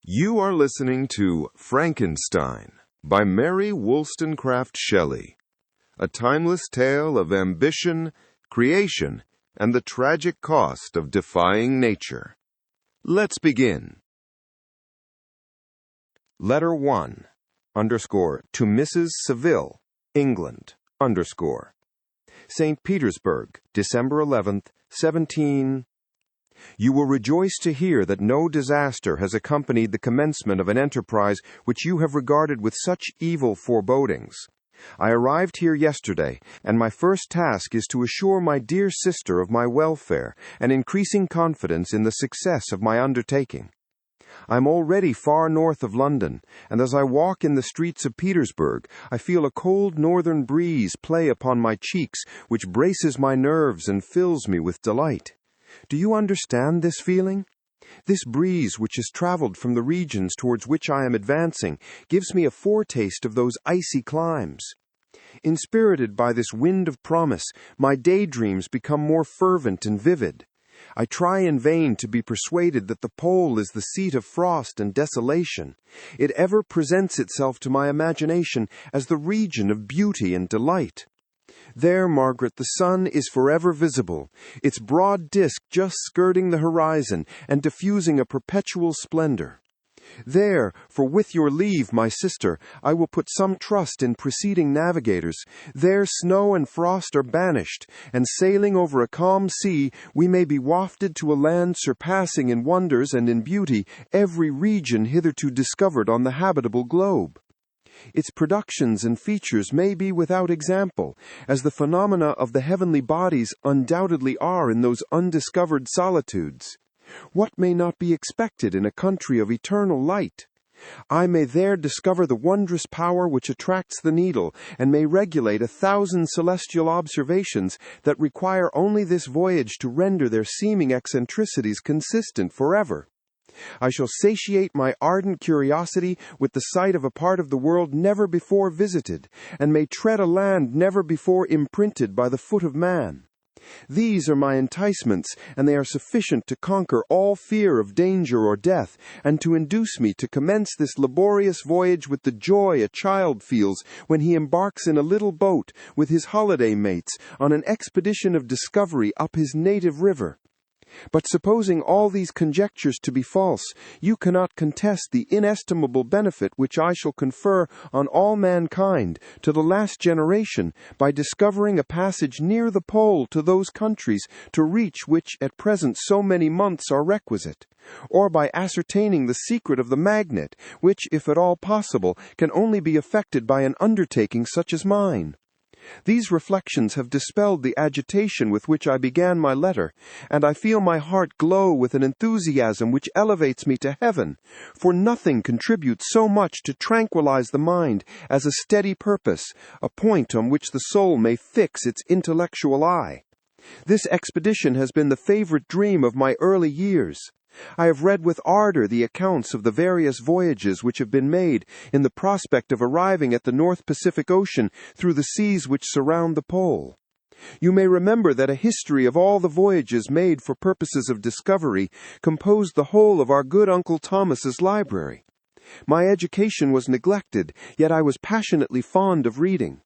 You are listening to Frankenstein by Mary Wollstonecraft Shelley, a timeless tale of ambition, creation, and the tragic cost of defying nature. Let's begin. Letter 1, to Mrs. Saville, England, St. Petersburg, December 11th, 17... You will rejoice to hear that no disaster has accompanied the commencement of an enterprise which you have regarded with such evil forebodings. I arrived here yesterday, and my first task is to assure my dear sister of my welfare and increasing confidence in the success of my undertaking. I am already far north of London, and as I walk in the streets of Petersburg, I feel a cold northern breeze play upon my cheeks, which braces my nerves and fills me with delight. Do you understand this feeling? This breeze, which has traveled from the regions towards which I am advancing, gives me a foretaste of those icy climes. Inspirited by this wind of promise, my daydreams become more fervent and vivid. I try in vain to be persuaded that the pole is the seat of frost and desolation. It ever presents itself to my imagination as the region of beauty and delight. There, Margaret, the sun is forever visible, its broad disk just skirting the horizon and diffusing a perpetual splendor. There, for with your leave, my sister, I will put some trust in preceding navigators. There snow and frost are banished, and sailing over a calm sea, we may be wafted to a land surpassing in wonders and in beauty every region hitherto discovered on the habitable globe. Its productions and features may be without example, as the phenomena of the heavenly bodies undoubtedly are in those undiscovered solitudes. What may not be expected in a country of eternal light? I may there discover the wondrous power which attracts the needle, and may regulate 1,000 celestial observations that require only this voyage to render their seeming eccentricities consistent forever. I shall satiate my ardent curiosity with the sight of a part of the world never before visited, and may tread a land never before imprinted by the foot of man. These are my enticements, and they are sufficient to conquer all fear of danger or death, and to induce me to commence this laborious voyage with the joy a child feels when he embarks in a little boat with his holiday mates on an expedition of discovery up his native river. But supposing all these conjectures to be false, you cannot contest the inestimable benefit which I shall confer on all mankind to the last generation by discovering a passage near the pole to those countries to reach which at present so many months are requisite, or by ascertaining the secret of the magnet, which, if at all possible, can only be effected by an undertaking such as mine. These reflections have dispelled the agitation with which I began my letter, and I feel my heart glow with an enthusiasm which elevates me to heaven, for nothing contributes so much to tranquilize the mind as a steady purpose, a point on which the soul may fix its intellectual eye. This expedition has been the favorite dream of my early years. I have read with ardor the accounts of the various voyages which have been made in the prospect of arriving at the North Pacific Ocean through the seas which surround the pole. You may remember that a history of all the voyages made for purposes of discovery composed the whole of our good Uncle Thomas's library. My education was neglected, yet I was passionately fond of reading.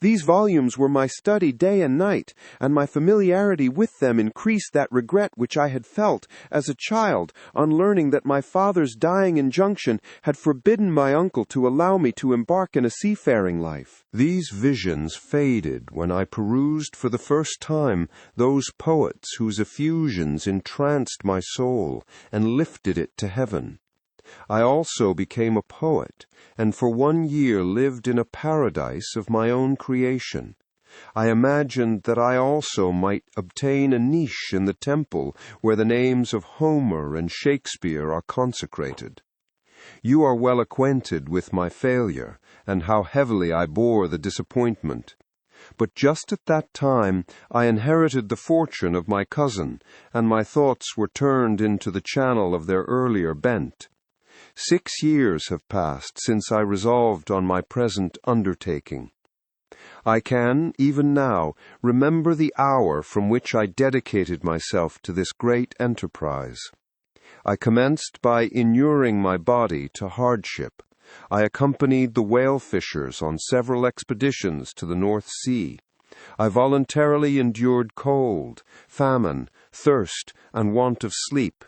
These volumes were my study day and night, and my familiarity with them increased that regret which I had felt as a child on learning that my father's dying injunction had forbidden my uncle to allow me to embark in a seafaring life. These visions faded when I perused for the first time those poets whose effusions entranced my soul and lifted it to heaven. I also became a poet, and for 1 year lived in a paradise of my own creation. I imagined that I also might obtain a niche in the temple where the names of Homer and Shakespeare are consecrated. You are well acquainted with my failure, and how heavily I bore the disappointment. But just at that time I inherited the fortune of my cousin, and my thoughts were turned into the channel of their earlier bent. 6 years have passed since I resolved on my present undertaking. I can, even now, remember the hour from which I dedicated myself to this great enterprise. I commenced by inuring my body to hardship. I accompanied the whale fishers on several expeditions to the North Sea. I voluntarily endured cold, famine, thirst, and want of sleep.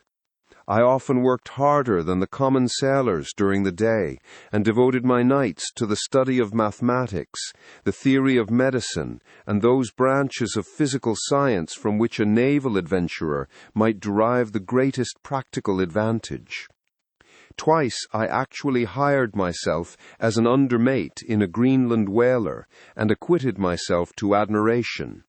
I often worked harder than the common sailors during the day, and devoted my nights to the study of mathematics, the theory of medicine, and those branches of physical science from which a naval adventurer might derive the greatest practical advantage. Twice I actually hired myself as an undermate in a Greenland whaler, and acquitted myself to admiration.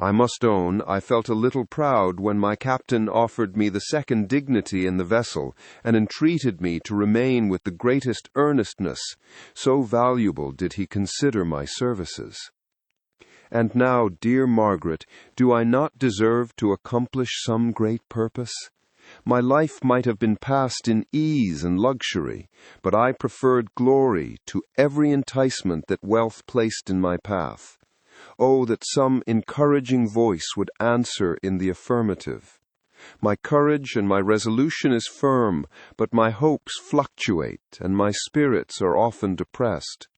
I must own I felt a little proud when my captain offered me the second dignity in the vessel, and entreated me to remain with the greatest earnestness, so valuable did he consider my services. And now, dear Margaret, do I not deserve to accomplish some great purpose? My life might have been passed in ease and luxury, but I preferred glory to every enticement that wealth placed in my path. Oh, that some encouraging voice would answer in the affirmative. My courage and my resolution is firm, but my hopes fluctuate, and my spirits are often depressed.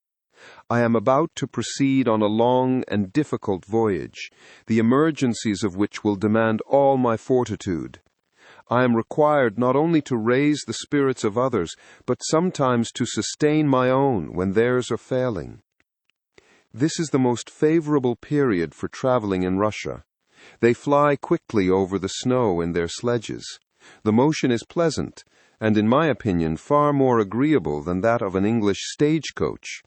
I am about to proceed on a long and difficult voyage, the emergencies of which will demand all my fortitude. I am required not only to raise the spirits of others, but sometimes to sustain my own when theirs are failing. This is the most favorable period for traveling in Russia. They fly quickly over the snow in their sledges. The motion is pleasant, and in my opinion far more agreeable than that of an English stagecoach.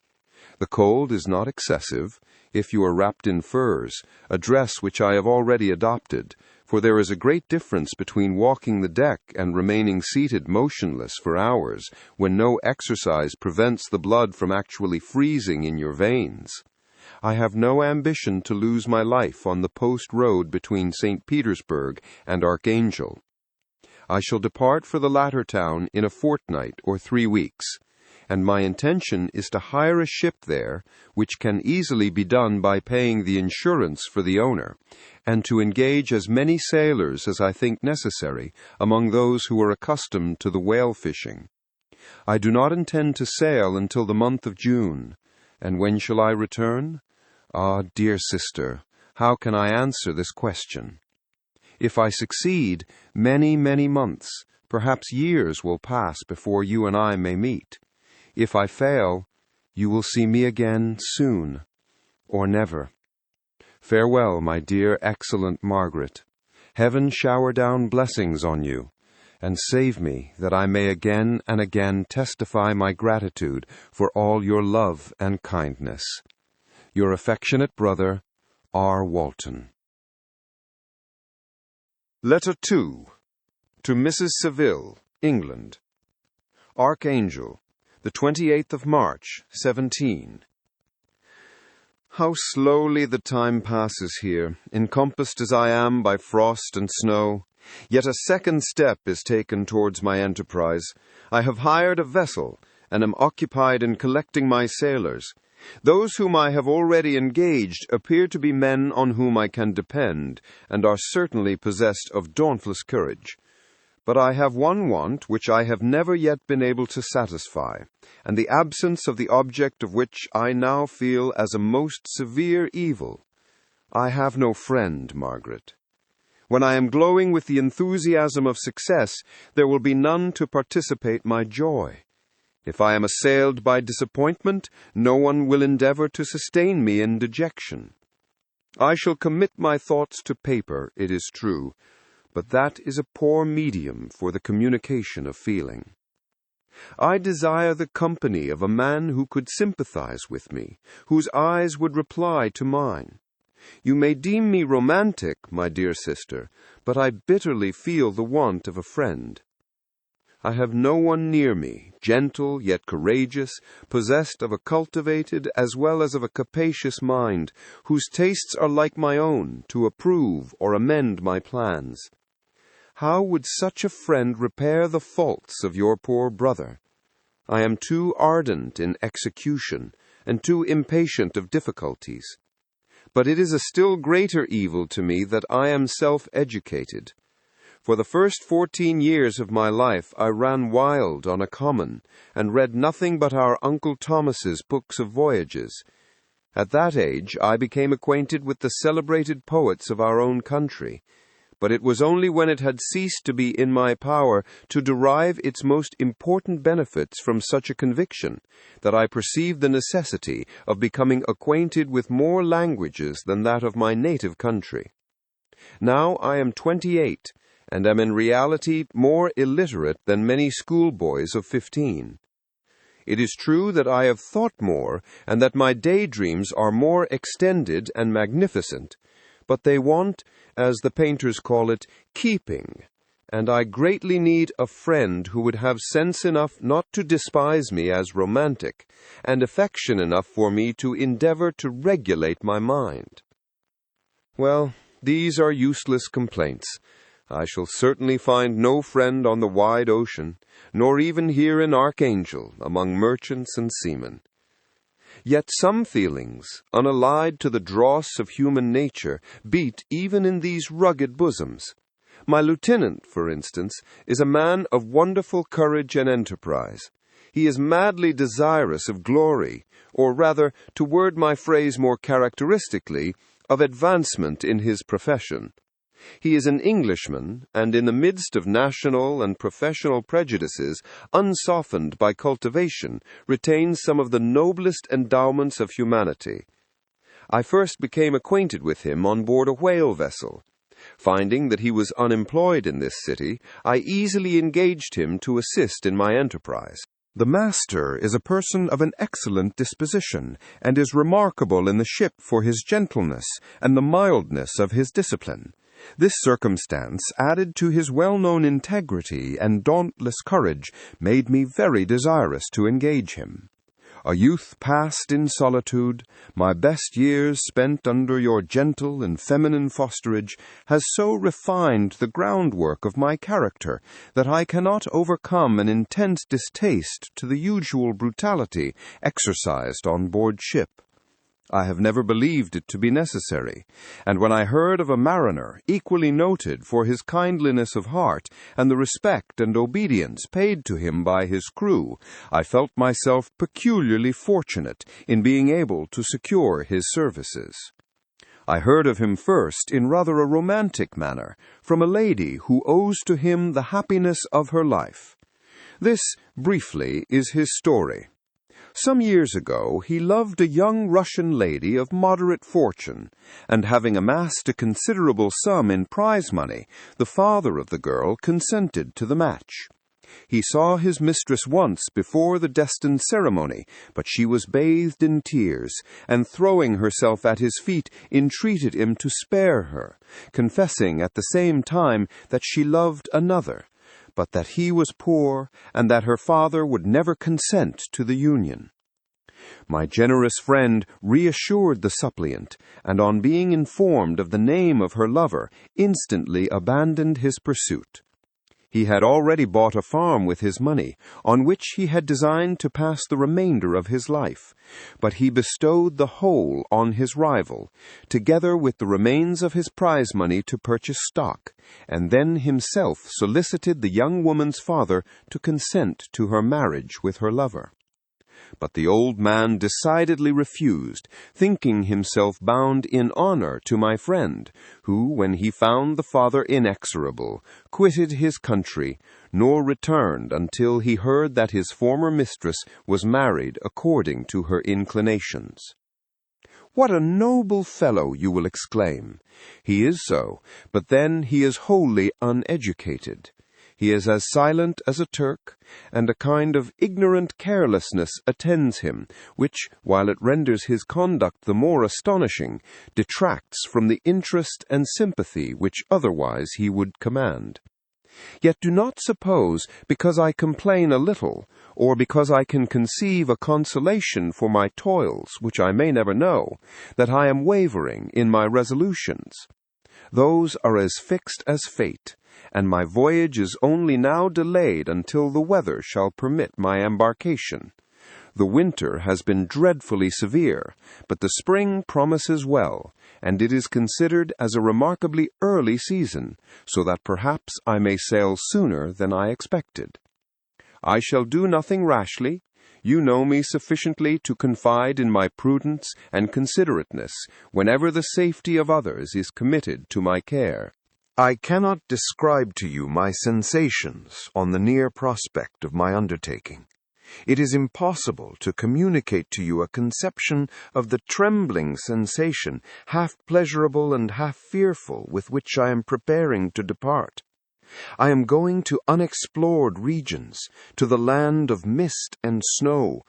The cold is not excessive, if you are wrapped in furs, a dress which I have already adopted, for there is a great difference between walking the deck and remaining seated motionless for hours, when no exercise prevents the blood from actually freezing in your veins. I have no ambition to lose my life on the post road between St. Petersburg and Archangel. I shall depart for the latter town in a fortnight or 3 weeks, and my intention is to hire a ship there, which can easily be done by paying the insurance for the owner, and to engage as many sailors as I think necessary among those who are accustomed to the whale fishing. I do not intend to sail until the month of June. And when shall I return? Ah, dear sister, how can I answer this question? If I succeed, many, many months, perhaps years will pass before you and I may meet. If I fail, you will see me again soon, or never. Farewell, my dear, excellent Margaret. Heaven shower down blessings on you, and save me that I may again and again testify my gratitude for all your love and kindness. Your affectionate brother, R. Walton. Letter 2. To Mrs. Saville, England. Archangel, the 28th of March, 17. How slowly the time passes here, encompassed as I am by frost and snow. Yet a second step is taken towards my enterprise. I have hired a vessel, and am occupied in collecting my sailors. Those whom I have already engaged appear to be men on whom I can depend, and are certainly possessed of dauntless courage. But I have one want which I have never yet been able to satisfy, and the absence of the object of which I now feel as a most severe evil. I have no friend, Margaret. When I am glowing with the enthusiasm of success, there will be none to participate my joy. If I am assailed by disappointment, no one will endeavor to sustain me in dejection. I shall commit my thoughts to paper, it is true, but that is a poor medium for the communication of feeling. I desire the company of a man who could sympathize with me, whose eyes would reply to mine. You may deem me romantic, my dear sister, but I bitterly feel the want of a friend. I have no one near me, gentle yet courageous, possessed of a cultivated as well as of a capacious mind, whose tastes are like my own, to approve or amend my plans. How would such a friend repair the faults of your poor brother? I am too ardent in execution, and too impatient of difficulties. But it is a still greater evil to me that I am self-educated. For the first 14 years of my life I ran wild on a common, and read nothing but our Uncle Thomas's books of voyages. At that age I became acquainted with the celebrated poets of our own country, but it was only when it had ceased to be in my power to derive its most important benefits from such a conviction that I perceived the necessity of becoming acquainted with more languages than that of my native country. Now I am 28, and am in reality more illiterate than many schoolboys of 15. It is true that I have thought more, and that my daydreams are more extended and magnificent, but they want, as the painters call it, keeping, and I greatly need a friend who would have sense enough not to despise me as romantic, and affection enough for me to endeavor to regulate my mind. Well, these are useless complaints. I shall certainly find no friend on the wide ocean, nor even here in Archangel, among merchants and seamen. Yet some feelings, unallied to the dross of human nature, beat even in these rugged bosoms. My lieutenant, for instance, is a man of wonderful courage and enterprise. He is madly desirous of glory, or rather, to word my phrase more characteristically, of advancement in his profession. He is an Englishman, and in the midst of national and professional prejudices, unsoftened by cultivation, retains some of the noblest endowments of humanity. I first became acquainted with him on board a whale vessel. Finding that he was unemployed in this city, I easily engaged him to assist in my enterprise. The master is a person of an excellent disposition, and is remarkable in the ship for his gentleness and the mildness of his discipline. This circumstance, added to his well-known integrity and dauntless courage, made me very desirous to engage him. A youth passed in solitude, my best years spent under your gentle and feminine fosterage, has so refined the groundwork of my character that I cannot overcome an intense distaste to the usual brutality exercised on board ship. I have never believed it to be necessary, and when I heard of a mariner equally noted for his kindliness of heart and the respect and obedience paid to him by his crew, I felt myself peculiarly fortunate in being able to secure his services. I heard of him first in rather a romantic manner, from a lady who owes to him the happiness of her life. This, briefly, is his story. Some years ago he loved a young Russian lady of moderate fortune, and having amassed a considerable sum in prize money, the father of the girl consented to the match. He saw his mistress once before the destined ceremony, but she was bathed in tears, and throwing herself at his feet, entreated him to spare her, confessing at the same time that she loved another, but that he was poor, and that her father would never consent to the union. My generous friend reassured the suppliant, and on being informed of the name of her lover, instantly abandoned his pursuit. He had already bought a farm with his money, on which he had designed to pass the remainder of his life, but he bestowed the whole on his rival, together with the remains of his prize money to purchase stock, and then himself solicited the young woman's father to consent to her marriage with her lover. But the old man decidedly refused, thinking himself bound in honor to my friend, who, when he found the father inexorable, quitted his country, nor returned until he heard that his former mistress was married according to her inclinations. What a noble fellow, you will exclaim. He is so, but then he is wholly uneducated. He is as silent as a Turk, and a kind of ignorant carelessness attends him, which, while it renders his conduct the more astonishing, detracts from the interest and sympathy which otherwise he would command. Yet do not suppose, because I complain a little, or because I can conceive a consolation for my toils, which I may never know, that I am wavering in my resolutions. Those are as fixed as fate, and my voyage is only now delayed until the weather shall permit my embarkation. The winter has been dreadfully severe, but the spring promises well, and it is considered as a remarkably early season, so that perhaps I may sail sooner than I expected. I shall do nothing rashly. You know me sufficiently to confide in my prudence and considerateness whenever the safety of others is committed to my care. I cannot describe to you my sensations on the near prospect of my undertaking. It is impossible to communicate to you a conception of the trembling sensation, half pleasurable and half fearful, with which I am preparing to depart. I am going to unexplored regions, to the land of mist and snow,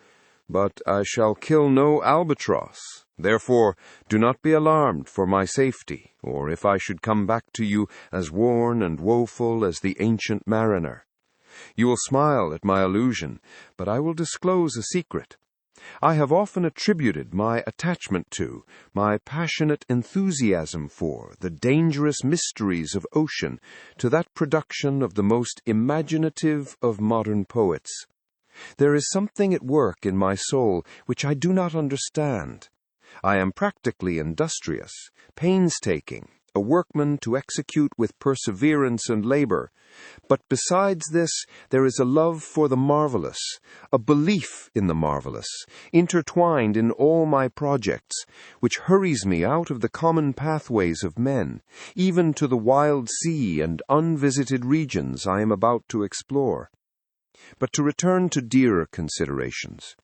but I shall kill no albatross. Therefore, do not be alarmed for my safety, or if I should come back to you as worn and woeful as the ancient mariner. You will smile at my allusion, but I will disclose a secret. I have often attributed my attachment to, my passionate enthusiasm for, the dangerous mysteries of ocean to that production of the most imaginative of modern poets. There is something at work in my soul which I do not understand. I am practically industrious, painstaking, a workman to execute with perseverance and labor. But besides this, there is a love for the marvelous, a belief in the marvelous, intertwined in all my projects, which hurries me out of the common pathways of men, even to the wild sea and unvisited regions I am about to explore. But to return to dearer considerations,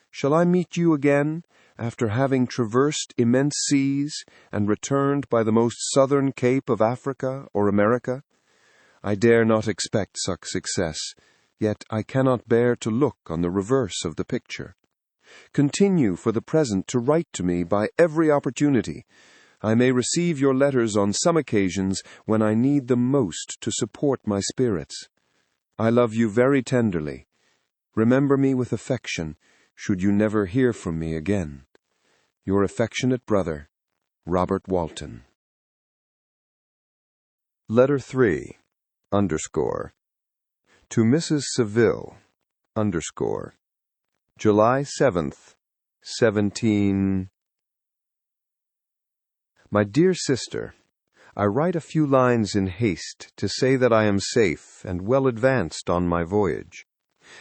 shall I meet you again, after having traversed immense seas and returned by the most southern cape of Africa or America? I dare not expect such success, yet I cannot bear to look on the reverse of the picture. Continue for the present to write to me by every opportunity. I may receive your letters on some occasions when I need them most to support my spirits. I love you very tenderly. Remember me with affection, should you never hear from me again. Your affectionate brother, Robert Walton. Letter 3, _, to Mrs. Saville, _, July 7th, 17. My dear sister, I write a few lines in haste to say that I am safe and well advanced on my voyage.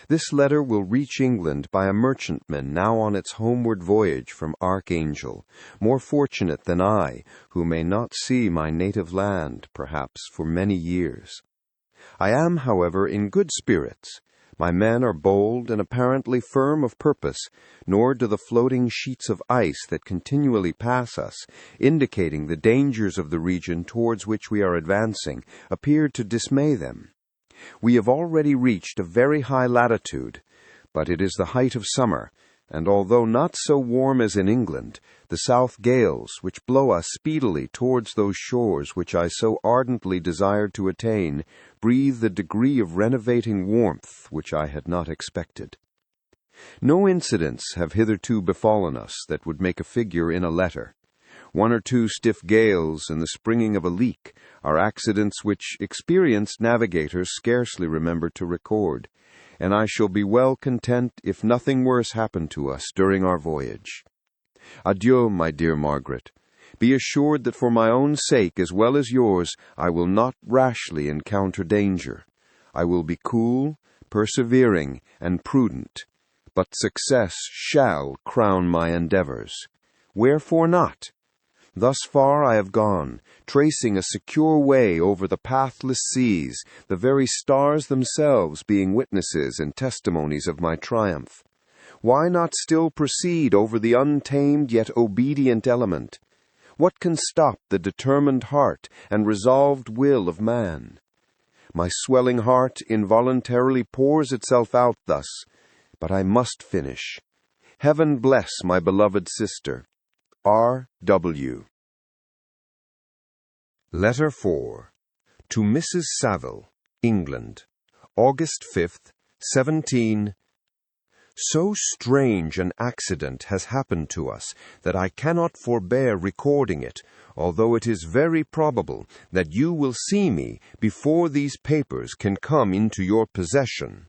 This letter will reach England by a merchantman now on its homeward voyage from Archangel, more fortunate than I, who may not see my native land, perhaps, for many years. I am, however, in good spirits. My men are bold and apparently firm of purpose, nor do the floating sheets of ice that continually pass us, indicating the dangers of the region towards which we are advancing, appear to dismay them. We have already reached a very high latitude, but it is the height of summer, and although not so warm as in England, the south gales, which blow us speedily towards those shores which I so ardently desired to attain, breathe the degree of renovating warmth which I had not expected. No incidents have hitherto befallen us that would make a figure in a letter. One or two stiff gales and the springing of a leak are accidents which experienced navigators scarcely remember to record, and I shall be well content if nothing worse happen to us during our voyage. Adieu, my dear Margaret. Be assured that for my own sake as well as yours, I will not rashly encounter danger. I will be cool, persevering, and prudent, but success shall crown my endeavors. Wherefore not? Thus far I have gone, tracing a secure way over the pathless seas, the very stars themselves being witnesses and testimonies of my triumph. Why not still proceed over the untamed yet obedient element? What can stop the determined heart and resolved will of man? My swelling heart involuntarily pours itself out thus, but I must finish. Heaven bless my beloved sister. R.W. Letter 4, to Mrs. Saville, England, August 5th, 17. So strange an accident has happened to us that I cannot forbear recording it, although it is very probable that you will see me before these papers can come into your possession.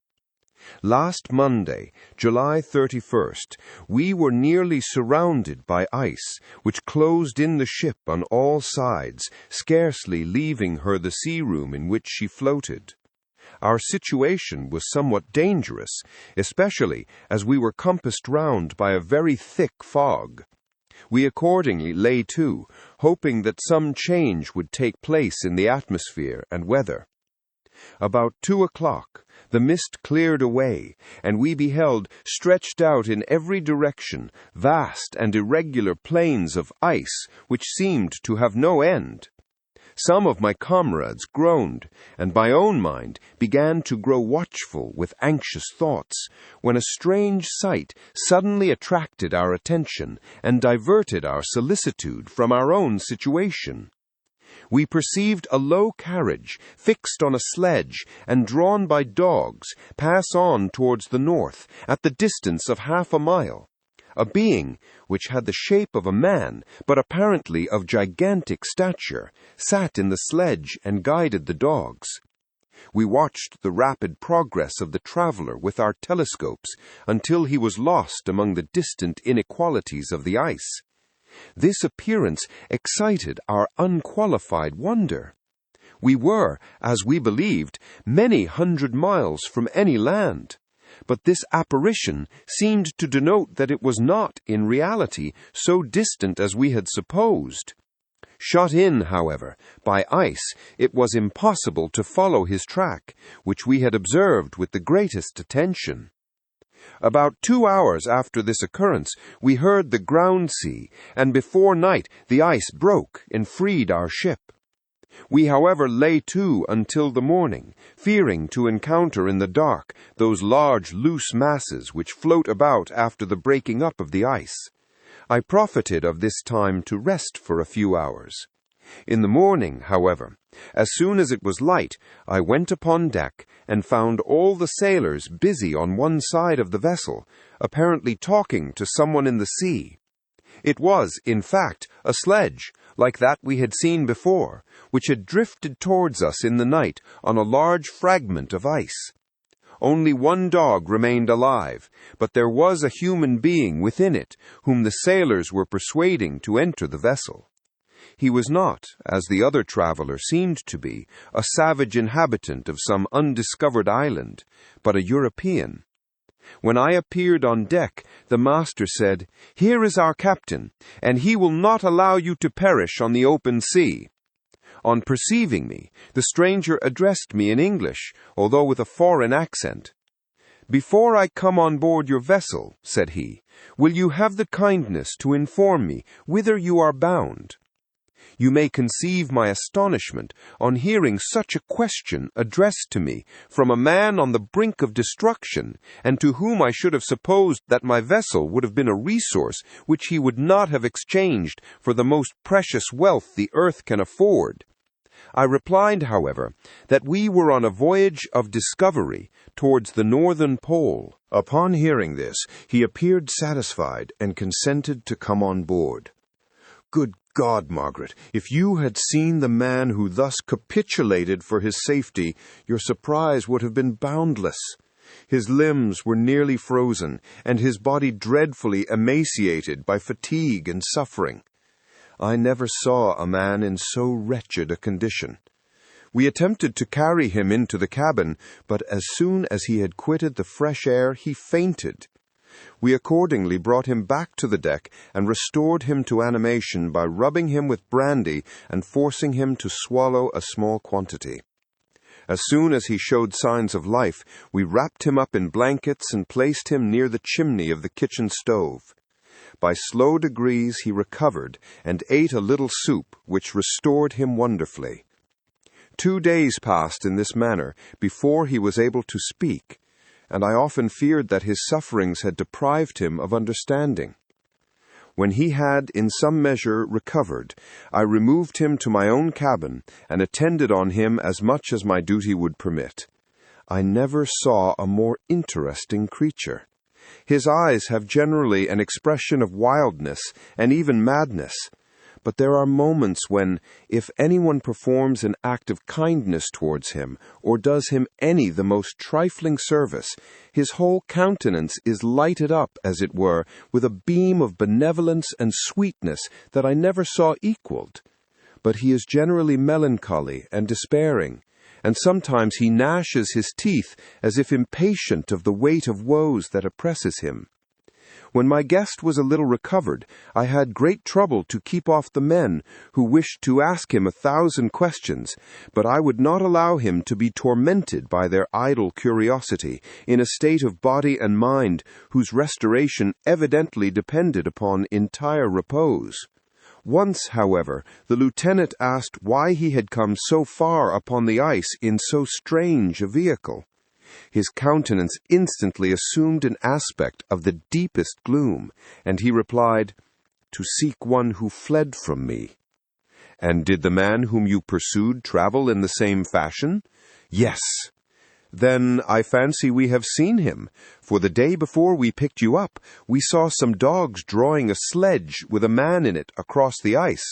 Last Monday, July 31st, we were nearly surrounded by ice, which closed in the ship on all sides, scarcely leaving her the sea room in which she floated. Our situation was somewhat dangerous, especially as we were compassed round by a very thick fog. We accordingly lay to, hoping that some change would take place in the atmosphere and weather. About 2 o'clock, the mist cleared away, and we beheld, stretched out in every direction, vast and irregular plains of ice which seemed to have no end. Some of my comrades groaned, and my own mind began to grow watchful with anxious thoughts, when a strange sight suddenly attracted our attention and diverted our solicitude from our own situation. We perceived a low carriage, fixed on a sledge and drawn by dogs, pass on towards the north, at the distance of 1/2 mile. A being, which had the shape of a man, but apparently of gigantic stature, sat in the sledge and guided the dogs. We watched the rapid progress of the traveler with our telescopes until he was lost among the distant inequalities of the ice. This appearance excited our unqualified wonder. We were, as we believed, many 100 miles from any land. But this apparition seemed to denote that it was not, in reality, so distant as we had supposed. Shut in, however, by ice, it was impossible to follow his track, which we had observed with the greatest attention. About 2 hours after this occurrence, we heard the ground sea, and before night the ice broke and freed our ship. We, however, lay to until the morning, fearing to encounter in the dark those large loose masses which float about after the breaking up of the ice. I profited of this time to rest for a few hours. In the morning, however, as soon as it was light, I went upon deck and found all the sailors busy on one side of the vessel, apparently talking to someone in the sea. It was, in fact, a sledge, like that we had seen before, which had drifted towards us in the night on a large fragment of ice. Only one dog remained alive, but there was a human being within it, whom the sailors were persuading to enter the vessel. He was not, as the other traveler seemed to be, a savage inhabitant of some undiscovered island, but a European. When I appeared on deck, the master said, "Here is our captain, and he will not allow you to perish on the open sea." On perceiving me, the stranger addressed me in English, although with a foreign accent. "Before I come on board your vessel," said he, "will you have the kindness to inform me whither you are bound?" You may conceive my astonishment on hearing such a question addressed to me from a man on the brink of destruction, and to whom I should have supposed that my vessel would have been a resource which he would not have exchanged for the most precious wealth the earth can afford. I replied, however, that we were on a voyage of discovery towards the northern pole. Upon hearing this, he appeared satisfied and consented to come on board. Good God, Margaret, if you had seen the man who thus capitulated for his safety, your surprise would have been boundless. His limbs were nearly frozen, and his body dreadfully emaciated by fatigue and suffering. I never saw a man in so wretched a condition. We attempted to carry him into the cabin, but as soon as he had quitted the fresh air, he fainted. We accordingly brought him back to the deck and restored him to animation by rubbing him with brandy and forcing him to swallow a small quantity. As soon as he showed signs of life, we wrapped him up in blankets and placed him near the chimney of the kitchen stove. By slow degrees he recovered and ate a little soup, which restored him wonderfully. 2 days passed in this manner before he was able to speak, and I often feared that his sufferings had deprived him of understanding. When he had in some measure recovered, I removed him to my own cabin and attended on him as much as my duty would permit. I never saw a more interesting creature. His eyes have generally an expression of wildness and even madness, but there are moments when, if anyone performs an act of kindness towards him, or does him any the most trifling service, his whole countenance is lighted up, as it were, with a beam of benevolence and sweetness that I never saw equaled. But he is generally melancholy and despairing, and sometimes he gnashes his teeth as if impatient of the weight of woes that oppresses him. When my guest was a little recovered, I had great trouble to keep off the men who wished to ask him 1,000 questions, but I would not allow him to be tormented by their idle curiosity, in a state of body and mind whose restoration evidently depended upon entire repose. Once, however, the lieutenant asked why he had come so far upon the ice in so strange a vehicle. His countenance instantly assumed an aspect of the deepest gloom, and he replied, "To seek one who fled from me." "And did the man whom you pursued travel in the same fashion?" "Yes." "Then I fancy we have seen him, for the day before we picked you up, we saw some dogs drawing a sledge with a man in it across the ice."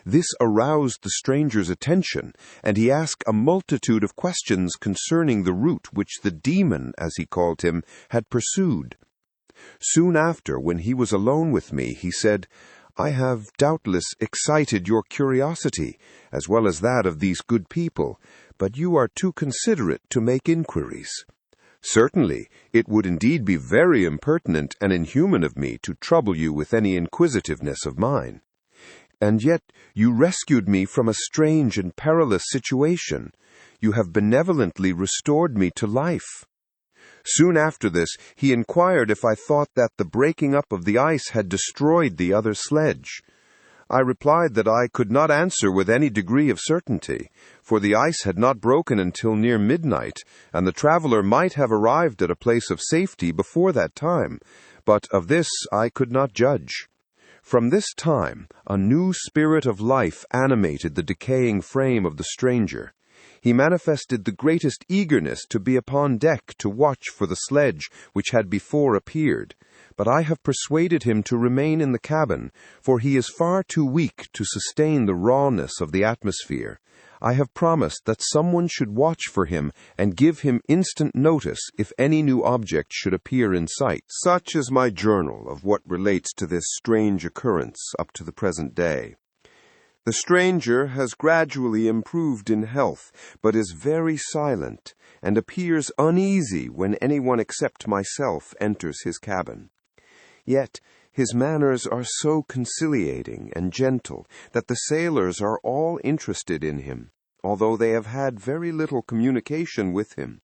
This aroused the stranger's attention, and he asked a multitude of questions concerning the route which the demon, as he called him, had pursued. Soon after, when he was alone with me, he said, "I have doubtless excited your curiosity, as well as that of these good people, but you are too considerate to make inquiries." "Certainly, it would indeed be very impertinent and inhuman of me to trouble you with any inquisitiveness of mine. And yet you rescued me from a strange and perilous situation. You have benevolently restored me to life." Soon after this, he inquired if I thought that the breaking up of the ice had destroyed the other sledge. I replied that I could not answer with any degree of certainty, for the ice had not broken until near midnight, and the traveler might have arrived at a place of safety before that time, but of this I could not judge. From this time, a new spirit of life animated the decaying frame of the stranger. He manifested the greatest eagerness to be upon deck to watch for the sledge which had before appeared, but I have persuaded him to remain in the cabin, for he is far too weak to sustain the rawness of the atmosphere. I have promised that someone should watch for him and give him instant notice if any new object should appear in sight. Such is my journal of what relates to this strange occurrence up to the present day. The stranger has gradually improved in health, but is very silent, and appears uneasy when anyone except myself enters his cabin. Yet his manners are so conciliating and gentle that the sailors are all interested in him, although they have had very little communication with him.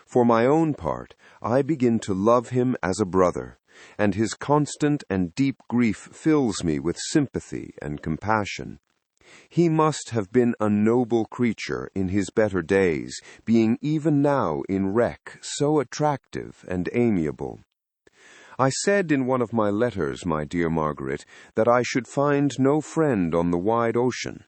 For my own part, I begin to love him as a brother, and his constant and deep grief fills me with sympathy and compassion. He must have been a noble creature in his better days, being even now in wreck so attractive and amiable. I said in one of my letters, my dear Margaret, that I should find no friend on the wide ocean.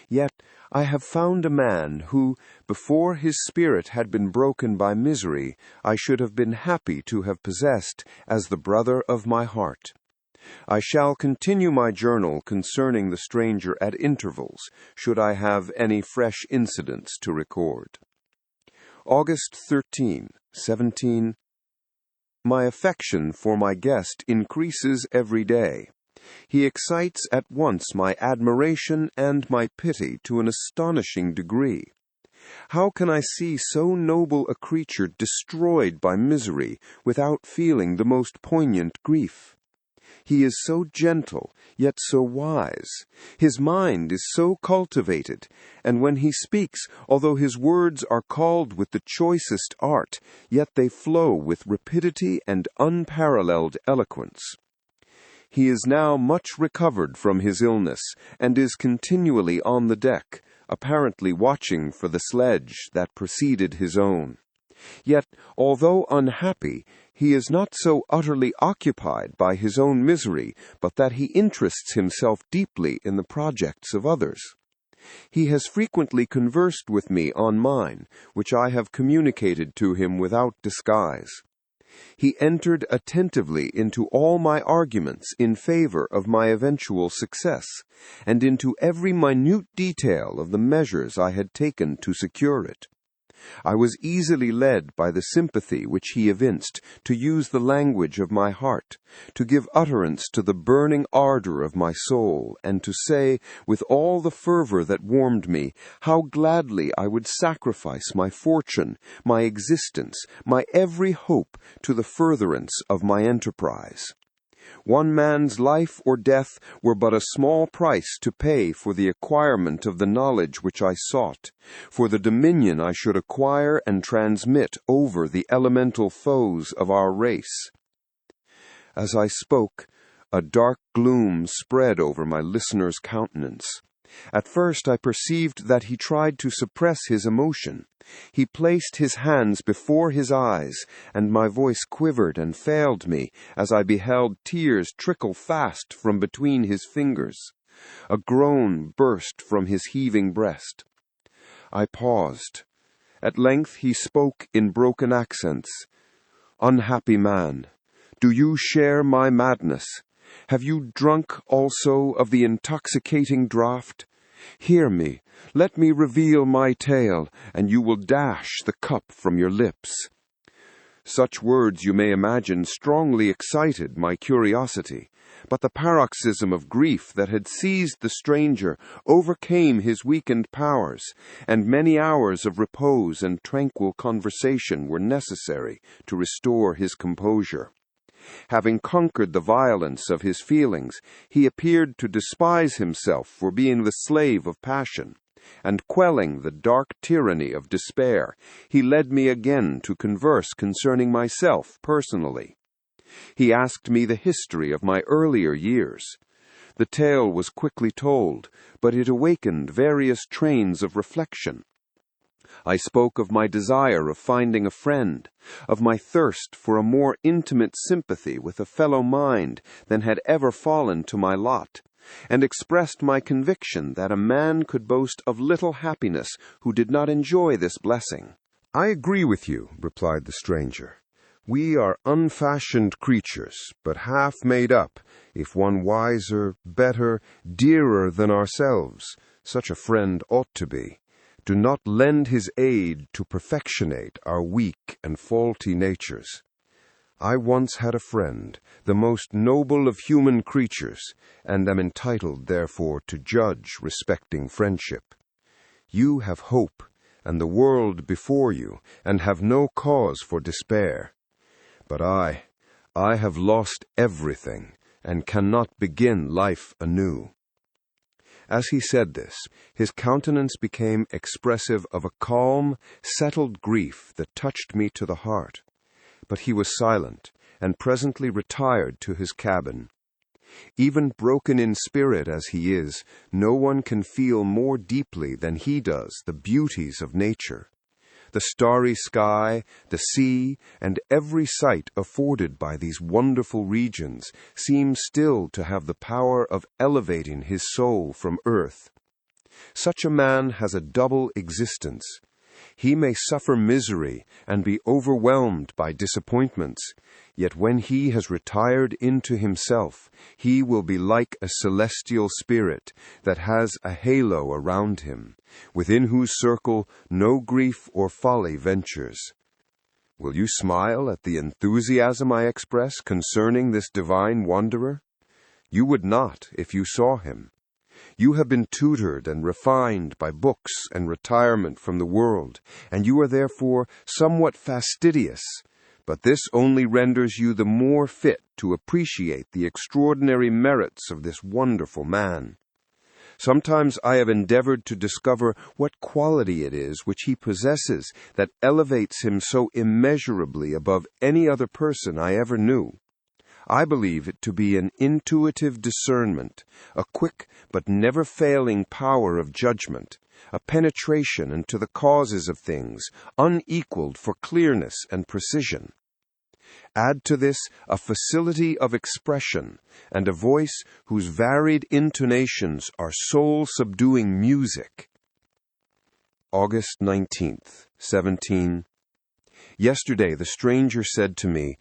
Yet I have found a man who, before his spirit had been broken by misery, I should have been happy to have possessed as the brother of my heart. I shall continue my journal concerning the stranger at intervals, should I have any fresh incidents to record. August 13, 17. My affection for my guest increases every day. He excites at once my admiration and my pity to an astonishing degree. How can I see so noble a creature destroyed by misery without feeling the most poignant grief? He is so gentle, yet so wise. His mind is so cultivated, and when he speaks, although his words are called with the choicest art, yet they flow with rapidity and unparalleled eloquence. He is now much recovered from his illness, and is continually on the deck, apparently watching for the sledge that preceded his own. Yet, although unhappy, he is not so utterly occupied by his own misery, but that he interests himself deeply in the projects of others. He has frequently conversed with me on mine, which I have communicated to him without disguise. He entered attentively into all my arguments in favor of my eventual success, and into every minute detail of the measures I had taken to secure it. I was easily led by the sympathy which he evinced to use the language of my heart, to give utterance to the burning ardor of my soul, and to say, with all the fervor that warmed me, how gladly I would sacrifice my fortune, my existence, my every hope to the furtherance of my enterprise. One man's life or death were but a small price to pay for the acquirement of the knowledge which I sought, for the dominion I should acquire and transmit over the elemental foes of our race. As I spoke, a dark gloom spread over my listener's countenance. At first I perceived that he tried to suppress his emotion. He placed his hands before his eyes, and my voice quivered and failed me as I beheld tears trickle fast from between his fingers. A groan burst from his heaving breast. I paused. At length he spoke in broken accents. "Unhappy man, do you share my madness? Have you drunk also of the intoxicating draught? Hear me, let me reveal my tale, and you will dash the cup from your lips." Such words, you may imagine, strongly excited my curiosity, but the paroxysm of grief that had seized the stranger overcame his weakened powers, and many hours of repose and tranquil conversation were necessary to restore his composure. Having conquered the violence of his feelings, he appeared to despise himself for being the slave of passion, and quelling the dark tyranny of despair, he led me again to converse concerning myself personally. He asked me the history of my earlier years. The tale was quickly told, but it awakened various trains of reflection. I spoke of my desire of finding a friend, of my thirst for a more intimate sympathy with a fellow mind than had ever fallen to my lot, and expressed my conviction that a man could boast of little happiness who did not enjoy this blessing. "I agree with you," replied the stranger. "We are unfashioned creatures, but half made up, if one wiser, better, dearer than ourselves. Such a friend ought to be. Do not lend his aid to perfectionate our weak and faulty natures. I once had a friend, the most noble of human creatures, and am entitled, therefore, to judge respecting friendship. You have hope and the world before you, and have no cause for despair. But I have lost everything, and cannot begin life anew." As he said this, his countenance became expressive of a calm, settled grief that touched me to the heart. But he was silent, and presently retired to his cabin. Even broken in spirit as he is, no one can feel more deeply than he does the beauties of nature. The starry sky, the sea, and every sight afforded by these wonderful regions seem still to have the power of elevating his soul from earth. Such a man has a double existence. He may suffer misery and be overwhelmed by disappointments, yet when he has retired into himself, he will be like a celestial spirit that has a halo around him, within whose circle no grief or folly ventures. Will you smile at the enthusiasm I express concerning this divine wanderer? You would not if you saw him. You have been tutored and refined by books and retirement from the world, and you are therefore somewhat fastidious, but this only renders you the more fit to appreciate the extraordinary merits of this wonderful man. Sometimes I have endeavored to discover what quality it is which he possesses that elevates him so immeasurably above any other person I ever knew. I believe it to be an intuitive discernment, a quick but never-failing power of judgment, a penetration into the causes of things, unequaled for clearness and precision. Add to this a facility of expression, and a voice whose varied intonations are soul-subduing music. August 19th, 17. Yesterday the stranger said to me,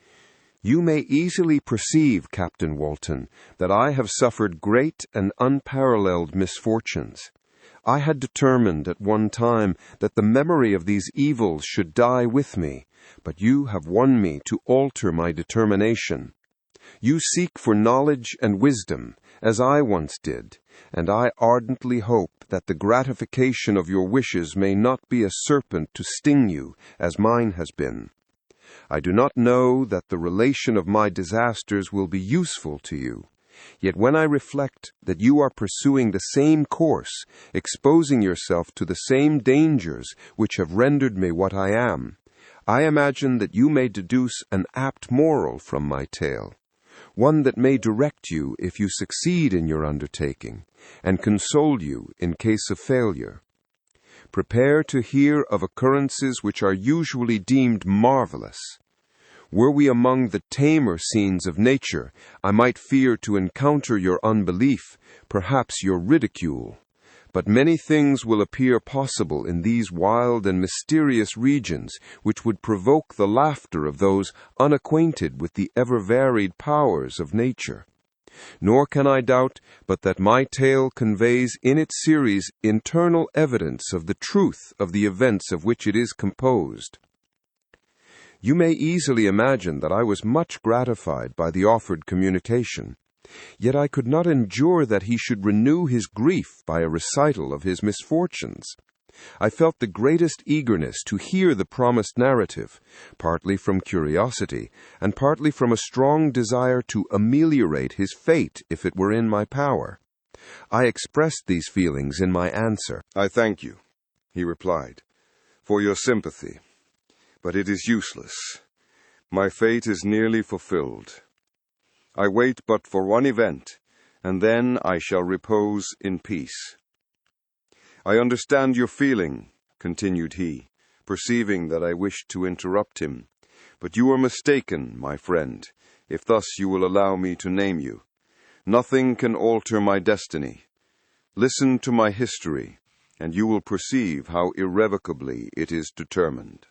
"You may easily perceive, Captain Walton, that I have suffered great and unparalleled misfortunes. I had determined at one time that the memory of these evils should die with me, but you have won me to alter my determination. You seek for knowledge and wisdom, as I once did, and I ardently hope that the gratification of your wishes may not be a serpent to sting you, as mine has been. I do not know that the relation of my disasters will be useful to you. Yet when I reflect that you are pursuing the same course, exposing yourself to the same dangers which have rendered me what I am, I imagine that you may deduce an apt moral from my tale, one that may direct you if you succeed in your undertaking, and console you in case of failure. Prepare to hear of occurrences which are usually deemed marvelous. Were we among the tamer scenes of nature, I might fear to encounter your unbelief, perhaps your ridicule. But many things will appear possible in these wild and mysterious regions which would provoke the laughter of those unacquainted with the ever-varied powers of nature. Nor can I doubt but that my tale conveys in its series internal evidence of the truth of the events of which it is composed. You may easily imagine that I was much gratified by the offered communication, yet I could not endure that he should renew his grief by a recital of his misfortunes. I felt the greatest eagerness to hear the promised narrative, partly from curiosity, and partly from a strong desire to ameliorate his fate if it were in my power. I expressed these feelings in my answer. "I thank you," he replied, "for your sympathy. But it is useless. My fate is nearly fulfilled. I wait but for one event, and then I shall repose in peace. I understand your feeling," continued he, perceiving that I wished to interrupt him, "but you are mistaken, my friend, if thus you will allow me to name you. Nothing can alter my destiny. Listen to my history, and you will perceive how irrevocably it is determined."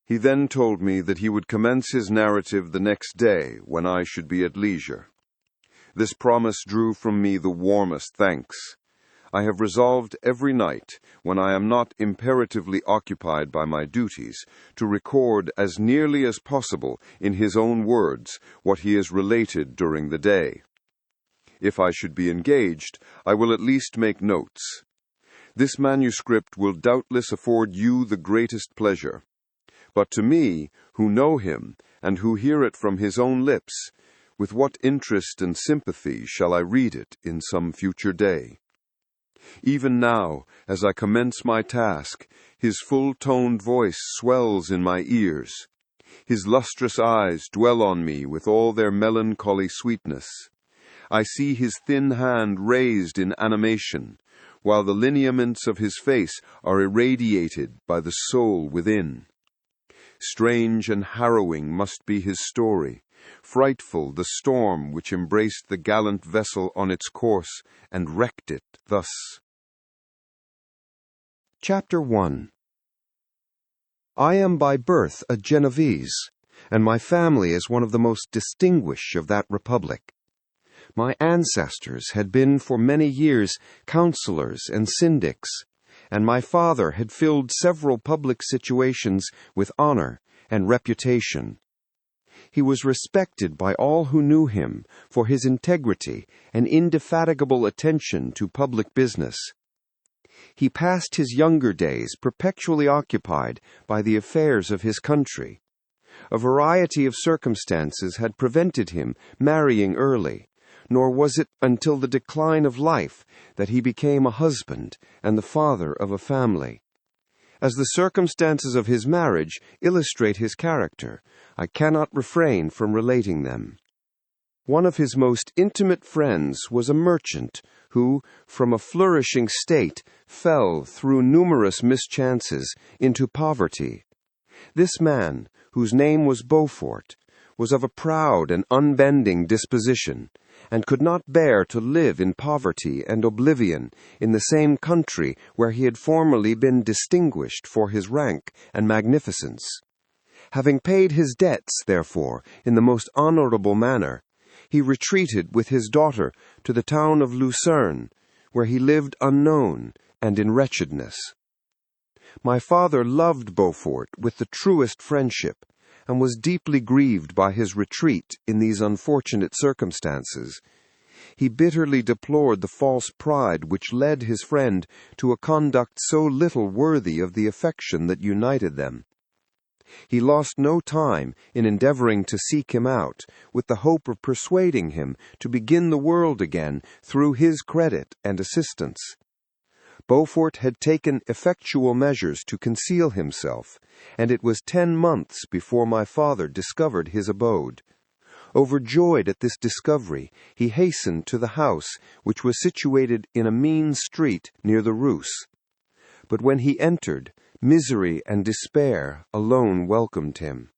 He then told me that he would commence his narrative the next day when I should be at leisure. This promise drew from me the warmest thanks. I have resolved every night, when I am not imperatively occupied by my duties, to record as nearly as possible in his own words what he has related during the day. If I should be engaged, I will at least make notes. This manuscript will doubtless afford you the greatest pleasure. But to me, who know him, and who hear it from his own lips, with what interest and sympathy shall I read it in some future day? Even now, as I commence my task, his full-toned voice swells in my ears. His lustrous eyes dwell on me with all their melancholy sweetness. I see his thin hand raised in animation, while the lineaments of his face are irradiated by the soul within. Strange and harrowing must be his story, frightful the storm which embraced the gallant vessel on its course and wrecked it thus. Chapter 1. I am by birth a Genovese, and my family is one of the most distinguished of that republic. My ancestors had been for many years counselors and syndics, and my father had filled several public situations with honor and reputation. He was respected by all who knew him for his integrity and indefatigable attention to public business. He passed his younger days perpetually occupied by the affairs of his country. A variety of circumstances had prevented him marrying early, nor was it until the decline of life that he became a husband and the father of a family. As the circumstances of his marriage illustrate his character, I cannot refrain from relating them. One of his most intimate friends was a merchant who, from a flourishing state, fell through numerous mischances into poverty. This man, whose name was Beaufort, was of a proud and unbending disposition, and could not bear to live in poverty and oblivion in the same country where he had formerly been distinguished for his rank and magnificence. Having paid his debts, therefore, in the most honorable manner, he retreated with his daughter to the town of Lucerne, where he lived unknown and in wretchedness. My father loved Beaufort with the truest friendship, and was deeply grieved by his retreat in these unfortunate circumstances. He bitterly deplored the false pride which led his friend to a conduct so little worthy of the affection that united them. He lost no time in endeavoring to seek him out, with the hope of persuading him to begin the world again through his credit and assistance. Beaufort had taken effectual measures to conceal himself, and it was 10 months before my father discovered his abode. Overjoyed at this discovery, he hastened to the house, which was situated in a mean street near the Reuss. But when he entered, misery and despair alone welcomed him.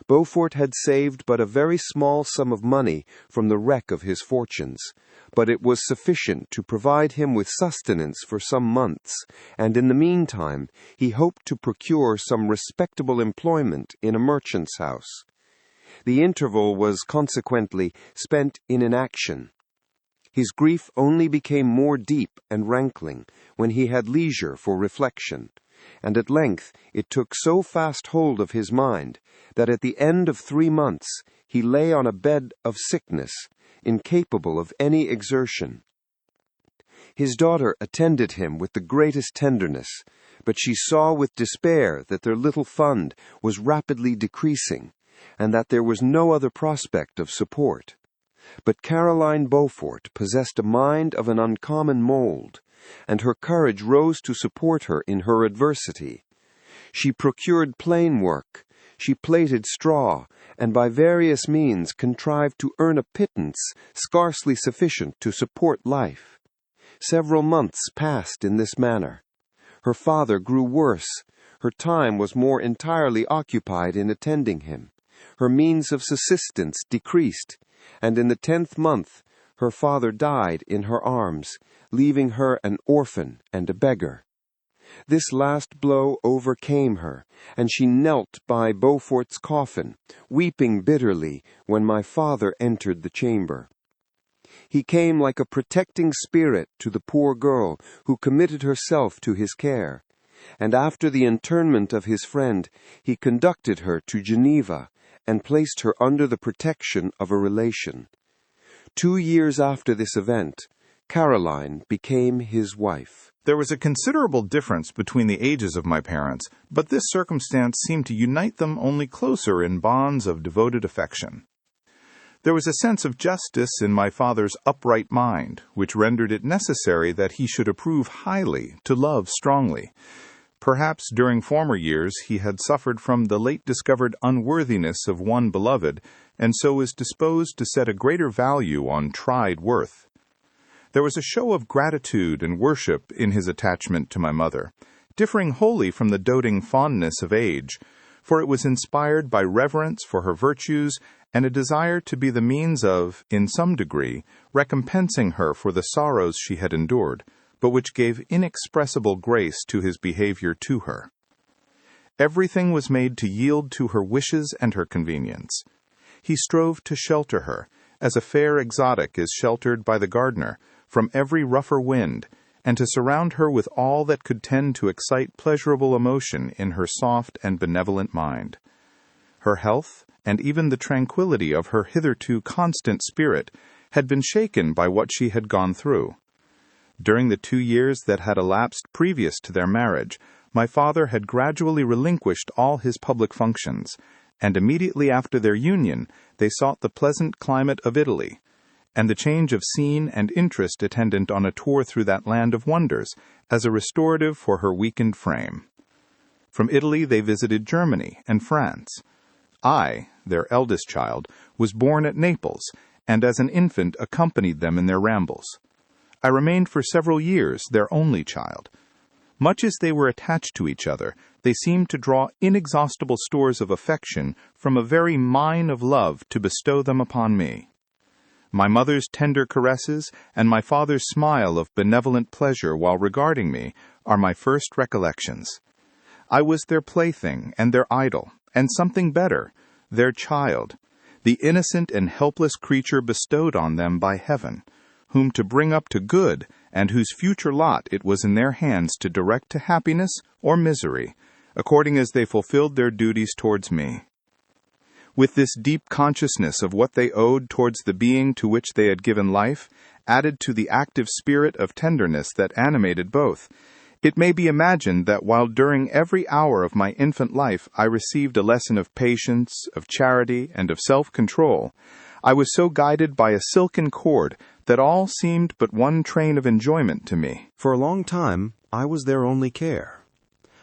Beaufort had saved but a very small sum of money from the wreck of his fortunes, but it was sufficient to provide him with sustenance for some months, and in the meantime he hoped to procure some respectable employment in a merchant's house. The interval was consequently spent in inaction. His grief only became more deep and rankling when he had leisure for reflection, and at length it took so fast hold of his mind that at the end of 3 months he lay on a bed of sickness, incapable of any exertion. His daughter attended him with the greatest tenderness, but she saw with despair that their little fund was rapidly decreasing, and that there was no other prospect of support. But Caroline Beaufort possessed a mind of an uncommon mold, and her courage rose to support her in her adversity. She procured plain work, she plaited straw, and by various means contrived to earn a pittance scarcely sufficient to support life. Several months passed in this manner. Her father grew worse. Her time was more entirely occupied in attending him. Her means of subsistence decreased, and in the 10th month her father died in her arms, leaving her an orphan and a beggar. This last blow overcame her, and she knelt by Beaufort's coffin, weeping bitterly when my father entered the chamber. He came like a protecting spirit to the poor girl who committed herself to his care, and after the interment of his friend, he conducted her to Geneva and placed her under the protection of a relation. 2 years after this event, Caroline became his wife. There was a considerable difference between the ages of my parents, but this circumstance seemed to unite them only closer in bonds of devoted affection. There was a sense of justice in my father's upright mind, which rendered it necessary that he should approve highly, to love strongly. Perhaps during former years he had suffered from the late-discovered unworthiness of one beloved, and so was disposed to set a greater value on tried worth. There was a show of gratitude and worship in his attachment to my mother, differing wholly from the doting fondness of age, for it was inspired by reverence for her virtues and a desire to be the means of, in some degree, recompensing her for the sorrows she had endured, but which gave inexpressible grace to his behavior to her. Everything was made to yield to her wishes and her convenience. He strove to shelter her, as a fair exotic is sheltered by the gardener, from every rougher wind, and to surround her with all that could tend to excite pleasurable emotion in her soft and benevolent mind. Her health, and even the tranquillity of her hitherto constant spirit, had been shaken by what she had gone through. During the 2 years that had elapsed previous to their marriage, my father had gradually relinquished all his public functions, and immediately after their union they sought the pleasant climate of Italy, and the change of scene and interest attendant on a tour through that land of wonders, as a restorative for her weakened frame. From Italy they visited Germany and France. I, their eldest child, was born at Naples, and as an infant accompanied them in their rambles. I remained for several years their only child. Much as they were attached to each other, they seemed to draw inexhaustible stores of affection from a very mine of love to bestow them upon me. My mother's tender caresses and my father's smile of benevolent pleasure while regarding me are my first recollections. I was their plaything and their idol, and something better, their child, the innocent and helpless creature bestowed on them by heaven, whom to bring up to good, and whose future lot it was in their hands to direct to happiness or misery, according as they fulfilled their duties towards me. With this deep consciousness of what they owed towards the being to which they had given life, added to the active spirit of tenderness that animated both, it may be imagined that while during every hour of my infant life I received a lesson of patience, of charity, and of self-control, I was so guided by a silken cord that all seemed but one train of enjoyment to me. For a long time, I was their only care.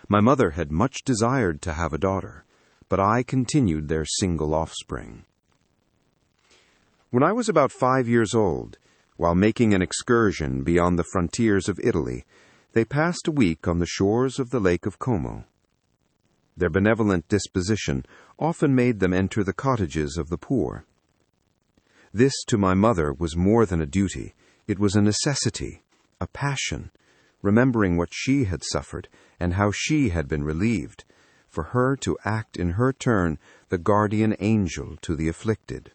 My mother had much desired to have a daughter, but I continued their single offspring. When I was about 5 years old, while making an excursion beyond the frontiers of Italy, they passed a week on the shores of the Lake of Como. Their benevolent disposition often made them enter the cottages of the poor. This, to my mother, was more than a duty. It was a necessity, a passion, remembering what she had suffered and how she had been relieved, for her to act in her turn the guardian angel to the afflicted.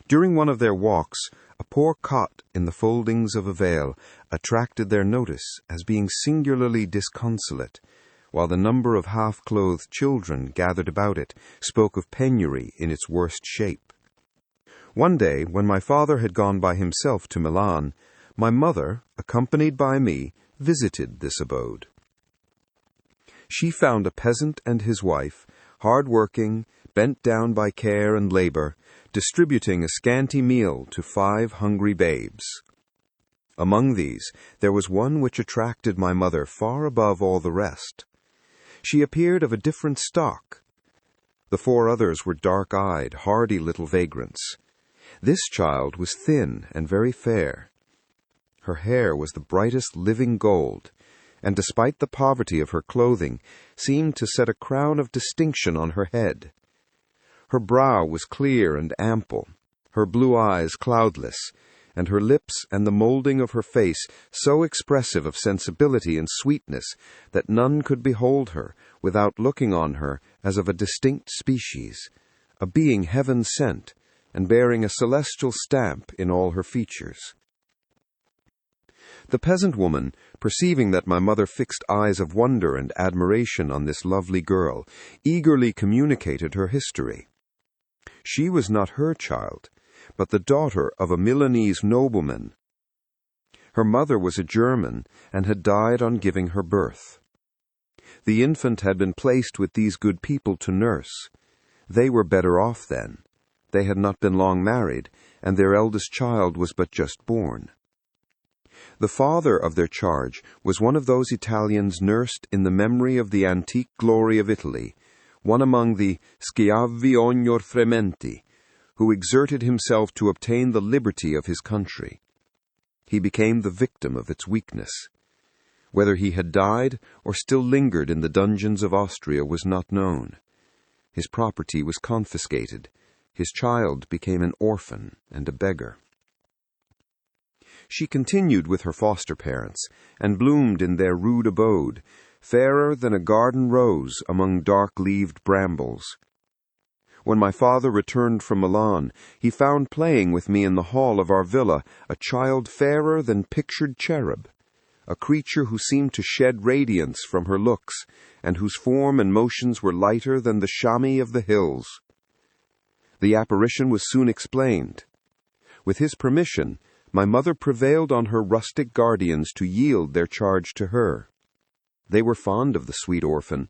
During one of their walks, a poor cot in the foldings of a veil attracted their notice as being singularly disconsolate, while the number of half-clothed children gathered about it spoke of penury in its worst shape. One day, when my father had gone by himself to Milan, my mother, accompanied by me, visited this abode. She found a peasant and his wife, hard-working, bent down by care and labor, distributing a scanty meal to 5 hungry babes. Among these, there was one which attracted my mother far above all the rest. She appeared of a different stock. The 4 others were dark-eyed, hardy little vagrants. This child was thin and very fair. Her hair was the brightest living gold, and despite the poverty of her clothing, seemed to set a crown of distinction on her head. Her brow was clear and ample, her blue eyes cloudless, and her lips and the molding of her face so expressive of sensibility and sweetness that none could behold her without looking on her as of a distinct species, a being heaven-sent, and bearing a celestial stamp in all her features. The peasant woman, perceiving that my mother fixed eyes of wonder and admiration on this lovely girl, eagerly communicated her history. She was not her child, but the daughter of a Milanese nobleman. Her mother was a German and had died on giving her birth. The infant had been placed with these good people to nurse. They were better off then. They had not been long married, and their eldest child was but just born. The father of their charge was one of those Italians nursed in the memory of the antique glory of Italy, one among the schiavi ognor frementi, who exerted himself to obtain the liberty of his country. He became the victim of its weakness. Whether he had died or still lingered in the dungeons of Austria was not known. His property was confiscated. His child became an orphan and a beggar. She continued with her foster parents, and bloomed in their rude abode, fairer than a garden rose among dark-leaved brambles. When my father returned from Milan, he found playing with me in the hall of our villa a child fairer than pictured cherub, a creature who seemed to shed radiance from her looks, and whose form and motions were lighter than the chamois of the hills. The apparition was soon explained. With his permission, my mother prevailed on her rustic guardians to yield their charge to her. They were fond of the sweet orphan.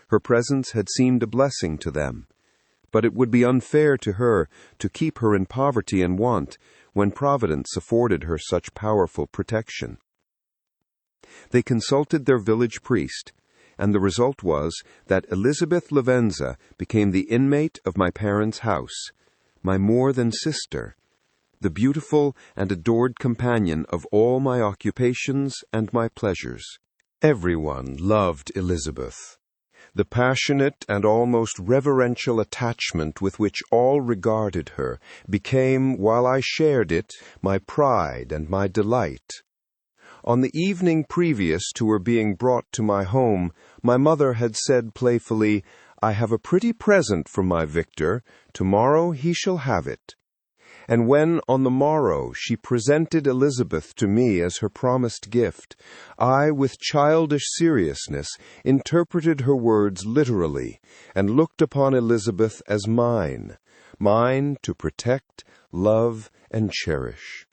Her presence had seemed a blessing to them, but it would be unfair to her to keep her in poverty and want when Providence afforded her such powerful protection. They consulted their village priest, and the result was that Elizabeth Lavenza became the inmate of my parents' house, my more-than-sister, the beautiful and adored companion of all my occupations and my pleasures. Everyone loved Elizabeth. The passionate and almost reverential attachment with which all regarded her became, while I shared it, my pride and my delight. On the evening previous to her being brought to my home, my mother had said playfully, "I have a pretty present for my Victor. Tomorrow he shall have it." And when on the morrow she presented Elizabeth to me as her promised gift, I, with childish seriousness, interpreted her words literally, and looked upon Elizabeth as mine to protect, love, and cherish.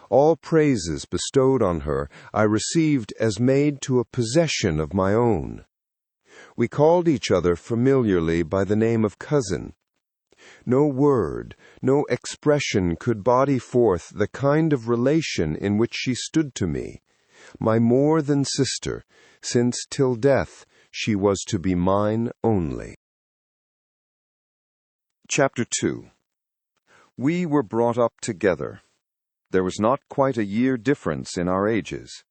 All praises bestowed on her I received as made to a possession of my own. We called each other familiarly by the name of cousin. No word, no expression could body forth the kind of relation in which she stood to me, my more than sister, since till death she was to be mine only. Chapter 2. We were brought up together. There was not quite a year difference in our ages.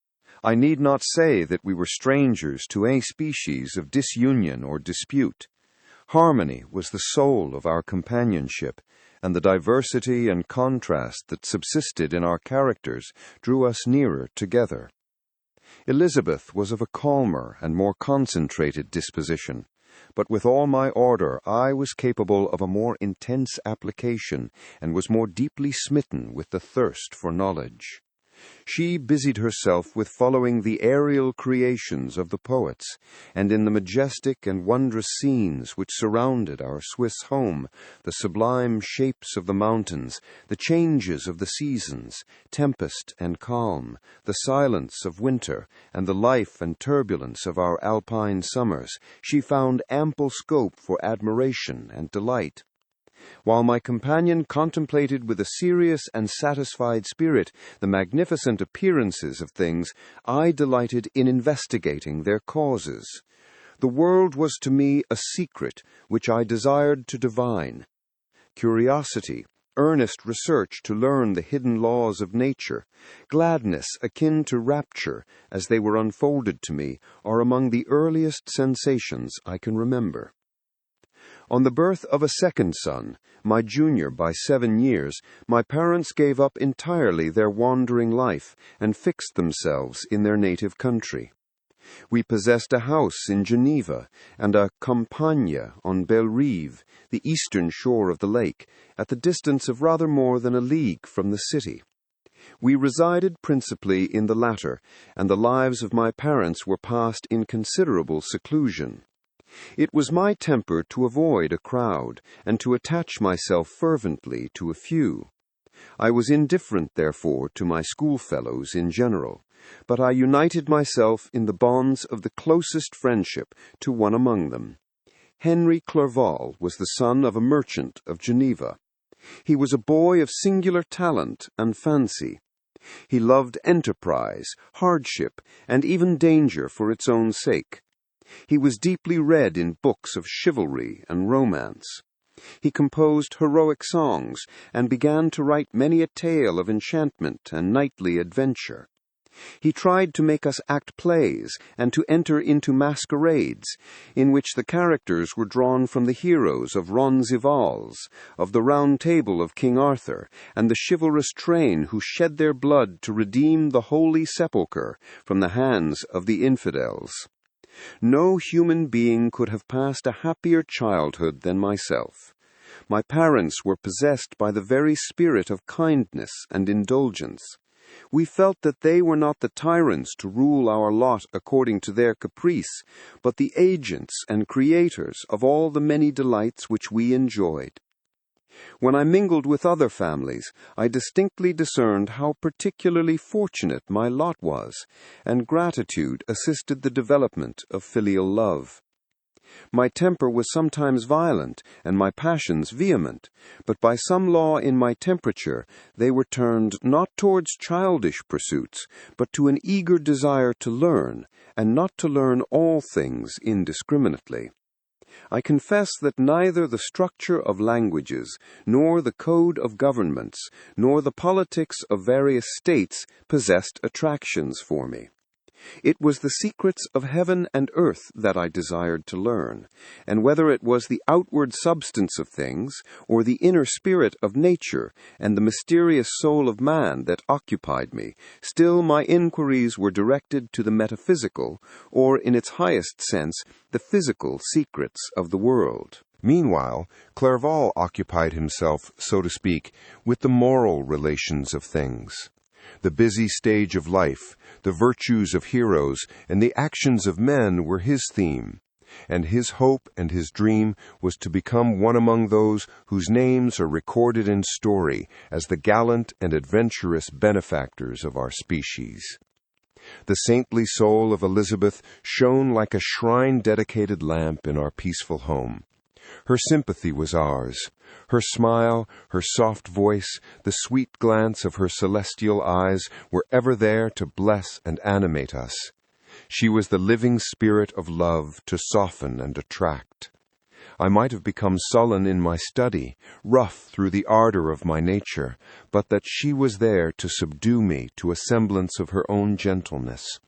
I need not say that we were strangers to any species of disunion or dispute. Harmony was the soul of our companionship, and the diversity and contrast that subsisted in our characters drew us nearer together. Elizabeth was of a calmer and more concentrated disposition, but with all my ardor I was capable of a more intense application, and was more deeply smitten with the thirst for knowledge. She busied herself with following the aerial creations of the poets, and in the majestic and wondrous scenes which surrounded our Swiss home, the sublime shapes of the mountains, the changes of the seasons, tempest and calm, the silence of winter, and the life and turbulence of our alpine summers, she found ample scope for admiration and delight. While my companion contemplated with a serious and satisfied spirit the magnificent appearances of things, I delighted in investigating their causes. The world was to me a secret which I desired to divine. Curiosity, earnest research to learn the hidden laws of nature, gladness akin to rapture as they were unfolded to me, are among the earliest sensations I can remember. On the birth of a second son, my junior by 7 years, my parents gave up entirely their wandering life and fixed themselves in their native country. We possessed a house in Geneva and a campagne on Belle Rive, the eastern shore of the lake, at the distance of rather more than a league from the city. We resided principally in the latter, and the lives of my parents were passed in considerable seclusion. It was my temper to avoid a crowd, and to attach myself fervently to a few. I was indifferent, therefore, to my schoolfellows in general, but I united myself in the bonds of the closest friendship to one among them. Henry Clerval was the son of a merchant of Geneva. He was a boy of singular talent and fancy. He loved enterprise, hardship, and even danger for its own sake. He was deeply read in books of chivalry and romance. He composed heroic songs, and began to write many a tale of enchantment and knightly adventure. He tried to make us act plays, and to enter into masquerades, in which the characters were drawn from the heroes of Roncesvalles, of the Round Table of King Arthur, and the chivalrous train who shed their blood to redeem the Holy Sepulchre from the hands of the infidels. No human being could have passed a happier childhood than myself. My parents were possessed by the very spirit of kindness and indulgence. We felt that they were not the tyrants to rule our lot according to their caprice, but the agents and creators of all the many delights which we enjoyed. When I mingled with other families, I distinctly discerned how particularly fortunate my lot was, and gratitude assisted the development of filial love. My temper was sometimes violent, and my passions vehement, but by some law in my temperature they were turned not towards childish pursuits, but to an eager desire to learn, and not to learn all things indiscriminately. I confess that neither the structure of languages, nor the code of governments, nor the politics of various states possessed attractions for me. It was the secrets of heaven and earth that I desired to learn, and whether it was the outward substance of things, or the inner spirit of nature and the mysterious soul of man that occupied me, still my inquiries were directed to the metaphysical, or in its highest sense, the physical secrets of the world. Meanwhile, Clerval occupied himself, so to speak, with the moral relations of things. The busy stage of life, the virtues of heroes, and the actions of men were his theme, and his hope and his dream was to become one among those whose names are recorded in story as the gallant and adventurous benefactors of our species. The saintly soul of Elizabeth shone like a shrine-dedicated lamp in our peaceful home. Her sympathy was ours. Her smile, her soft voice, the sweet glance of her celestial eyes were ever there to bless and animate us. She was the living spirit of love to soften and attract. I might have become sullen in my study, rough through the ardor of my nature, but that she was there to subdue me to a semblance of her own gentleness.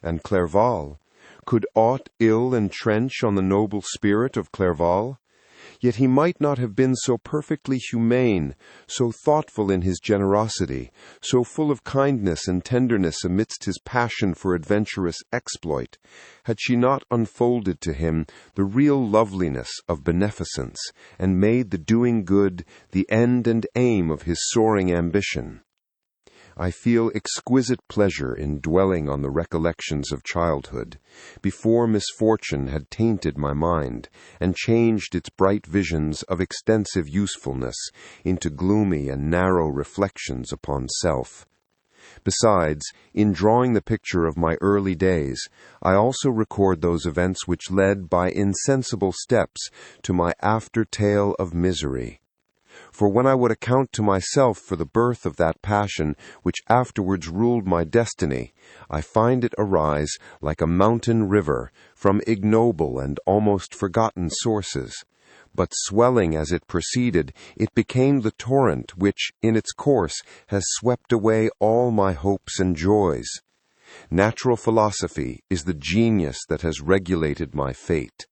And Clerval, could aught ill entrench on the noble spirit of Clerval? Yet he might not have been so perfectly humane, so thoughtful in his generosity, so full of kindness and tenderness amidst his passion for adventurous exploit, had she not unfolded to him the real loveliness of beneficence, and made the doing good the end and aim of his soaring ambition. I feel exquisite pleasure in dwelling on the recollections of childhood, before misfortune had tainted my mind, and changed its bright visions of extensive usefulness into gloomy and narrow reflections upon self. Besides, in drawing the picture of my early days, I also record those events which led by insensible steps to my after tale of misery. For when I would account to myself for the birth of that passion which afterwards ruled my destiny, I find it arise like a mountain river from ignoble and almost forgotten sources. But swelling as it proceeded, it became the torrent which, in its course, has swept away all my hopes and joys. Natural philosophy is the genius that has regulated my fate.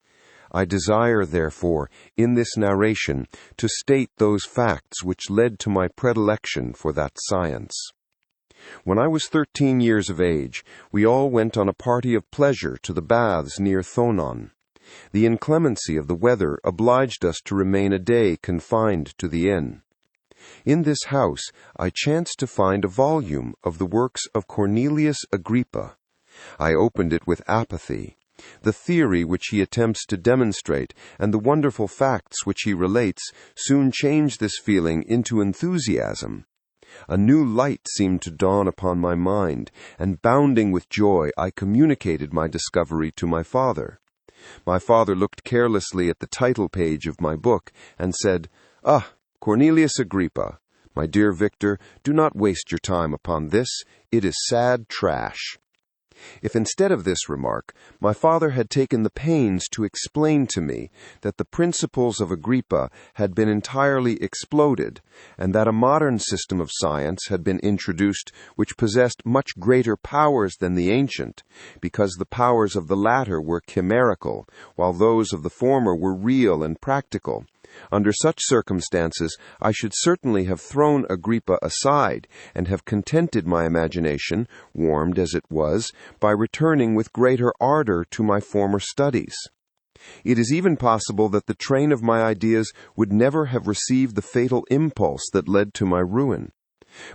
I desire, therefore, in this narration, to state those facts which led to my predilection for that science. When I was 13 years of age, we all went on a party of pleasure to the baths near Thonon. The inclemency of the weather obliged us to remain a day confined to the inn. In this house I chanced to find a volume of the works of Cornelius Agrippa. I opened it with apathy. The theory which he attempts to demonstrate and the wonderful facts which he relates soon change this feeling into enthusiasm. A new light seemed to dawn upon my mind, and bounding with joy I communicated my discovery to my father. My father looked carelessly at the title page of my book and said, "Ah, Cornelius Agrippa, my dear Victor, do not waste your time upon this. It is sad trash." If instead of this remark, my father had taken the pains to explain to me that the principles of Agrippa had been entirely exploded, and that a modern system of science had been introduced which possessed much greater powers than the ancient, because the powers of the latter were chimerical, while those of the former were real and practical, under such circumstances, I should certainly have thrown Agrippa aside, and have contented my imagination, warmed as it was, by returning with greater ardor to my former studies. It is even possible that the train of my ideas would never have received the fatal impulse that led to my ruin.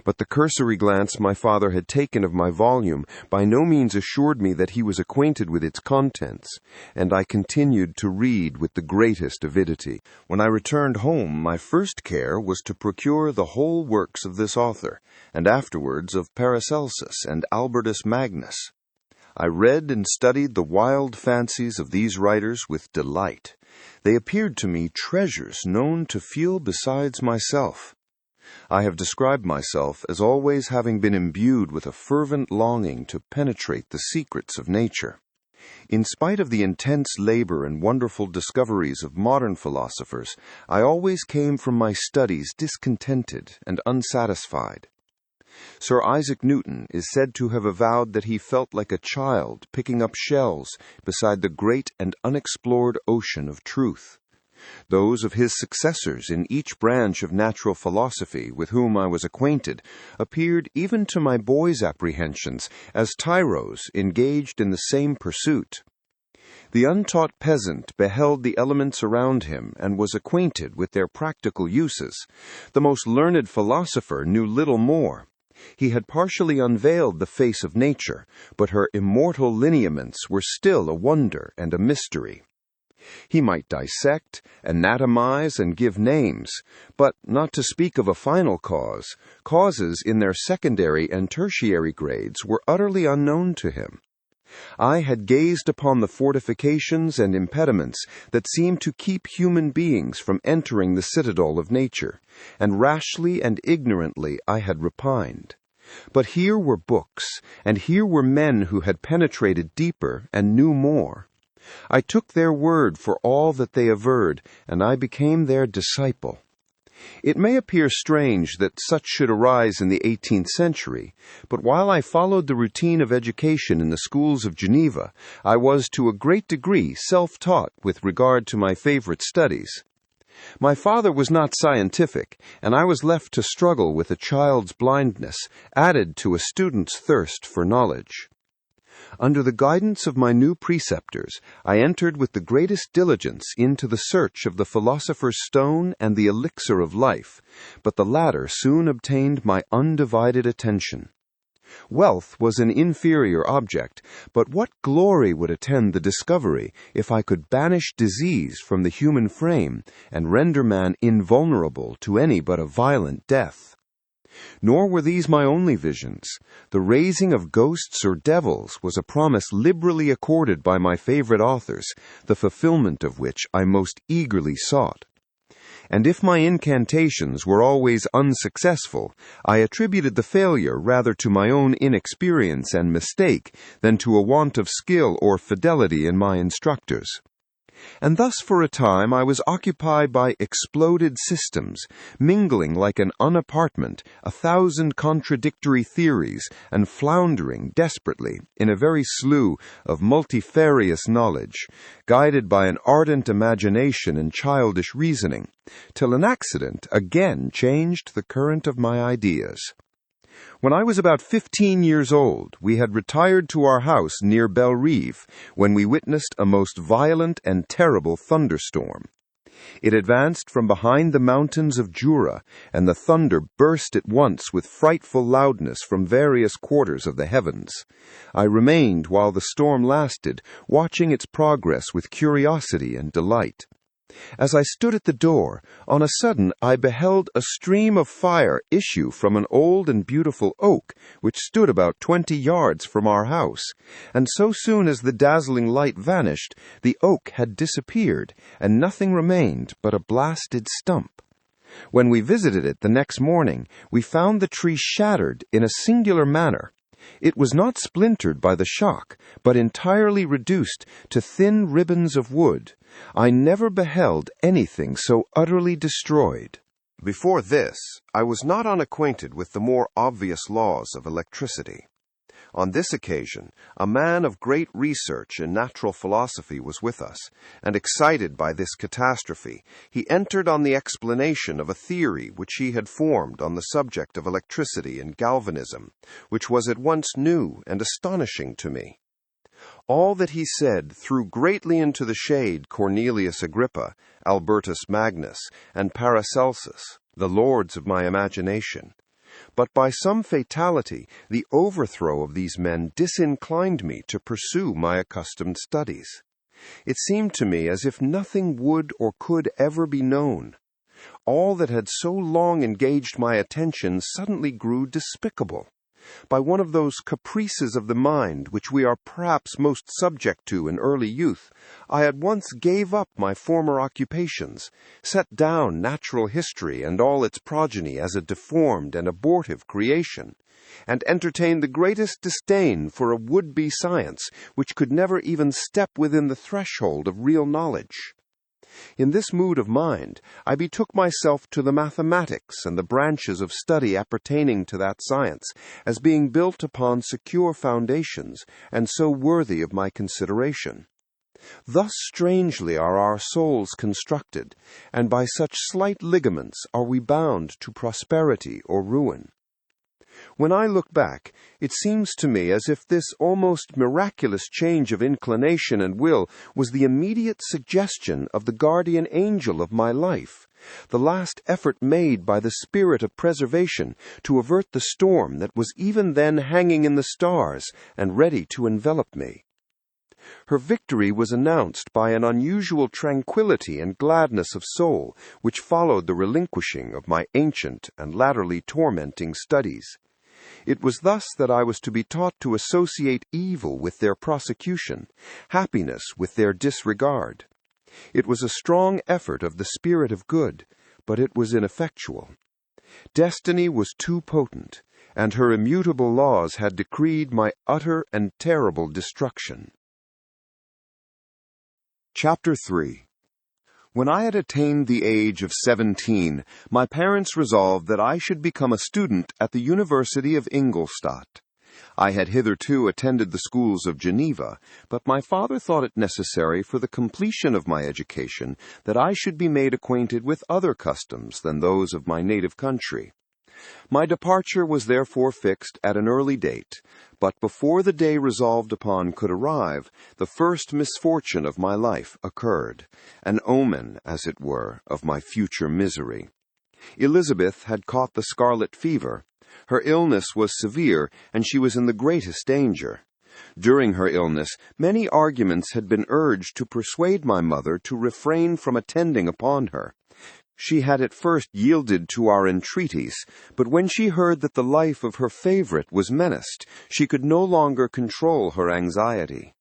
But the cursory glance my father had taken of my volume by no means assured me that he was acquainted with its contents, and I continued to read with the greatest avidity. When I returned home, my first care was to procure the whole works of this author, and afterwards of Paracelsus and Albertus Magnus. I read and studied the wild fancies of these writers with delight. They appeared to me treasures known to few besides myself. I have described myself as always having been imbued with a fervent longing to penetrate the secrets of nature. In spite of the intense labor and wonderful discoveries of modern philosophers, I always came from my studies discontented and unsatisfied. Sir Isaac Newton is said to have avowed that he felt like a child picking up shells beside the great and unexplored ocean of truth. Those of his successors in each branch of natural philosophy with whom I was acquainted appeared, even to my boy's apprehensions, as tyros engaged in the same pursuit. The untaught peasant beheld the elements around him and was acquainted with their practical uses. The most learned philosopher knew little more. He had partially unveiled the face of nature, but her immortal lineaments were still a wonder and a mystery. He might dissect, anatomize, and give names, but not to speak of a final cause, causes in their secondary and tertiary grades were utterly unknown to him. I had gazed upon the fortifications and impediments that seemed to keep human beings from entering the citadel of nature, and rashly and ignorantly I had repined. But here were books, and here were men who had penetrated deeper and knew more. I took their word for all that they averred, and I became their disciple. It may appear strange that such should arise in the 18th century, but while I followed the routine of education in the schools of Geneva, I was to a great degree self-taught with regard to my favorite studies. My father was not scientific, and I was left to struggle with a child's blindness, added to a student's thirst for knowledge. Under the guidance of my new preceptors, I entered with the greatest diligence into the search of the philosopher's stone and the elixir of life, but the latter soon obtained my undivided attention. Wealth was an inferior object, but what glory would attend the discovery if I could banish disease from the human frame and render man invulnerable to any but a violent death? Nor were these my only visions. The raising of ghosts or devils was a promise liberally accorded by my favorite authors, the fulfillment of which I most eagerly sought. And if my incantations were always unsuccessful, I attributed the failure rather to my own inexperience and mistake than to a want of skill or fidelity in my instructors. And thus for a time I was occupied by exploded systems, mingling like an unapartment 1,000 contradictory theories, and floundering desperately in a very slough of multifarious knowledge, guided by an ardent imagination and childish reasoning, till an accident again changed the current of my ideas. When I was about 15 years old, we had retired to our house near Bellerive, when we witnessed a most violent and terrible thunderstorm. It advanced from behind the mountains of Jura, and the thunder burst at once with frightful loudness from various quarters of the heavens. I remained while the storm lasted, watching its progress with curiosity and delight. As I stood at the door, on a sudden I beheld a stream of fire issue from an old and beautiful oak which stood about 20 yards from our house, and so soon as the dazzling light vanished, the oak had disappeared, and nothing remained but a blasted stump. When we visited it the next morning, we found the tree shattered in a singular manner. It was not splintered by the shock, but entirely reduced to thin ribbons of wood. I never beheld anything so utterly destroyed. Before this, I was not unacquainted with the more obvious laws of electricity. On this occasion, a man of great research in natural philosophy was with us, and excited by this catastrophe, he entered on the explanation of a theory which he had formed on the subject of electricity and galvanism, which was at once new and astonishing to me. All that he said threw greatly into the shade Cornelius Agrippa, Albertus Magnus, and Paracelsus, the lords of my imagination. But by some fatality, the overthrow of these men disinclined me to pursue my accustomed studies. It seemed to me as if nothing would or could ever be known. All that had so long engaged my attention suddenly grew despicable. By one of those caprices of the mind which we are perhaps most subject to in early youth, I at once gave up my former occupations, set down natural history and all its progeny as a deformed and abortive creation, and entertained the greatest disdain for a would-be science which could never even step within the threshold of real knowledge. In this mood of mind, I betook myself to the mathematics and the branches of study appertaining to that science, as being built upon secure foundations, and so worthy of my consideration. Thus strangely are our souls constructed, and by such slight ligaments are we bound to prosperity or ruin. When I look back, it seems to me as if this almost miraculous change of inclination and will was the immediate suggestion of the guardian angel of my life, the last effort made by the spirit of preservation to avert the storm that was even then hanging in the stars and ready to envelop me. Her victory was announced by an unusual tranquillity and gladness of soul which followed the relinquishing of my ancient and latterly tormenting studies. It was thus that I was to be taught to associate evil with their prosecution, happiness with their disregard. It was a strong effort of the spirit of good, but it was ineffectual. Destiny was too potent, and her immutable laws had decreed my utter and terrible destruction. Chapter 3. When I had attained the age of 17, my parents resolved that I should become a student at the University of Ingolstadt. I had hitherto attended the schools of Geneva, but my father thought it necessary for the completion of my education that I should be made acquainted with other customs than those of my native country. My departure was therefore fixed at an early date, but before the day resolved upon could arrive, the first misfortune of my life occurred, an omen, as it were, of my future misery. Elizabeth had caught the scarlet fever. Her illness was severe, and she was in the greatest danger. During her illness, many arguments had been urged to persuade my mother to refrain from attending upon her. She had at first yielded to our entreaties, but when she heard that the life of her favorite was menaced, she could no longer control her anxiety.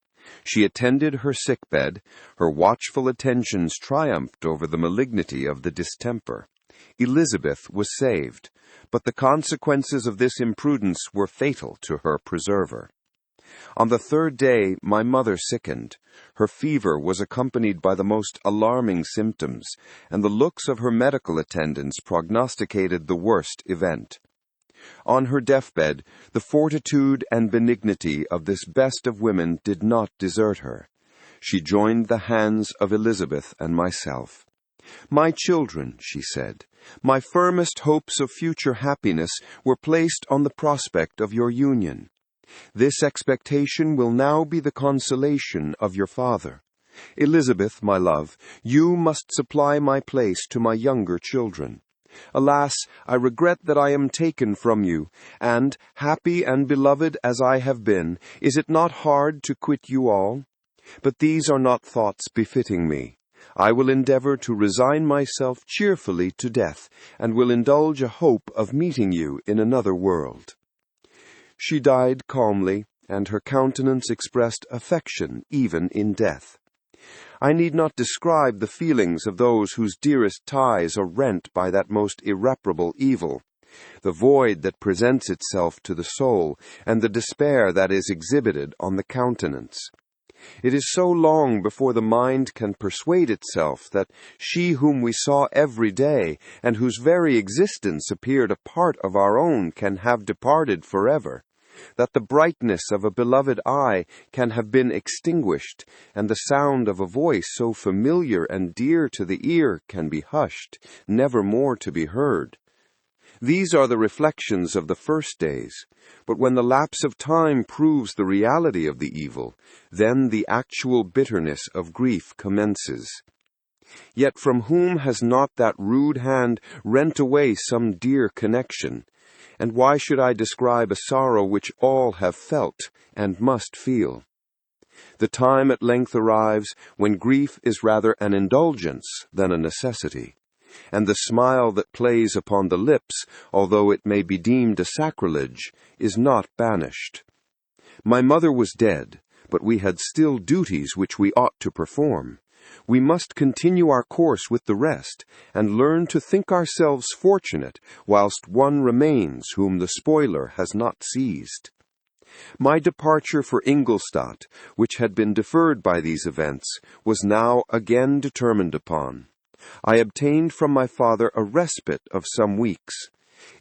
She attended her sickbed. Her watchful attentions triumphed over the malignity of the distemper. Elizabeth was saved, but the consequences of this imprudence were fatal to her preserver. On the third day my mother sickened. Her fever was accompanied by the most alarming symptoms, and the looks of her medical attendants prognosticated the worst event. On her deathbed, the fortitude and benignity of this best of women did not desert her. She joined the hands of Elizabeth and myself. "My children," she said, "my firmest hopes of future happiness were placed on the prospect of your union. This expectation will now be the consolation of your father. Elizabeth, my love, you must supply my place to my younger children. Alas, I regret that I am taken from you, and, happy and beloved as I have been, is it not hard to quit you all? But these are not thoughts befitting me. I will endeavor to resign myself cheerfully to death, and will indulge a hope of meeting you in another world." She died calmly, and her countenance expressed affection even in death. I need not describe the feelings of those whose dearest ties are rent by that most irreparable evil, the void that presents itself to the soul, and the despair that is exhibited on the countenance. It is so long before the mind can persuade itself that she whom we saw every day, and whose very existence appeared a part of our own, can have departed forever, that the brightness of a beloved eye can have been extinguished, and the sound of a voice so familiar and dear to the ear can be hushed, never more to be heard. These are the reflections of the first days, but when the lapse of time proves the reality of the evil, then the actual bitterness of grief commences. Yet from whom has not that rude hand rent away some dear connection? And why should I describe a sorrow which all have felt and must feel? The time at length arrives when grief is rather an indulgence than a necessity, and the smile that plays upon the lips, although it may be deemed a sacrilege, is not banished. My mother was dead, but we had still duties which we ought to perform. We must continue our course with the rest, and learn to think ourselves fortunate whilst one remains whom the spoiler has not seized. My departure for Ingolstadt, which had been deferred by these events, was now again determined upon. I obtained from my father a respite of some weeks.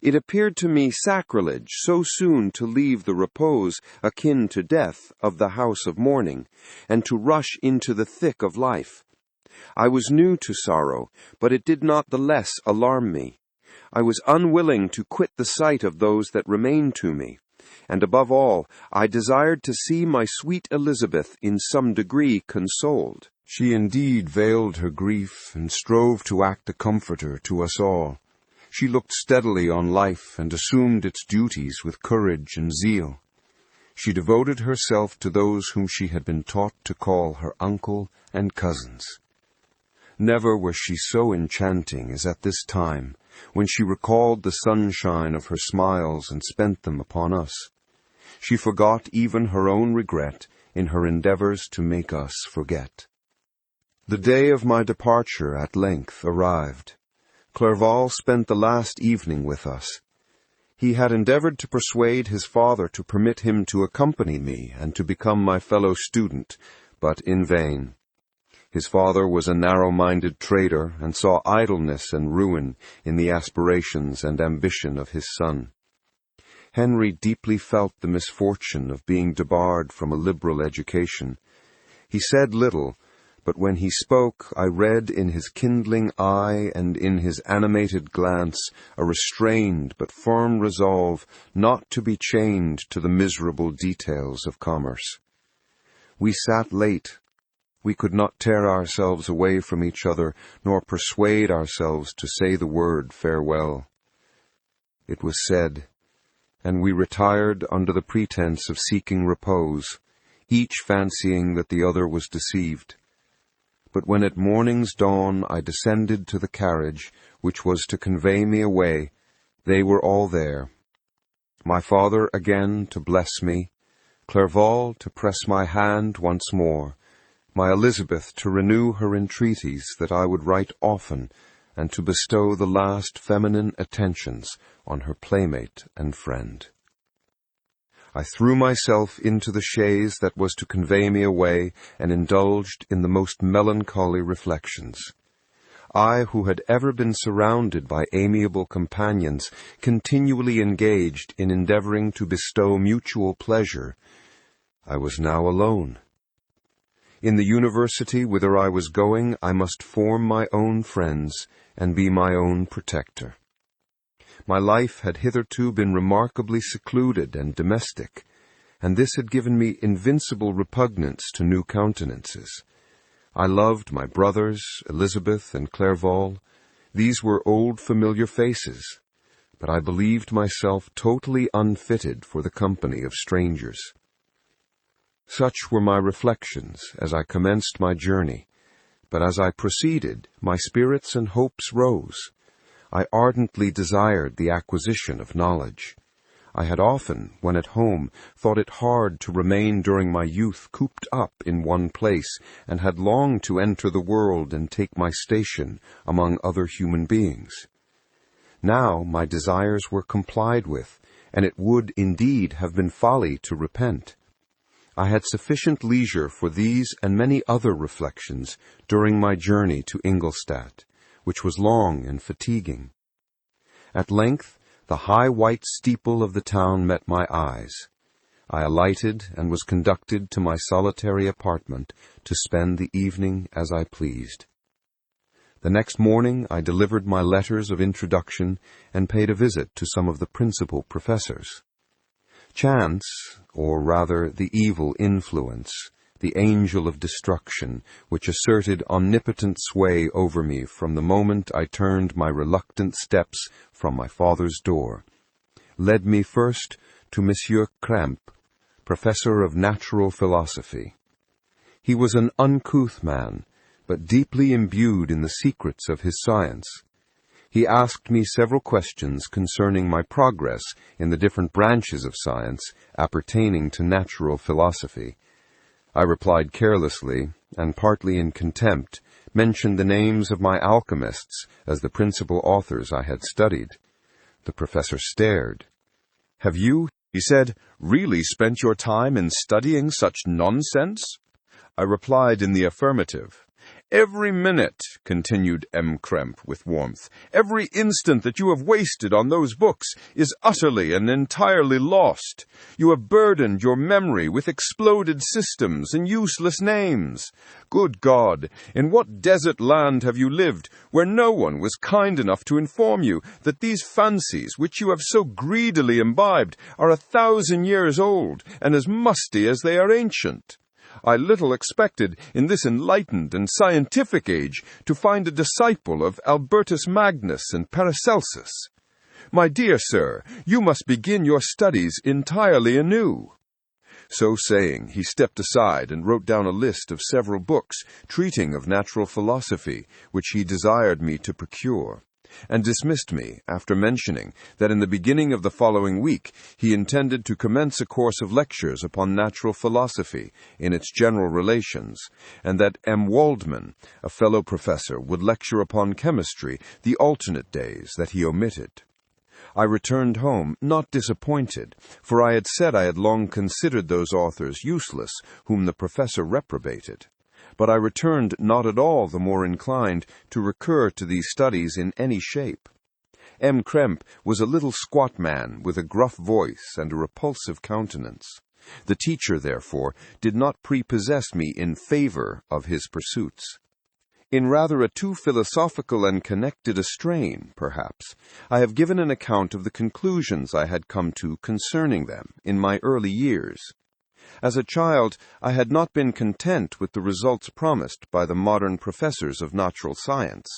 It appeared to me sacrilege so soon to leave the repose, akin to death, of the house of mourning, and to rush into the thick of life. I was new to sorrow, but it did not the less alarm me. I was unwilling to quit the sight of those that remained to me, and above all, I desired to see my sweet Elizabeth in some degree consoled. She indeed veiled her grief and strove to act a comforter to us all. She looked steadily on life and assumed its duties with courage and zeal. She devoted herself to those whom she had been taught to call her uncle and cousins. Never was she so enchanting as at this time, when she recalled the sunshine of her smiles and spent them upon us. She forgot even her own regret in her endeavors to make us forget. The day of my departure at length arrived. Clerval spent the last evening with us. He had endeavored to persuade his father to permit him to accompany me and to become my fellow student, but in vain. His father was a narrow-minded trader and saw idleness and ruin in the aspirations and ambition of his son. Henry deeply felt the misfortune of being debarred from a liberal education. He said little, but when he spoke, I read in his kindling eye and in his animated glance a restrained but firm resolve not to be chained to the miserable details of commerce. We sat late. We could not tear ourselves away from each other, nor persuade ourselves to say the word farewell. It was said, and we retired under the pretense of seeking repose, each fancying that the other was deceived. But when at morning's dawn I descended to the carriage, which was to convey me away, they were all there. My father again to bless me, Clerval to press my hand once more, my Elizabeth to renew her entreaties that I would write often, and to bestow the last feminine attentions on her playmate and friend. I threw myself into the chaise that was to convey me away, and indulged in the most melancholy reflections. I, who had ever been surrounded by amiable companions, continually engaged in endeavoring to bestow mutual pleasure, I was now alone. In the university whither I was going, I must form my own friends and be my own protector. My life had hitherto been remarkably secluded and domestic, and this had given me invincible repugnance to new countenances. I loved my brothers, Elizabeth and Clerval. These were old familiar faces, but I believed myself totally unfitted for the company of strangers. Such were my reflections as I commenced my journey, but as I proceeded, my spirits and hopes rose. I ardently desired the acquisition of knowledge. I had often, when at home, thought it hard to remain during my youth cooped up in one place, and had longed to enter the world and take my station among other human beings. Now my desires were complied with, and it would indeed have been folly to repent. I had sufficient leisure for these and many other reflections during my journey to Ingolstadt, which was long and fatiguing. At length, the high white steeple of the town met my eyes. I alighted and was conducted to my solitary apartment to spend the evening as I pleased. The next morning I delivered my letters of introduction and paid a visit to some of the principal professors. Chance, or rather the evil influence, the angel of destruction, which asserted omnipotent sway over me from the moment I turned my reluctant steps from my father's door, led me first to Monsieur Krempe, professor of natural philosophy. He was an uncouth man, but deeply imbued in the secrets of his science. He asked me several questions concerning my progress in the different branches of science appertaining to natural philosophy. I replied carelessly, and partly in contempt, mentioned the names of my alchemists as the principal authors I had studied. The professor stared. "Have you," He said, "Really spent your time in studying such nonsense?" I replied in the affirmative. "Every minute," continued M. Kremp with warmth, "every instant that you have wasted on those books is utterly and entirely lost. You have burdened your memory with exploded systems and useless names. Good God, in what desert land have you lived where no one was kind enough to inform you that these fancies which you have so greedily imbibed are 1,000 years old and as musty as they are ancient? I little expected, in this enlightened and scientific age, to find a disciple of Albertus Magnus and Paracelsus. My dear sir, you must begin your studies entirely anew." So saying, he stepped aside and wrote down a list of several books treating of natural philosophy, which he desired me to procure, and dismissed me after mentioning that in the beginning of the following week he intended to commence a course of lectures upon natural philosophy in its general relations, and that M. Waldman, a fellow professor, would lecture upon chemistry the alternate days that he omitted. I returned home, not disappointed, for I had said I had long considered those authors useless whom the professor reprobated. But I returned not at all the more inclined to recur to these studies in any shape. M. Kremp was a little squat man with a gruff voice and a repulsive countenance. The teacher, therefore, did not prepossess me in favor of his pursuits. In rather a too philosophical and connected a strain, perhaps, I have given an account of the conclusions I had come to concerning them in my early years. As a child, I had not been content with the results promised by the modern professors of natural science.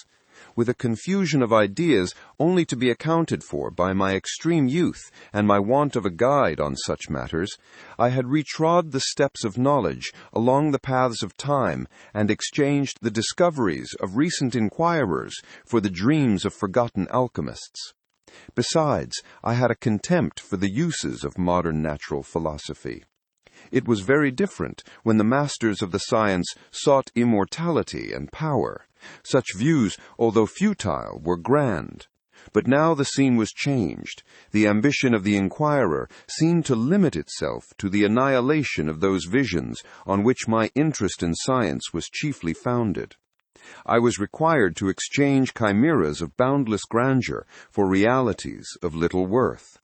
With a confusion of ideas only to be accounted for by my extreme youth and my want of a guide on such matters, I had retrod the steps of knowledge along the paths of time and exchanged the discoveries of recent inquirers for the dreams of forgotten alchemists. Besides, I had a contempt for the uses of modern natural philosophy. It was very different when the masters of the science sought immortality and power. Such views, although futile, were grand. But now the scene was changed. The ambition of the inquirer seemed to limit itself to the annihilation of those visions on which my interest in science was chiefly founded. I was required to exchange chimeras of boundless grandeur for realities of little worth.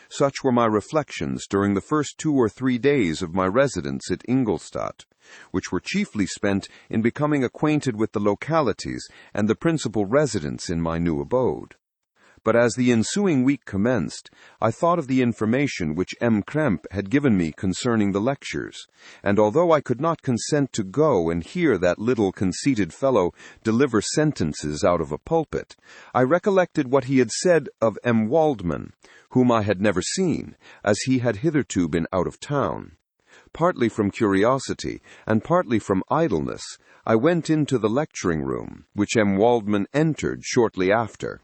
Such were my reflections during the first 2 or 3 days of my residence at Ingolstadt, which were chiefly spent in becoming acquainted with the localities and the principal residents in my new abode. But as the ensuing week commenced, I thought of the information which M. Kremp had given me concerning the lectures, and although I could not consent to go and hear that little conceited fellow deliver sentences out of a pulpit, I recollected what he had said of M. Waldman, whom I had never seen, as he had hitherto been out of town. Partly from curiosity, and partly from idleness, I went into the lecturing room, which M. Waldman entered shortly after.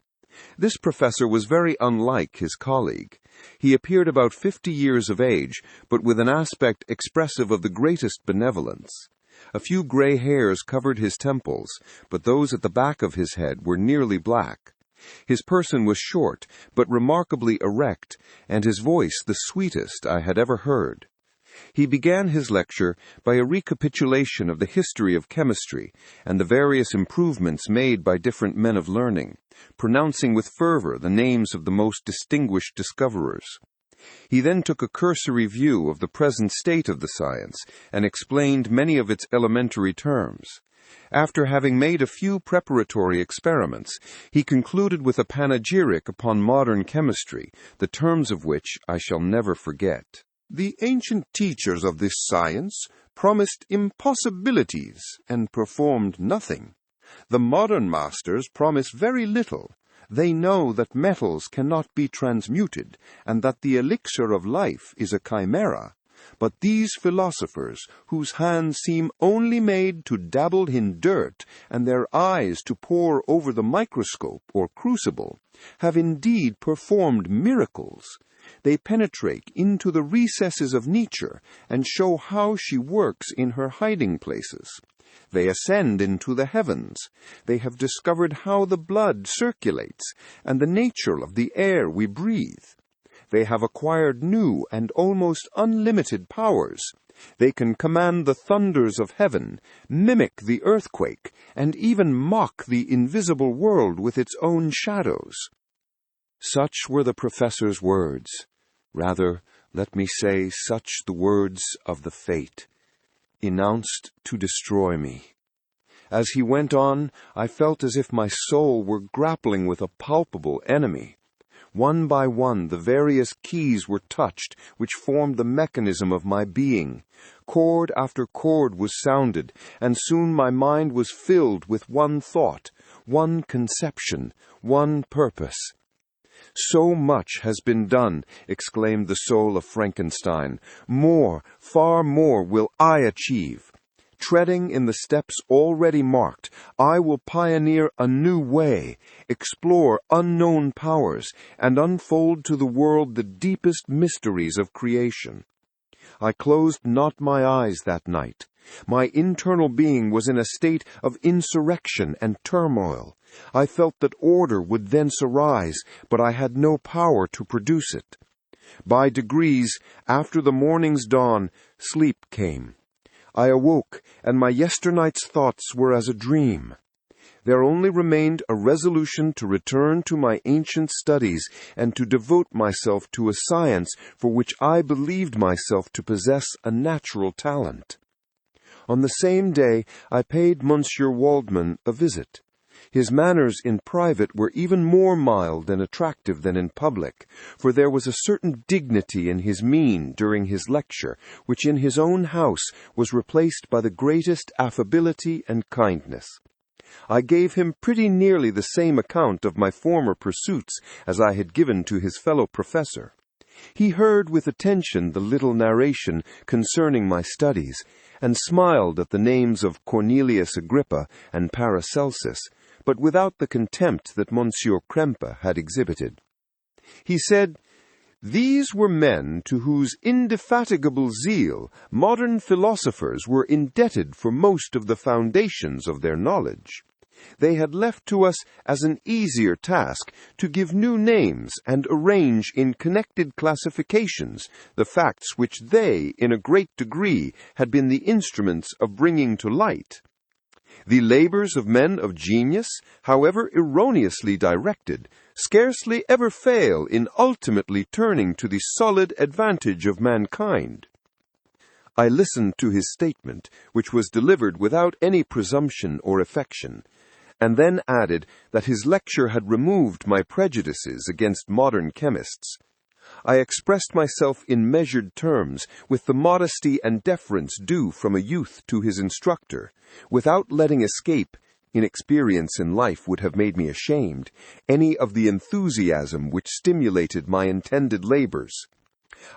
This professor was very unlike his colleague. He appeared about 50 years of age, but with an aspect expressive of the greatest benevolence. A few gray hairs covered his temples, but those at the back of his head were nearly black. His person was short, but remarkably erect, and his voice the sweetest I had ever heard. He began his lecture by a recapitulation of the history of chemistry and the various improvements made by different men of learning, pronouncing with fervor the names of the most distinguished discoverers. He then took a cursory view of the present state of the science and explained many of its elementary terms. After having made a few preparatory experiments, he concluded with a panegyric upon modern chemistry, the terms of which I shall never forget. "The ancient teachers of this science promised impossibilities and performed nothing. The modern masters promise very little. They know that metals cannot be transmuted, and that the elixir of life is a chimera. But these philosophers, whose hands seem only made to dabble in dirt, and their eyes to pore over the microscope or crucible, have indeed performed miracles. They penetrate into the recesses of nature, and show how she works in her hiding places. They ascend into the heavens. They have discovered how the blood circulates, and the nature of the air we breathe. they have acquired new and almost unlimited powers. They can command the thunders of heaven, mimic the earthquake, and even mock the invisible world with its own shadows." Such were the professor's words. Rather, let me say, such the words of the fate, enounced to destroy me. As he went on, I felt as if my soul were grappling with a palpable enemy. One by one, the various keys were touched which formed the mechanism of my being. Chord after chord was sounded, and soon my mind was filled with one thought, one conception, one purpose. "So much has been done," exclaimed the soul of Frankenstein. "More, far more will I achieve. Treading in the steps already marked, I will pioneer a new way, explore unknown powers, and unfold to the world the deepest mysteries of creation." I closed not my eyes that night. My internal being was in a state of insurrection and turmoil. I felt that order would thence arise, but I had no power to produce it. By degrees, after the morning's dawn, sleep came. I awoke, and my yesternight's thoughts were as a dream. There only remained a resolution to return to my ancient studies and to devote myself to a science for which I believed myself to possess a natural talent. On the same day, I paid Monsieur Waldman a visit. His manners in private were even more mild and attractive than in public, for there was a certain dignity in his mien during his lecture, which in his own house was replaced by the greatest affability and kindness. I gave him pretty nearly the same account of my former pursuits as I had given to his fellow professor. He heard with attention the little narration concerning my studies, and smiled at the names of Cornelius Agrippa and Paracelsus, but without the contempt that Monsieur Krempe had exhibited. He said, "These were men to whose indefatigable zeal modern philosophers were indebted for most of the foundations of their knowledge. They had left to us as an easier task to give new names and arrange in connected classifications the facts which they, in a great degree, had been the instruments of bringing to light. The labors of men of genius, however erroneously directed, scarcely ever fail in ultimately turning to the solid advantage of mankind." I listened to his statement, which was delivered without any presumption or affection, and then added that his lecture had removed my prejudices against modern chemists. I expressed myself in measured terms, with the modesty and deference due from a youth to his instructor, without letting escape, inexperience in life would have made me ashamed, any of the enthusiasm which stimulated my intended labors.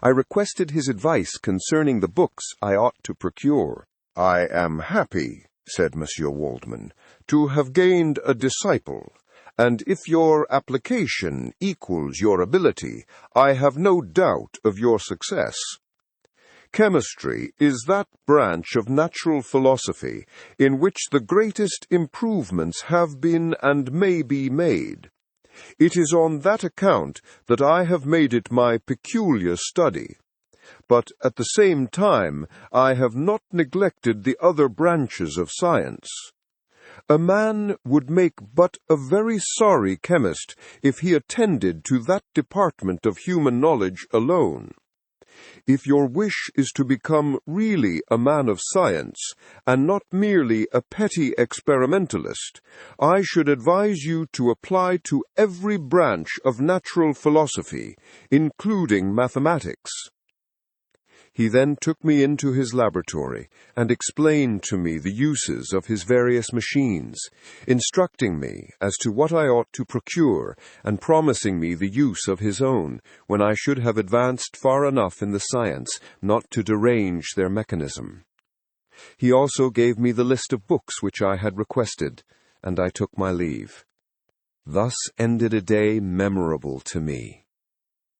I requested his advice concerning the books I ought to procure. "I am happy," said Monsieur Waldman, "to have gained a disciple, and if your application equals your ability, I have no doubt of your success. Chemistry is that branch of natural philosophy in which the greatest improvements have been and may be made. It is on that account that I have made it my peculiar study. But at the same time, I have not neglected the other branches of science. A man would make but a very sorry chemist if he attended to that department of human knowledge alone. If your wish is to become really a man of science, and not merely a petty experimentalist, I should advise you to apply to every branch of natural philosophy, including mathematics." He then took me into his laboratory and explained to me the uses of his various machines, instructing me as to what I ought to procure and promising me the use of his own when I should have advanced far enough in the science not to derange their mechanism. He also gave me the list of books which I had requested, and I took my leave. Thus ended a day memorable to me.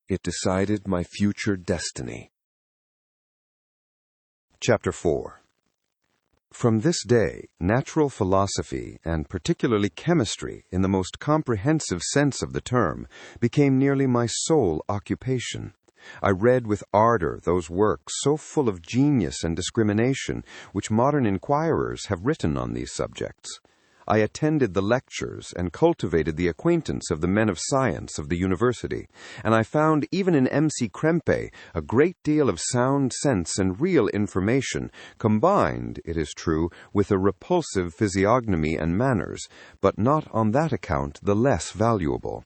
It decided my future destiny. Chapter 4. From this day, natural philosophy, and particularly chemistry, in the most comprehensive sense of the term, became nearly my sole occupation. I read with ardor those works so full of genius and discrimination which modern inquirers have written on these subjects. I attended the lectures and cultivated the acquaintance of the men of science of the university, and I found even in M.C. Krempe a great deal of sound sense and real information, combined, it is true, with a repulsive physiognomy and manners, but not on that account the less valuable.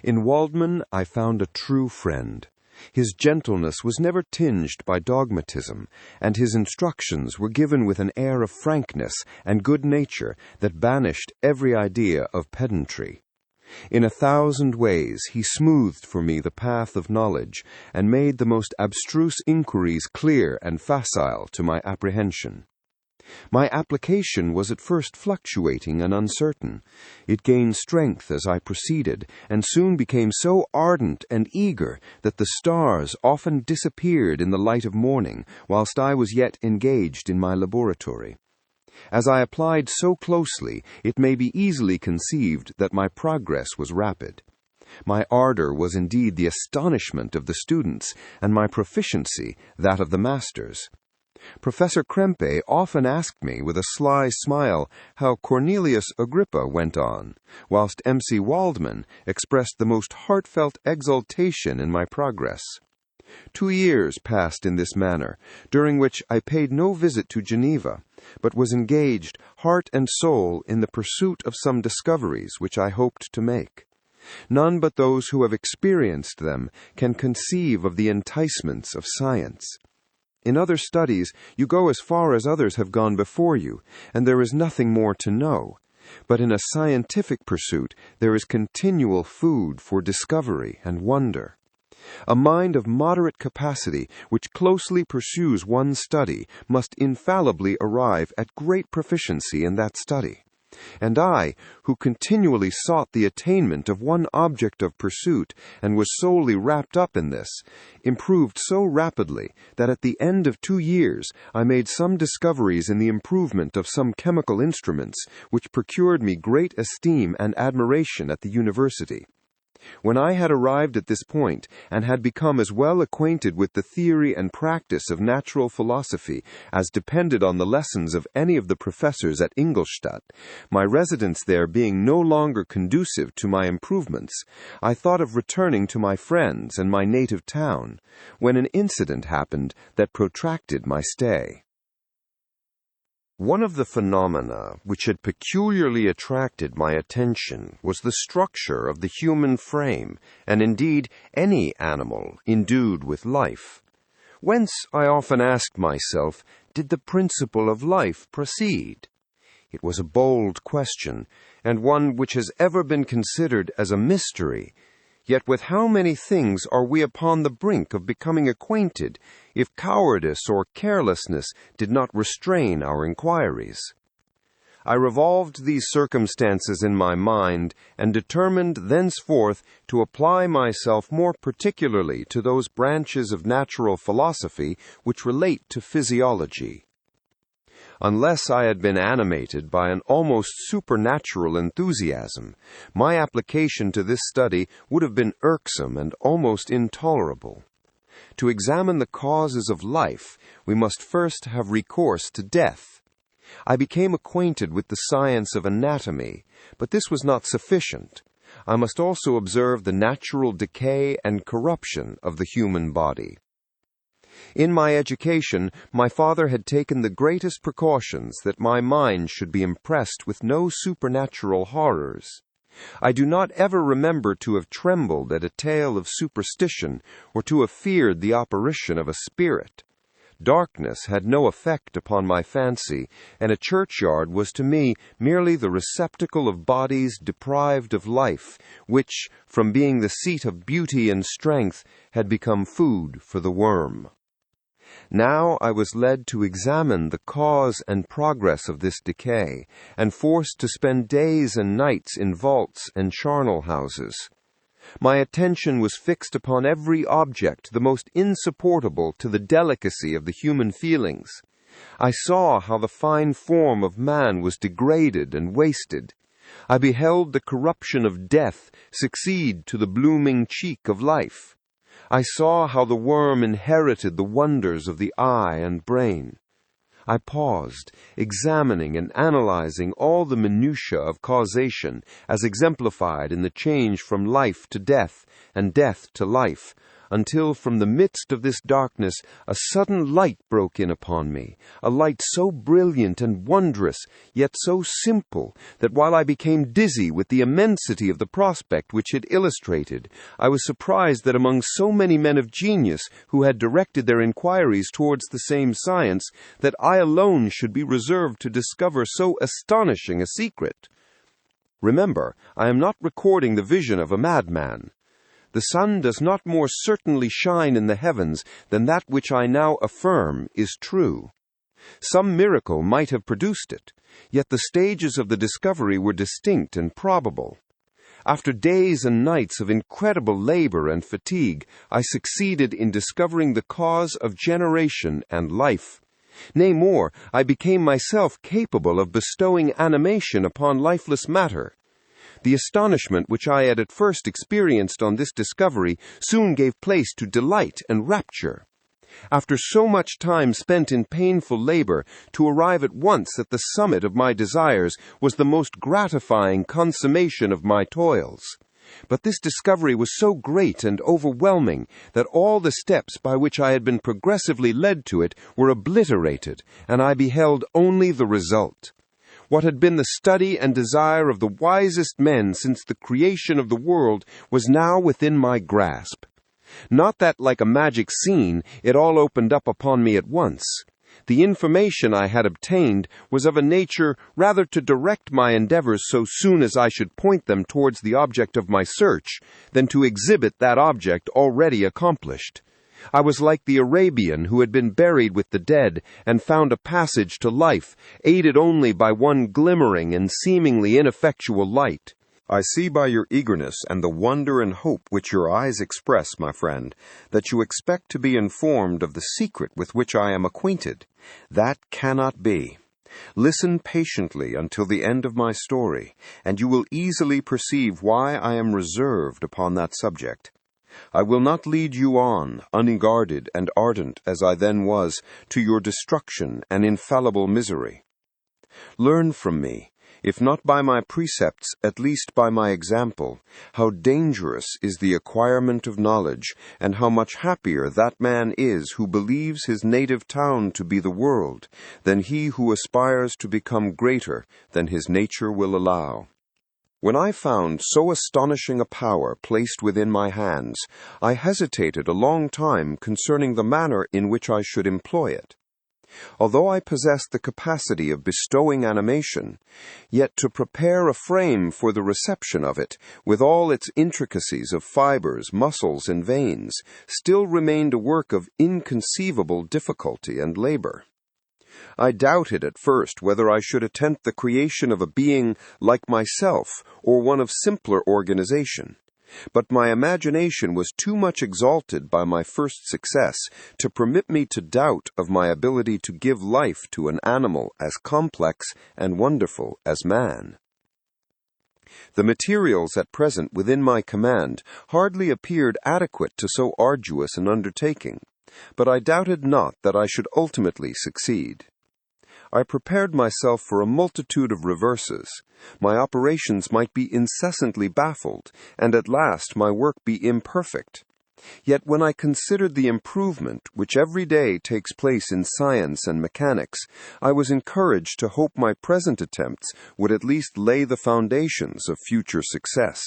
In Waldman I found a true friend. His gentleness was never tinged by dogmatism, and his instructions were given with an air of frankness and good nature that banished every idea of pedantry. In 1,000 ways he smoothed for me the path of knowledge, and made the most abstruse inquiries clear and facile to my apprehension. My application was at first fluctuating and uncertain. It gained strength as I proceeded, and soon became so ardent and eager that the stars often disappeared in the light of morning, whilst I was yet engaged in my laboratory. As I applied so closely, it may be easily conceived that my progress was rapid. My ardor was indeed the astonishment of the students, and my proficiency that of the masters. Professor Krempe often asked me with a sly smile how Cornelius Agrippa went on, whilst M.C. Waldman expressed the most heartfelt exultation in my progress. 2 years passed in this manner, during which I paid no visit to Geneva, but was engaged heart and soul in the pursuit of some discoveries which I hoped to make. None but those who have experienced them can conceive of the enticements of science. In other studies, you go as far as others have gone before you, and there is nothing more to know. But in a scientific pursuit, there is continual food for discovery and wonder. A mind of moderate capacity, which closely pursues one study, must infallibly arrive at great proficiency in that study. And I, who continually sought the attainment of one object of pursuit, and was solely wrapped up in this, improved so rapidly that at the end of 2 years I made some discoveries in the improvement of some chemical instruments, which procured me great esteem and admiration at the university. When I had arrived at this point, and had become as well acquainted with the theory and practice of natural philosophy as depended on the lessons of any of the professors at Ingolstadt, my residence there being no longer conducive to my improvements, I thought of returning to my friends and my native town, when an incident happened that protracted my stay. One of the phenomena which had peculiarly attracted my attention was the structure of the human frame, and indeed any animal endued with life. Whence, I often asked myself, did the principle of life proceed? It was a bold question, and one which has ever been considered as a mystery. Yet with how many things are we upon the brink of becoming acquainted, if cowardice or carelessness did not restrain our inquiries? I revolved these circumstances in my mind, and determined thenceforth to apply myself more particularly to those branches of natural philosophy which relate to physiology. Unless I had been animated by an almost supernatural enthusiasm, my application to this study would have been irksome and almost intolerable. To examine the causes of life, we must first have recourse to death. I became acquainted with the science of anatomy, but this was not sufficient. I must also observe the natural decay and corruption of the human body. In my education, my father had taken the greatest precautions that my mind should be impressed with no supernatural horrors. I do not ever remember to have trembled at a tale of superstition, or to have feared the apparition of a spirit. Darkness had no effect upon my fancy, and a churchyard was to me merely the receptacle of bodies deprived of life, which, from being the seat of beauty and strength, had become food for the worm. Now I was led to examine the cause and progress of this decay, and forced to spend days and nights in vaults and charnel houses. My attention was fixed upon every object the most insupportable to the delicacy of the human feelings. I saw how the fine form of man was degraded and wasted. I beheld the corruption of death succeed to the blooming cheek of life. I saw how the worm inherited the wonders of the eye and brain. I paused, examining and analyzing all the minutiae of causation as exemplified in the change from life to death and death to life, until from the midst of this darkness a sudden light broke in upon me, a light so brilliant and wondrous, yet so simple, that while I became dizzy with the immensity of the prospect which it illustrated, I was surprised that among so many men of genius who had directed their inquiries towards the same science, that I alone should be reserved to discover so astonishing a secret. Remember, I am not recording the vision of a madman. The sun does not more certainly shine in the heavens than that which I now affirm is true. Some miracle might have produced it, yet the stages of the discovery were distinct and probable. After days and nights of incredible labor and fatigue, I succeeded in discovering the cause of generation and life. Nay, more, I became myself capable of bestowing animation upon lifeless matter. The astonishment which I had at first experienced on this discovery soon gave place to delight and rapture. After so much time spent in painful labor, to arrive at once at the summit of my desires was the most gratifying consummation of my toils. But this discovery was so great and overwhelming that all the steps by which I had been progressively led to it were obliterated, and I beheld only the result. What had been the study and desire of the wisest men since the creation of the world was now within my grasp. Not that, like a magic scene, it all opened up upon me at once. The information I had obtained was of a nature rather to direct my endeavors so soon as I should point them towards the object of my search, than to exhibit that object already accomplished. I was like the Arabian who had been buried with the dead and found a passage to life, aided only by one glimmering and seemingly ineffectual light. I see by your eagerness and the wonder and hope which your eyes express, my friend, that you expect to be informed of the secret with which I am acquainted. That cannot be. Listen patiently until the end of my story, and you will easily perceive why I am reserved upon that subject. I will not lead you on, unguarded and ardent as I then was, to your destruction and infallible misery. Learn from me, if not by my precepts, at least by my example, how dangerous is the acquirement of knowledge, and how much happier that man is who believes his native town to be the world, than he who aspires to become greater than his nature will allow. When I found so astonishing a power placed within my hands, I hesitated a long time concerning the manner in which I should employ it. Although I possessed the capacity of bestowing animation, yet to prepare a frame for the reception of it, with all its intricacies of fibers, muscles, and veins, still remained a work of inconceivable difficulty and labor. I doubted at first whether I should attempt the creation of a being like myself or one of simpler organization, but my imagination was too much exalted by my first success to permit me to doubt of my ability to give life to an animal as complex and wonderful as man. The materials at present within my command hardly appeared adequate to so arduous an undertaking, but I doubted not that I should ultimately succeed. I prepared myself for a multitude of reverses. My operations might be incessantly baffled, and at last my work be imperfect. Yet when I considered the improvement which every day takes place in science and mechanics, I was encouraged to hope my present attempts would at least lay the foundations of future success.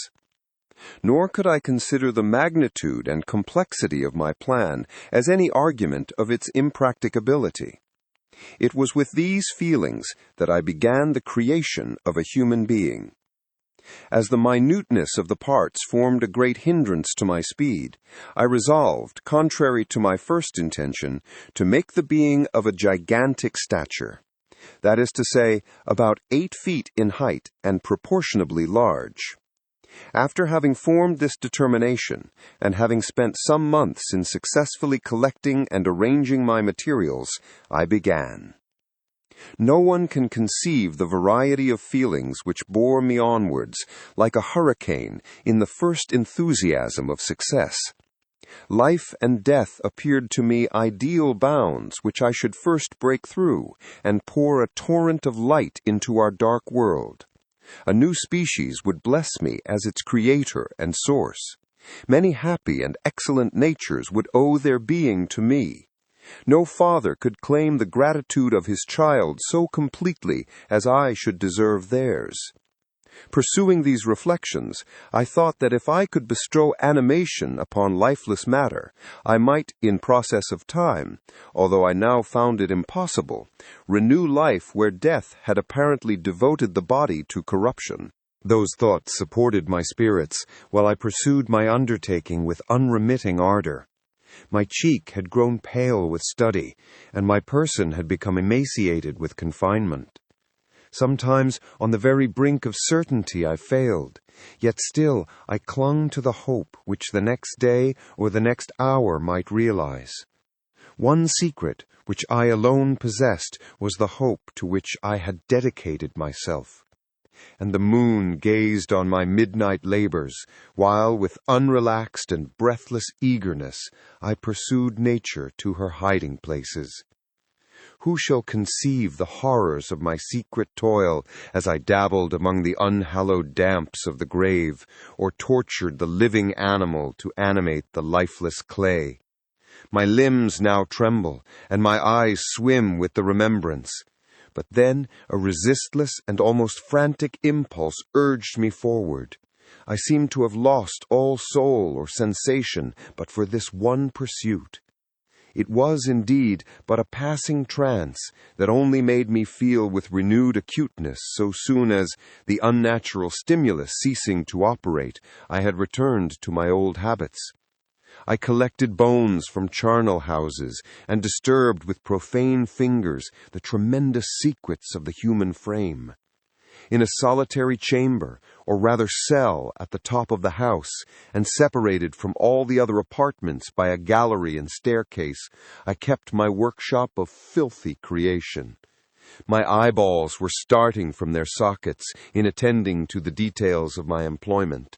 Nor could I consider the magnitude and complexity of my plan as any argument of its impracticability. It was with these feelings that I began the creation of a human being. As the minuteness of the parts formed a great hindrance to my speed, I resolved, contrary to my first intention, to make the being of a gigantic stature. That is to say, about 8 feet in height and proportionably large. After having formed this determination, and having spent some months in successfully collecting and arranging my materials, I began. No one can conceive the variety of feelings which bore me onwards, like a hurricane, in the first enthusiasm of success. Life and death appeared to me ideal bounds which I should first break through, and pour a torrent of light into our dark world. A new species would bless me as its creator and source. Many happy and excellent natures would owe their being to me. No father could claim the gratitude of his child so completely as I should deserve theirs. Pursuing these reflections, I thought that if I could bestow animation upon lifeless matter, I might, in process of time, although I now found it impossible, renew life where death had apparently devoted the body to corruption. Those thoughts supported my spirits while I pursued my undertaking with unremitting ardor. My cheek had grown pale with study, and my person had become emaciated with confinement. Sometimes, on the very brink of certainty, I failed, yet still I clung to the hope which the next day or the next hour might realize. One secret, which I alone possessed, was the hope to which I had dedicated myself. And the moon gazed on my midnight labors, while with unrelaxed and breathless eagerness I pursued nature to her hiding places. Who shall conceive the horrors of my secret toil as I dabbled among the unhallowed damps of the grave, or tortured the living animal to animate the lifeless clay? My limbs now tremble, and my eyes swim with the remembrance. But then a resistless and almost frantic impulse urged me forward. I seemed to have lost all soul or sensation but for this one pursuit. It was, indeed, but a passing trance that only made me feel with renewed acuteness so soon as, the unnatural stimulus ceasing to operate, I had returned to my old habits. I collected bones from charnel houses, and disturbed with profane fingers the tremendous secrets of the human frame. In a solitary chamber, or rather cell, at the top of the house, and separated from all the other apartments by a gallery and staircase, I kept my workshop of filthy creation. My eyeballs were starting from their sockets in attending to the details of my employment.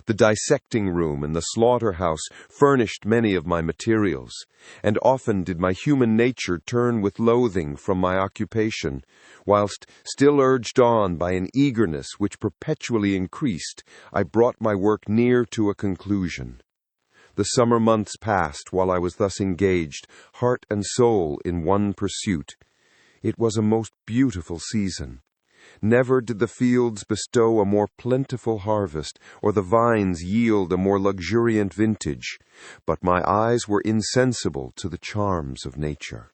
The dissecting room and the slaughterhouse furnished many of my materials, and often did my human nature turn with loathing from my occupation, whilst, still urged on by an eagerness which perpetually increased, I brought my work near to a conclusion. The summer months passed while I was thus engaged, heart and soul, in one pursuit. It was a most beautiful season. Never did the fields bestow a more plentiful harvest, or the vines yield a more luxuriant vintage, but my eyes were insensible to the charms of nature.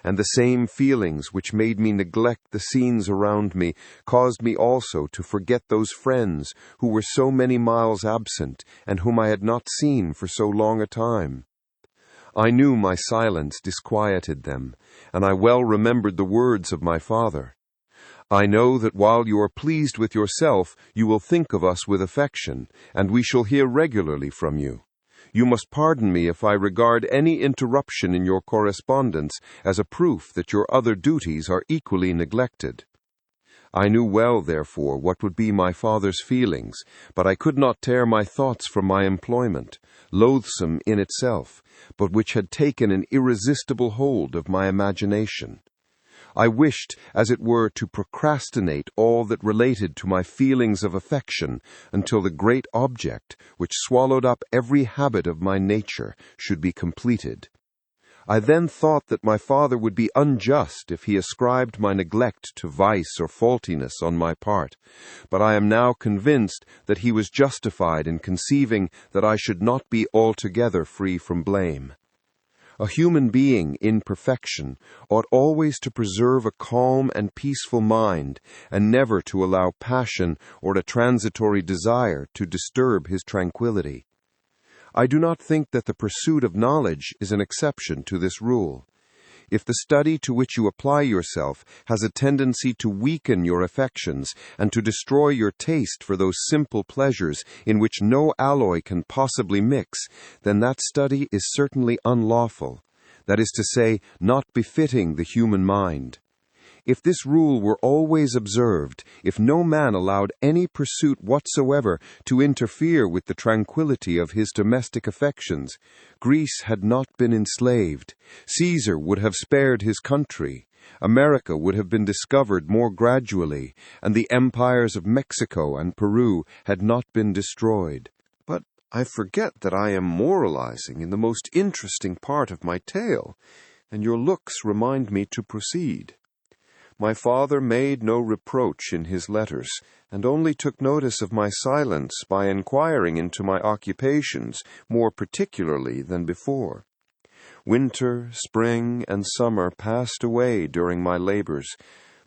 And the same feelings which made me neglect the scenes around me caused me also to forget those friends who were so many miles absent, and whom I had not seen for so long a time. I knew my silence disquieted them, and I well remembered the words of my father. I know that while you are pleased with yourself, you will think of us with affection, and we shall hear regularly from you. You must pardon me if I regard any interruption in your correspondence as a proof that your other duties are equally neglected. I knew well, therefore, what would be my father's feelings, but I could not tear my thoughts from my employment, loathsome in itself, but which had taken an irresistible hold of my imagination. I wished, as it were, to procrastinate all that related to my feelings of affection until the great object, which swallowed up every habit of my nature, should be completed. I then thought that my father would be unjust if he ascribed my neglect to vice or faultiness on my part, but I am now convinced that he was justified in conceiving that I should not be altogether free from blame. A human being in perfection ought always to preserve a calm and peaceful mind, and never to allow passion or a transitory desire to disturb his tranquillity. I do not think that the pursuit of knowledge is an exception to this rule. If the study to which you apply yourself has a tendency to weaken your affections and to destroy your taste for those simple pleasures in which no alloy can possibly mix, then that study is certainly unlawful, that is to say, not befitting the human mind. If this rule were always observed, if no man allowed any pursuit whatsoever to interfere with the tranquillity of his domestic affections, Greece had not been enslaved, Caesar would have spared his country, America would have been discovered more gradually, and the empires of Mexico and Peru had not been destroyed. But I forget that I am moralizing in the most interesting part of my tale, and your looks remind me to proceed. My father made no reproach in his letters, and only took notice of my silence by inquiring into my occupations more particularly than before. Winter, spring, and summer passed away during my labors,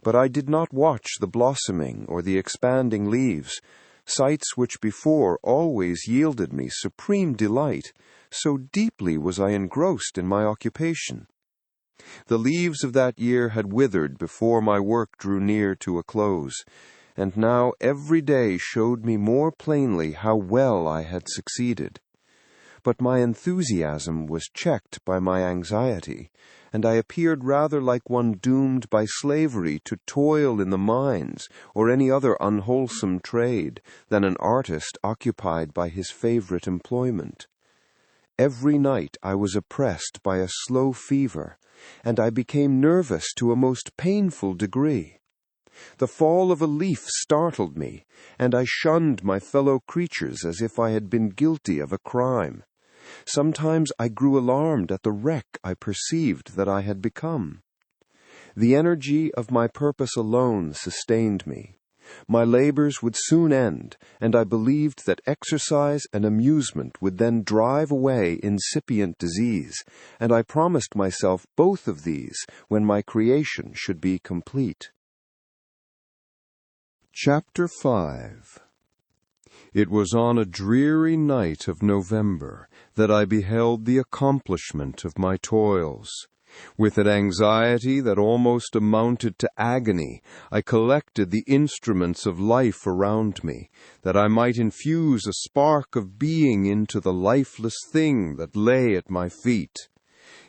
but I did not watch the blossoming or the expanding leaves, sights which before always yielded me supreme delight, so deeply was I engrossed in my occupation. The leaves of that year had withered before my work drew near to a close, and now every day showed me more plainly how well I had succeeded. But my enthusiasm was checked by my anxiety, and I appeared rather like one doomed by slavery to toil in the mines or any other unwholesome trade than an artist occupied by his favorite employment. Every night I was oppressed by a slow fever, and I became nervous to a most painful degree. The fall of a leaf startled me, and I shunned my fellow creatures as if I had been guilty of a crime. Sometimes I grew alarmed at the wreck I perceived that I had become. The energy of my purpose alone sustained me. My labors would soon end, and I believed that exercise and amusement would then drive away incipient disease, and I promised myself both of these when my creation should be complete. Chapter 5. It was on a dreary night of November that I beheld the accomplishment of my toils. With an anxiety that almost amounted to agony, I collected the instruments of life around me, that I might infuse a spark of being into the lifeless thing that lay at my feet.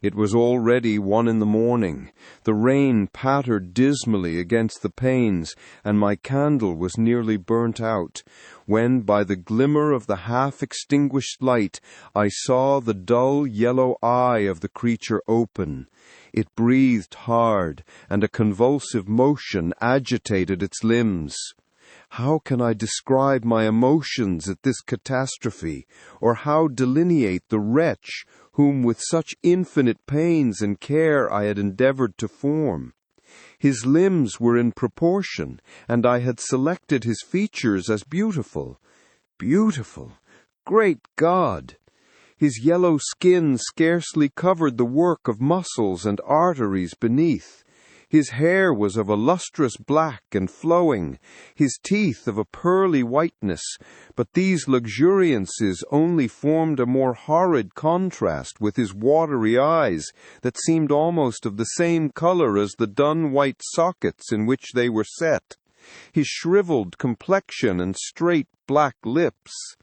It was already 1 a.m. The rain pattered dismally against the panes, and my candle was nearly burnt out, when by the glimmer of the half-extinguished light I saw the dull yellow eye of the creature open. It breathed hard, and a convulsive motion agitated its limbs. How can I describe my emotions at this catastrophe, or how delineate the wretch whom with such infinite pains and care I had endeavored to form? His limbs were in proportion, and I had selected his features as beautiful. Beautiful! Great God! His yellow skin scarcely covered the work of muscles and arteries beneath. His hair was of a lustrous black and flowing, his teeth of a pearly whiteness, but these luxuriances only formed a more horrid contrast with his watery eyes, that seemed almost of the same color as the dun-white sockets in which they were set, his shriveled complexion and straight black lips.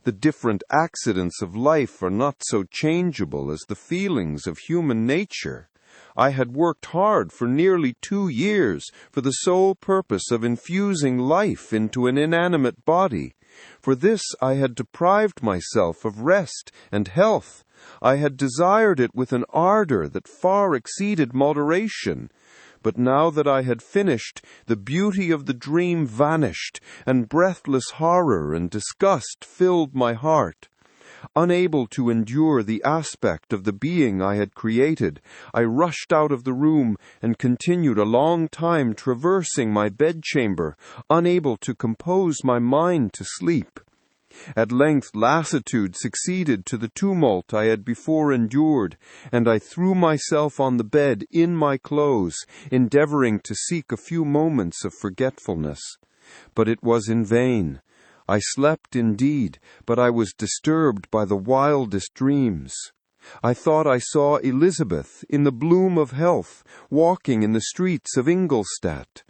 The different accidents of life are not so changeable as the feelings of human nature. I had worked hard for nearly 2 years for the sole purpose of infusing life into an inanimate body. For this I had deprived myself of rest and health. I had desired it with an ardor that far exceeded moderation. But now that I had finished, the beauty of the dream vanished, and breathless horror and disgust filled my heart. Unable to endure the aspect of the being I had created, I rushed out of the room and continued a long time traversing my bedchamber, unable to compose my mind to sleep. At length lassitude succeeded to the tumult I had before endured, and I threw myself on the bed in my clothes, endeavoring to seek a few moments of forgetfulness. But it was in vain. I slept indeed, but I was disturbed by the wildest dreams. I thought I saw Elizabeth, in the bloom of health, walking in the streets of Ingolstadt.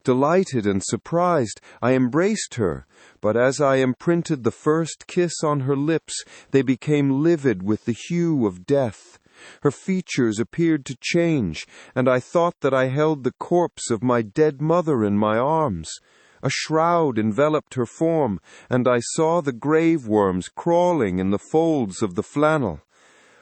Delighted and surprised, I embraced her, but as I imprinted the first kiss on her lips, they became livid with the hue of death. Her features appeared to change, and I thought that I held the corpse of my dead mother in my arms. A shroud enveloped her form, and I saw the grave worms crawling in the folds of the flannel.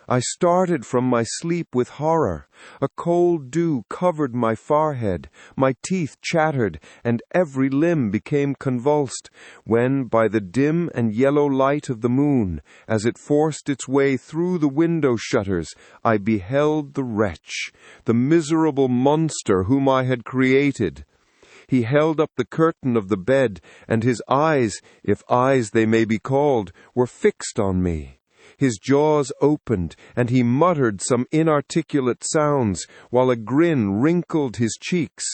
I started from my sleep with horror. A cold dew covered my forehead, my teeth chattered, and every limb became convulsed, when, by the dim and yellow light of the moon, as it forced its way through the window shutters, I beheld the wretch, the miserable monster whom I had created. He held up the curtain of the bed, and his eyes, if eyes they may be called, were fixed on me. His jaws opened, and he muttered some inarticulate sounds, while a grin wrinkled his cheeks.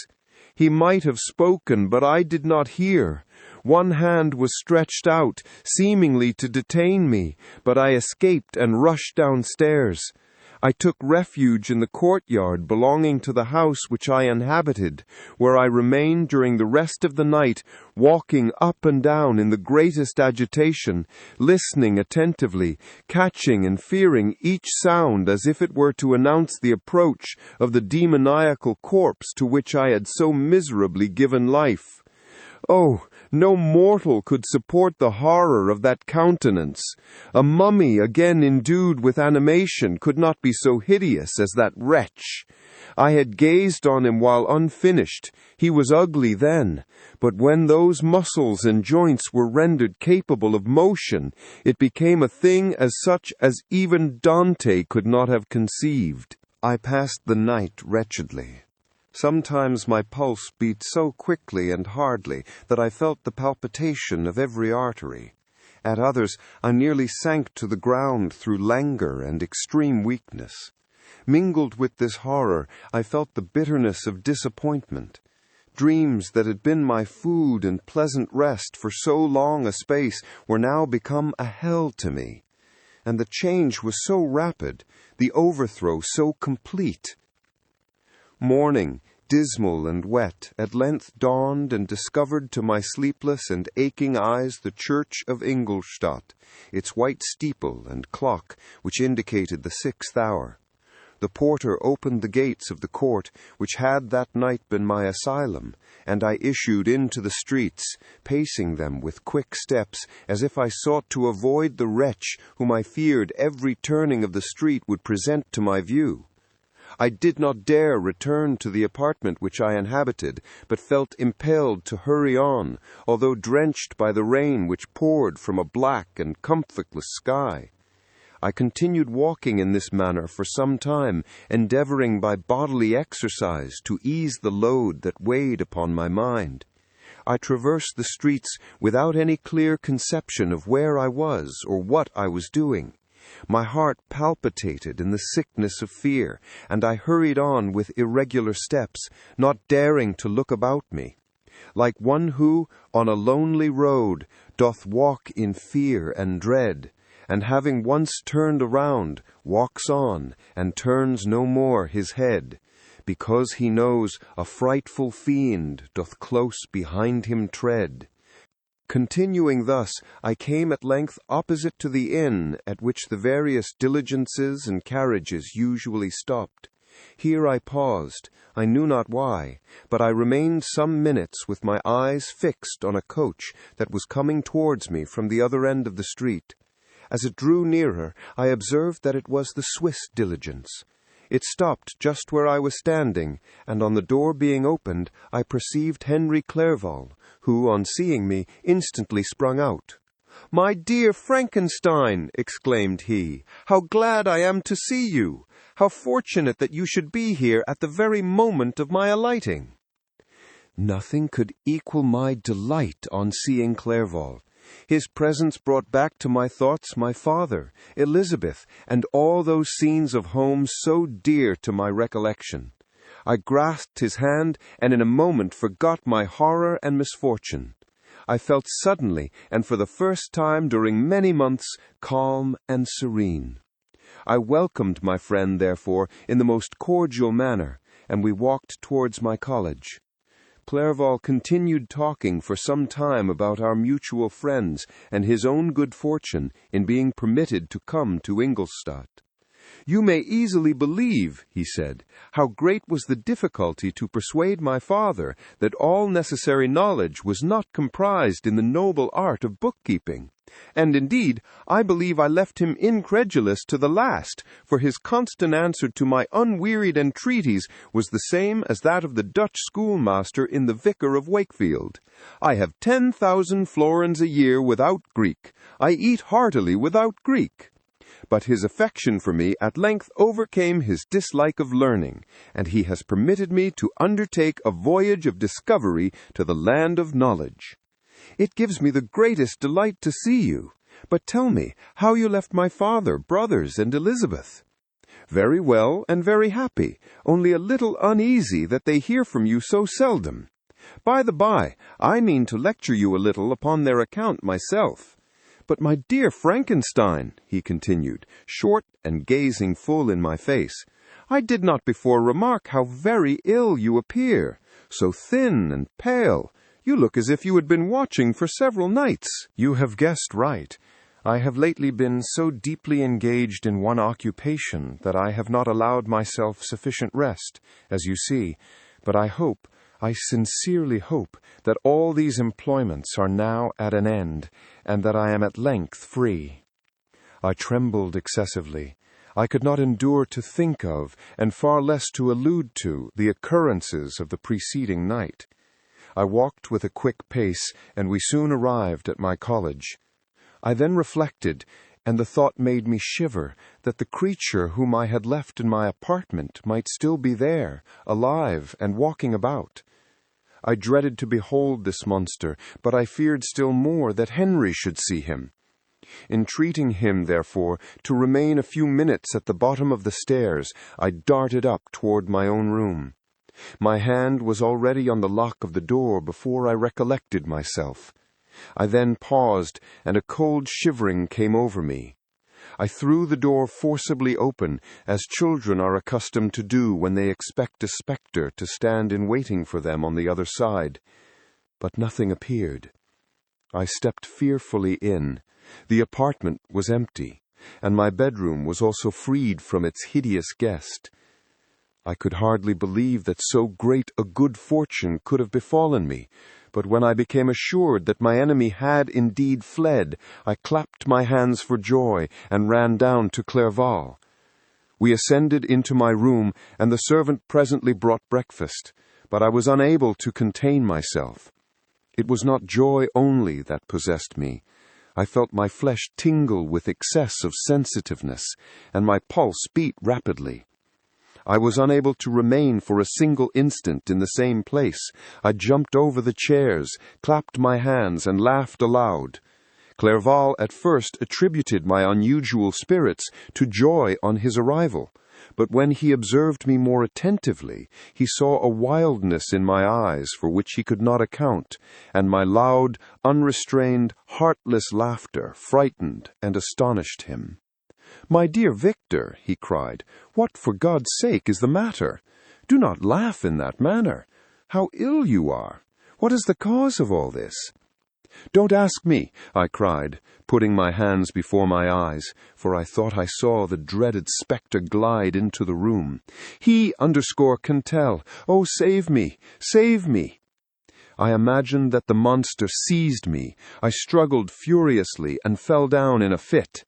He might have spoken, but I did not hear. One hand was stretched out, seemingly to detain me, but I escaped and rushed downstairs. I took refuge in the courtyard belonging to the house which I inhabited, where I remained during the rest of the night, walking up and down in the greatest agitation, listening attentively, catching and fearing each sound as if it were to announce the approach of the demoniacal corpse to which I had so miserably given life. Oh, no mortal could support the horror of that countenance. A mummy again endued with animation could not be so hideous as that wretch. I had gazed on him while unfinished. He was ugly then, but when those muscles and joints were rendered capable of motion, it became a thing as such as even Dante could not have conceived. I passed the night wretchedly. Sometimes my pulse beat so quickly and hardly that I felt the palpitation of every artery. At others, I nearly sank to the ground through languor and extreme weakness. Mingled with this horror, I felt the bitterness of disappointment. Dreams that had been my food and pleasant rest for so long a space were now become a hell to me. And the change was so rapid, the overthrow so complete. Morning, dismal and wet, at length dawned and discovered to my sleepless and aching eyes the church of Ingolstadt, its white steeple and clock, which indicated the 6th hour. The porter opened the gates of the court, which had that night been my asylum, and I issued into the streets, pacing them with quick steps, as if I sought to avoid the wretch whom I feared every turning of the street would present to my view. I did not dare return to the apartment which I inhabited, but felt impelled to hurry on, although drenched by the rain which poured from a black and comfortless sky. I continued walking in this manner for some time, endeavoring by bodily exercise to ease the load that weighed upon my mind. I traversed the streets without any clear conception of where I was or what I was doing. My heart palpitated in the sickness of fear, and I hurried on with irregular steps, not daring to look about me. Like one who, on a lonely road, doth walk in fear and dread, and having once turned around, walks on, and turns no more his head, because he knows a frightful fiend doth close behind him tread. Continuing thus, I came at length opposite to the inn at which the various diligences and carriages usually stopped. Here I paused, I knew not why, but I remained some minutes with my eyes fixed on a coach that was coming towards me from the other end of the street. As it drew nearer, I observed that it was the Swiss diligence. It stopped just where I was standing, and on the door being opened, I perceived Henry Clerval, who, on seeing me, instantly sprung out. "My dear Frankenstein," exclaimed he, "how glad I am to see you! How fortunate that you should be here at the very moment of my alighting!" Nothing could equal my delight on seeing Clerval. His presence brought back to my thoughts my father, Elizabeth, and all those scenes of home so dear to my recollection. I grasped his hand, and in a moment forgot my horror and misfortune. I felt suddenly, and for the first time during many months, calm and serene. I welcomed my friend, therefore, in the most cordial manner, and we walked towards my college. Clerval continued talking for some time about our mutual friends and his own good fortune in being permitted to come to Ingolstadt. "You may easily believe," he said, "how great was the difficulty to persuade my father that all necessary knowledge was not comprised in the noble art of bookkeeping. And indeed, I believe I left him incredulous to the last, for his constant answer to my unwearied entreaties was the same as that of the Dutch schoolmaster in The Vicar of Wakefield. 'I have 10,000 florins a year without Greek. I eat heartily without Greek.' But his affection for me at length overcame his dislike of learning, and he has permitted me to undertake a voyage of discovery to the land of knowledge. It gives me the greatest delight to see you. But tell me how you left my father, brothers, and Elizabeth." "Very well and very happy, only a little uneasy that they hear from you so seldom. By the by, I mean to lecture you a little upon their account myself. But my dear Frankenstein," he continued, short and gazing full in my face, "I did not before remark how very ill you appear, so thin and pale. You look as if you had been watching for several nights." "You have guessed right. I have lately been so deeply engaged in one occupation that I have not allowed myself sufficient rest, as you see, but I sincerely hope that all these employments are now at an end, and that I am at length free." I trembled excessively. I could not endure to think of, and far less to allude to, the occurrences of the preceding night. I walked with a quick pace, and we soon arrived at my college. I then reflected, and the thought made me shiver, that the creature whom I had left in my apartment might still be there, alive and walking about. I dreaded to behold this monster, but I feared still more that Henry should see him. Entreating him, therefore, to remain a few minutes at the bottom of the stairs, I darted up toward my own room. My hand was already on the lock of the door before I recollected myself. I then paused, and a cold shivering came over me. I threw the door forcibly open, as children are accustomed to do when they expect a spectre to stand in waiting for them on the other side. But nothing appeared. I stepped fearfully in. The apartment was empty, and my bedroom was also freed from its hideous guest. I could hardly believe that so great a good fortune could have befallen me, but when I became assured that my enemy had indeed fled, I clapped my hands for joy and ran down to Clerval. We ascended into my room, and the servant presently brought breakfast, but I was unable to contain myself. It was not joy only that possessed me. I felt my flesh tingle with excess of sensitiveness, and my pulse beat rapidly. I was unable to remain for a single instant in the same place. I jumped over the chairs, clapped my hands, and laughed aloud. Clerval at first attributed my unusual spirits to joy on his arrival, but when he observed me more attentively, he saw a wildness in my eyes for which he could not account, and my loud, unrestrained, heartless laughter frightened and astonished him. "My dear Victor," he cried, "what for God's sake is the matter? Do not laugh in that manner. How ill you are! What is the cause of all this?" "Don't ask me," I cried, putting my hands before my eyes, for I thought I saw the dreaded spectre glide into the room. "He can tell. Oh, save me! Save me!" I imagined that the monster seized me. I struggled furiously and fell down in a fit.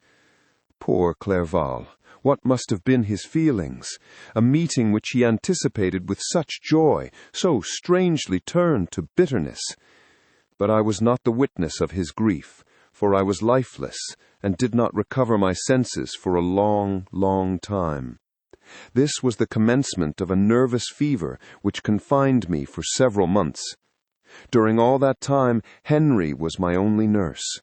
Poor Clerval! What must have been his feelings? A meeting which he anticipated with such joy, so strangely turned to bitterness. But I was not the witness of his grief, for I was lifeless, and did not recover my senses for a long, long time. This was the commencement of a nervous fever which confined me for several months. During all that time, Henry was my only nurse.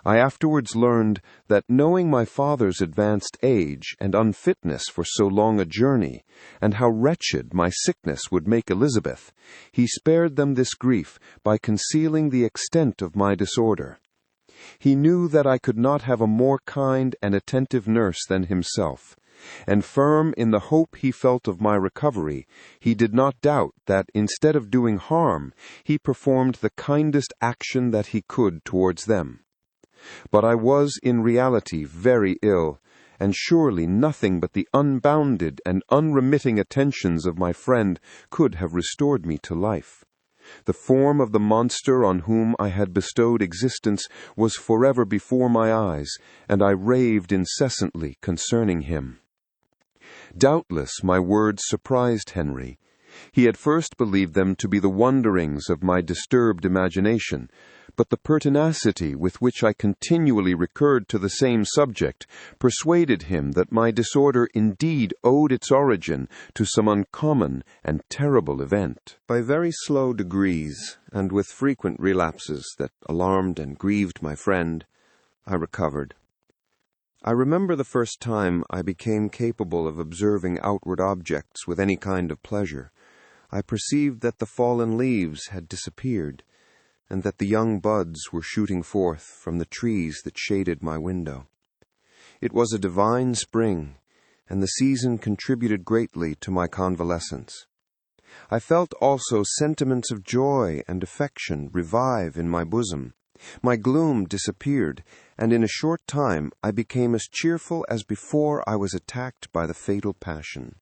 I afterwards learned that, knowing my father's advanced age and unfitness for so long a journey, and how wretched my sickness would make Elizabeth, he spared them this grief by concealing the extent of my disorder. He knew that I could not have a more kind and attentive nurse than himself, and firm in the hope he felt of my recovery, he did not doubt that, instead of doing harm, he performed the kindest action that he could towards them. But I was in reality very ill, and surely nothing but the unbounded and unremitting attentions of my friend could have restored me to life. The form of the monster on whom I had bestowed existence was forever before my eyes, and I raved incessantly concerning him. Doubtless my words surprised Henry. He at first believed them to be the wonderings of my disturbed imagination, but the pertinacity with which I continually recurred to the same subject persuaded him that my disorder indeed owed its origin to some uncommon and terrible event. By very slow degrees, and with frequent relapses that alarmed and grieved my friend, I recovered. I remember the first time I became capable of observing outward objects with any kind of pleasure. I perceived that the fallen leaves had disappeared, and that the young buds were shooting forth from the trees that shaded my window. It was a divine spring, and the season contributed greatly to my convalescence. I felt also sentiments of joy and affection revive in my bosom. My gloom disappeared, and in a short time I became as cheerful as before I was attacked by the fatal passion.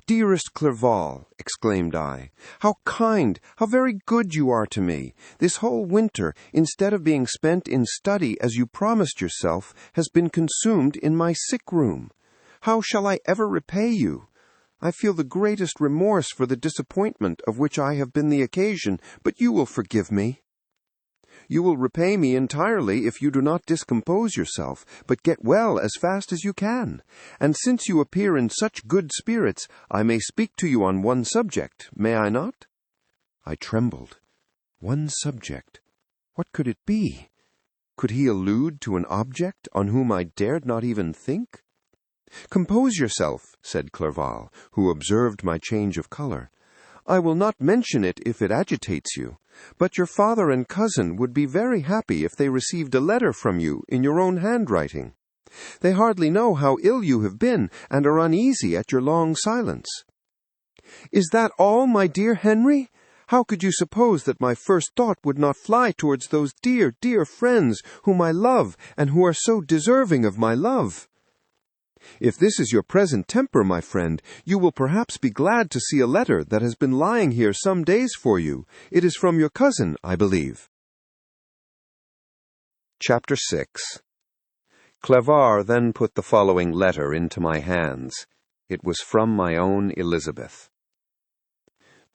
"Dearest Clerval," exclaimed I, "how kind, how very good you are to me! This whole winter, instead of being spent in study as you promised yourself, has been consumed in my sick room. How shall I ever repay you? I feel the greatest remorse for the disappointment of which I have been the occasion, but you will forgive me. You will repay me entirely if you do not discompose yourself, but get well as fast as you can. And since you appear in such good spirits, I may speak to you on one subject, may I not?" I trembled. One subject? What could it be? Could he allude to an object on whom I dared not even think? "Compose yourself," said Clerval, who observed my change of color. "I will not mention it if it agitates you, but your father and cousin would be very happy if they received a letter from you in your own handwriting. They hardly know how ill you have been, and are uneasy at your long silence." "Is that all, my dear Henry? How could you suppose that my first thought would not fly towards those dear, dear friends whom I love, and who are so deserving of my love? If this is your present temper, my friend, you will perhaps be glad to see a letter that has been lying here some days for you. It is from your cousin, I believe." Chapter 6. Clerval then put the following letter into my hands. It was from my own Elizabeth.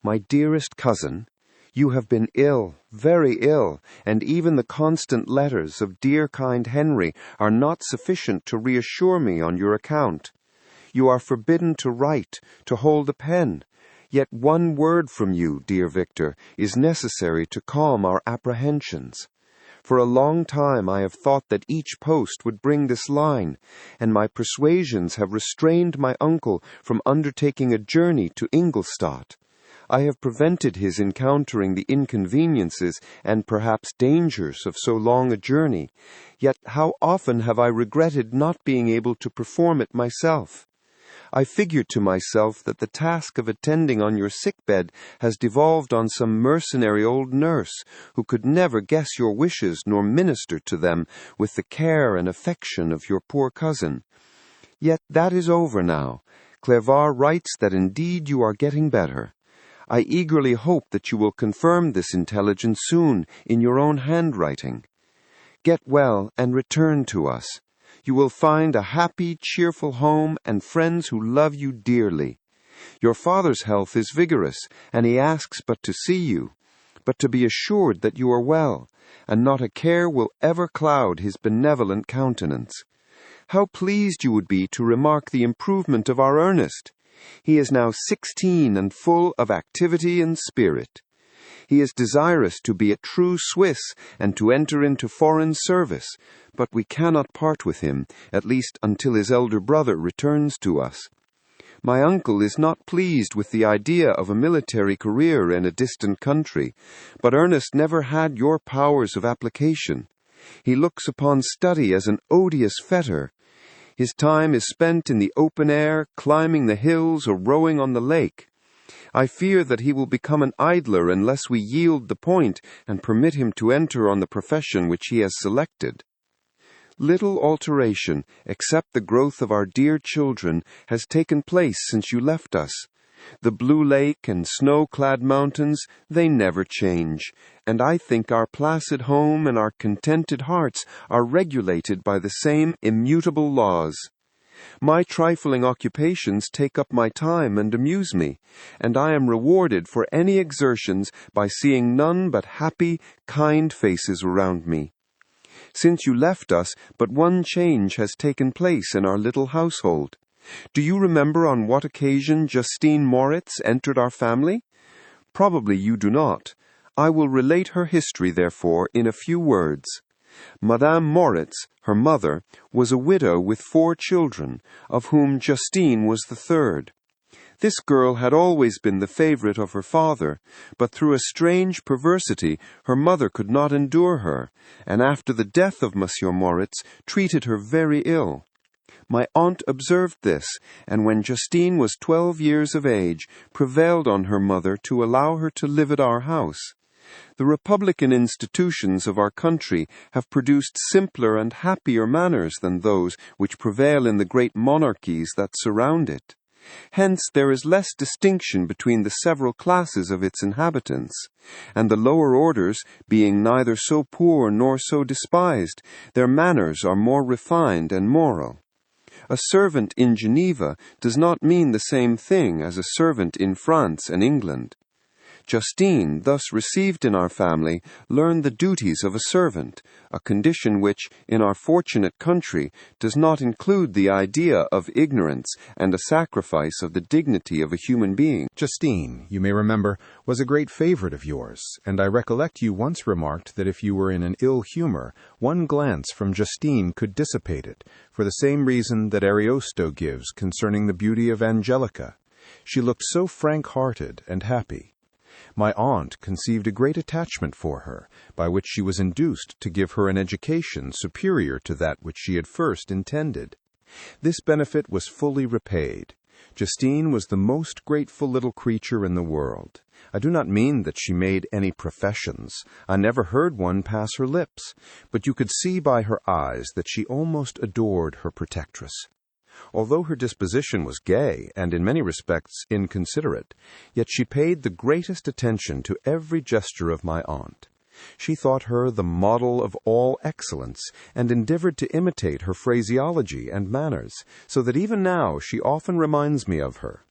"My dearest cousin, you have been ill, very ill, and even the constant letters of dear kind Henry are not sufficient to reassure me on your account. You are forbidden to write, to hold a pen. Yet one word from you, dear Victor, is necessary to calm our apprehensions. For a long time I have thought that each post would bring this line, and my persuasions have restrained my uncle from undertaking a journey to Ingolstadt. I have prevented his encountering the inconveniences and perhaps dangers of so long a journey, yet how often have I regretted not being able to perform it myself. I figured to myself that the task of attending on your sickbed has devolved on some mercenary old nurse, who could never guess your wishes nor minister to them with the care and affection of your poor cousin. Yet that is over now. Clerval writes that indeed you are getting better. I eagerly hope that you will confirm this intelligence soon in your own handwriting. Get well and return to us. You will find a happy, cheerful home and friends who love you dearly. Your father's health is vigorous, and he asks but to see you, but to be assured that you are well, and not a care will ever cloud his benevolent countenance. How pleased you would be to remark the improvement of our Ernest! He is now 16 and full of activity and spirit. He is desirous to be a true Swiss and to enter into foreign service, but we cannot part with him, at least until his elder brother returns to us. My uncle is not pleased with the idea of a military career in a distant country, but Ernest never had your powers of application. He looks upon study as an odious fetter. His time is spent in the open air, climbing the hills or rowing on the lake. I fear that he will become an idler unless we yield the point and permit him to enter on the profession which he has selected. Little alteration, except the growth of our dear children, has taken place since you left us. The blue lake and snow-clad mountains, they never change, and I think our placid home and our contented hearts are regulated by the same immutable laws. My trifling occupations take up my time and amuse me, and I am rewarded for any exertions by seeing none but happy, kind faces around me. Since you left us, but one change has taken place in our little household. Do you remember on what occasion Justine Moritz entered our family? Probably you do not. I will relate her history, therefore, in a few words. Madame Moritz, her mother, was a widow with 4 children, of whom Justine was the third. This girl had always been the favorite of her father, but through a strange perversity her mother could not endure her, and after the death of Monsieur Moritz, treated her very ill. My aunt observed this, and when Justine was 12 years of age, prevailed on her mother to allow her to live at our house. The republican institutions of our country have produced simpler and happier manners than those which prevail in the great monarchies that surround it. Hence there is less distinction between the several classes of its inhabitants, and the lower orders, being neither so poor nor so despised, their manners are more refined and moral. A servant in Geneva does not mean the same thing as a servant in France and England. Justine, thus received in our family, learned the duties of a servant, a condition which, in our fortunate country, does not include the idea of ignorance and a sacrifice of the dignity of a human being. Justine, you may remember, was a great favorite of yours, and I recollect you once remarked that if you were in an ill humor, one glance from Justine could dissipate it, for the same reason that Ariosto gives concerning the beauty of Angelica. She looked so frank-hearted and happy. My aunt conceived a great attachment for her, by which she was induced to give her an education superior to that which she had first intended. This benefit was fully repaid. Justine was the most grateful little creature in the world. I do not mean that she made any professions. I never heard one pass her lips, but you could see by her eyes that she almost adored her protectress. Although her disposition was gay and in many respects inconsiderate, yet she paid the greatest attention to every gesture of my aunt. She thought her the model of all excellence, and endeavored to imitate her phraseology and manners, so that even now she often reminds me of her.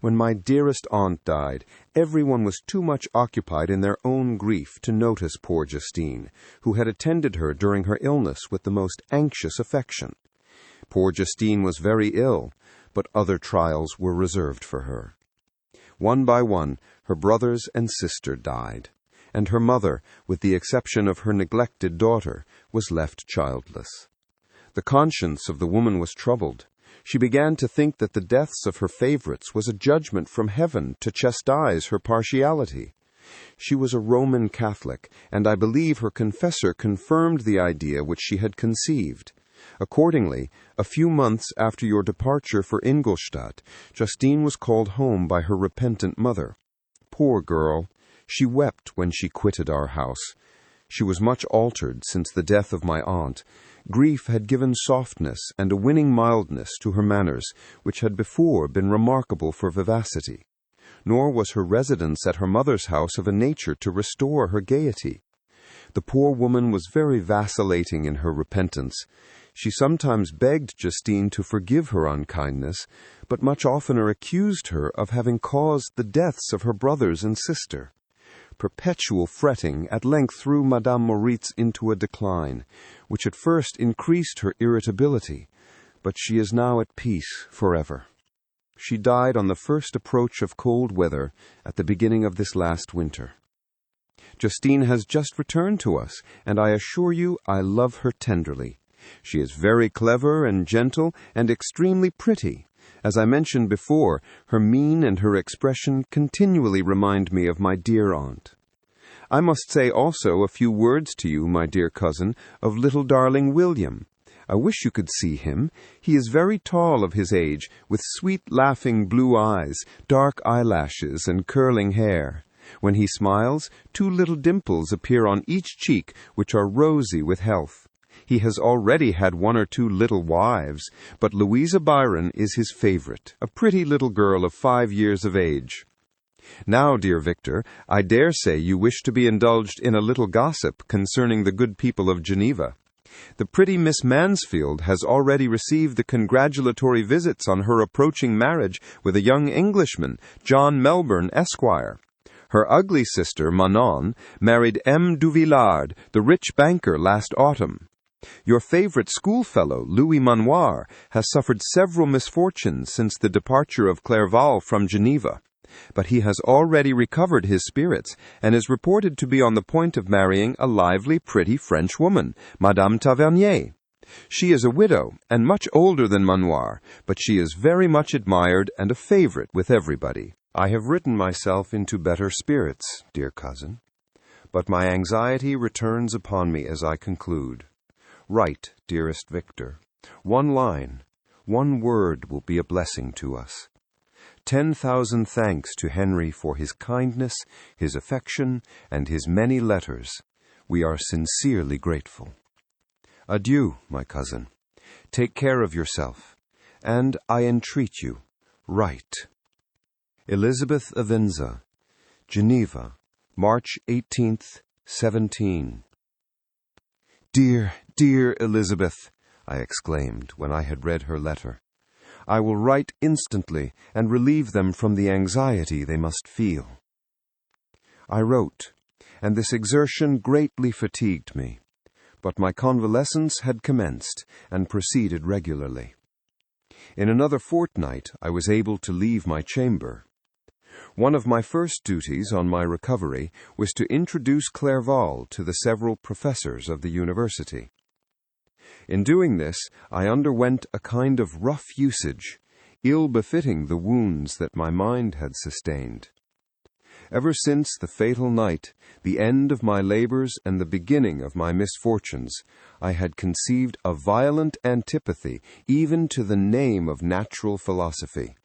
When my dearest aunt died, everyone was too much occupied in their own grief to notice poor Justine, who had attended her during her illness with the most anxious affection. Poor Justine was very ill, but other trials were reserved for her. One by one, her brothers and sister died, and her mother, with the exception of her neglected daughter, was left childless. The conscience of the woman was troubled. She began to think that the deaths of her favorites was a judgment from heaven to chastise her partiality. She was a Roman Catholic, and I believe her confessor confirmed the idea which she had conceived. Accordingly, a few months after your departure for Ingolstadt, Justine was called home by her repentant mother. Poor girl! She wept when she quitted our house. She was much altered since the death of my aunt. Grief had given softness and a winning mildness to her manners, which had before been remarkable for vivacity. Nor was her residence at her mother's house of a nature to restore her gaiety. The poor woman was very vacillating in her repentance. She sometimes begged Justine to forgive her unkindness, but much oftener accused her of having caused the deaths of her brothers and sister. Perpetual fretting at length threw Madame Moritz into a decline, which at first increased her irritability, but she is now at peace forever. She died on the first approach of cold weather at the beginning of this last winter. Justine has just returned to us, and I assure you I love her tenderly. She is very clever and gentle and extremely pretty. As I mentioned before, her mien and her expression continually remind me of my dear aunt. I must say also a few words to you, my dear cousin, of little darling William. I wish you could see him. He is very tall of his age, with sweet laughing blue eyes, dark eyelashes, and curling hair. When he smiles, 2 little dimples appear on each cheek, which are rosy with health. He has already had 1 or 2 little wives, but Louisa Byron is his favorite, a pretty little girl of 5 years of age. Now, dear Victor, I dare say you wish to be indulged in a little gossip concerning the good people of Geneva. The pretty Miss Mansfield has already received the congratulatory visits on her approaching marriage with a young Englishman, John Melbourne, Esquire. Her ugly sister, Manon, married M. Duvillard, the rich banker, last autumn. Your favorite schoolfellow, Louis Manoir, has suffered several misfortunes since the departure of Clerval from Geneva, but he has already recovered his spirits, and is reported to be on the point of marrying a lively, pretty French woman, Madame Tavernier. She is a widow, and much older than Manoir, but she is very much admired and a favorite with everybody. I have written myself into better spirits, dear cousin, but my anxiety returns upon me as I conclude. Write, dearest Victor. 1 line, 1 word will be a blessing to us. 10,000 thanks to Henry for his kindness, his affection, and his many letters. We are sincerely grateful. Adieu, my cousin. Take care of yourself, and I entreat you, write. Elizabeth Avenza, Geneva, March 18th, 17. Dear, dear Elizabeth, I exclaimed when I had read her letter. I will write instantly and relieve them from the anxiety they must feel. I wrote, and this exertion greatly fatigued me, but my convalescence had commenced and proceeded regularly. In another fortnight I was able to leave my chamber. One of my first duties on my recovery was to introduce Clerval to the several professors of the university. In doing this, I underwent a kind of rough usage, ill befitting the wounds that my mind had sustained. Ever since the fatal night, the end of my labors and the beginning of my misfortunes, I had conceived a violent antipathy even to the name of natural philosophy.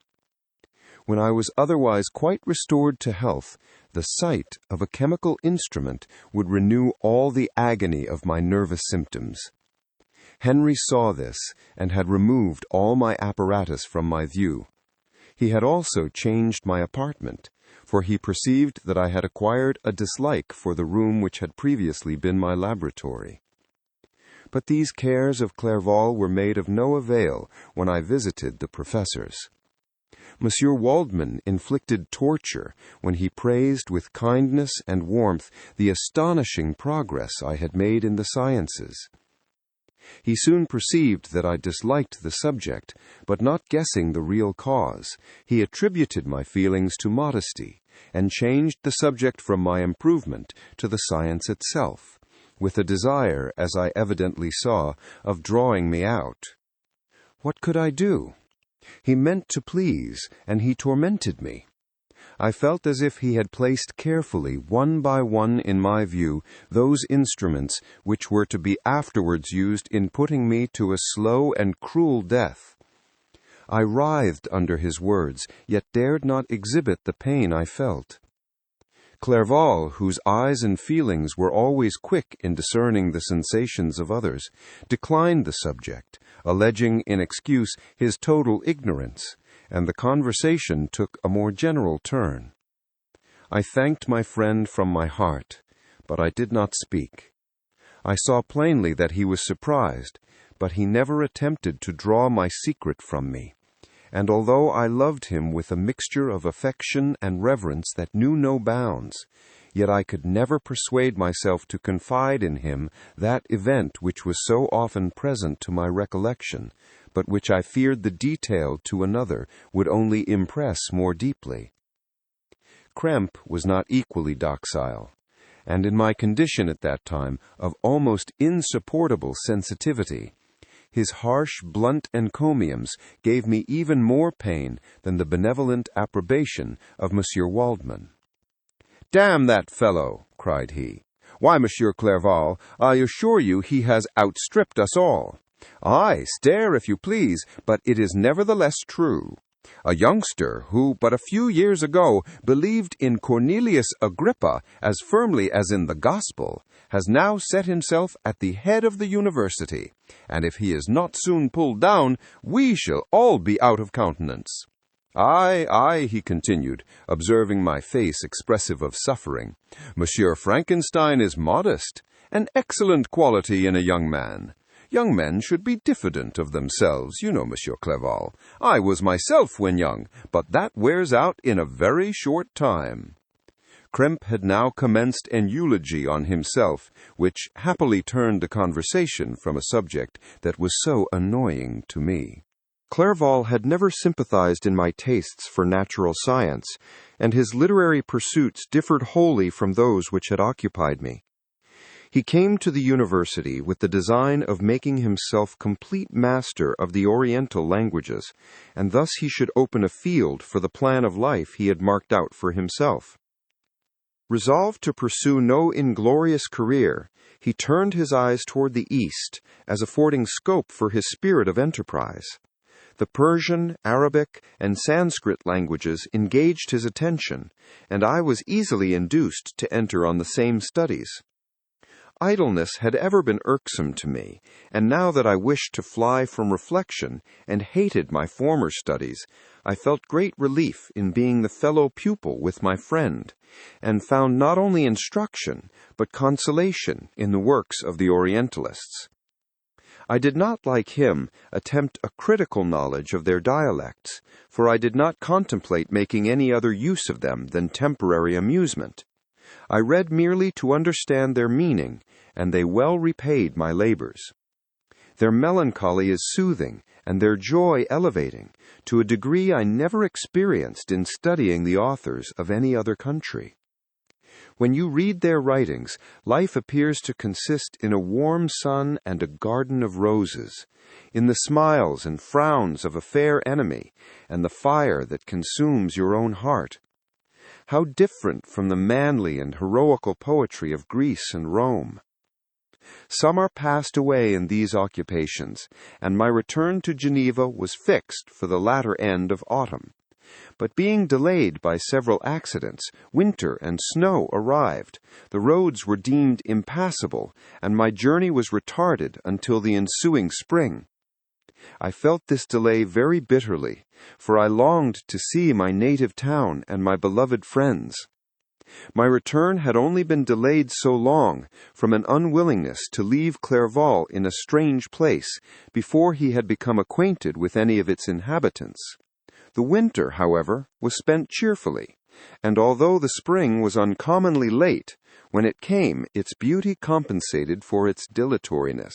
When I was otherwise quite restored to health, the sight of a chemical instrument would renew all the agony of my nervous symptoms. Henry saw this, and had removed all my apparatus from my view. He had also changed my apartment, for he perceived that I had acquired a dislike for the room which had previously been my laboratory. But these cares of Clerval were made of no avail when I visited the professors. Monsieur Waldman inflicted torture when he praised with kindness and warmth the astonishing progress I had made in the sciences. He soon perceived that I disliked the subject, but not guessing the real cause, he attributed my feelings to modesty, and changed the subject from my improvement to the science itself, with a desire, as I evidently saw, of drawing me out. What could I do? He meant to please, and he tormented me. I felt as if he had placed carefully, one by one in my view, those instruments which were to be afterwards used in putting me to a slow and cruel death. I writhed under his words, yet dared not exhibit the pain I felt. Clerval, whose eyes and feelings were always quick in discerning the sensations of others, declined the subject, alleging in excuse his total ignorance, and the conversation took a more general turn. I thanked my friend from my heart, but I did not speak. I saw plainly that he was surprised, but he never attempted to draw my secret from me, and although I loved him with a mixture of affection and reverence that knew no bounds, yet I could never persuade myself to confide in him that event which was so often present to my recollection, but which I feared the detail to another would only impress more deeply. Krempe was not equally docile, and in my condition at that time of almost insupportable sensitivity, his harsh, blunt encomiums gave me even more pain than the benevolent approbation of Monsieur Waldman. "Damn that fellow!" cried he. "Why, Monsieur Clerval, I assure you he has outstripped us all. Aye, stare if you please, but it is nevertheless true. A youngster who, but a few years ago, believed in Cornelius Agrippa as firmly as in the Gospel, has now set himself at the head of the university, and if he is not soon pulled down, we shall all be out of countenance. Aye, aye," he continued, observing my face expressive of suffering, "Monsieur Frankenstein is modest, an excellent quality in a young man. Young men should be diffident of themselves, you know, Monsieur Clerval. I was myself when young, but that wears out in a very short time." Krempe had now commenced an eulogy on himself, which happily turned the conversation from a subject that was so annoying to me. Clerval had never sympathized in my tastes for natural science, and his literary pursuits differed wholly from those which had occupied me. He came to the university with the design of making himself complete master of the Oriental languages, and thus he should open a field for the plan of life he had marked out for himself. Resolved to pursue no inglorious career, he turned his eyes toward the East as affording scope for his spirit of enterprise. The Persian, Arabic, and Sanskrit languages engaged his attention, and I was easily induced to enter on the same studies. Idleness had ever been irksome to me, and now that I wished to fly from reflection and hated my former studies, I felt great relief in being the fellow pupil with my friend, and found not only instruction, but consolation in the works of the Orientalists. I did not, like him, attempt a critical knowledge of their dialects, for I did not contemplate making any other use of them than temporary amusement. I read merely to understand their meaning, and they well repaid my labors. Their melancholy is soothing, and their joy elevating, to a degree I never experienced in studying the authors of any other country. When you read their writings, life appears to consist in a warm sun and a garden of roses, in the smiles and frowns of a fair enemy, and the fire that consumes your own heart. How different from the manly and heroical poetry of Greece and Rome! Summer passed away in these occupations, and my return to Geneva was fixed for the latter end of autumn. But being delayed by several accidents, winter and snow arrived, the roads were deemed impassable, and my journey was retarded until the ensuing spring. I felt this delay very bitterly, for I longed to see my native town and my beloved friends. My return had only been delayed so long from an unwillingness to leave Clerval in a strange place before he had become acquainted with any of its inhabitants. The winter, however, was spent cheerfully, and although the spring was uncommonly late, when it came its beauty compensated for its dilatoriness.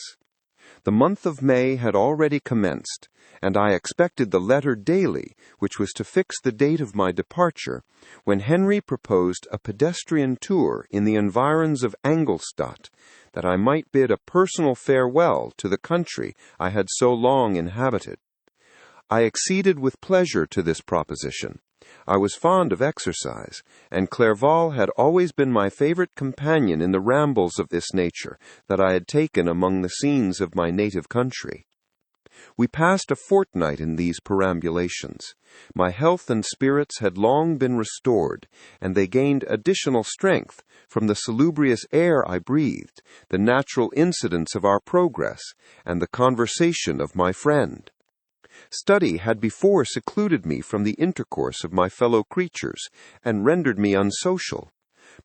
The month of May had already commenced, and I expected the letter daily, which was to fix the date of my departure, when Henry proposed a pedestrian tour in the environs of Ingolstadt, that I might bid a personal farewell to the country I had so long inhabited. I acceded with pleasure to this proposition. I was fond of exercise, and Clerval had always been my favorite companion in the rambles of this nature that I had taken among the scenes of my native country. We passed a fortnight in these perambulations. My health and spirits had long been restored, and they gained additional strength from the salubrious air I breathed, the natural incidents of our progress, and the conversation of my friend. Study had before secluded me from the intercourse of my fellow creatures, and rendered me unsocial.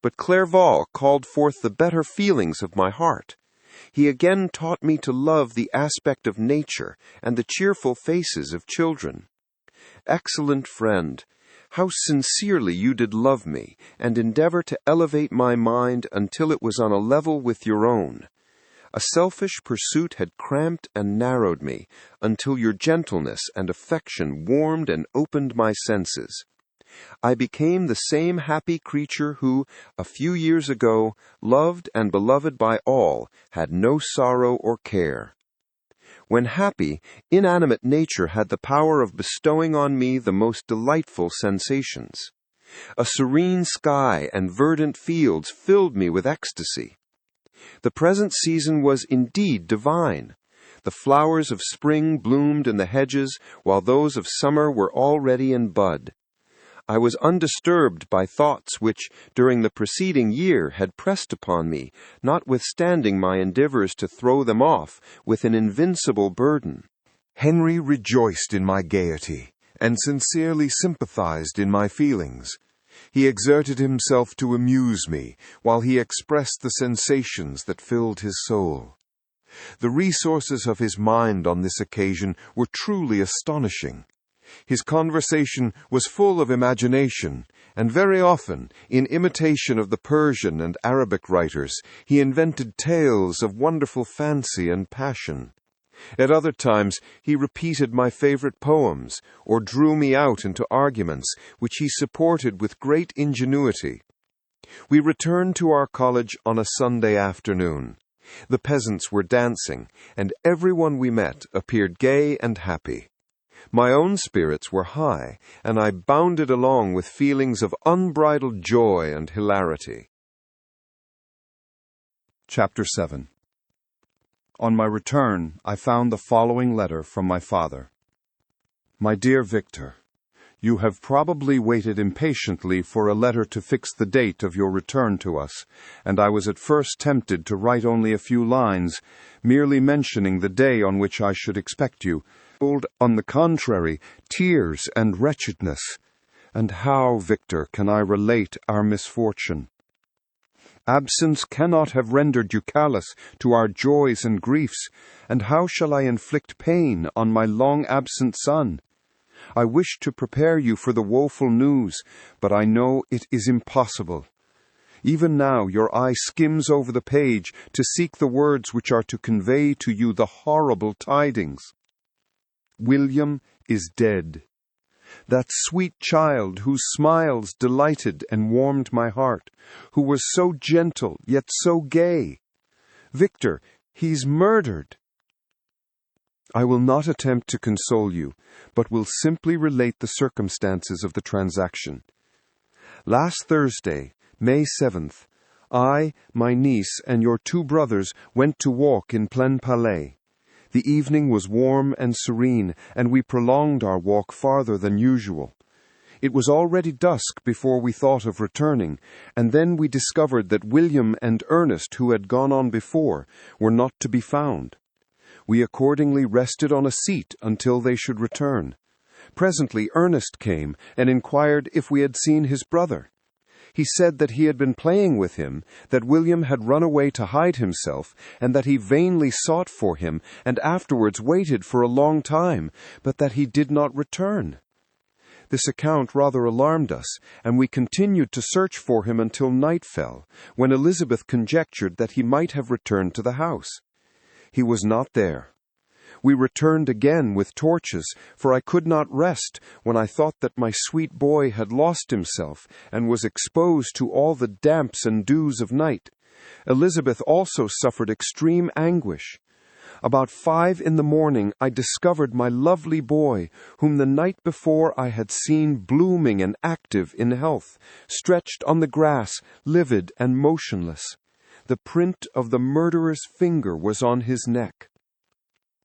But Clerval called forth the better feelings of my heart. He again taught me to love the aspect of nature and the cheerful faces of children. Excellent friend, how sincerely you did love me, and endeavor to elevate my mind until it was on a level with your own. A selfish pursuit had cramped and narrowed me, until your gentleness and affection warmed and opened my senses. I became the same happy creature who, a few years ago, loved and beloved by all, had no sorrow or care. When happy, inanimate nature had the power of bestowing on me the most delightful sensations. A serene sky and verdant fields filled me with ecstasy. The present season was indeed divine. The flowers of spring bloomed in the hedges, while those of summer were already in bud. I was undisturbed by thoughts which, during the preceding year, had pressed upon me, notwithstanding my endeavors to throw them off with an invincible burden. Henry rejoiced in my gaiety, and sincerely sympathized in my feelings. He exerted himself to amuse me, while he expressed the sensations that filled his soul. The resources of his mind on this occasion were truly astonishing. His conversation was full of imagination, and very often, in imitation of the Persian and Arabic writers, he invented tales of wonderful fancy and passion. At other times, he repeated my favorite poems, or drew me out into arguments, which he supported with great ingenuity. We returned to our college on a Sunday afternoon. The peasants were dancing, and everyone we met appeared gay and happy. My own spirits were high, and I bounded along with feelings of unbridled joy and hilarity. Chapter 7. On my return, I found the following letter from my father. My dear Victor, you have probably waited impatiently for a letter to fix the date of your return to us, and I was at first tempted to write only a few lines, merely mentioning the day on which I should expect you. On the contrary, tears and wretchedness. And how, Victor, can I relate our misfortune? Absence cannot have rendered you callous to our joys and griefs, and how shall I inflict pain on my long-absent son? I wish to prepare you for the woeful news, but I know it is impossible. Even now your eye skims over the page to seek the words which are to convey to you the horrible tidings. William is dead. That sweet child whose smiles delighted and warmed my heart, who was so gentle yet so gay. Victor, he's murdered. I will not attempt to console you, but will simply relate the circumstances of the transaction. Last Thursday, May 7th, I, my niece, and your 2 brothers went to walk in Plain Palais. The evening was warm and serene, and we prolonged our walk farther than usual. It was already dusk before we thought of returning, and then we discovered that William and Ernest, who had gone on before, were not to be found. We accordingly rested on a seat until they should return. Presently Ernest came and inquired if we had seen his brother. He said that he had been playing with him, that William had run away to hide himself, and that he vainly sought for him, and afterwards waited for a long time, but that he did not return. This account rather alarmed us, and we continued to search for him until night fell, when Elizabeth conjectured that he might have returned to the house. He was not there. We returned again with torches, for I could not rest when I thought that my sweet boy had lost himself and was exposed to all the damps and dews of night. Elizabeth also suffered extreme anguish. About 5 a.m, I discovered my lovely boy, whom the night before I had seen blooming and active in health, stretched on the grass, livid and motionless. The print of the murderer's finger was on his neck.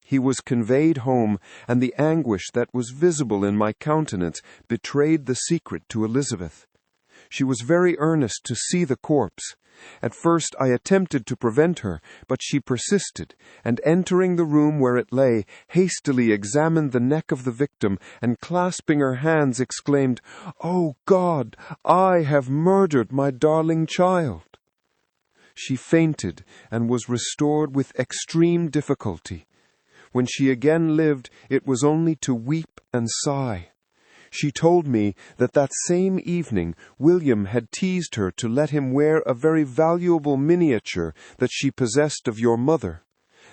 He was conveyed home, and the anguish that was visible in my countenance betrayed the secret to Elizabeth. She was very earnest to see the corpse. At first I attempted to prevent her, but she persisted, and entering the room where it lay, hastily examined the neck of the victim, and clasping her hands exclaimed, "Oh God, I have murdered my darling child!" She fainted, and was restored with extreme difficulty. When she again lived, it was only to weep and sigh. She told me that same evening William had teased her to let him wear a very valuable miniature that she possessed of your mother.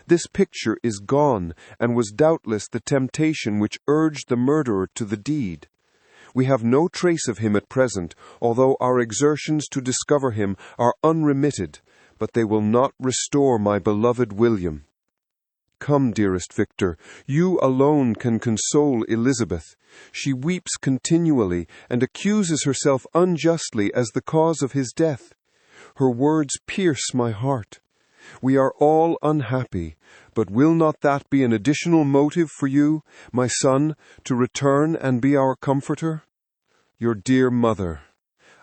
This picture is gone, and was doubtless the temptation which urged the murderer to the deed. We have no trace of him at present, although our exertions to discover him are unremitted, but they will not restore my beloved William. come, dearest Victor. You alone can console Elizabeth. She weeps continually and accuses herself unjustly as the cause of his death. Her words pierce my heart. We are all unhappy, but will not that be an additional motive for you, my son, to return and be our comforter? Your dear mother.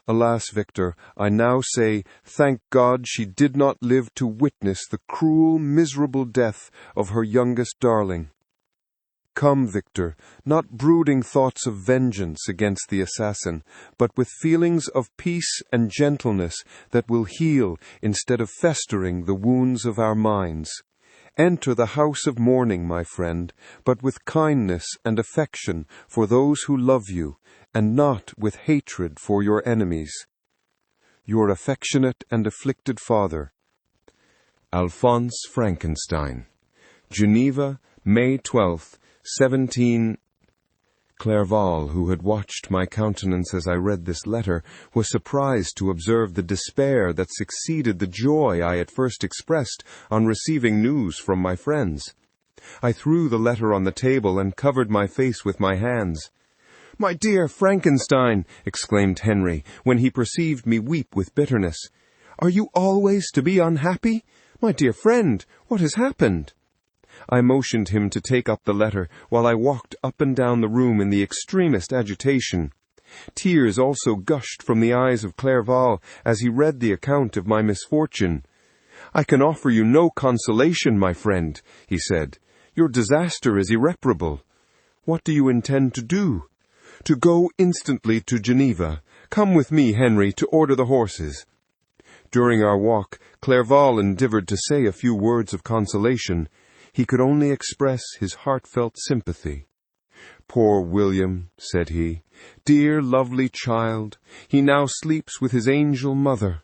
Alas, Victor, I now say, thank God she did not live to witness the cruel, miserable death of her youngest darling. Come, Victor, not brooding thoughts of vengeance against the assassin, but with feelings of peace and gentleness that will heal instead of festering the wounds of our minds. Enter the house of mourning, my friend, but with kindness and affection for those who love you, and not with hatred for your enemies. Your affectionate and afflicted father, Alphonse Frankenstein. Geneva, May 12th, 17... Clerval, who had watched my countenance as I read this letter, was surprised to observe the despair that succeeded the joy I at first expressed on receiving news from my friends. I threw the letter on the table and covered my face with my hands. "My dear Frankenstein," exclaimed Henry, when he perceived me weep with bitterness, "are you always to be unhappy? My dear friend, what has happened?" I motioned him to take up the letter, while I walked up and down the room in the extremest agitation. Tears also gushed from the eyes of Clerval as he read the account of my misfortune. "I can offer you no consolation, my friend," he said. "Your disaster is irreparable. What do you intend to do?" "To go instantly to Geneva. Come with me, Henry, to order the horses." During our walk, Clerval endeavored to say a few words of consolation. He could only express his heartfelt sympathy. "Poor William," said he, "dear lovely child, he now sleeps with his angel mother.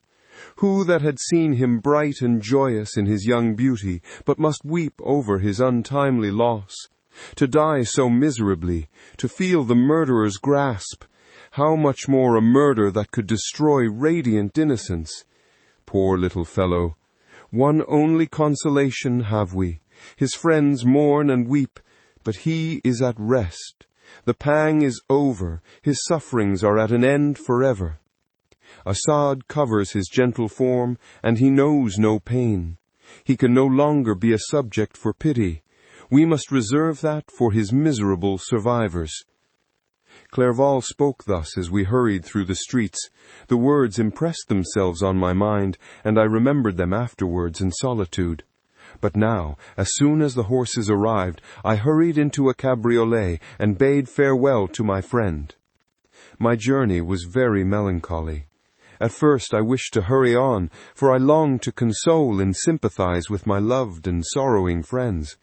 Who that had seen him bright and joyous in his young beauty, but must weep over his untimely loss? To die so miserably, to feel the murderer's grasp, how much more a murder that could destroy radiant innocence? Poor little fellow! One only consolation have we. His friends mourn and weep, but he is at rest. The pang is over, his sufferings are at an end forever. A sod covers his gentle form, and he knows no pain. He can no longer be a subject for pity. We must reserve that for his miserable survivors." Clerval spoke thus as we hurried through the streets. The words impressed themselves on my mind, and I remembered them afterwards in solitude. But now, as soon as the horses arrived, I hurried into a cabriolet and bade farewell to my friend. My journey was very melancholy. At first I wished to hurry on, for I longed to console and sympathize with my loved and sorrowing friends.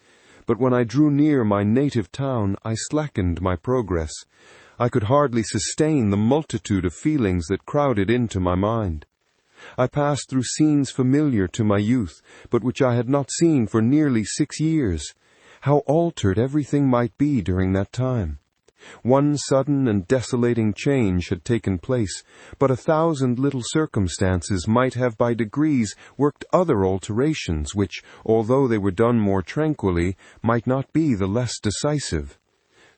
But when I drew near my native town, I slackened my progress. I could hardly sustain the multitude of feelings that crowded into my mind. I passed through scenes familiar to my youth, but which I had not seen for nearly 6 years. How altered everything might be during that time! One sudden and desolating change had taken place, but 1,000 little circumstances might have by degrees worked other alterations which, although they were done more tranquilly, might not be the less decisive.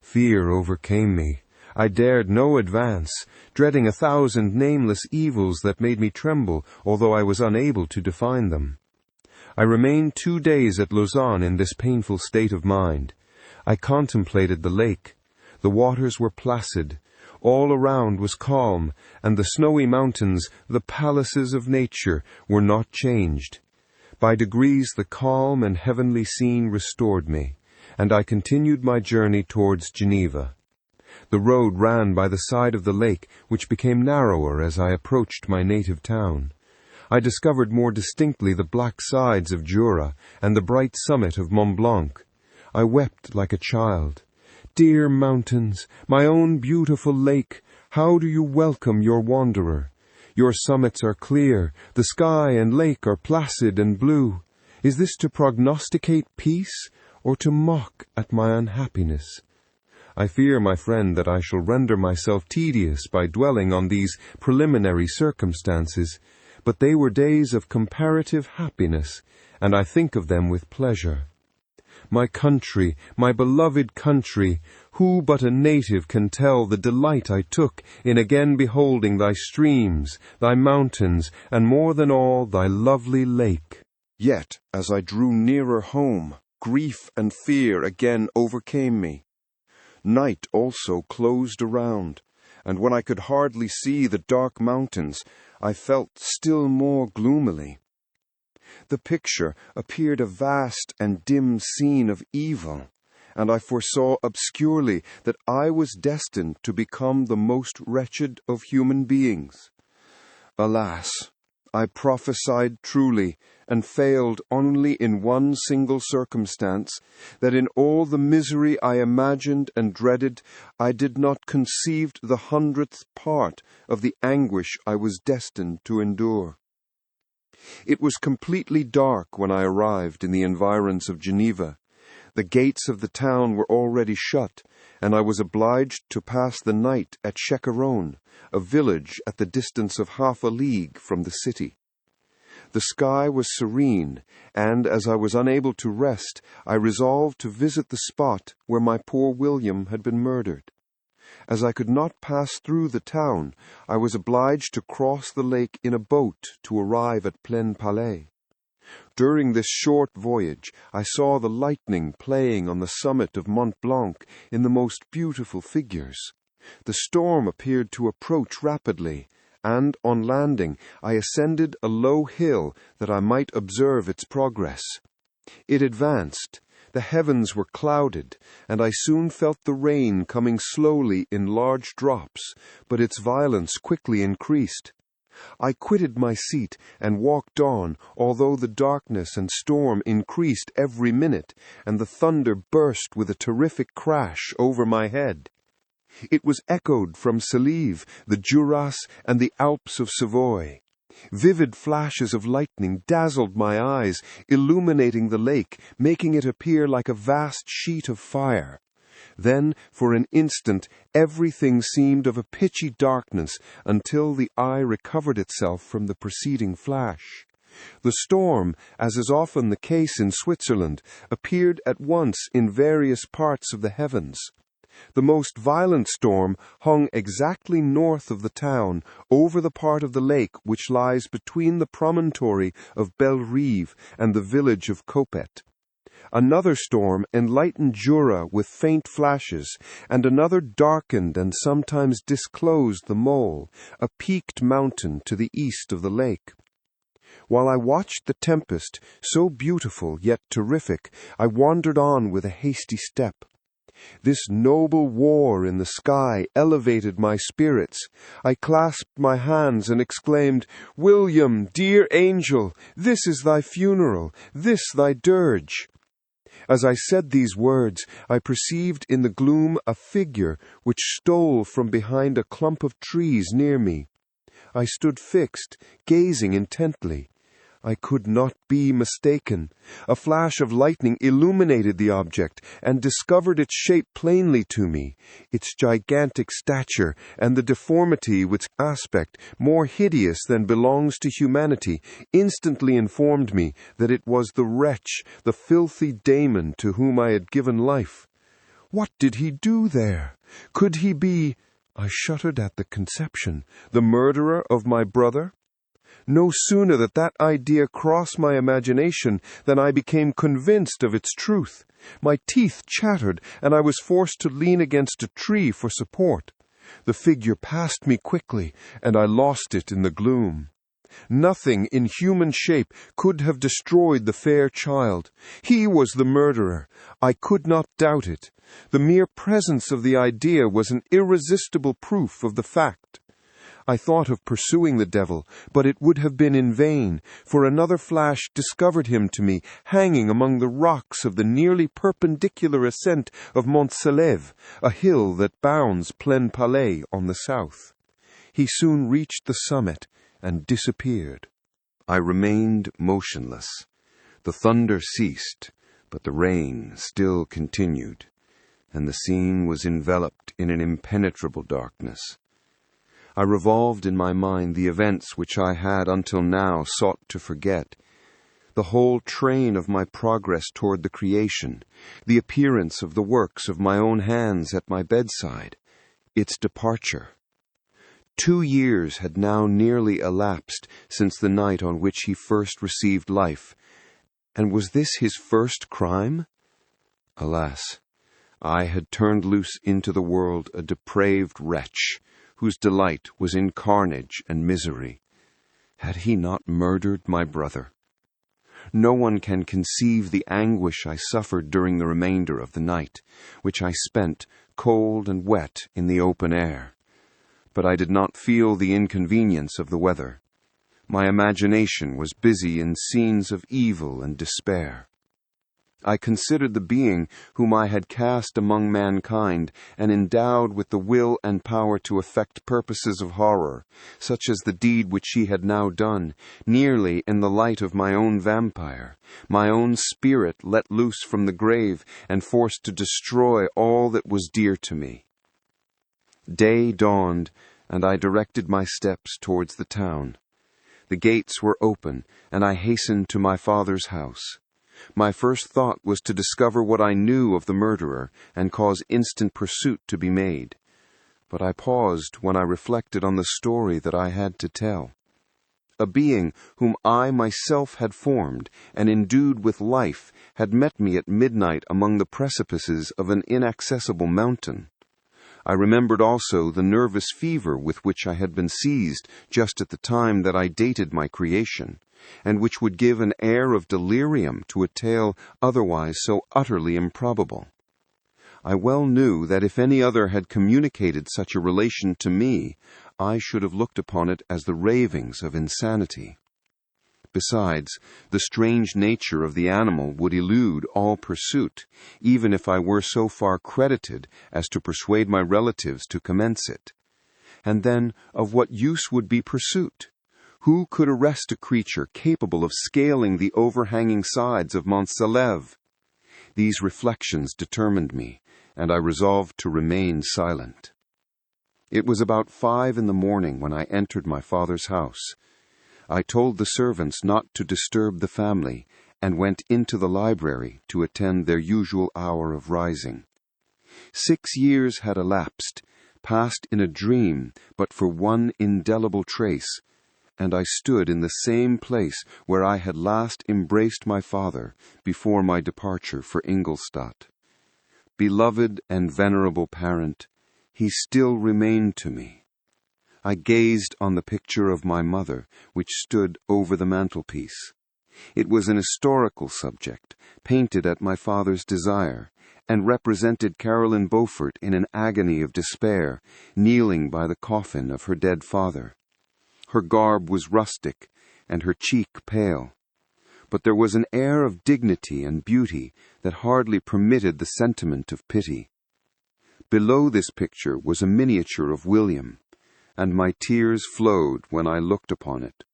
Fear overcame me. I dared no advance, dreading 1,000 nameless evils that made me tremble, although I was unable to define them. I remained 2 days at Lausanne in this painful state of mind. I contemplated the lake. The waters were placid. All around was calm, and the snowy mountains, the palaces of nature, were not changed. By degrees the calm and heavenly scene restored me, and I continued my journey towards Geneva. The road ran by the side of the lake, which became narrower as I approached my native town. I discovered more distinctly the black sides of Jura and the bright summit of Mont Blanc. I wept like a child. Dear mountains, my own beautiful lake, how do you welcome your wanderer? Your summits are clear, the sky and lake are placid and blue. Is this to prognosticate peace, or to mock at my unhappiness? I fear, my friend, that I shall render myself tedious by dwelling on these preliminary circumstances, but they were days of comparative happiness, and I think of them with pleasure. My country, my beloved country, who but a native can tell the delight I took in again beholding thy streams, thy mountains, and more than all, thy lovely lake? Yet, as I drew nearer home, grief and fear again overcame me. Night also closed around, and when I could hardly see the dark mountains, I felt still more gloomily. The picture appeared a vast and dim scene of evil, and I foresaw obscurely that I was destined to become the most wretched of human beings. Alas, I prophesied truly, and failed only in one single circumstance, that in all the misery I imagined and dreaded, I did not conceive the 100th part of the anguish I was destined to endure. It was completely dark when I arrived in the environs of Geneva. The gates of the town were already shut, and I was obliged to pass the night at Checaron, a village at the distance of half a league from the city. The sky was serene, and as I was unable to rest, I resolved to visit the spot where my poor William had been murdered. As I could not pass through the town, I was obliged to cross the lake in a boat to arrive at Plaine Palais. During this short voyage, I saw the lightning playing on the summit of Mont Blanc in the most beautiful figures. The storm appeared to approach rapidly, and on landing, I ascended a low hill that I might observe its progress. It advanced. The heavens were clouded, and I soon felt the rain coming slowly in large drops, but its violence quickly increased. I quitted my seat and walked on, although the darkness and storm increased every minute, and the thunder burst with a terrific crash over my head. It was echoed from Salive, the Juras, and the Alps of Savoy. Vivid flashes of lightning dazzled my eyes, illuminating the lake, making it appear like a vast sheet of fire. Then, for an instant, everything seemed of a pitchy darkness until the eye recovered itself from the preceding flash. The storm, as is often the case in Switzerland, appeared at once in various parts of the heavens. The most violent storm hung exactly north of the town, over the part of the lake which lies between the promontory of Belle-Rive and the village of Coppet. Another storm enlightened Jura with faint flashes, and another darkened and sometimes disclosed the Mole, a peaked mountain to the east of the lake. While I watched the tempest, so beautiful yet terrific, I wandered on with a hasty step. This noble war in the sky elevated my spirits. I clasped my hands and exclaimed, "William, dear angel, this is thy funeral, this thy dirge." As I said these words, I perceived in the gloom a figure which stole from behind a clump of trees near me. I stood fixed, gazing intently. I could not be mistaken. A flash of lightning illuminated the object and discovered its shape plainly to me. Its gigantic stature and the deformity of its aspect, more hideous than belongs to humanity, instantly informed me that it was the wretch, the filthy Damon to whom I had given life. What did he do there? Could he be, I shuddered at the conception, the murderer of my brother? No sooner did that idea cross my imagination than I became convinced of its truth. My teeth chattered, and I was forced to lean against a tree for support. The figure passed me quickly, and I lost it in the gloom. Nothing in human shape could have destroyed the fair child. He was the murderer. I could not doubt it. The mere presence of the idea was an irresistible proof of the fact. I thought of pursuing the devil, but it would have been in vain, for another flash discovered him to me, hanging among the rocks of the nearly perpendicular ascent of Mont Salève, a hill that bounds Plaine Palais on the south. He soon reached the summit and disappeared. I remained motionless. The thunder ceased, but the rain still continued, and the scene was enveloped in an impenetrable darkness. I revolved in my mind the events which I had until now sought to forget. the whole train of my progress toward the creation, the appearance of the works of my own hands at my bedside, its departure. 2 years had now nearly elapsed since the night on which he first received life, and was this his first crime? Alas, I had turned loose into the world a depraved wretch, whose delight was in carnage and misery. Had he not murdered my brother? No one can conceive the anguish I suffered during the remainder of the night, which I spent, cold and wet, in the open air. But I did not feel the inconvenience of the weather. My imagination was busy in scenes of evil and despair. I considered the being whom I had cast among mankind and endowed with the will and power to effect purposes of horror, such as the deed which she had now done, nearly in the light of my own vampire, my own spirit let loose from the grave and forced to destroy all that was dear to me. Day dawned, and I directed my steps towards the town. The gates were open, and I hastened to my father's house. My first thought was to discover what I knew of the murderer and cause instant pursuit to be made. But I paused when I reflected on the story that I had to tell. A being whom I myself had formed and endued with life had met me at midnight among the precipices of an inaccessible mountain. I remembered also the nervous fever with which I had been seized just at the time that I dated my creation, and which would give an air of delirium to a tale otherwise so utterly improbable. I well knew that if any other had communicated such a relation to me, I should have looked upon it as the ravings of insanity. Besides, the strange nature of the animal would elude all pursuit, even if I were so far credited as to persuade my relatives to commence it. And then, of what use would be pursuit? Who could arrest a creature capable of scaling the overhanging sides of Mont Salève? These reflections determined me, and I resolved to remain silent. It was about 5 a.m. when I entered my father's house. I told the servants not to disturb the family, and went into the library to attend their usual hour of rising. 6 years had elapsed, passed in a dream but for one indelible trace, and I stood in the same place where I had last embraced my father before my departure for Ingolstadt. Beloved and venerable parent, he still remained to me. I gazed on the picture of my mother, which stood over the mantelpiece. It was an historical subject, painted at my father's desire, and represented Caroline Beaufort in an agony of despair, kneeling by the coffin of her dead father. Her garb was rustic, and her cheek pale. But there was an air of dignity and beauty that hardly permitted the sentiment of pity. Below this picture was a miniature of William, and my tears flowed when I looked upon it.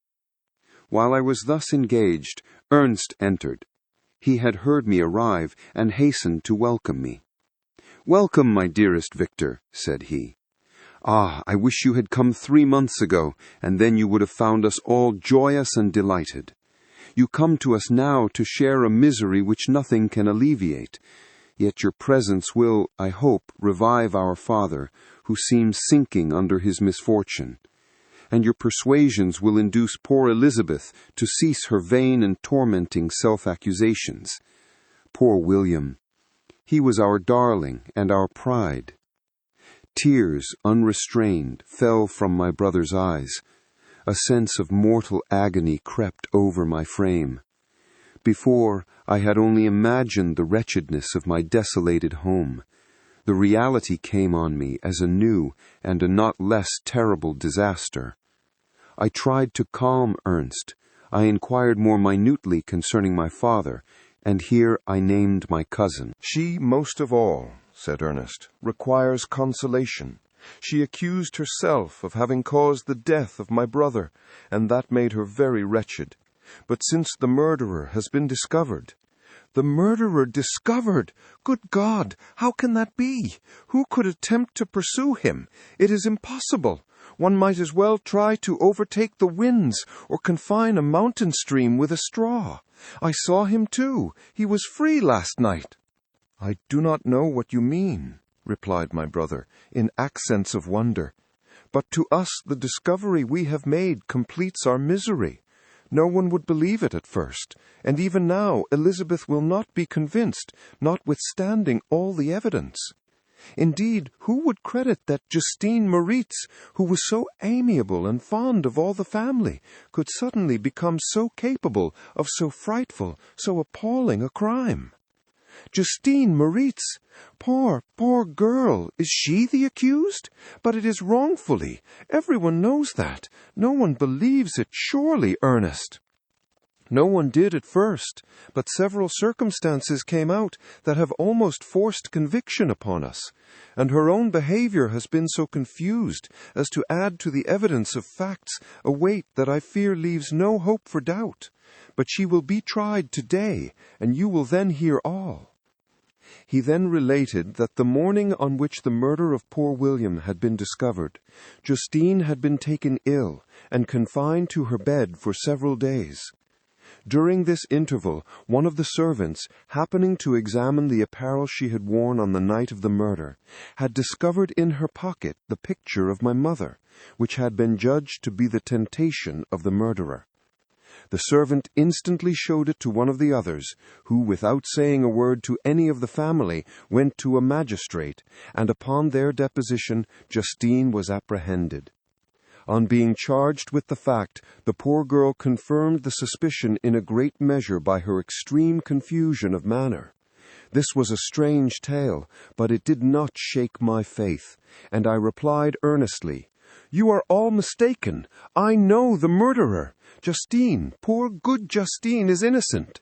While I was thus engaged, Ernst entered. He had heard me arrive, and hastened to welcome me. "Welcome, my dearest Victor," said he. "Ah, I wish you had come 3 months ago, and then you would have found us all joyous and delighted. You come to us now to share a misery which nothing can alleviate, yet your presence will, I hope, revive our father, who seems sinking under his misfortune. And your persuasions will induce poor Elizabeth to cease her vain and tormenting self-accusations. Poor William! He was our darling and our pride." Tears, unrestrained, fell from my brother's eyes. A sense of mortal agony crept over my frame. Before, I had only imagined the wretchedness of my desolated home. The reality came on me as a new and a not less terrible disaster. I tried to calm Ernst. I inquired more minutely concerning my father, and here I named my cousin. "She, most of all," said Ernest, "requires consolation. She accused herself of having caused the death of my brother, and that made her very wretched. But since the murderer has been discovered—" "The murderer discovered! Good God! How can that be? Who could attempt to pursue him? It is impossible. One might as well try to overtake the winds or confine a mountain stream with a straw. I saw him too. He was free last night." "I do not know what you mean," replied my brother, in accents of wonder. "But to us the discovery we have made completes our misery. No one would believe it at first, and even now Elizabeth will not be convinced, notwithstanding all the evidence. Indeed, who would credit that Justine Moritz, who was so amiable and fond of all the family, could suddenly become so capable of so frightful, so appalling a crime? Justine Moritz! Poor girl! Is she the accused? But it is wrongfully. Everyone knows that. No one believes it, surely, Ernest." "No one did at first, but several circumstances came out that have almost forced conviction upon us, and her own behavior has been so confused as to add to the evidence of facts a weight that I fear leaves no hope for doubt. But she will be tried today, and you will then hear all." He then related that the morning on which the murder of poor William had been discovered, Justine had been taken ill and confined to her bed for several days. During this interval, one of the servants, happening to examine the apparel she had worn on the night of the murder, had discovered in her pocket the picture of my mother, which had been judged to be the temptation of the murderer. The servant instantly showed it to one of the others, who, without saying a word to any of the family, went to a magistrate, and upon their deposition Justine was apprehended. On being charged with the fact, the poor girl confirmed the suspicion in a great measure by her extreme confusion of manner. This was a strange tale, but it did not shake my faith, and I replied earnestly, "You are all mistaken. I know the murderer. Justine, poor good Justine, is innocent."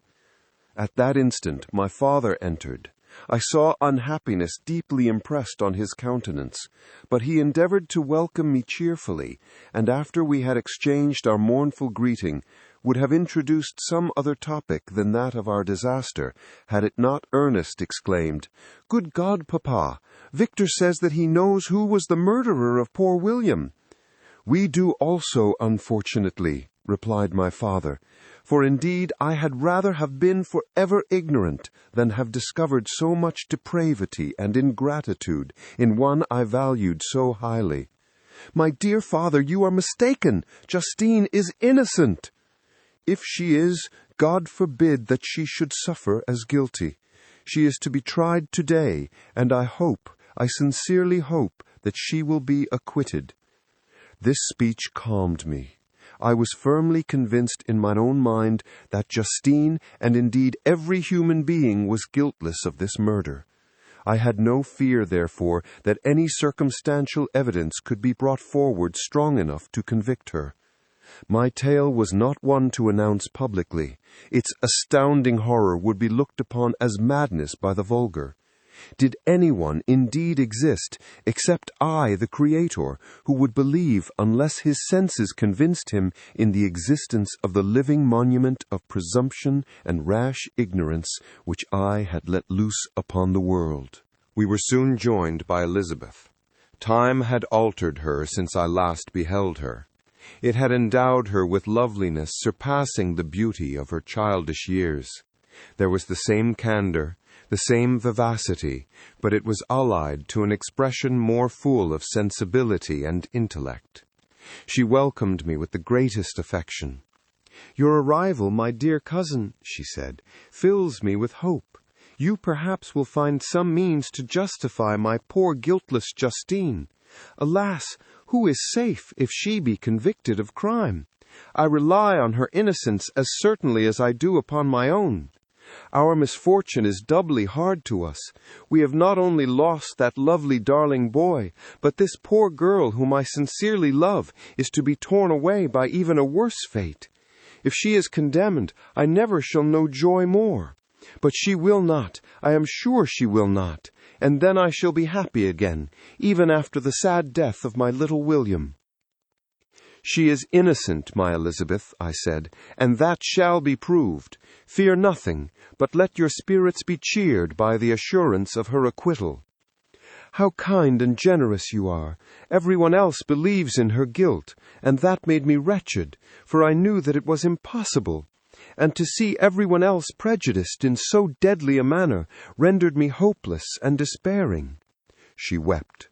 At that instant my father entered. I saw unhappiness deeply impressed on his countenance, but he endeavored to welcome me cheerfully, and after we had exchanged our mournful greeting, would have introduced some other topic than that of our disaster, had it not Ernest exclaimed, "Good God, Papa! Victor says that he knows who was the murderer of poor William." "We do also, unfortunately," replied my father, "for indeed I had rather have been forever ignorant than have discovered so much depravity and ingratitude in one I valued so highly." "My dear father, you are mistaken. Justine is innocent." "If she is, God forbid that she should suffer as guilty. She is to be tried today, and I sincerely hope, that she will be acquitted." This speech calmed me. I was firmly convinced in mine own mind that Justine, and indeed every human being, was guiltless of this murder. I had no fear, therefore, that any circumstantial evidence could be brought forward strong enough to convict her. My tale was not one to announce publicly. Its astounding horror would be looked upon as madness by the vulgar. Did anyone indeed exist, except I, the Creator, who would believe, unless his senses convinced him, in the existence of the living monument of presumption and rash ignorance which I had let loose upon the world? We were soon joined by Elizabeth. Time had altered her since I last beheld her. It had endowed her with loveliness surpassing the beauty of her childish years. There was the same candor, the same vivacity, but it was allied to an expression more full of sensibility and intellect. She welcomed me with the greatest affection. "Your arrival, my dear cousin," she said, "fills me with hope. You perhaps will find some means to justify my poor guiltless Justine. Alas, who is safe if she be convicted of crime? I rely on her innocence as certainly as I do upon my own. Our misfortune is doubly hard to us. We have not only lost that lovely darling boy, but this poor girl whom I sincerely love is to be torn away by even a worse fate. If she is condemned, I never shall know joy more. But she will not, I am sure she will not, and then I shall be happy again, even after the sad death of my little William." "She is innocent, my Elizabeth," I said, "and that shall be proved. Fear nothing, but let your spirits be cheered by the assurance of her acquittal." How kind and generous you are! Everyone else believes in her guilt, and that made me wretched, for I knew that it was impossible. And to see everyone else prejudiced in so deadly a manner rendered me hopeless and despairing." She wept.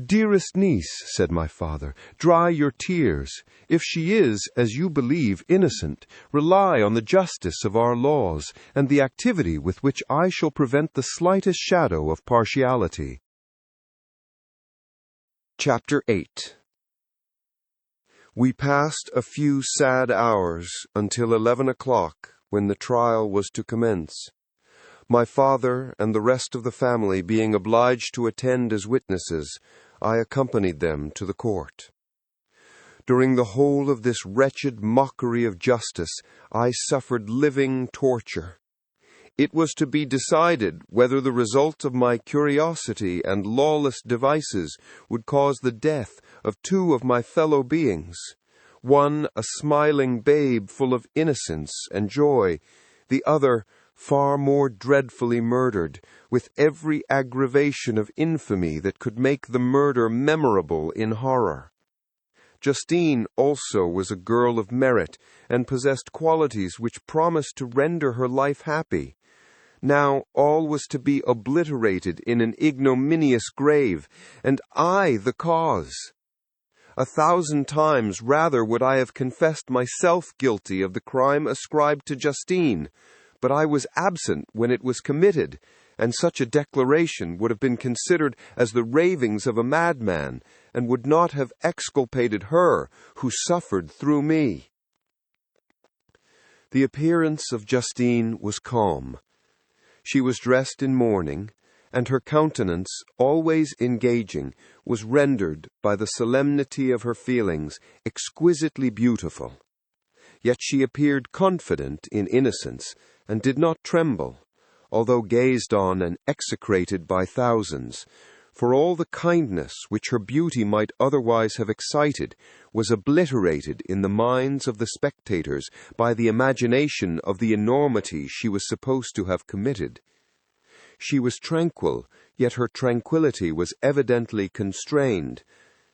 "Dearest niece," said my father, "dry your tears. If she is, as you believe, innocent, rely on the justice of our laws, and the activity with which I shall prevent the slightest shadow of partiality." Chapter 8. We passed a few sad hours until 11 o'clock, when the trial was to commence. My father and the rest of the family being obliged to attend as witnesses, I accompanied them to the court. During the whole of this wretched mockery of justice, I suffered living torture. It was to be decided whether the result of my curiosity and lawless devices would cause the death of two of my fellow beings, one a smiling babe full of innocence and joy, the other far more dreadfully murdered, with every aggravation of infamy that could make the murder memorable in horror. Justine also was a girl of merit, and possessed qualities which promised to render her life happy. Now all was to be obliterated in an ignominious grave, and I the cause. 1,000 times rather would I have confessed myself guilty of the crime ascribed to Justine, but I was absent when it was committed, and such a declaration would have been considered as the ravings of a madman, and would not have exculpated her who suffered through me. The appearance of Justine was calm. She was dressed in mourning, and her countenance, always engaging, was rendered by the solemnity of her feelings exquisitely beautiful. Yet she appeared confident in innocence, and did not tremble, although gazed on and execrated by thousands, for all the kindness which her beauty might otherwise have excited was obliterated in the minds of the spectators by the imagination of the enormity she was supposed to have committed. She was tranquil, yet her tranquillity was evidently constrained,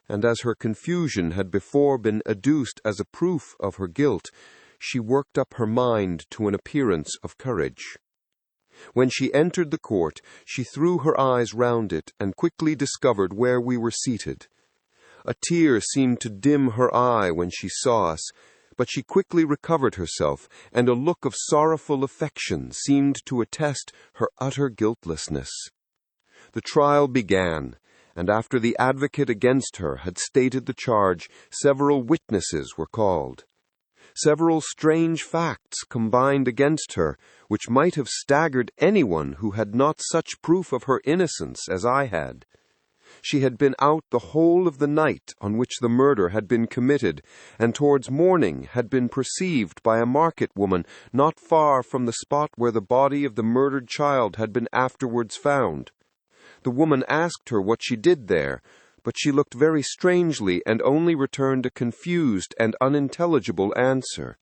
and as her confusion had before been adduced as a proof of her guilt, she worked up her mind to an appearance of courage. When she entered the court, she threw her eyes round it and quickly discovered where we were seated. A tear seemed to dim her eye when she saw us, but she quickly recovered herself, and a look of sorrowful affection seemed to attest her utter guiltlessness. The trial began, and after the advocate against her had stated the charge, several witnesses were called. Several strange facts combined against her, which might have staggered anyone who had not such proof of her innocence as I had. She had been out the whole of the night on which the murder had been committed, and towards morning had been perceived by a market woman not far from the spot where the body of the murdered child had been afterwards found. The woman asked her what she did there, but she looked very strangely and only returned a confused and unintelligible answer.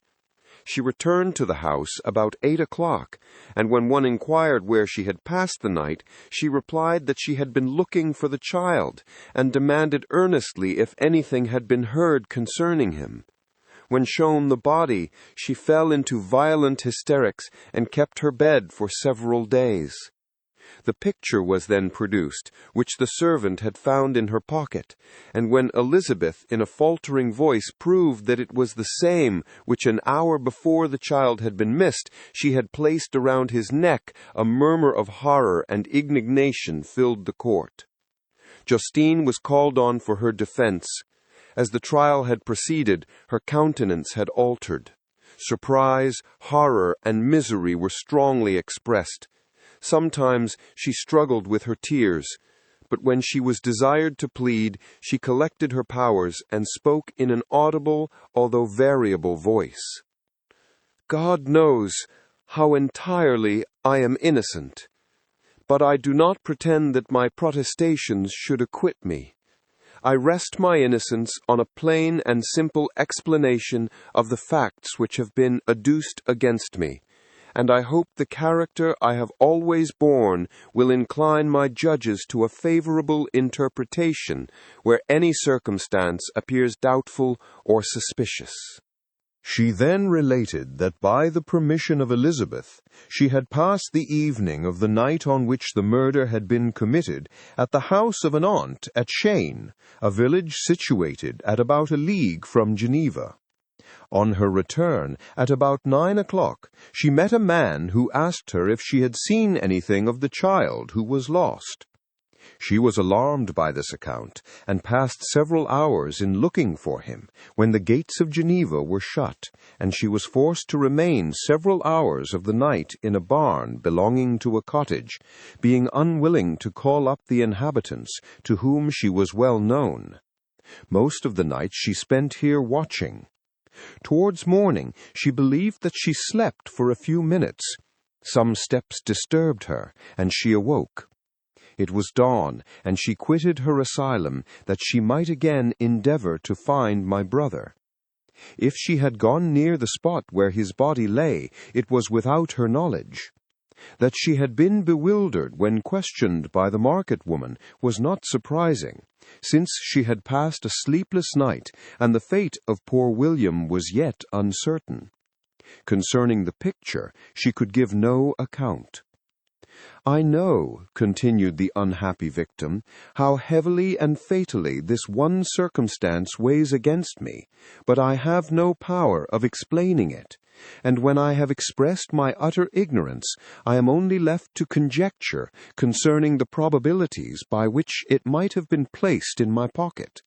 She returned to the house about 8 o'clock, and when one inquired where she had passed the night, she replied that she had been looking for the child, and demanded earnestly if anything had been heard concerning him. When shown the body, she fell into violent hysterics and kept her bed for several days. The picture was then produced, which the servant had found in her pocket, and when Elizabeth, in a faltering voice, proved that it was the same which an hour before the child had been missed, she had placed around his neck, a murmur of horror and indignation filled the court. Justine was called on for her defense. As the trial had proceeded, her countenance had altered. Surprise, horror, and misery were strongly expressed. Sometimes she struggled with her tears, but when she was desired to plead, she collected her powers and spoke in an audible, although variable voice. "God knows how entirely I am innocent, but I do not pretend that my protestations should acquit me. I rest my innocence on a plain and simple explanation of the facts which have been adduced against me, and I hope the character I have always borne will incline my judges to a favorable interpretation where any circumstance appears doubtful or suspicious." She then related that by the permission of Elizabeth, she had passed the evening of the night on which the murder had been committed at the house of an aunt at Cheyne, a village situated at about a league from Geneva. On her return, at about 9 o'clock, she met a man who asked her if she had seen anything of the child who was lost. She was alarmed by this account, and passed several hours in looking for him, when the gates of Geneva were shut, and she was forced to remain several hours of the night in a barn belonging to a cottage, being unwilling to call up the inhabitants, to whom she was well known. Most of the night she spent here watching. Towards morning she believed that she slept for a few minutes. Some steps disturbed her, and she awoke. It was dawn, and she quitted her asylum, that she might again endeavor to find my brother. If she had gone near the spot where his body lay, it was without her knowledge. That she had been bewildered when questioned by the market woman was not surprising, since she had passed a sleepless night, and the fate of poor William was yet uncertain. Concerning the picture, she could give no account. "I know," continued the unhappy victim, "how heavily and fatally this one circumstance weighs against me, but I have no power of explaining it, and when I have expressed my utter ignorance, I am only left to conjecture concerning the probabilities by which it might have been placed in my pocket.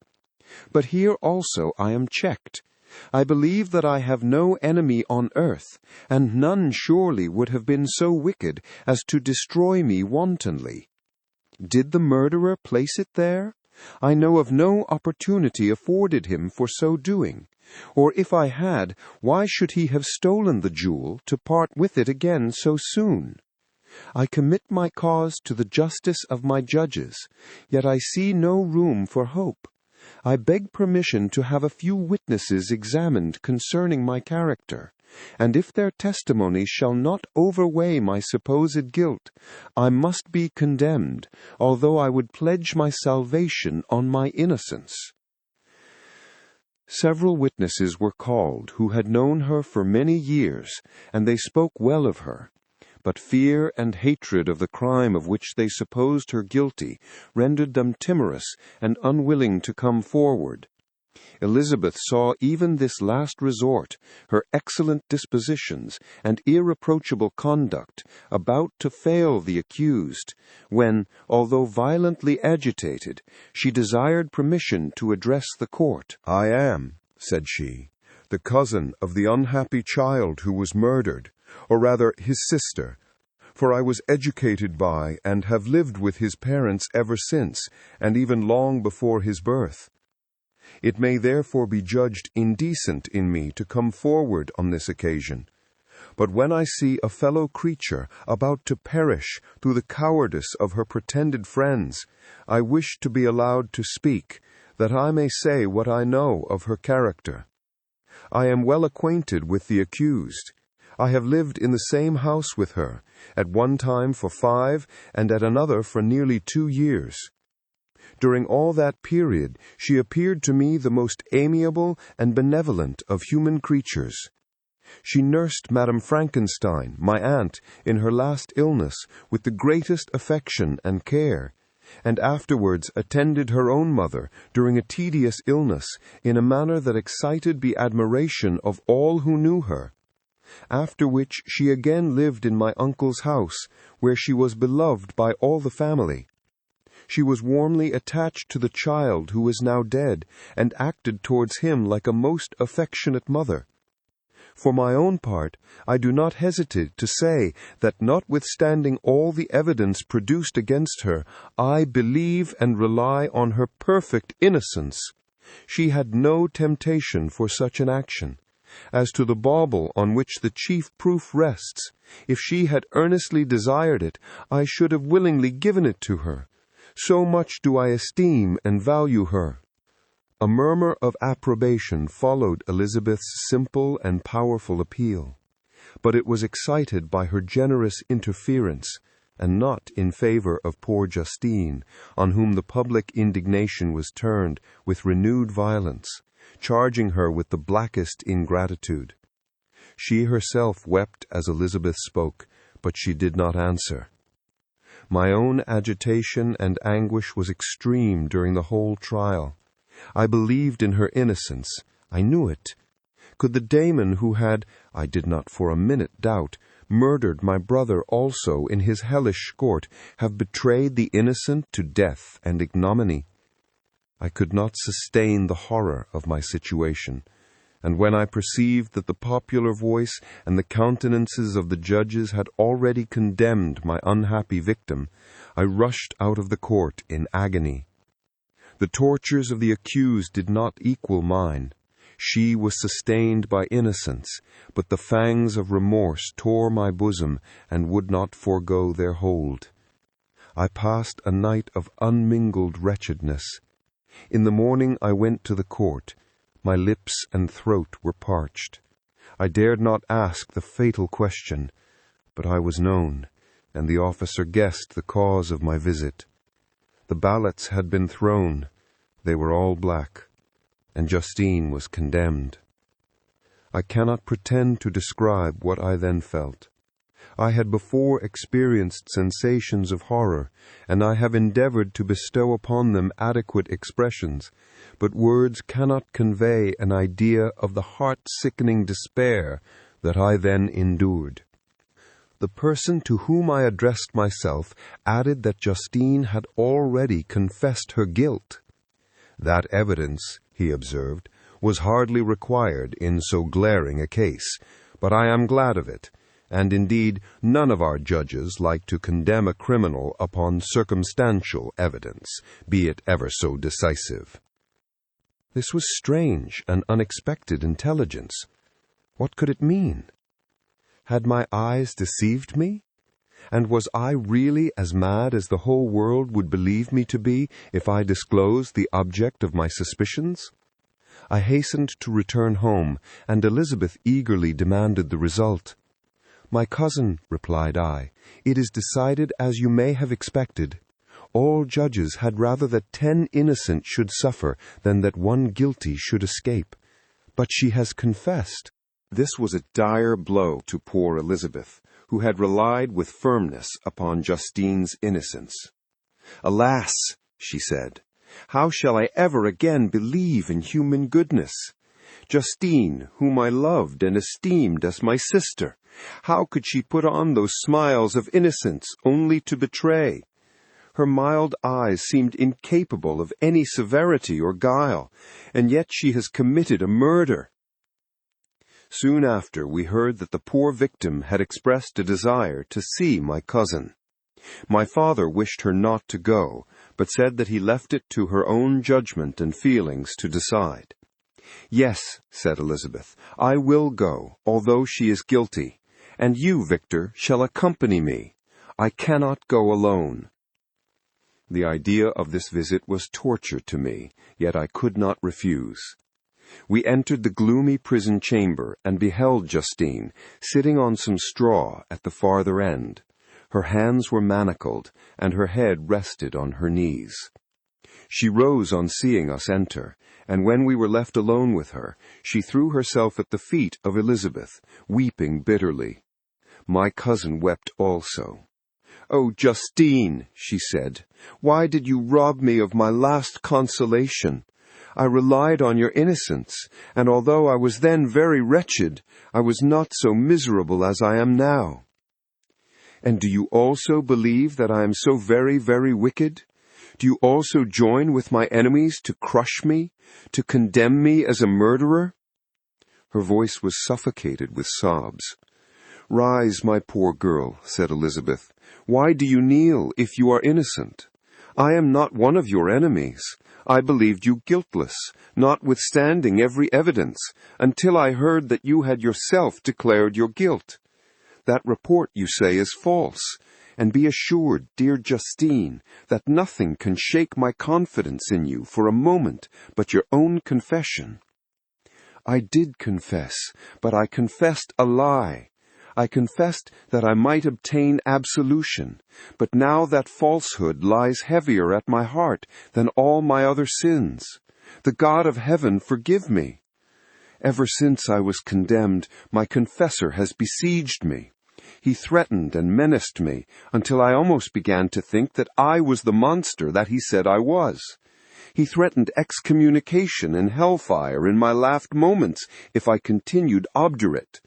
But here also I am checked. I believe that I have no enemy on earth, and none surely would have been so wicked as to destroy me wantonly. Did the murderer place it there? I know of no opportunity afforded him for so doing. Or if I had, why should he have stolen the jewel to part with it again so soon? I commit my cause to the justice of my judges, yet I see no room for hope. I beg permission to have a few witnesses examined concerning my character, and if their testimony shall not overweigh my supposed guilt, I must be condemned, although I would pledge my salvation on my innocence." Several witnesses were called who had known her for many years, and they spoke well of her. But fear and hatred of the crime of which they supposed her guilty rendered them timorous and unwilling to come forward. Elizabeth saw even this last resort, her excellent dispositions and irreproachable conduct, about to fail the accused, when, although violently agitated, she desired permission to address the court. "I am," said she, "the cousin of the unhappy child who was murdered, or rather his sister, for I was educated by and have lived with his parents ever since, and even long before his birth. It may therefore be judged indecent in me to come forward on this occasion. But when I see a fellow creature about to perish through the cowardice of her pretended friends, I wish to be allowed to speak, that I may say what I know of her character. I am well acquainted with the accused. I have lived in the same house with her, at one time for 5, and at another for nearly 2 years. During all that period, she appeared to me the most amiable and benevolent of human creatures. She nursed Madame Frankenstein, my aunt, in her last illness, with the greatest affection and care, and afterwards attended her own mother during a tedious illness in a manner that excited the admiration of all who knew her. After which she again lived in my uncle's house, where she was beloved by all the family. She was warmly attached to the child who is now dead, and acted towards him like a most affectionate mother. For my own part, I do not hesitate to say that notwithstanding all the evidence produced against her, I believe and rely on her perfect innocence. She had no temptation for such an action. As to the bauble on which the chief proof rests, if she had earnestly desired it, I should have willingly given it to her. So much do I esteem and value her." A murmur of approbation followed Elizabeth's simple and powerful appeal. but it was excited by her generous interference, and not in favor of poor Justine, on whom the public indignation was turned with renewed violence, charging her with the blackest ingratitude. She herself wept as Elizabeth spoke, but she did not answer. My own agitation and anguish was extreme during the whole trial. I believed in her innocence. I knew it. Could the daemon who had, I did not for a minute doubt, murdered my brother also in his hellish court, have betrayed the innocent to death and ignominy? I could not sustain the horror of my situation, and when I perceived that the popular voice and the countenances of the judges had already condemned my unhappy victim, I rushed out of the court in agony. The tortures of the accused did not equal mine. She was sustained by innocence, but the fangs of remorse tore my bosom and would not forego their hold. I passed a night of unmingled wretchedness. In the morning I went to the court. My lips and throat were parched. I dared not ask the fatal question, but I was known, and the officer guessed the cause of my visit. The ballots had been thrown. They were all black, and Justine was condemned. I cannot pretend to describe what I then felt. I had before experienced sensations of horror, and I have endeavored to bestow upon them adequate expressions, but words cannot convey an idea of the heart-sickening despair that I then endured. The person to whom I addressed myself added that Justine had already confessed her guilt. That evidence, he observed, was hardly required in so glaring a case, but I am glad of it, and indeed none of our judges like to condemn a criminal upon circumstantial evidence, be it ever so decisive. This was strange and unexpected intelligence. What could it mean? Had my eyes deceived me? And was I really as mad as the whole world would believe me to be if I disclosed the object of my suspicions? I hastened to return home, and Elizabeth eagerly demanded the result. "My cousin," replied I, "it is decided as you may have expected. All judges had rather that 10 innocent should suffer than that 1 guilty should escape. But she has confessed." This was a dire blow to poor Elizabeth, who had relied with firmness upon Justine's innocence. "Alas," she said, "how shall I ever again believe in human goodness? Justine, whom I loved and esteemed as my sister, how could she put on those smiles of innocence only to betray? Her mild eyes seemed incapable of any severity or guile, and yet she has committed a murder." Soon after, we heard that the poor victim had expressed a desire to see my cousin. My father wished her not to go, but said that he left it to her own judgment and feelings to decide. "Yes," said Elizabeth, "I will go, although she is guilty, and you, Victor, shall accompany me. I cannot go alone." The idea of this visit was torture to me, yet I could not refuse. We entered the gloomy prison chamber and beheld Justine, sitting on some straw at the farther end. Her hands were manacled, and her head rested on her knees. She rose on seeing us enter, and when we were left alone with her, she threw herself at the feet of Elizabeth, weeping bitterly. My cousin wept also. "Oh, Justine," she said, "why did you rob me of my last consolation? I relied on your innocence, and although I was then very wretched, I was not so miserable as I am now." "And do you also believe that I am so very, very wicked? Do you also join with my enemies to crush me, to condemn me as a murderer?" Her voice was suffocated with sobs. "Rise, my poor girl," said Elizabeth. "Why do you kneel if you are innocent? I am not one of your enemies. I believed you guiltless, notwithstanding every evidence, until I heard that you had yourself declared your guilt. That report, you say, is false, and be assured, dear Justine, that nothing can shake my confidence in you for a moment but your own confession." "I did confess, but I confessed a lie. I confessed that I might obtain absolution, but now that falsehood lies heavier at my heart than all my other sins. The God of heaven forgive me. Ever since I was condemned, my confessor has besieged me. He threatened and menaced me until I almost began to think that I was the monster that he said I was. He threatened excommunication and hellfire in my last moments if I continued obdurate.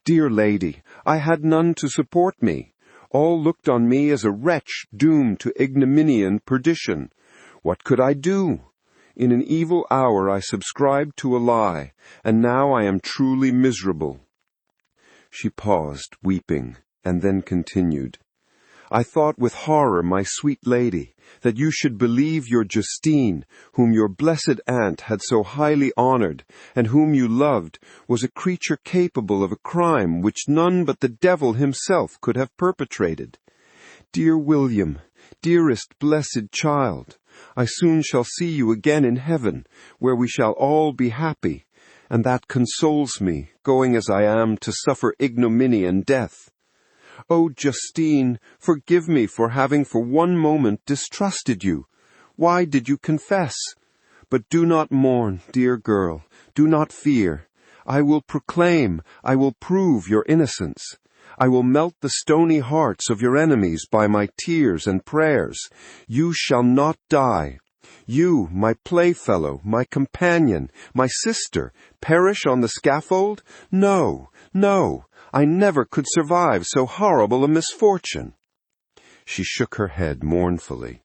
Dear lady, I had none to support me. All looked on me as a wretch doomed to ignominy and perdition. What could I do? In an evil hour I subscribed to a lie, and now I am truly miserable." She paused, weeping, and then continued, "I thought with horror, my sweet lady, that you should believe your Justine, whom your blessed aunt had so highly honored, and whom you loved, was a creature capable of a crime which none but the devil himself could have perpetrated. Dear William, dearest blessed child, I soon shall see you again in heaven, where we shall all be happy, and that consoles me, going as I am to suffer ignominy and death. Oh, Justine, forgive me for having for one moment distrusted you. Why did you confess? But do not mourn, dear girl, do not fear. I will proclaim, I will prove your innocence. I will melt the stony hearts of your enemies by my tears and prayers. You shall not die. You, my playfellow, my companion, my sister, perish on the scaffold? No, no, I never could survive so horrible a misfortune." She shook her head mournfully.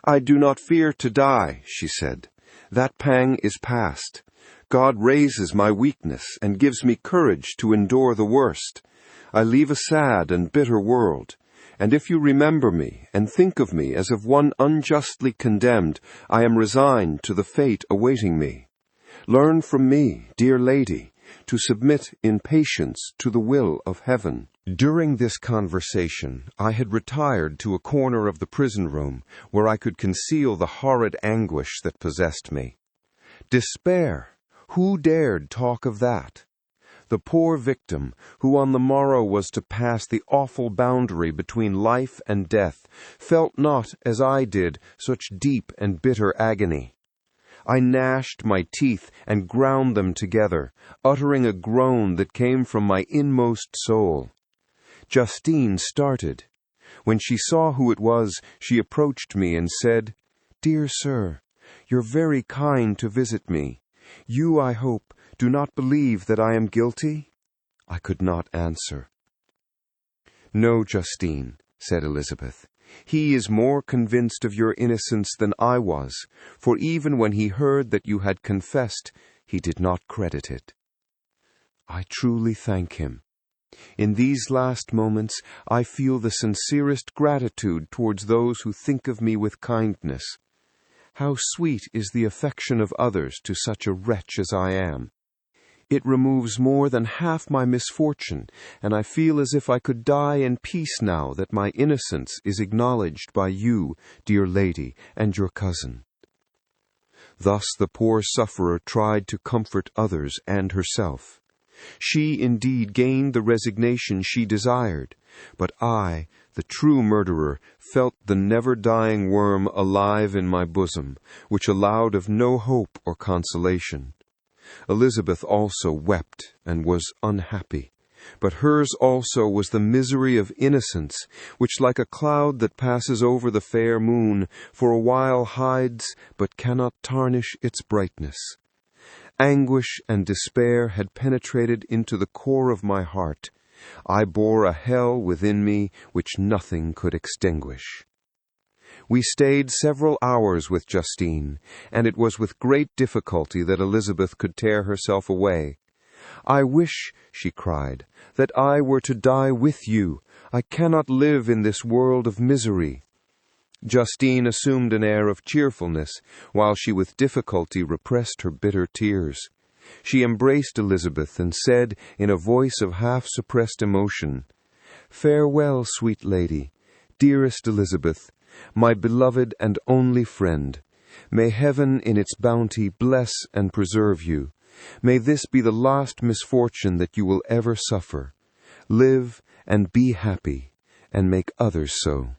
"I do not fear to die," she said. "That pang is past. God raises my weakness and gives me courage to endure the worst. I leave a sad and bitter world, and if you remember me and think of me as of one unjustly condemned, I am resigned to the fate awaiting me. Learn from me, dear lady, to submit in patience to the will of heaven." During this conversation, I had retired to a corner of the prison room where I could conceal the horrid anguish that possessed me. Despair! Who dared talk of that? The poor victim, who on the morrow was to pass the awful boundary between life and death, felt not, as I did, such deep and bitter agony. I gnashed my teeth and ground them together, uttering a groan that came from my inmost soul. Justine started. When she saw who it was, she approached me and said, "Dear sir, you're very kind to visit me. You, I hope, do not believe that I am guilty?" I could not answer. "No, Justine," said Elizabeth. "He is more convinced of your innocence than I was, for even when he heard that you had confessed, he did not credit it." I truly thank him. In these last moments, I feel the sincerest gratitude towards those who think of me with kindness. How sweet is the affection of others to such a wretch as I am! It removes more than half my misfortune, and I feel as if I could die in peace now that my innocence is acknowledged by you, dear lady, and your cousin." Thus the poor sufferer tried to comfort others and herself. She indeed gained the resignation she desired, but I, the true murderer, felt the never-dying worm alive in my bosom, which allowed of no hope or consolation. Elizabeth also wept and was unhappy, but hers also was the misery of innocence, which like a cloud that passes over the fair moon, for a while hides, but cannot tarnish its brightness. Anguish and despair had penetrated into the core of my heart. I bore a hell within me which nothing could extinguish. We stayed several hours with Justine, and it was with great difficulty that Elizabeth could tear herself away. "I wish," she cried, "that I were to die with you. I cannot live in this world of misery." Justine assumed an air of cheerfulness, while she with difficulty repressed her bitter tears. She embraced Elizabeth and said, in a voice of half-suppressed emotion, "Farewell, sweet lady, dearest Elizabeth, my beloved and only friend. May heaven in its bounty bless and preserve you. May this be the last misfortune that you will ever suffer. Live and be happy, and make others so."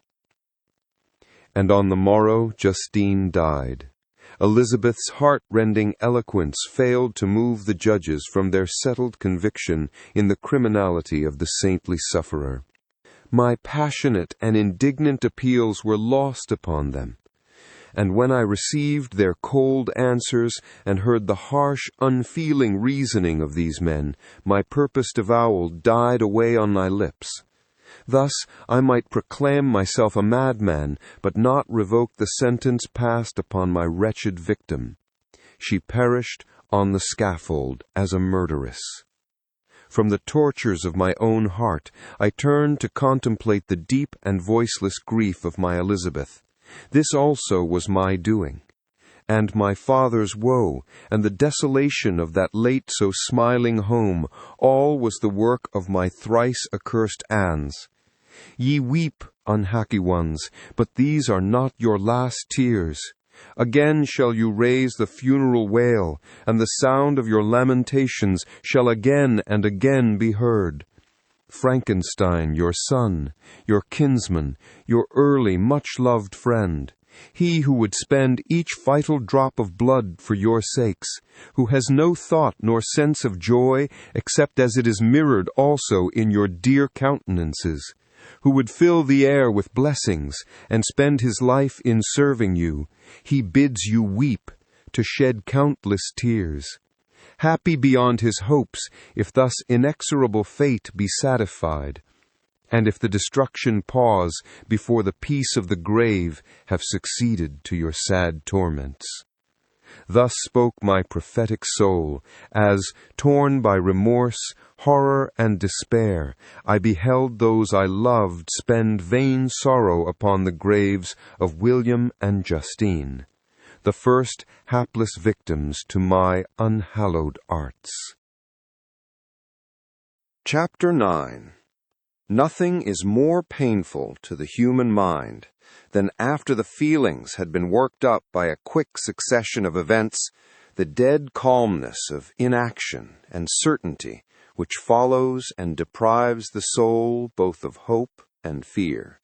And on the morrow Justine died. Elizabeth's heart-rending eloquence failed to move the judges from their settled conviction in the criminality of the saintly sufferer. My passionate and indignant appeals were lost upon them, and when I received their cold answers and heard the harsh, unfeeling reasoning of these men, my purposed avowal died away on my lips. Thus I might proclaim myself a madman, but not revoke the sentence passed upon my wretched victim. She perished on the scaffold as a murderess. From the tortures of my own heart, I turned to contemplate the deep and voiceless grief of my Elizabeth. This also was my doing. And my father's woe, and the desolation of that late so smiling home, all was the work of my thrice accursed Annes. Ye weep, unhappy ones, but these are not your last tears. Again shall you raise the funeral wail, and the sound of your lamentations shall again and again be heard. Frankenstein, your son, your kinsman, your early, much-loved friend, he who would spend each vital drop of blood for your sakes, who has no thought nor sense of joy except as it is mirrored also in your dear countenances, who would fill the air with blessings and spend his life in serving you, he bids you weep, to shed countless tears. Happy beyond his hopes, if thus inexorable fate be satisfied, and if the destruction pause before the peace of the grave have succeeded to your sad torments. Thus spoke my prophetic soul, as, torn by remorse, horror, and despair, I beheld those I loved spend vain sorrow upon the graves of William and Justine, the first hapless victims to my unhallowed arts. Chapter 9. Nothing is more painful to the human mind than, after the feelings had been worked up by a quick succession of events, the dead calmness of inaction and certainty which follows and deprives the soul both of hope and fear.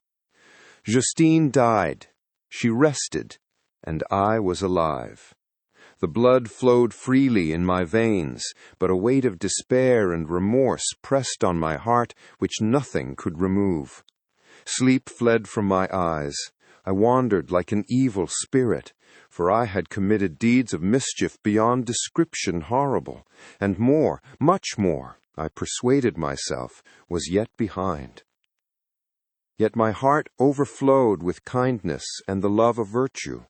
Justine died, she rested, and I was alive. The blood flowed freely in my veins, but a weight of despair and remorse pressed on my heart which nothing could remove. Sleep fled from my eyes. I wandered like an evil spirit, for I had committed deeds of mischief beyond description horrible, and more, much more, I persuaded myself, was yet behind. Yet my heart overflowed with kindness and the love of virtue.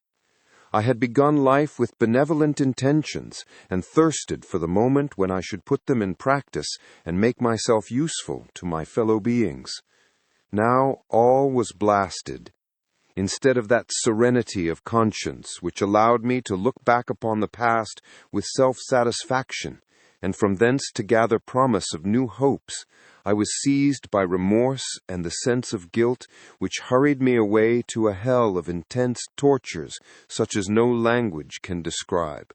I had begun life with benevolent intentions, and thirsted for the moment when I should put them in practice and make myself useful to my fellow beings. Now all was blasted. Instead of that serenity of conscience which allowed me to look back upon the past with self-satisfaction, and from thence to gather promise of new hopes, I was seized by remorse and the sense of guilt which hurried me away to a hell of intense tortures such as no language can describe.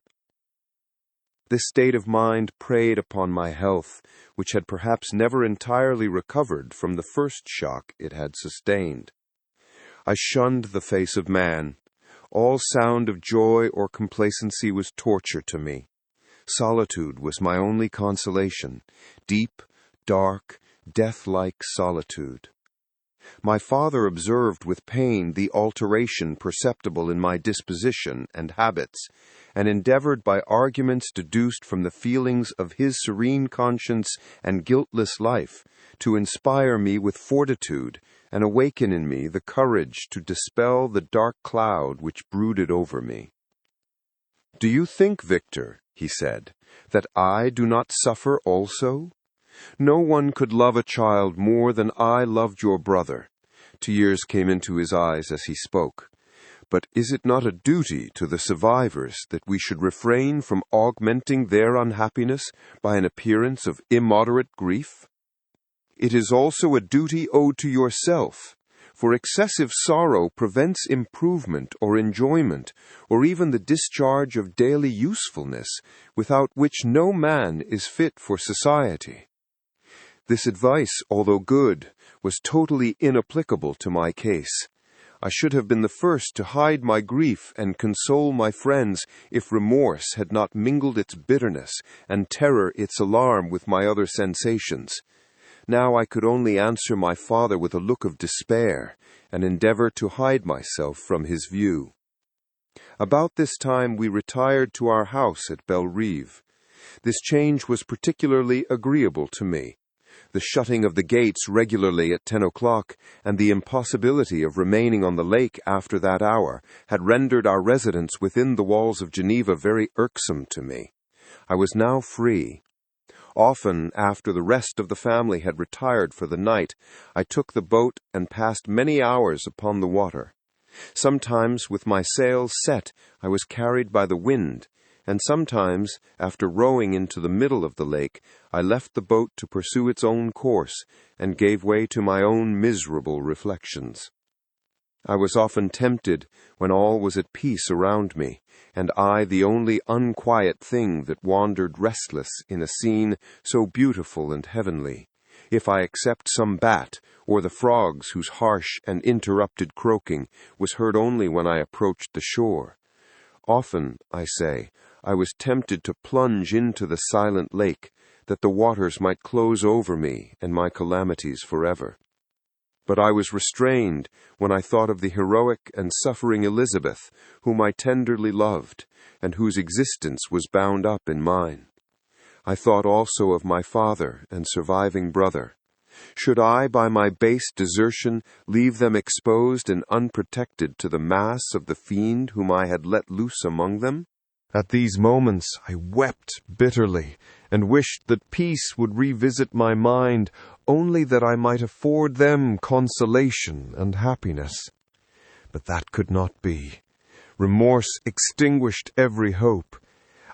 This state of mind preyed upon my health, which had perhaps never entirely recovered from the first shock it had sustained. I shunned the face of man. All sound of joy or complacency was torture to me. Solitude was my only consolation, deep, dark, death-like solitude. My father observed with pain the alteration perceptible in my disposition and habits, and endeavored by arguments deduced from the feelings of his serene conscience and guiltless life to inspire me with fortitude and awaken in me the courage to dispel the dark cloud which brooded over me. "Do you think, Victor," he said, "that I do not suffer also? No one could love a child more than I loved your brother." Tears came into his eyes as he spoke. "But is it not a duty to the survivors that we should refrain from augmenting their unhappiness by an appearance of immoderate grief? It is also a duty owed to yourself, for excessive sorrow prevents improvement or enjoyment, or even the discharge of daily usefulness, without which no man is fit for society. This advice, although good, was totally inapplicable to my case. I should have been the first to hide my grief and console my friends if remorse had not mingled its bitterness and terror its alarm with my other sensations. Now I could only answer my father with a look of despair and endeavor to hide myself from his view. About this time we retired to our house at Bellerive. This change was particularly agreeable to me. The shutting of the gates regularly at 10 o'clock and the impossibility of remaining on the lake after that hour had rendered our residence within the walls of Geneva very irksome to me. I was now free. Often, after the rest of the family had retired for the night, I took the boat and passed many hours upon the water. Sometimes, with my sails set, I was carried by the wind, and sometimes, after rowing into the middle of the lake, I left the boat to pursue its own course, and gave way to my own miserable reflections. I was often tempted, when all was at peace around me, and I the only unquiet thing that wandered restless in a scene so beautiful and heavenly, if I except some bat, or the frogs whose harsh and interrupted croaking was heard only when I approached the shore. Often, I say, I was tempted to plunge into the silent lake, that the waters might close over me and my calamities forever. But I was restrained when I thought of the heroic and suffering Elizabeth, whom I tenderly loved, and whose existence was bound up in mine. I thought also of my father and surviving brother. Should I, by my base desertion, leave them exposed and unprotected to the mass of the fiend whom I had let loose among them? At these moments I wept bitterly, and wished that peace would revisit my mind, only that I might afford them consolation and happiness. But that could not be. Remorse extinguished every hope.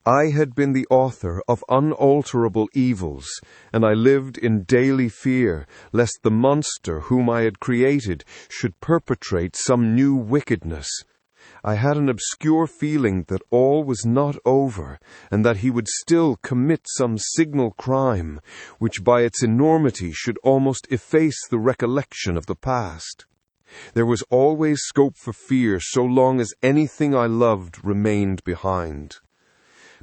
I had been the author of unalterable evils, and I lived in daily fear lest the monster whom I had created should perpetrate some new wickedness. I had an obscure feeling that all was not over, and that he would still commit some signal crime, which by its enormity should almost efface the recollection of the past. There was always scope for fear so long as anything I loved remained behind.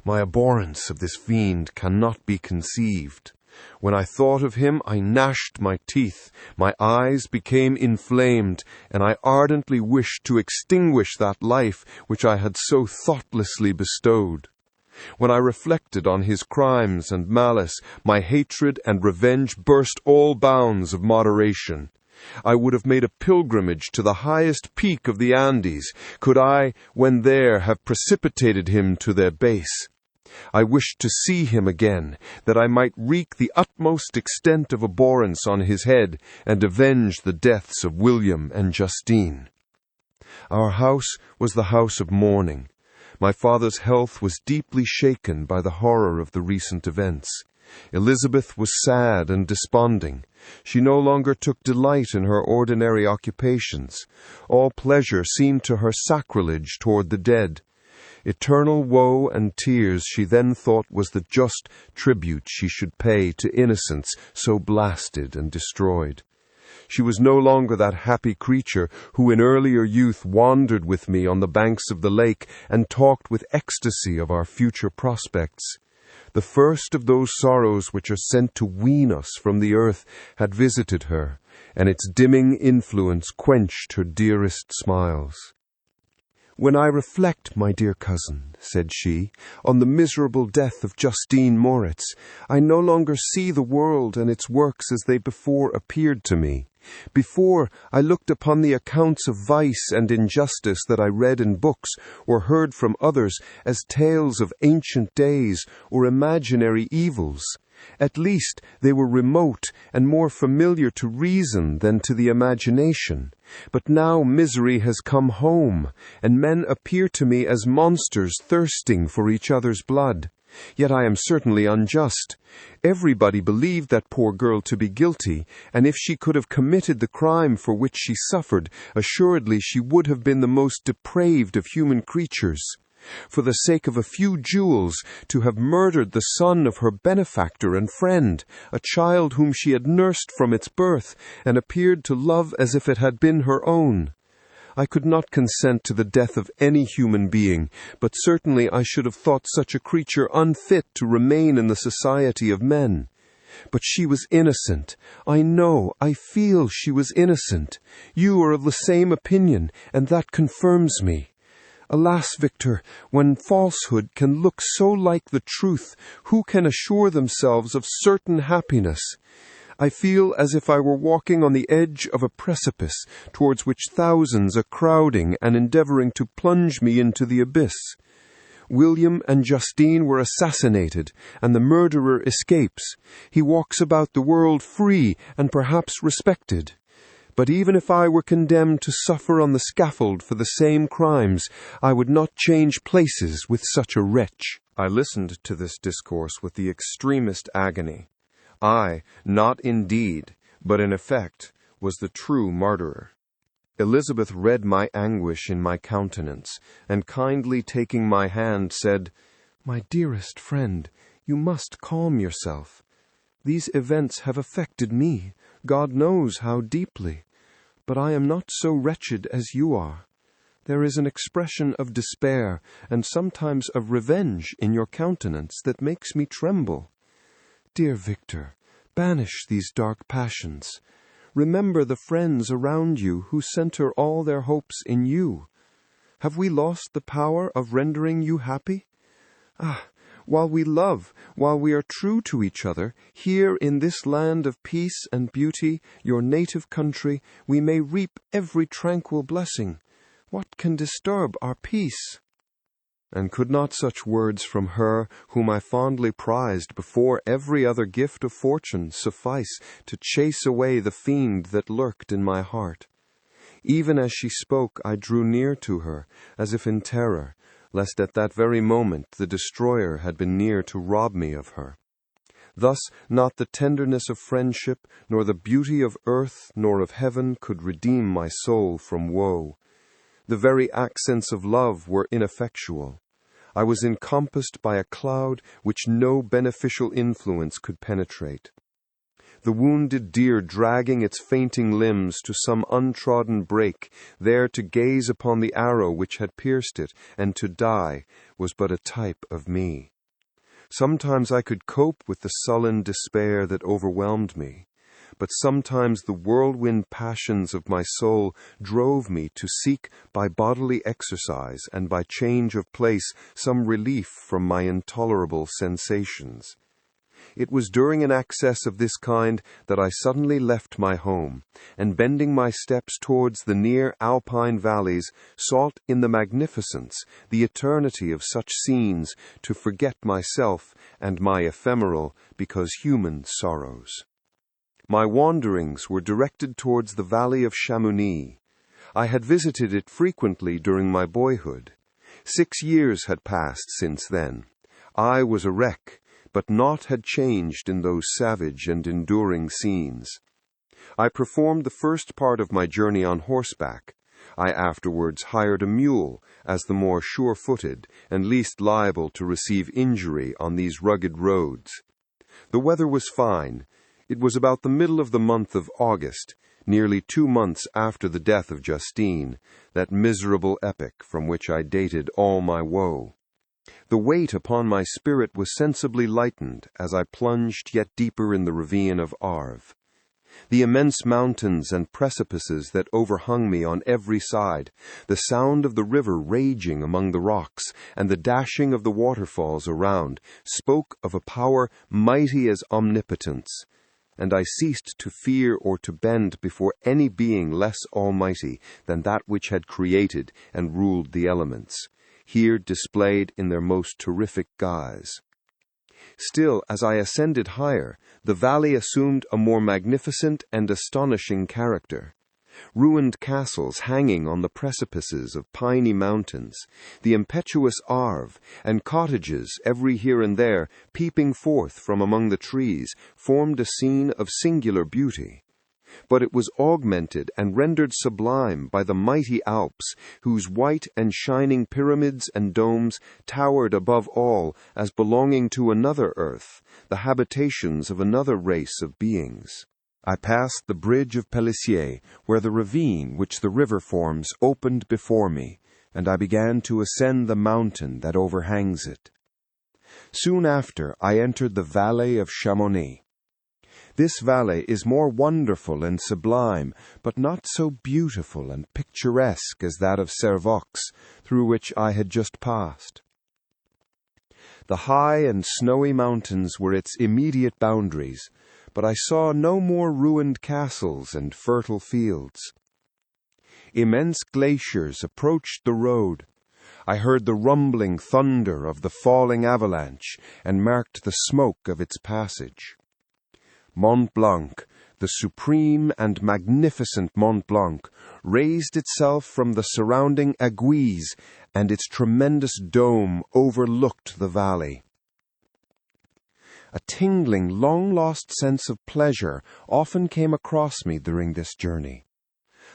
My abhorrence of this fiend cannot be conceived. When I thought of him, I gnashed my teeth, my eyes became inflamed, and I ardently wished to extinguish that life which I had so thoughtlessly bestowed. When I reflected on his crimes and malice, my hatred and revenge burst all bounds of moderation. I would have made a pilgrimage to the highest peak of the Andes, could I, when there, have precipitated him to their base. I wished to see him again, that I might wreak the utmost extent of abhorrence on his head, and avenge the deaths of William and Justine. Our house was the house of mourning. My father's health was deeply shaken by the horror of the recent events. Elizabeth was sad and desponding. She no longer took delight in her ordinary occupations. All pleasure seemed to her sacrilege toward the dead. Eternal woe and tears she then thought was the just tribute she should pay to innocence so blasted and destroyed. She was no longer that happy creature who in earlier youth wandered with me on the banks of the lake and talked with ecstasy of our future prospects. The first of those sorrows which are sent to wean us from the earth had visited her, and its dimming influence quenched her dearest smiles. "When I reflect, my dear cousin," said she, "on the miserable death of Justine Moritz, I no longer see the world and its works as they before appeared to me. Before, I looked upon the accounts of vice and injustice that I read in books or heard from others as tales of ancient days or imaginary evils. At least they were remote and more familiar to reason than to the imagination. But now misery has come home, and men appear to me as monsters thirsting for each other's blood. Yet I am certainly unjust. Everybody believed that poor girl to be guilty, and if she could have committed the crime for which she suffered, assuredly she would have been the most depraved of human creatures. For the sake of a few jewels, to have murdered the son of her benefactor and friend, a child whom she had nursed from its birth, and appeared to love as if it had been her own. I could not consent to the death of any human being, but certainly I should have thought such a creature unfit to remain in the society of men. But she was innocent. I know, I feel she was innocent. You are of the same opinion, and that confirms me. Alas, Victor, when falsehood can look so like the truth, who can assure themselves of certain happiness? I feel as if I were walking on the edge of a precipice towards which thousands are crowding and endeavoring to plunge me into the abyss. William and Justine were assassinated, and the murderer escapes. He walks about the world free and perhaps respected. But even if I were condemned to suffer on the scaffold for the same crimes, I would not change places with such a wretch." I listened to this discourse with the extremest agony. I, not in deed, but in effect, was the true martyrer. Elizabeth read my anguish in my countenance, and kindly taking my hand, said, "My dearest friend, you must calm yourself. These events have affected me, God knows how deeply. But I am not so wretched as you are. There is an expression of despair, and sometimes of revenge in your countenance that makes me tremble. Dear Victor, banish these dark passions. Remember the friends around you who center all their hopes in you. Have we lost the power of rendering you happy? Ah, while we love, while we are true to each other, here in this land of peace and beauty, your native country, we may reap every tranquil blessing. What can disturb our peace?" And could not such words from her, whom I fondly prized before every other gift of fortune, suffice to chase away the fiend that lurked in my heart? Even as she spoke, I drew near to her, as if in terror, lest at that very moment the destroyer had been near to rob me of her. Thus not the tenderness of friendship, nor the beauty of earth, nor of heaven could redeem my soul from woe. The very accents of love were ineffectual. I was encompassed by a cloud which no beneficial influence could penetrate. The wounded deer dragging its fainting limbs to some untrodden brake, there to gaze upon the arrow which had pierced it, and to die, was but a type of me. Sometimes I could cope with the sullen despair that overwhelmed me, but sometimes the whirlwind passions of my soul drove me to seek by bodily exercise and by change of place some relief from my intolerable sensations. It was during an access of this kind that I suddenly left my home, and bending my steps towards the near alpine valleys, sought in the magnificence, the eternity of such scenes, to forget myself and my ephemeral, because human, sorrows. My wanderings were directed towards the valley of Chamonix. I had visited it frequently during my boyhood. 6 years had passed since then. I was a wreck, but naught had changed in those savage and enduring scenes. I performed the first part of my journey on horseback. I afterwards hired a mule, as the more sure-footed and least liable to receive injury on these rugged roads. The weather was fine. It was about the middle of the month of August, nearly 2 months after the death of Justine, that miserable epoch from which I dated all my woe. The weight upon my spirit was sensibly lightened as I plunged yet deeper in the ravine of Arve. The immense mountains and precipices that overhung me on every side, the sound of the river raging among the rocks, and the dashing of the waterfalls around, spoke of a power mighty as omnipotence, and I ceased to fear or to bend before any being less almighty than that which had created and ruled the elements, here displayed in their most terrific guise. Still, as I ascended higher, the valley assumed a more magnificent and astonishing character. Ruined castles hanging on the precipices of piny mountains, the impetuous Arve, and cottages every here and there peeping forth from among the trees, formed a scene of singular beauty. but it was augmented and rendered sublime by the mighty Alps, whose white and shining pyramids and domes towered above all as belonging to another earth, the habitations of another race of beings. I passed the bridge of Pélissier, where the ravine which the river forms opened before me, and I began to ascend the mountain that overhangs it. Soon after, I entered the valley of Chamonix. This valley is more wonderful and sublime, but not so beautiful and picturesque as that of Servox, through which I had just passed. The high and snowy mountains were its immediate boundaries, but I saw no more ruined castles and fertile fields. Immense glaciers approached the road. I heard the rumbling thunder of the falling avalanche and marked the smoke of its passage. Mont Blanc, the supreme and magnificent Mont Blanc, raised itself from the surrounding aiguilles, and its tremendous dome overlooked the valley. A tingling, long-lost sense of pleasure often came across me during this journey.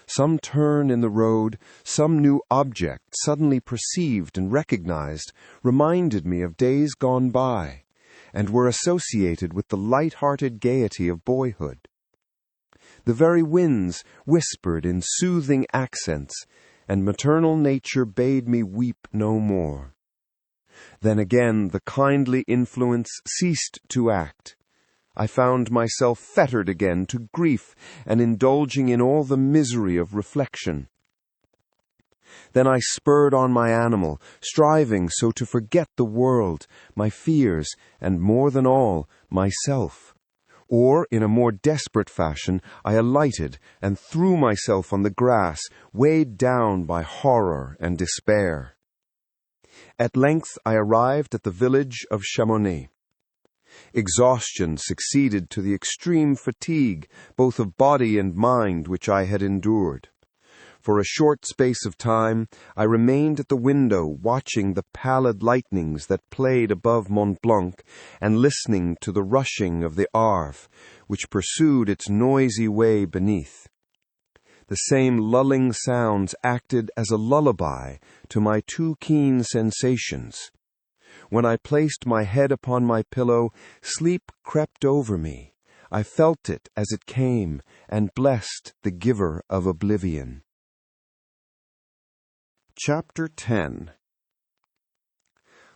Some turn in the road, some new object suddenly perceived and recognized, reminded me of days gone by, and were associated with the light-hearted gaiety of boyhood. The very winds whispered in soothing accents, and maternal nature bade me weep no more. Then again the kindly influence ceased to act. I found myself fettered again to grief and indulging in all the misery of reflection. Then I spurred on my animal, striving so to forget the world, my fears, and more than all, myself. Or, in a more desperate fashion, I alighted and threw myself on the grass, weighed down by horror and despair. At length I arrived at the village of Chamonix. Exhaustion succeeded to the extreme fatigue, both of body and mind, which I had endured. For a short space of time, I remained at the window watching the pallid lightnings that played above Mont Blanc and listening to the rushing of the Arve, which pursued its noisy way beneath. The same lulling sounds acted as a lullaby to my too keen sensations. When I placed my head upon my pillow, sleep crept over me. I felt it as it came and blessed the giver of oblivion. Chapter 10.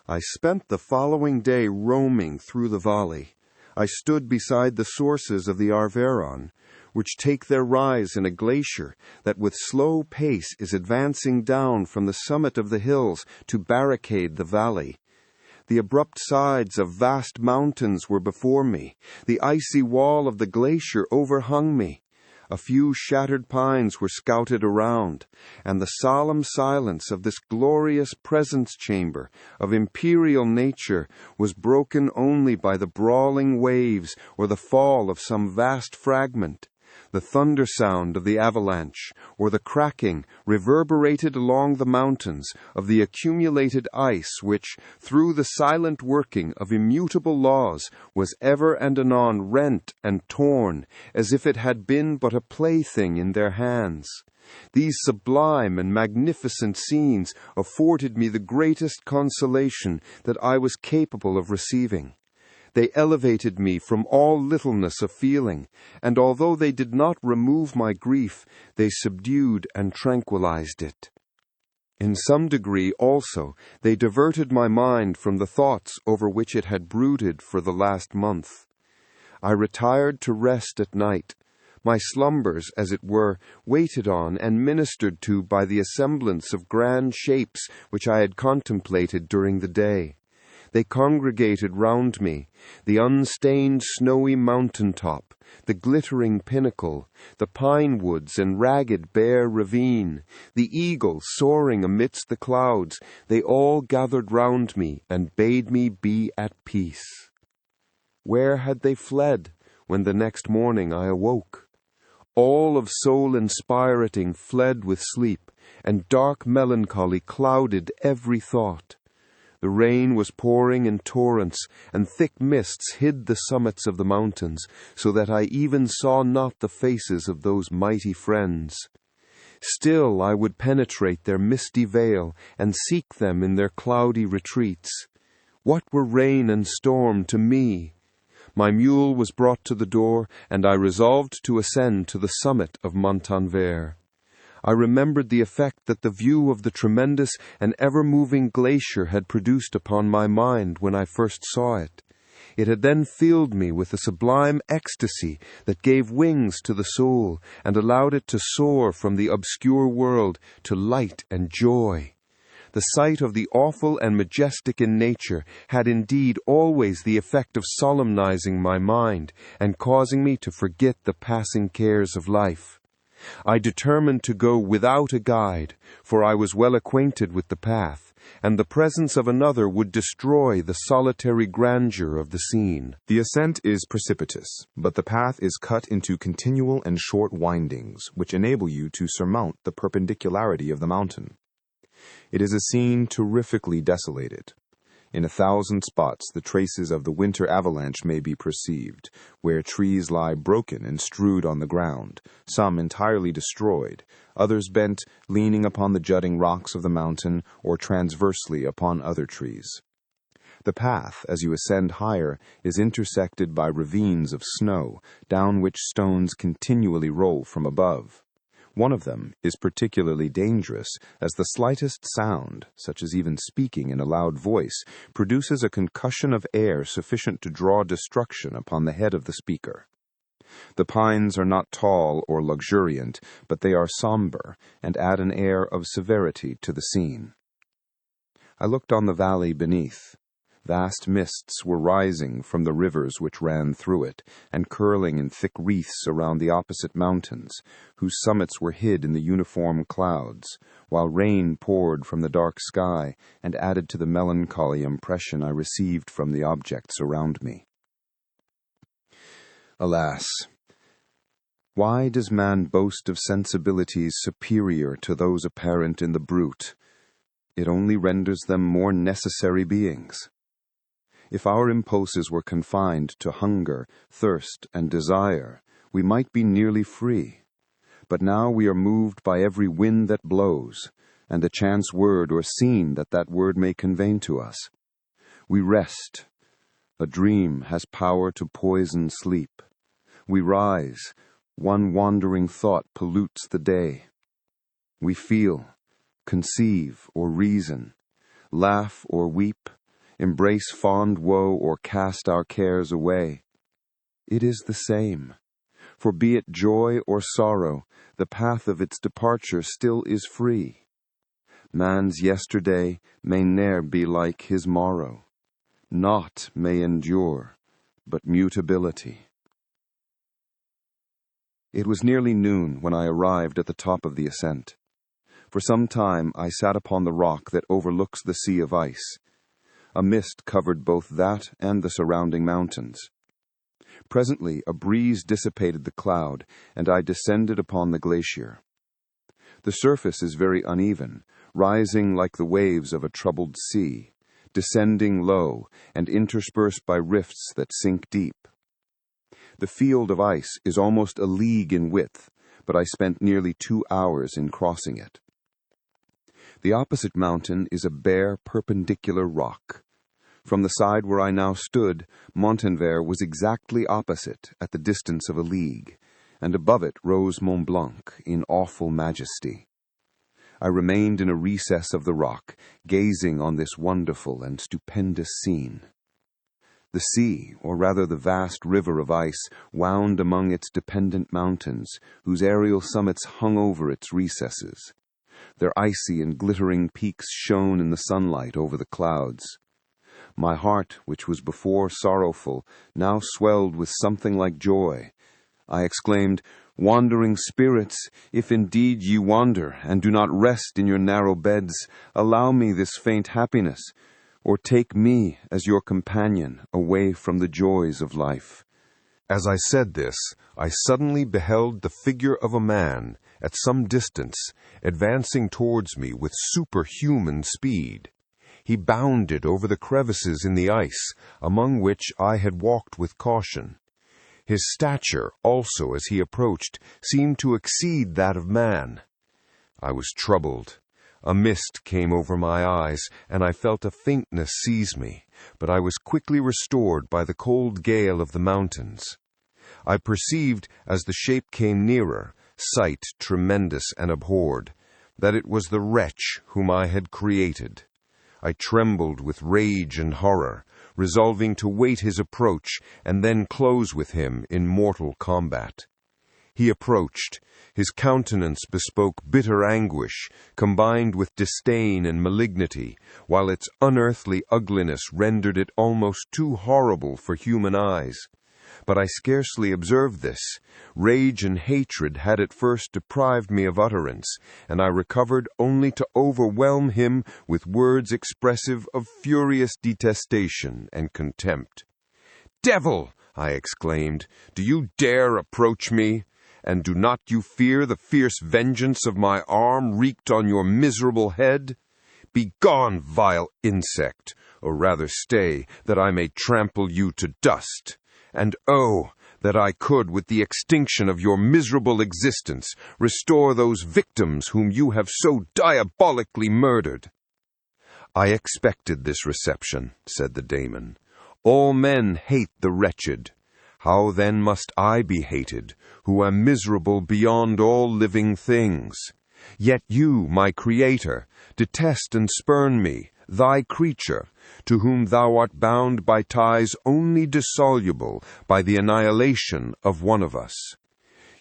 I spent the following day roaming through the valley. I stood beside the sources of the Arveiron, which take their rise in a glacier that with slow pace is advancing down from the summit of the hills to barricade the valley. The abrupt sides of vast mountains were before me. The icy wall of the glacier overhung me. A few shattered pines were scouted around, and the solemn silence of this glorious presence chamber of imperial nature was broken only by the brawling waves or the fall of some vast fragment. The thunder sound of the avalanche, or the cracking, reverberated along the mountains of the accumulated ice which, through the silent working of immutable laws, was ever and anon rent and torn, as if it had been but a plaything in their hands. These sublime and magnificent scenes afforded me the greatest consolation that I was capable of receiving. They elevated me from all littleness of feeling, and although they did not remove my grief, they subdued and tranquilized it. In some degree, also, they diverted my mind from the thoughts over which it had brooded for the last month. I retired to rest at night. My slumbers, as it were, waited on and ministered to by the assemblance of grand shapes which I had contemplated during the day. They congregated round me, the unstained snowy mountain-top, the glittering pinnacle, the pine woods and ragged bare ravine, the eagle soaring amidst the clouds. They all gathered round me and bade me be at peace. Where had they fled when the next morning I awoke? All of soul inspiriting fled with sleep, and dark melancholy clouded every thought. The rain was pouring in torrents, and thick mists hid the summits of the mountains, so that I even saw not the faces of those mighty friends. Still I would penetrate their misty veil, and seek them in their cloudy retreats. What were rain and storm to me? My mule was brought to the door, and I resolved to ascend to the summit of Montanvert. I remembered the effect that the view of the tremendous and ever-moving glacier had produced upon my mind when I first saw it. It had then filled me with a sublime ecstasy that gave wings to the soul and allowed it to soar from the obscure world to light and joy. The sight of the awful and majestic in nature had indeed always the effect of solemnizing my mind and causing me to forget the passing cares of life. I determined to go without a guide, for I was well acquainted with the path, and the presence of another would destroy the solitary grandeur of the scene. The ascent is precipitous, but the path is cut into continual and short windings, which enable you to surmount the perpendicularity of the mountain. It is a scene terrifically desolated. In 1,000 spots the traces of the winter avalanche may be perceived, where trees lie broken and strewed on the ground, some entirely destroyed, others bent, leaning upon the jutting rocks of the mountain or transversely upon other trees. The path, as you ascend higher, is intersected by ravines of snow, down which stones continually roll from above. One of them is particularly dangerous, as the slightest sound, such as even speaking in a loud voice, produces a concussion of air sufficient to draw destruction upon the head of the speaker. The pines are not tall or luxuriant, but they are somber, and add an air of severity to the scene. I looked on the valley beneath. Vast mists were rising from the rivers which ran through it, and curling in thick wreaths around the opposite mountains, whose summits were hid in the uniform clouds, while rain poured from the dark sky and added to the melancholy impression I received from the objects around me. Alas! Why does man boast of sensibilities superior to those apparent in the brute? It only renders them more necessary beings. If our impulses were confined to hunger, thirst, and desire, we might be nearly free. But now we are moved by every wind that blows, and a chance word or scene that word may convey to us. We rest. A dream has power to poison sleep. We rise. One wandering thought pollutes the day. We feel, conceive, or reason, laugh or weep, embrace fond woe or cast our cares away. It is the same, for be it joy or sorrow, the path of its departure still is free. Man's yesterday may ne'er be like his morrow. Naught may endure, but mutability. It was nearly noon when I arrived at the top of the ascent. For some time I sat upon the rock that overlooks the sea of ice. A mist covered both that and the surrounding mountains. Presently a breeze dissipated the cloud, and I descended upon the glacier. The surface is very uneven, rising like the waves of a troubled sea, descending low, and interspersed by rifts that sink deep. The field of ice is almost a league in width, but I spent nearly 2 hours in crossing it. The opposite mountain is a bare, perpendicular rock. From the side where I now stood, Montanvert was exactly opposite, at the distance of a league, and above it rose Mont Blanc in awful majesty. I remained in a recess of the rock, gazing on this wonderful and stupendous scene. The sea, or rather the vast river of ice, wound among its dependent mountains, whose aerial summits hung over its recesses. Their icy and glittering peaks shone in the sunlight over the clouds. My heart, which was before sorrowful, now swelled with something like joy. I exclaimed, "Wandering spirits, if indeed ye wander, and do not rest in your narrow beds, allow me this faint happiness, or take me as your companion away from the joys of life." As I said this, I suddenly beheld the figure of a man, at some distance, advancing towards me with superhuman speed. he bounded over the crevices in the ice, among which I had walked with caution. His stature, also, as he approached, seemed to exceed that of man. I was troubled. A mist came over my eyes, and I felt a faintness seize me, but I was quickly restored by the cold gale of the mountains. I perceived, as the shape came nearer, sight tremendous and abhorred, that it was the wretch whom I had created. I trembled with rage and horror, resolving to wait his approach and then close with him in mortal combat. He approached. His countenance bespoke bitter anguish, combined with disdain and malignity, while its unearthly ugliness rendered it almost too horrible for human eyes. But I scarcely observed this. Rage and hatred had at first deprived me of utterance, and I recovered only to overwhelm him with words expressive of furious detestation and contempt. "Devil!" I exclaimed, "do you dare approach me? And do not you fear the fierce vengeance of my arm wreaked on your miserable head? Begone, vile insect, or rather stay, that I may trample you to dust. And oh, that I could, with the extinction of your miserable existence, restore those victims whom you have so diabolically murdered." "I expected this reception," said the daemon. "All men hate the wretched. How then must I be hated, who am miserable beyond all living things? Yet you, my Creator, detest and spurn me, thy creature, to whom thou art bound by ties only dissoluble by the annihilation of one of us.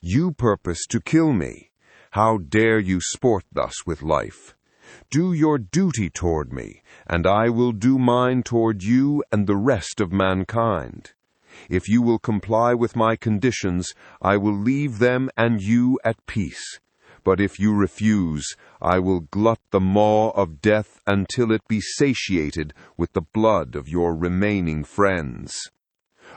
You purpose to kill me. How dare you sport thus with life? Do your duty toward me, and I will do mine toward you and the rest of mankind. If you will comply with my conditions, I will leave them and you at peace. But if you refuse, I will glut the maw of death until it be satiated with the blood of your remaining friends.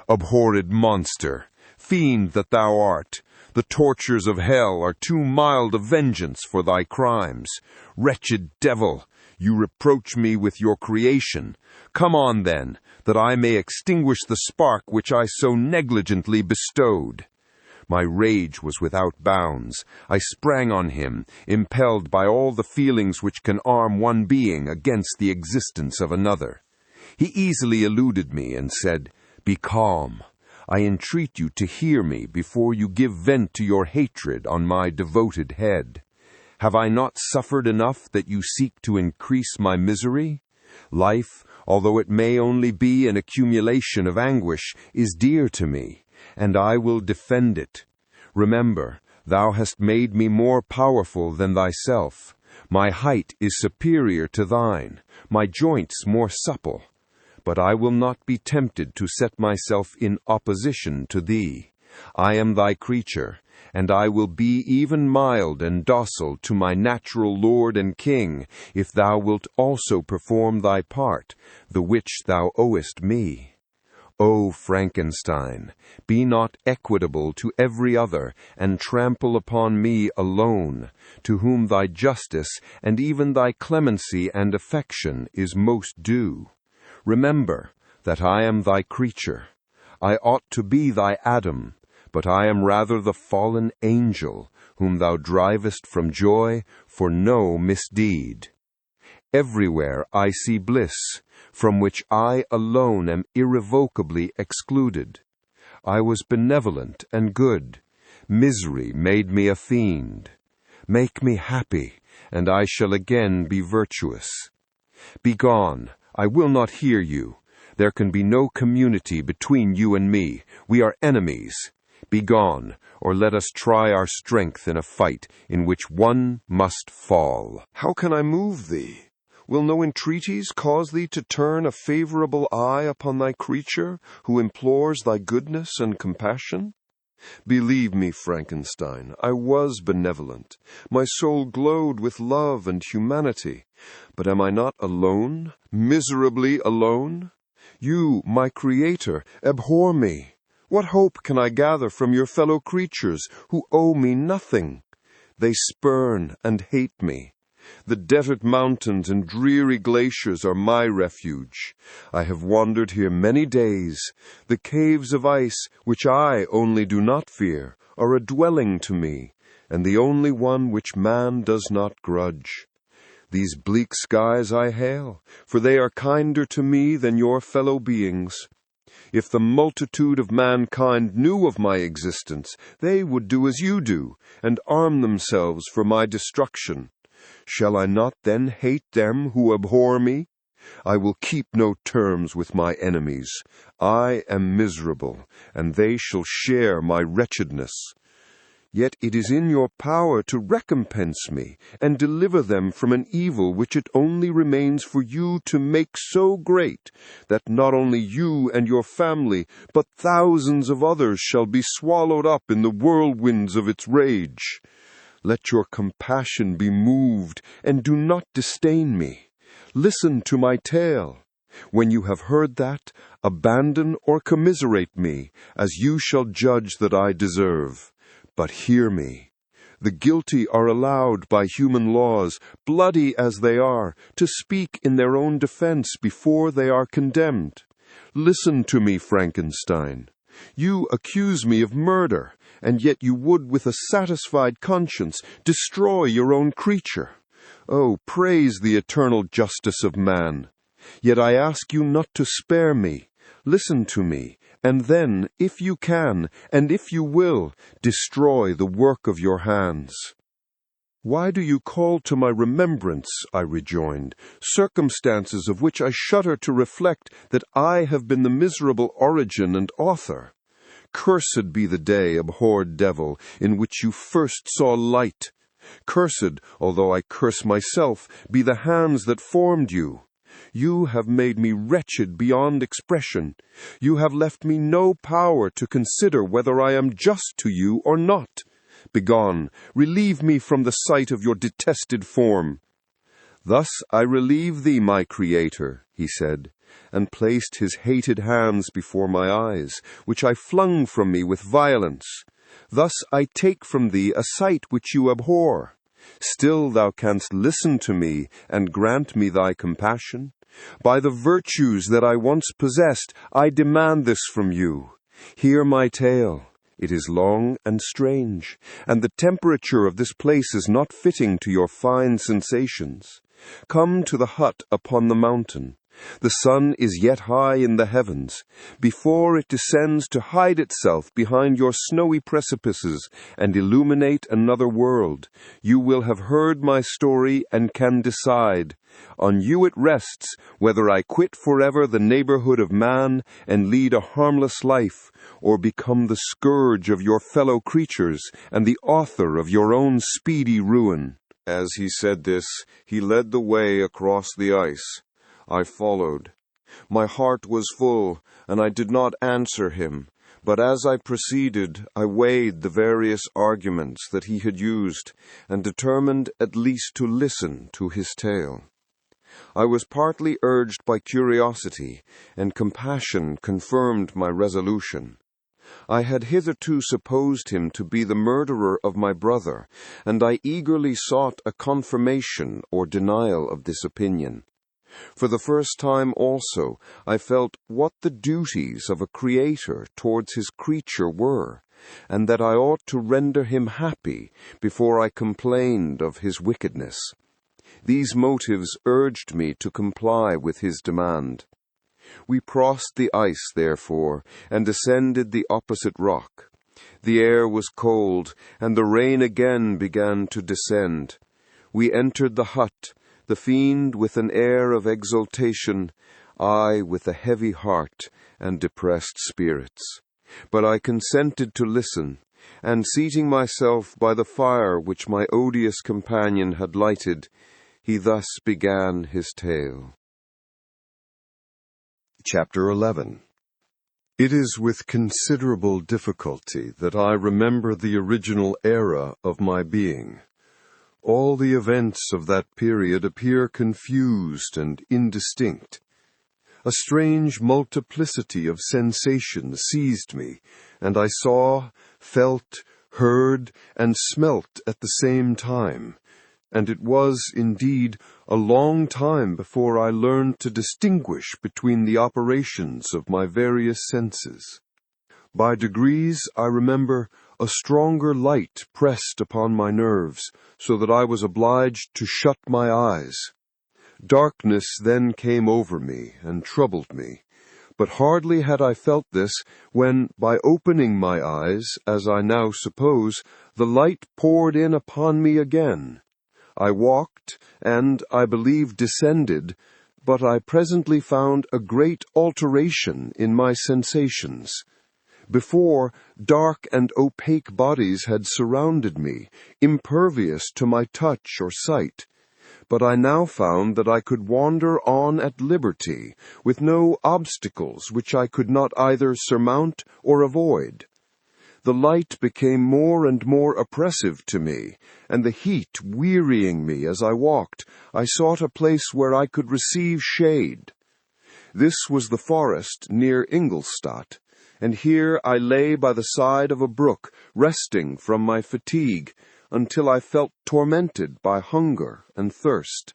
Abhorred monster, fiend that thou art, the tortures of hell are too mild a vengeance for thy crimes. Wretched devil, you reproach me with your creation. Come on, then, that I may extinguish the spark which I so negligently bestowed." My rage was without bounds. I sprang on him, impelled by all the feelings which can arm one being against the existence of another. He easily eluded me and said, "Be calm. I entreat you to hear me before you give vent to your hatred on my devoted head. Have I not suffered enough that you seek to increase my misery? Life, although it may only be an accumulation of anguish, is dear to me, and I will defend it. Remember, thou hast made me more powerful than thyself. My height is superior to thine, my joints more supple. But I will not be tempted to set myself in opposition to thee. I am thy creature, and I will be even mild and docile to my natural lord and king, if thou wilt also perform thy part, the which thou owest me. O Frankenstein, be not equitable to every other, and trample upon me alone, to whom thy justice and even thy clemency and affection is most due. Remember that I am thy creature. I ought to be thy Adam, but I am rather the fallen angel, whom thou drivest from joy for no misdeed. Everywhere I see bliss, from which I alone am irrevocably excluded. I was benevolent and good. Misery made me a fiend. Make me happy, and I shall again be virtuous. Begone, I will not hear you. There can be no community between you and me. We are enemies. Begone, or let us try our strength in a fight in which one must fall." How can I move thee? Will no entreaties cause thee to turn a favorable eye upon thy creature, who implores thy goodness and compassion? Believe me, Frankenstein, I was benevolent. My soul glowed with love and humanity. But am I not alone, miserably alone? You, my Creator, abhor me. What hope can I gather from your fellow creatures, who owe me nothing? They spurn and hate me. The desert mountains and dreary glaciers are my refuge. I have wandered here many days. The caves of ice, which I only do not fear, are a dwelling to me, and the only one which man does not grudge. These bleak skies I hail, for they are kinder to me than your fellow beings. If the multitude of mankind knew of my existence, they would do as you do, and arm themselves for my destruction. Shall I not then hate them who abhor me? I will keep no terms with my enemies. I am miserable, and they shall share my wretchedness. Yet it is in your power to recompense me, and deliver them from an evil which it only remains for you to make so great, that not only you and your family, but thousands of others shall be swallowed up in the whirlwinds of its rage. Let your compassion be moved, and do not disdain me. Listen to my tale. When you have heard that, abandon or commiserate me, as you shall judge that I deserve. But hear me. The guilty are allowed by human laws, bloody as they are, to speak in their own defense before they are condemned. Listen to me, Frankenstein. You accuse me of murder, and yet you would with a satisfied conscience destroy your own creature. Oh, praise the eternal justice of man. Yet I ask you not to spare me. Listen to me, and then, if you can, and if you will, destroy the work of your hands. Why do you call to my remembrance, I rejoined, circumstances of which I shudder to reflect that I have been the miserable origin and author? Cursed be the day, abhorred devil, in which you first saw light. Cursed, although I curse myself, be the hands that formed you. You have made me wretched beyond expression. You have left me no power to consider whether I am just to you or not. Begone, relieve me from the sight of your detested form. Thus I relieve thee, my Creator, he said, and placed his hated hands before my eyes, which I flung from me with violence. Thus I take from thee a sight which you abhor. Still thou canst listen to me, and grant me thy compassion. By the virtues that I once possessed, I demand this from you. Hear my tale. It is long and strange, and the temperature of this place is not fitting to your fine sensations. Come to the hut upon the mountain. The sun is yet high in the heavens. Before it descends to hide itself behind your snowy precipices and illuminate another world, you will have heard my story and can decide. On you it rests whether I quit forever the neighborhood of man and lead a harmless life, or become the scourge of your fellow creatures and the author of your own speedy ruin. As he said this, he led the way across the ice. I followed. My heart was full, and I did not answer him, but as I proceeded, I weighed the various arguments that he had used, and determined at least to listen to his tale. I was partly urged by curiosity, and compassion confirmed my resolution. I had hitherto supposed him to be the murderer of my brother, and I eagerly sought a confirmation or denial of this opinion. For the first time also, I felt what the duties of a creator towards his creature were, and that I ought to render him happy before I complained of his wickedness. These motives urged me to comply with his demand. We crossed the ice, therefore, and ascended the opposite rock. The air was cold, and the rain again began to descend. We entered the hut, the fiend with an air of exultation, I with a heavy heart and depressed spirits. But I consented to listen, and seating myself by the fire which my odious companion had lighted, he thus began his tale. Chapter 11. It is with considerable difficulty that I remember the original era of my being. All the events of that period appear confused and indistinct. A strange multiplicity of sensations seized me, and I saw, felt, heard, and smelt at the same time. and it was, indeed, a long time before I learned to distinguish between the operations of my various senses. By degrees, I remember, a stronger light pressed upon my nerves, so that I was obliged to shut my eyes. Darkness then came over me and troubled me, but hardly had I felt this when, by opening my eyes, as I now suppose, the light poured in upon me again. I walked, and, I believe, descended, but I presently found a great alteration in my sensations. Before, dark and opaque bodies had surrounded me, impervious to my touch or sight. But I now found that I could wander on at liberty, with no obstacles which I could not either surmount or avoid. The light became more and more oppressive to me, and the heat wearying me as I walked, I sought a place where I could receive shade. This was the forest near Ingolstadt, and here I lay by the side of a brook, resting from my fatigue, until I felt tormented by hunger and thirst.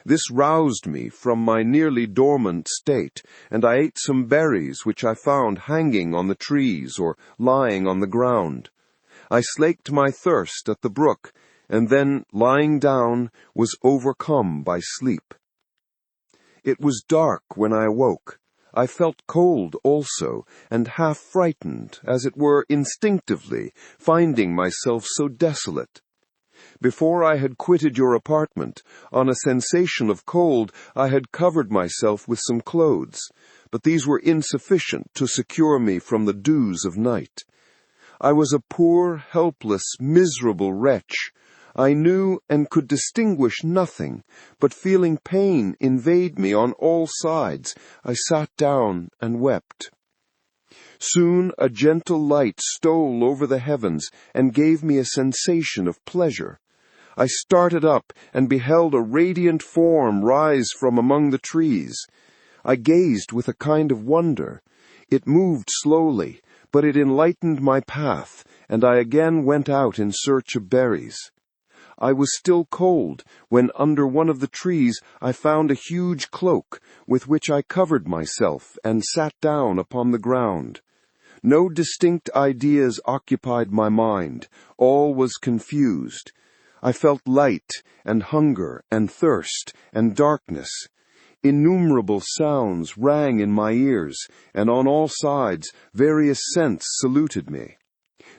This roused me from my nearly dormant state, and I ate some berries which I found hanging on the trees or lying on the ground. I slaked my thirst at the brook, and then, lying down, was overcome by sleep. It was dark when I awoke. I felt cold also, and half frightened, as it were instinctively, finding myself so desolate. Before I had quitted your apartment, on a sensation of cold, I had covered myself with some clothes, but these were insufficient to secure me from the dews of night. I was a poor, helpless, miserable wretch. I knew and could distinguish nothing, but feeling pain invade me on all sides, I sat down and wept. Soon a gentle light stole over the heavens and gave me a sensation of pleasure. I started up and beheld a radiant form rise from among the trees. I gazed with a kind of wonder. It moved slowly, but it enlightened my path, and I again went out in search of berries. I was still cold when under one of the trees I found a huge cloak, with which I covered myself and sat down upon the ground. No distinct ideas occupied my mind. All was confused. I felt light and hunger and thirst and darkness. Innumerable sounds rang in my ears, and on all sides various scents saluted me.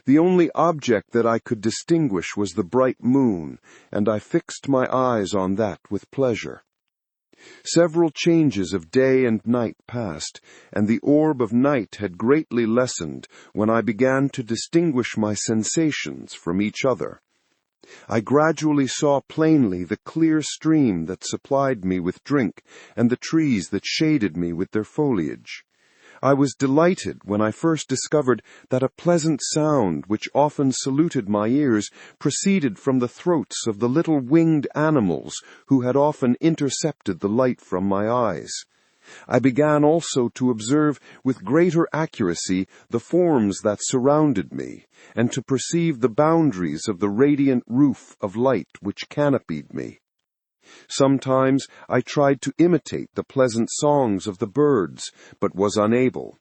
The only object that I could distinguish was the bright moon, and I fixed my eyes on that with pleasure. Several changes of day and night passed, and the orb of night had greatly lessened when I began to distinguish my sensations from each other. I gradually saw plainly the clear stream that supplied me with drink, and the trees that shaded me with their foliage. I was delighted when I first discovered that a pleasant sound which often saluted my ears proceeded from the throats of the little winged animals who had often intercepted the light from my eyes. I began also to observe with greater accuracy the forms that surrounded me, and to perceive the boundaries of the radiant roof of light which canopied me. Sometimes I tried to imitate the pleasant songs of the birds, but was unable.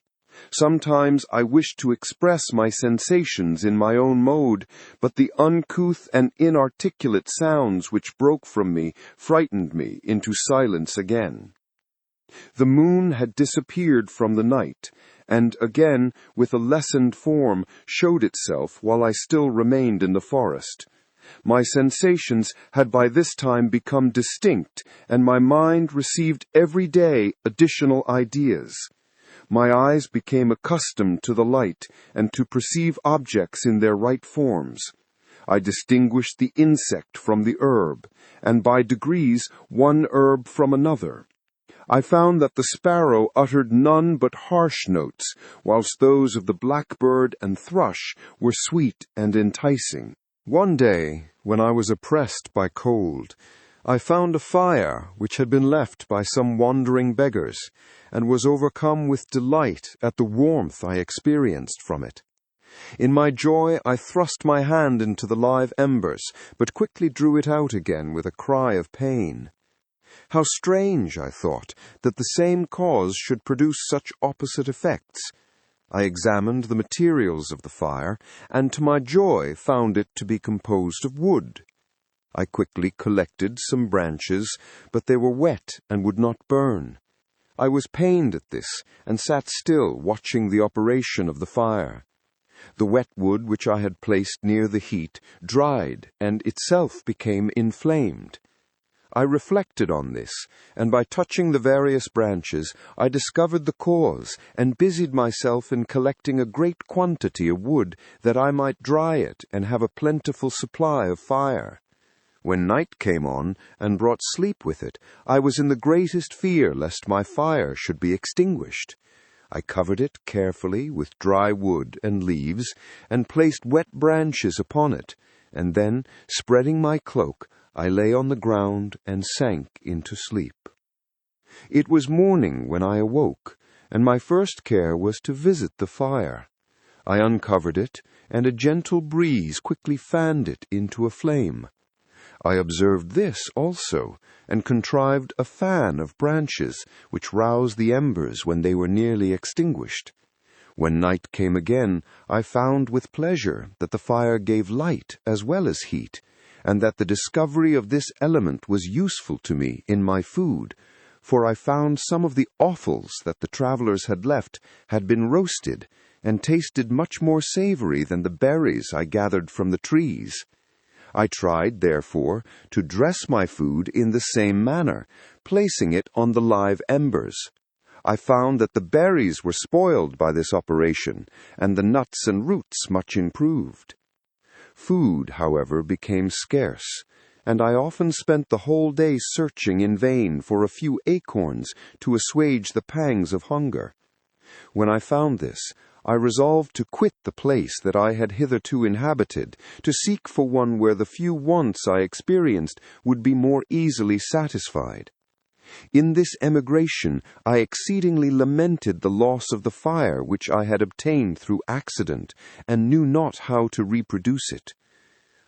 Sometimes I wished to express my sensations in my own mode, but the uncouth and inarticulate sounds which broke from me frightened me into silence again. The moon had disappeared from the night, and again, with a lessened form, showed itself while I still remained in the forest. My sensations had by this time become distinct, and my mind received every day additional ideas. My eyes became accustomed to the light, and to perceive objects in their right forms. I distinguished the insect from the herb, and by degrees one herb from another. I found that the sparrow uttered none but harsh notes, whilst those of the blackbird and thrush were sweet and enticing. One day, when I was oppressed by cold, I found a fire which had been left by some wandering beggars, and was overcome with delight at the warmth I experienced from it. In my joy, I thrust my hand into the live embers, but quickly drew it out again with a cry of pain. How strange, I thought, that the same cause should produce such opposite effects. I examined the materials of the fire, and to my joy found it to be composed of wood. I quickly collected some branches, but they were wet and would not burn. I was pained at this, and sat still, watching the operation of the fire. The wet wood which I had placed near the heat dried, and itself became inflamed. I reflected on this, and by touching the various branches, I discovered the cause, and busied myself in collecting a great quantity of wood, that I might dry it, and have a plentiful supply of fire. When night came on, and brought sleep with it, I was in the greatest fear lest my fire should be extinguished. I covered it carefully with dry wood and leaves, and placed wet branches upon it, and then, spreading my cloak, I lay on the ground and sank into sleep. It was morning when I awoke, and my first care was to visit the fire. I uncovered it, and a gentle breeze quickly fanned it into a flame. I observed this also, and contrived a fan of branches, which roused the embers when they were nearly extinguished. When night came again, I found with pleasure that the fire gave light as well as heat, and that the discovery of this element was useful to me in my food, for I found some of the offals that the travelers had left had been roasted, and tasted much more savory than the berries I gathered from the trees. I tried, therefore, to dress my food in the same manner, placing it on the live embers. I found that the berries were spoiled by this operation, and the nuts and roots much improved. Food, however, became scarce, and I often spent the whole day searching in vain for a few acorns to assuage the pangs of hunger. When I found this, I resolved to quit the place that I had hitherto inhabited, to seek for one where the few wants I experienced would be more easily satisfied. In this emigration, I exceedingly lamented the loss of the fire which I had obtained through accident, and knew not how to reproduce it.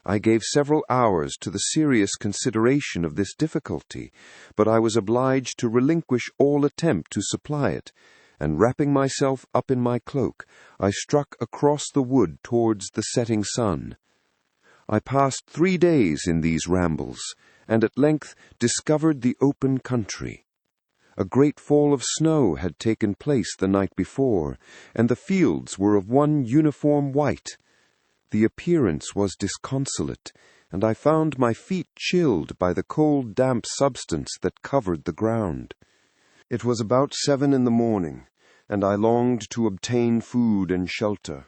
I gave several hours to the serious consideration of this difficulty, but I was obliged to relinquish all attempt to supply it, and wrapping myself up in my cloak, I struck across the wood towards the setting sun. I passed 3 days in these rambles, and at length discovered the open country. A great fall of snow had taken place the night before, and the fields were of one uniform white. The appearance was disconsolate, and I found my feet chilled by the cold, damp substance that covered the ground. It was about 7 in the morning, and I longed to obtain food and shelter.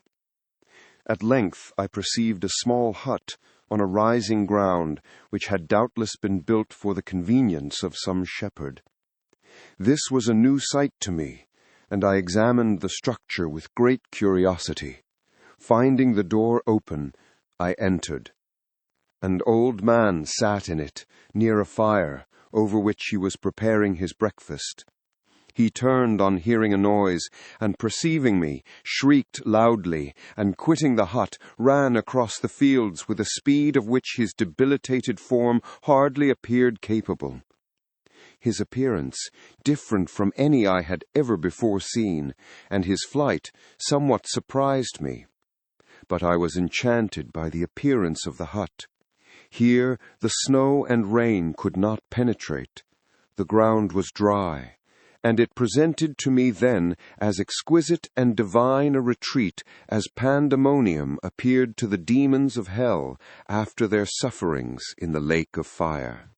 At length I perceived a small hut on a rising ground, which had doubtless been built for the convenience of some shepherd. This was a new sight to me, and I examined the structure with great curiosity. Finding the door open, I entered. An old man sat in it, near a fire, over which he was preparing his breakfast. He turned on hearing a noise, and perceiving me, shrieked loudly, and quitting the hut, ran across the fields with a speed of which his debilitated form hardly appeared capable. His appearance, different from any I had ever before seen, and his flight somewhat surprised me. But I was enchanted by the appearance of the hut. Here the snow and rain could not penetrate. The ground was dry, and it presented to me then as exquisite and divine a retreat as pandemonium appeared to the demons of hell after their sufferings in the lake of fire.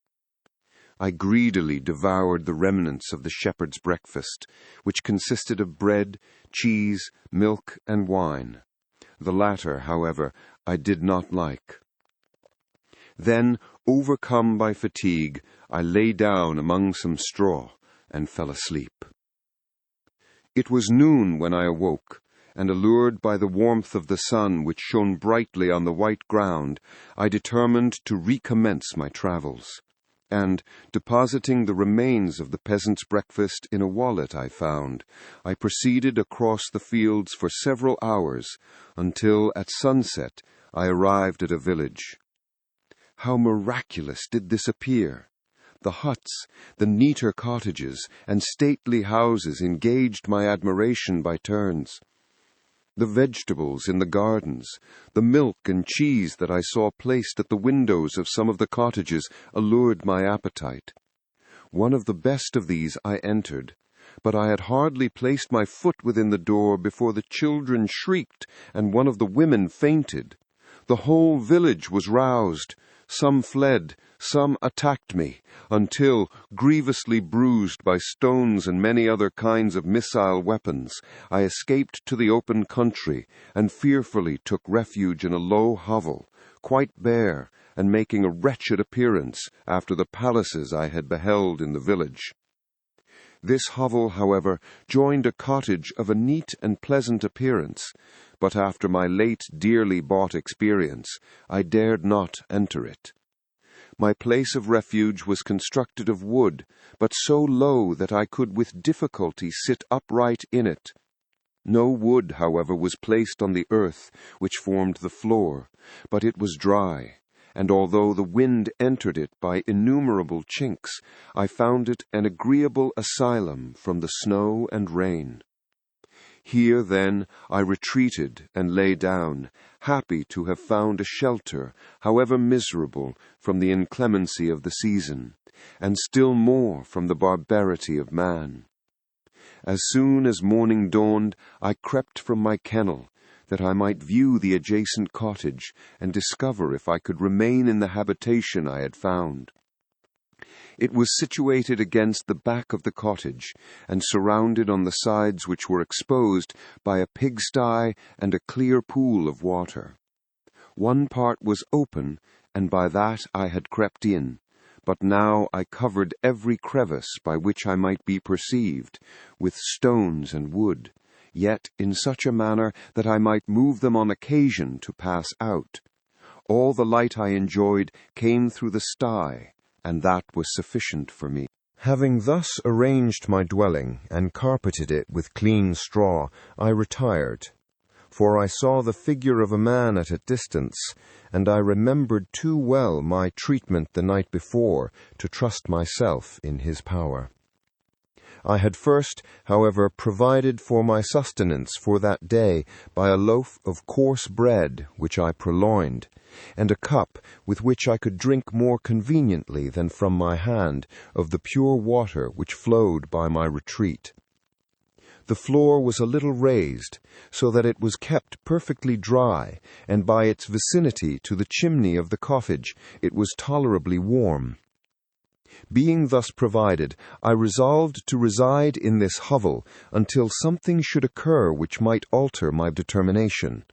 I greedily devoured the remnants of the shepherd's breakfast, which consisted of bread, cheese, milk, and wine. The latter, however, I did not like. Then, overcome by fatigue, I lay down among some straw and fell asleep. It was noon when I awoke, and allured by the warmth of the sun which shone brightly on the white ground, I determined to recommence my travels. and, depositing the remains of the peasant's breakfast in a wallet I found, I proceeded across the fields for several hours, until, at sunset, I arrived at a village. How miraculous did this appear! The huts, the neater cottages, and stately houses engaged my admiration by turns. The vegetables in the gardens, the milk and cheese that I saw placed at the windows of some of the cottages allured my appetite. One of the best of these I entered, but I had hardly placed my foot within the door before the children shrieked and one of the women fainted. The whole village was roused. Some fled, some attacked me, until, grievously bruised by stones and many other kinds of missile weapons, I escaped to the open country and fearfully took refuge in a low hovel, quite bare and making a wretched appearance after the palaces I had beheld in the village. This hovel, however, joined a cottage of a neat and pleasant appearance, but after my late dearly bought experience, I dared not enter it. My place of refuge was constructed of wood, but so low that I could with difficulty sit upright in it. No wood, however, was placed on the earth which formed the floor, but it was dry, and although the wind entered it by innumerable chinks, I found it an agreeable asylum from the snow and rain. Here, then, I retreated and lay down, happy to have found a shelter, however miserable, from the inclemency of the season, and still more from the barbarity of man. As soon as morning dawned, I crept from my kennel, that I might view the adjacent cottage and discover if I could remain in the habitation I had found. It was situated against the back of the cottage, and surrounded on the sides which were exposed by a pigsty and a clear pool of water. One part was open, and by that I had crept in, but now I covered every crevice by which I might be perceived, with stones and wood, yet in such a manner that I might move them on occasion to pass out. All the light I enjoyed came through the sty, and that was sufficient for me. Having thus arranged my dwelling and carpeted it with clean straw, I retired, for I saw the figure of a man at a distance, and I remembered too well my treatment the night before to trust myself in his power. I had first, however, provided for my sustenance for that day by a loaf of coarse bread which I purloined, and a cup with which I could drink more conveniently than from my hand of the pure water which flowed by my retreat. The floor was a little raised, so that it was kept perfectly dry, and by its vicinity to the chimney of the cottage it was tolerably warm. Being thus provided, I resolved to reside in this hovel until something should occur which might alter my determination.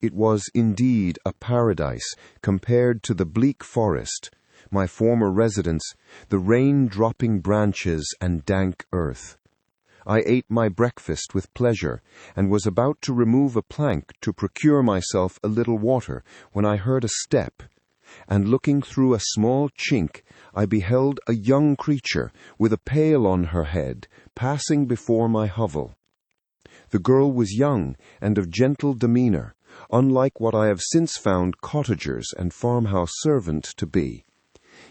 It was indeed a paradise compared to the bleak forest, my former residence, the rain-dropping branches and dank earth. I ate my breakfast with pleasure, and was about to remove a plank to procure myself a little water, when I heard a step, and looking through a small chink, I beheld a young creature, with a pail on her head, passing before my hovel. The girl was young and of gentle demeanor, unlike what I have since found cottagers and farmhouse servants to be.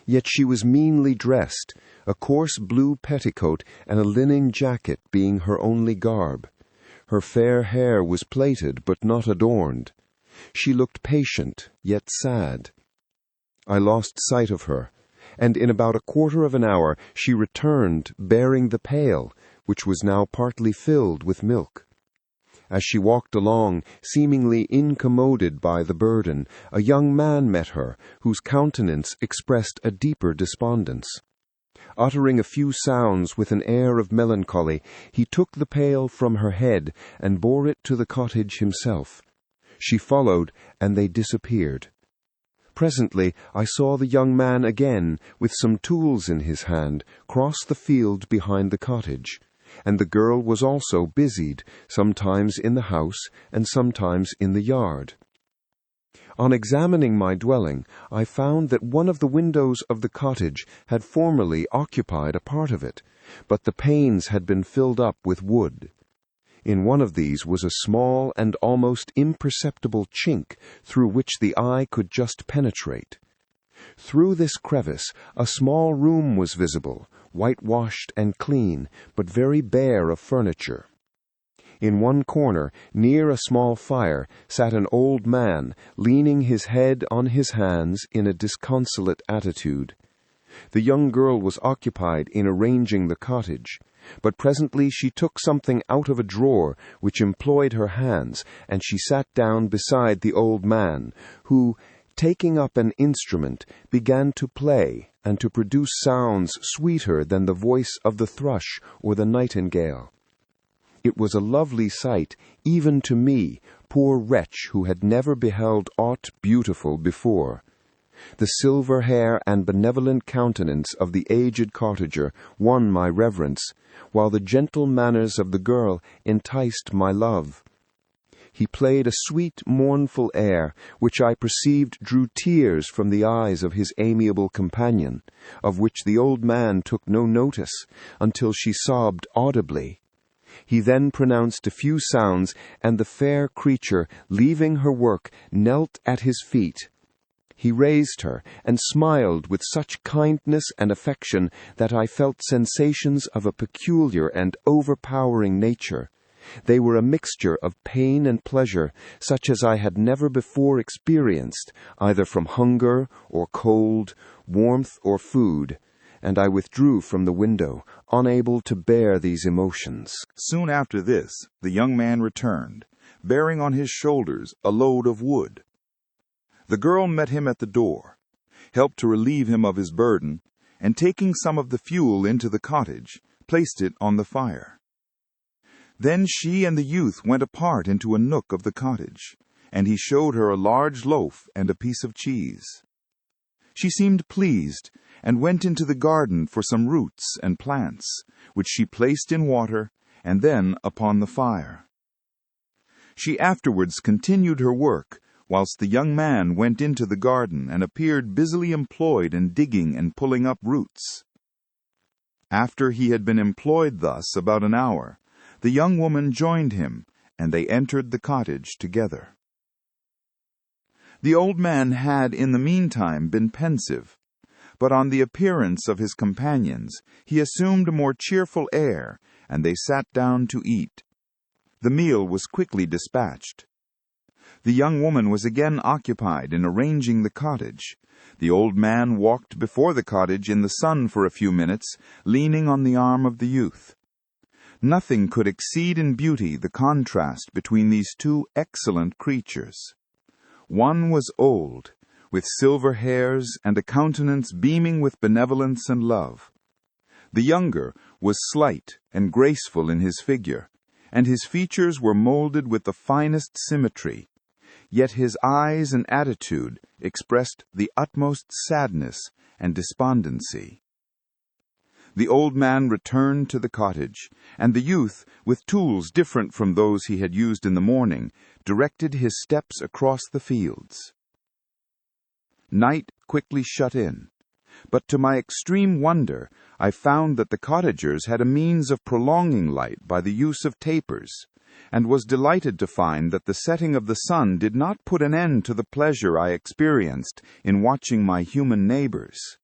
Yet she was meanly dressed, a coarse blue petticoat and a linen jacket being her only garb. Her fair hair was plaited but not adorned. She looked patient, yet sad. I lost sight of her, and in about a quarter of an hour she returned bearing the pail, which was now partly filled with milk. As she walked along, seemingly incommoded by the burden, a young man met her, whose countenance expressed a deeper despondence. Uttering a few sounds with an air of melancholy, he took the pail from her head and bore it to the cottage himself. She followed, and they disappeared. Presently I saw the young man again, with some tools in his hand, cross the field behind the cottage, and the girl was also busied, sometimes in the house and sometimes in the yard. On examining my dwelling, I found that one of the windows of the cottage had formerly occupied a part of it, but the panes had been filled up with wood. In one of these was a small and almost imperceptible chink through which the eye could just penetrate. Through this crevice a small room was visible, whitewashed and clean, but very bare of furniture. In one corner, near a small fire, sat an old man, leaning his head on his hands in a disconsolate attitude. The young girl was occupied in arranging the cottage, but presently she took something out of a drawer which employed her hands, and she sat down beside the old man, who, taking up an instrument, began to play and to produce sounds sweeter than the voice of the thrush or the nightingale. It was a lovely sight, even to me, poor wretch who had never beheld aught beautiful before. The silver hair and benevolent countenance of the aged cottager won my reverence, while the gentle manners of the girl enticed my love. He played a sweet, mournful air, which I perceived drew tears from the eyes of his amiable companion, of which the old man took no notice, until she sobbed audibly. He then pronounced a few sounds, and the fair creature, leaving her work, knelt at his feet. He raised her, and smiled with such kindness and affection that I felt sensations of a peculiar and overpowering nature. They were a mixture of pain and pleasure, such as I had never before experienced, either from hunger or cold, warmth or food, and I withdrew from the window, unable to bear these emotions. Soon after this, the young man returned, bearing on his shoulders a load of wood. The girl met him at the door, helped to relieve him of his burden, and taking some of the fuel into the cottage, placed it on the fire. Then she and the youth went apart into a nook of the cottage, and he showed her a large loaf and a piece of cheese. She seemed pleased, and went into the garden for some roots and plants, which she placed in water, and then upon the fire. She afterwards continued her work, whilst the young man went into the garden and appeared busily employed in digging and pulling up roots. After he had been employed thus about an hour, the young woman joined him, and they entered the cottage together. The old man had in the meantime been pensive, but on the appearance of his companions he assumed a more cheerful air, and they sat down to eat. The meal was quickly dispatched. The young woman was again occupied in arranging the cottage. The old man walked before the cottage in the sun for a few minutes, leaning on the arm of the youth. Nothing could exceed in beauty the contrast between these two excellent creatures. One was old, with silver hairs and a countenance beaming with benevolence and love. The younger was slight and graceful in his figure, and his features were molded with the finest symmetry, yet his eyes and attitude expressed the utmost sadness and despondency. The old man returned to the cottage, and the youth, with tools different from those he had used in the morning, directed his steps across the fields. Night quickly shut in, but to my extreme wonder I found that the cottagers had a means of prolonging light by the use of tapers, and was delighted to find that the setting of the sun did not put an end to the pleasure I experienced in watching my human neighbors.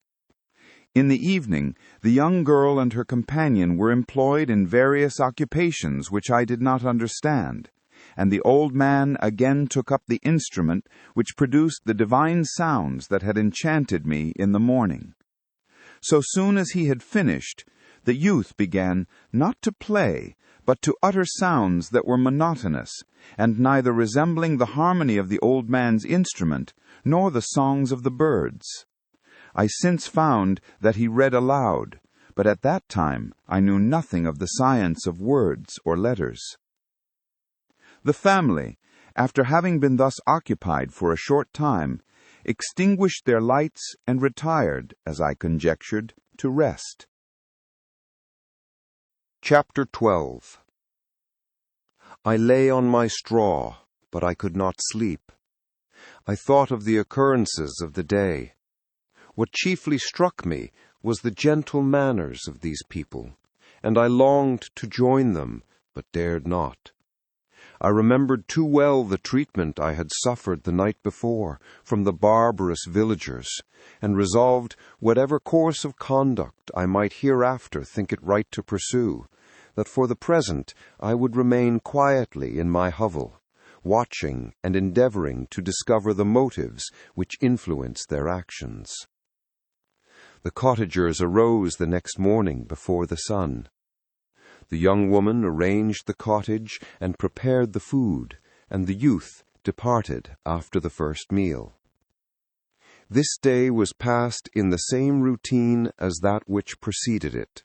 In the evening, the young girl and her companion were employed in various occupations which I did not understand, and the old man again took up the instrument which produced the divine sounds that had enchanted me in the morning. So soon as he had finished, the youth began not to play, but to utter sounds that were monotonous, and neither resembling the harmony of the old man's instrument, nor the songs of the birds. I since found that he read aloud, but at that time I knew nothing of the science of words or letters. The family, after having been thus occupied for a short time, extinguished their lights and retired, as I conjectured, to rest. Chapter 12. I lay on my straw, but I could not sleep. I thought of the occurrences of the day. What chiefly struck me was the gentle manners of these people, and I longed to join them, but dared not. I remembered too well the treatment I had suffered the night before from the barbarous villagers, and resolved, whatever course of conduct I might hereafter think it right to pursue, that for the present I would remain quietly in my hovel, watching and endeavoring to discover the motives which influenced their actions. The cottagers arose the next morning before the sun. The young woman arranged the cottage and prepared the food, and the youth departed after the first meal. This day was passed in the same routine as that which preceded it.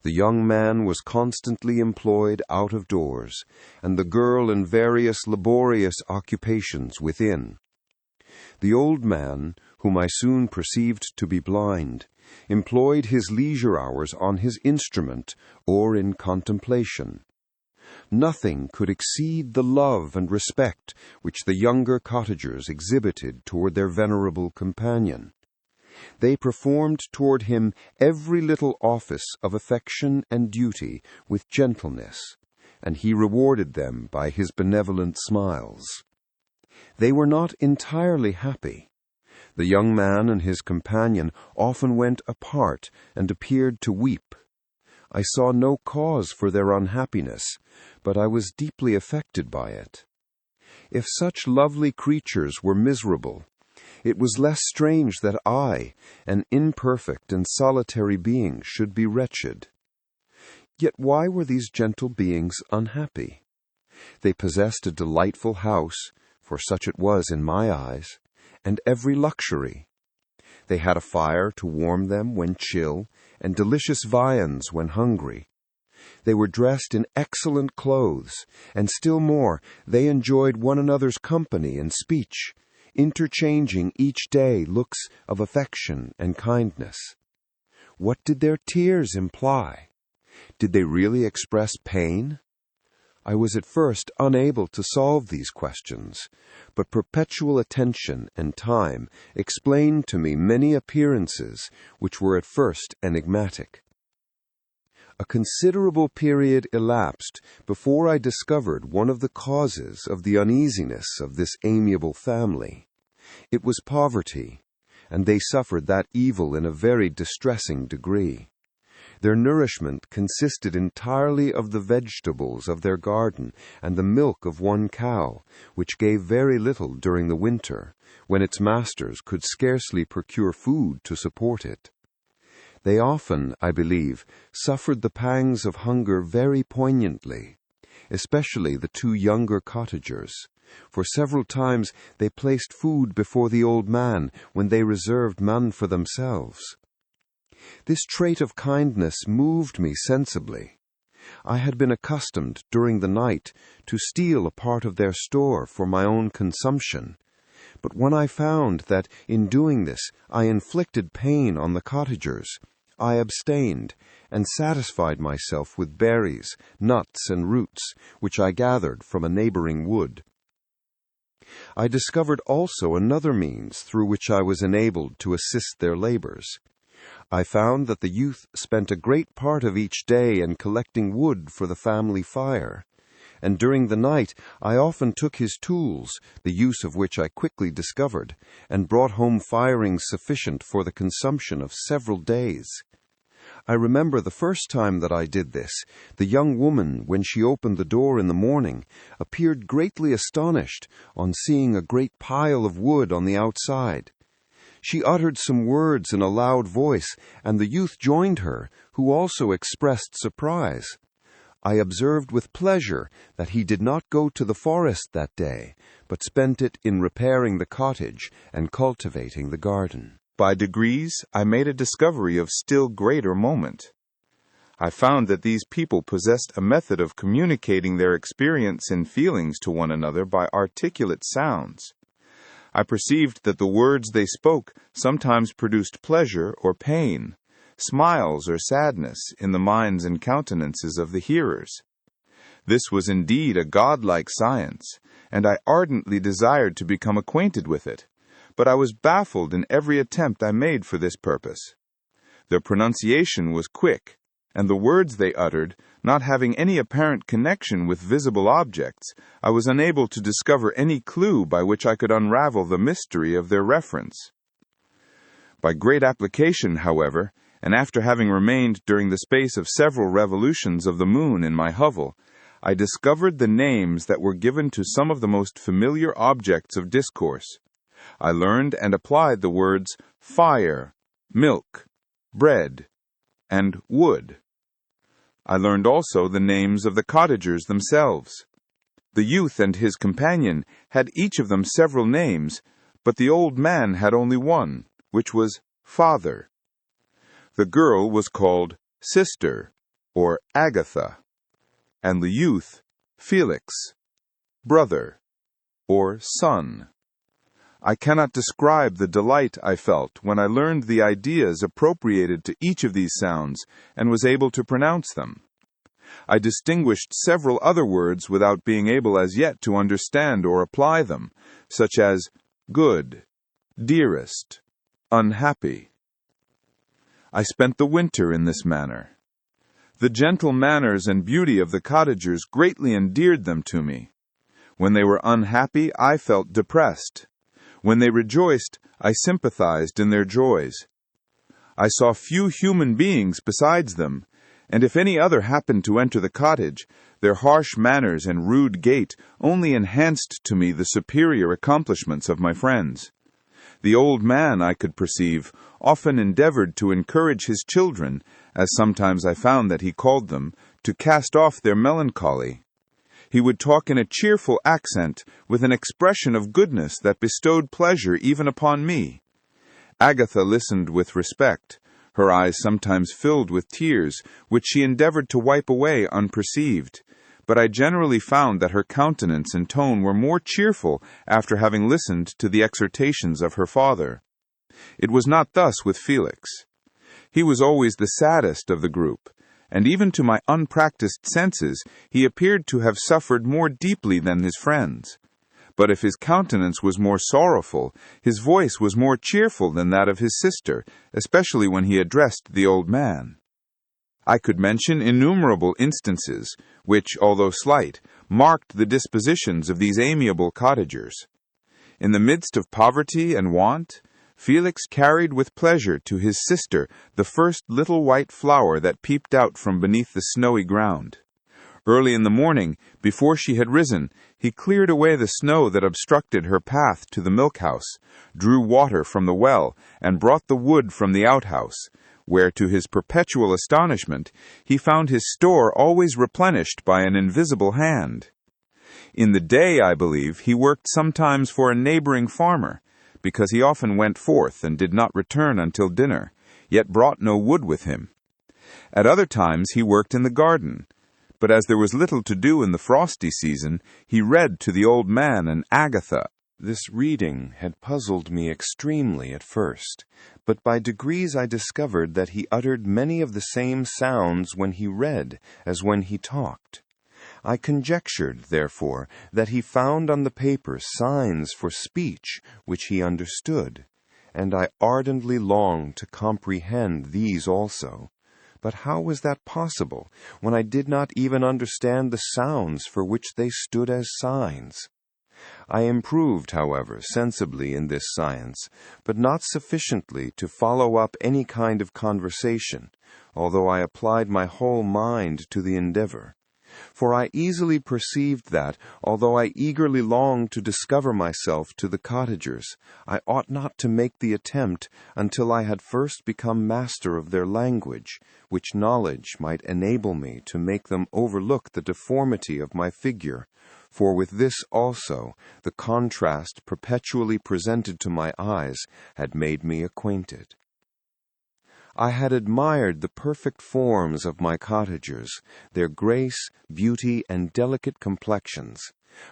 The young man was constantly employed out of doors, and the girl in various laborious occupations within. The old man, whom I soon perceived to be blind, employed his leisure hours on his instrument or in contemplation. Nothing could exceed the love and respect which the younger cottagers exhibited toward their venerable companion. They performed toward him every little office of affection and duty with gentleness, and he rewarded them by his benevolent smiles. They were not entirely happy. The young man and his companion often went apart and appeared to weep. I saw no cause for their unhappiness, but I was deeply affected by it. If such lovely creatures were miserable, it was less strange that I, an imperfect and solitary being, should be wretched. Yet why were these gentle beings unhappy? They possessed a delightful house, for such it was in my eyes, and every luxury. They had a fire to warm them when chill, and delicious viands when hungry. They were dressed in excellent clothes, and still more, they enjoyed one another's company and speech, interchanging each day looks of affection and kindness. What did their tears imply? Did they really express pain? I was at first unable to solve these questions, but perpetual attention and time explained to me many appearances which were at first enigmatic. A considerable period elapsed before I discovered one of the causes of the uneasiness of this amiable family. It was poverty, and they suffered that evil in a very distressing degree. Their nourishment consisted entirely of the vegetables of their garden and the milk of one cow, which gave very little during the winter, when its masters could scarcely procure food to support it. They often, I believe, suffered the pangs of hunger very poignantly, especially the two younger cottagers, for several times they placed food before the old man when they reserved none for themselves. This trait of kindness moved me sensibly. I had been accustomed during the night to steal a part of their store for my own consumption, but when I found that in doing this I inflicted pain on the cottagers, I abstained and satisfied myself with berries, nuts, and roots, which I gathered from a neighboring wood. I discovered also another means through which I was enabled to assist their labors. I found that the youth spent a great part of each day in collecting wood for the family fire, and during the night I often took his tools, the use of which I quickly discovered, and brought home firings sufficient for the consumption of several days. I remember the first time that I did this, the young woman, when she opened the door in the morning, appeared greatly astonished on seeing a great pile of wood on the outside. She uttered some words in a loud voice, and the youth joined her, who also expressed surprise. I observed with pleasure that he did not go to the forest that day, but spent it in repairing the cottage and cultivating the garden. By degrees, I made a discovery of still greater moment. I found that these people possessed a method of communicating their experience and feelings to one another by articulate sounds. I perceived that the words they spoke sometimes produced pleasure or pain, smiles or sadness in the minds and countenances of the hearers. This was indeed a godlike science, and I ardently desired to become acquainted with it, but I was baffled in every attempt I made for this purpose. Their pronunciation was quick, and the words they uttered, not having any apparent connection with visible objects, I was unable to discover any clue by which I could unravel the mystery of their reference. By great application, however, and after having remained during the space of several revolutions of the moon in my hovel, I discovered the names that were given to some of the most familiar objects of discourse. I learned and applied the words fire, milk, bread, and wood. I learned also the names of the cottagers themselves. The youth and his companion had each of them several names, but the old man had only one, which was Father. The girl was called Sister, or Agatha, and the youth Felix, Brother, or Son. I cannot describe the delight I felt when I learned the ideas appropriated to each of these sounds and was able to pronounce them. I distinguished several other words without being able as yet to understand or apply them, such as good, dearest, unhappy. I spent the winter in this manner. The gentle manners and beauty of the cottagers greatly endeared them to me. When they were unhappy, I felt depressed. When they rejoiced, I sympathized in their joys. I saw few human beings besides them, and if any other happened to enter the cottage, their harsh manners and rude gait only enhanced to me the superior accomplishments of my friends. The old man, I could perceive, often endeavored to encourage his children, as sometimes I found that he called them, to cast off their melancholy. He would talk in a cheerful accent, with an expression of goodness that bestowed pleasure even upon me. Agatha listened with respect, her eyes sometimes filled with tears, which she endeavored to wipe away unperceived, but I generally found that her countenance and tone were more cheerful after having listened to the exhortations of her father. It was not thus with Felix. He was always the saddest of the group, and even to my unpracticed senses he appeared to have suffered more deeply than his friends. But if his countenance was more sorrowful, his voice was more cheerful than that of his sister, especially when he addressed the old man. I could mention innumerable instances, which, although slight, marked the dispositions of these amiable cottagers. In the midst of poverty and want, Felix carried with pleasure to his sister the first little white flower that peeped out from beneath the snowy ground. Early in the morning, before she had risen, he cleared away the snow that obstructed her path to the milk-house, drew water from the well, and brought the wood from the outhouse, where, to his perpetual astonishment, he found his store always replenished by an invisible hand. In the day, I believe, he worked sometimes for a neighboring farmer, because he often went forth and did not return until dinner, yet brought no wood with him. At other times he worked in the garden, but as there was little to do in the frosty season, he read to the old man and Agatha. This reading had puzzled me extremely at first, but by degrees I discovered that he uttered many of the same sounds when he read as when he talked. I conjectured, therefore, that he found on the paper signs for speech which he understood, and I ardently longed to comprehend these also. But how was that possible, when I did not even understand the sounds for which they stood as signs? I improved, however, sensibly in this science, but not sufficiently to follow up any kind of conversation, although I applied my whole mind to the endeavor. For I easily perceived that, although I eagerly longed to discover myself to the cottagers, I ought not to make the attempt until I had first become master of their language, which knowledge might enable me to make them overlook the deformity of my figure, for with this also the contrast perpetually presented to my eyes had made me acquainted. I had admired the perfect forms of my cottagers, their grace, beauty, and delicate complexions,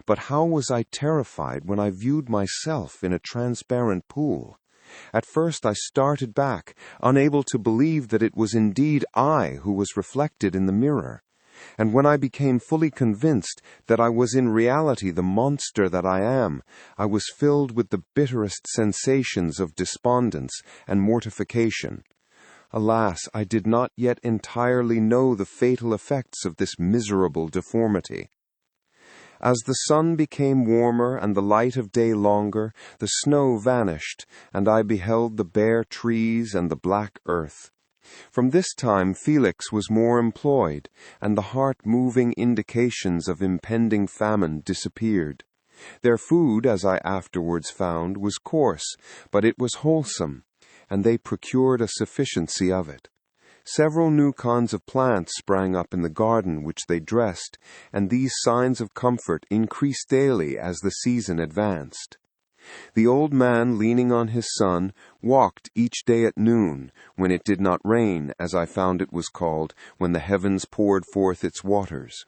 but how was I terrified when I viewed myself in a transparent pool! At first I started back, unable to believe that it was indeed I who was reflected in the mirror. And when I became fully convinced that I was in reality the monster that I am, I was filled with the bitterest sensations of despondence and mortification. Alas, I did not yet entirely know the fatal effects of this miserable deformity. As the sun became warmer and the light of day longer, the snow vanished, and I beheld the bare trees and the black earth. From this time Felix was more employed, and the heart-moving indications of impending famine disappeared. Their food, as I afterwards found, was coarse, but it was wholesome, and they procured a sufficiency of it. Several new kinds of plants sprang up in the garden which they dressed, and these signs of comfort increased daily as the season advanced. The old man, leaning on his son, walked each day at noon, when it did not rain, as I found it was called, when the heavens poured forth its waters.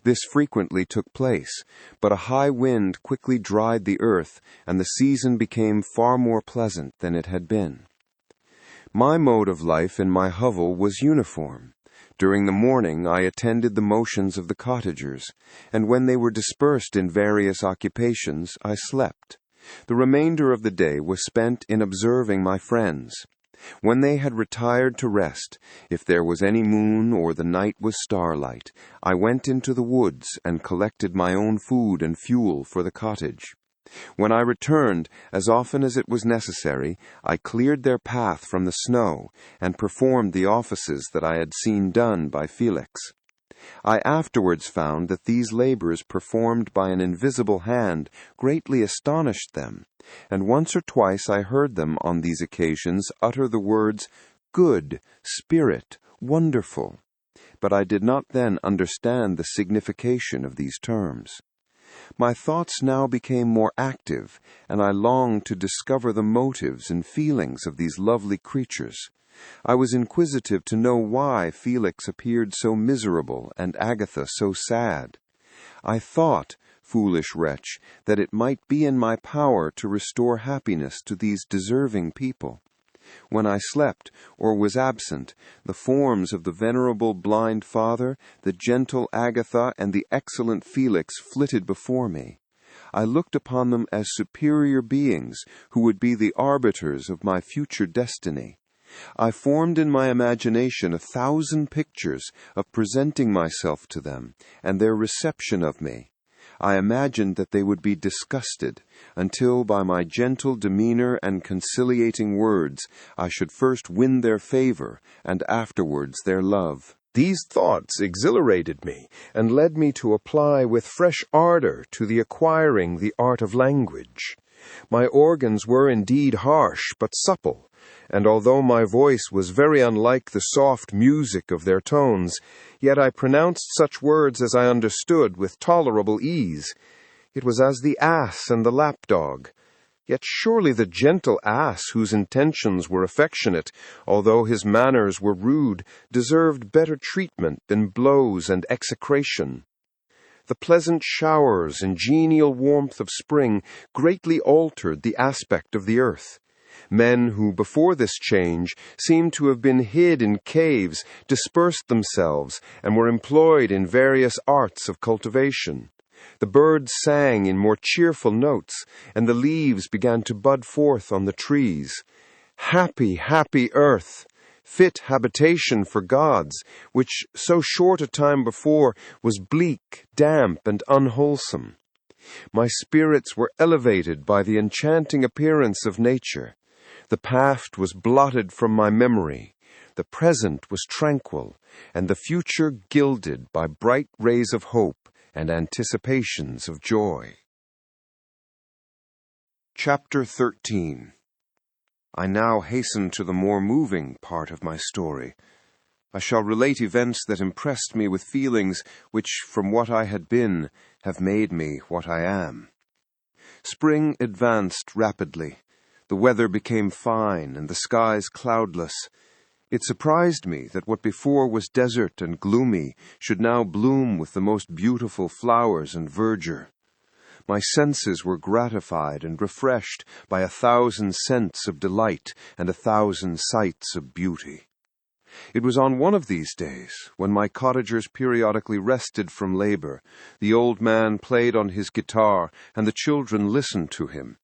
This frequently took place, but a high wind quickly dried the earth, and the season became far more pleasant than it had been. My mode of life in my hovel was uniform. During the morning I attended the motions of the cottagers, and when they were dispersed in various occupations, I slept. The remainder of the day was spent in observing my friends. When they had retired to rest, if there was any moon or the night was starlight, I went into the woods and collected my own food and fuel for the cottage. When I returned, as often as it was necessary, I cleared their path from the snow, and performed the offices that I had seen done by Felix. I afterwards found that these labors performed by an invisible hand greatly astonished them, and once or twice I heard them on these occasions utter the words, "good," "spirit," "wonderful," but I did not then understand the signification of these terms. My thoughts now became more active, and I longed to discover the motives and feelings of these lovely creatures. I was inquisitive to know why Felix appeared so miserable and Agatha so sad. I thought, foolish wretch, that it might be in my power to restore happiness to these deserving people. When I slept, or was absent, the forms of the venerable blind father, the gentle Agatha, and the excellent Felix flitted before me. I looked upon them as superior beings who would be the arbiters of my future destiny. I formed in my imagination 1,000 pictures of presenting myself to them, and their reception of me. I imagined that they would be disgusted, until by my gentle demeanor and conciliating words I should first win their favor, and afterwards their love. These thoughts exhilarated me, and led me to apply with fresh ardor to the acquiring the art of language. My organs were indeed harsh, but supple, and although my voice was very unlike the soft music of their tones, yet I pronounced such words as I understood with tolerable ease. It was as the ass and the lapdog. Yet surely the gentle ass, whose intentions were affectionate, although his manners were rude, deserved better treatment than blows and execration. The pleasant showers and genial warmth of spring greatly altered the aspect of the earth. Men who, before this change, seemed to have been hid in caves, dispersed themselves, and were employed in various arts of cultivation. The birds sang in more cheerful notes, and the leaves began to bud forth on the trees. Happy, happy earth! Fit habitation for gods, which so short a time before was bleak, damp, and unwholesome. My spirits were elevated by the enchanting appearance of nature. The past was blotted from my memory, the present was tranquil, and the future gilded by bright rays of hope and anticipations of joy. Chapter 13. I now hasten to the more moving part of my story. I shall relate events that impressed me with feelings which, from what I had been, have made me what I am. Spring advanced rapidly. The weather became fine, and the skies cloudless. It surprised me that what before was desert and gloomy should now bloom with the most beautiful flowers and verdure. My senses were gratified and refreshed by 1,000 scents of delight and 1,000 sights of beauty. It was on one of these days, when my cottagers periodically rested from labor, the old man played on his guitar, and the children listened to him,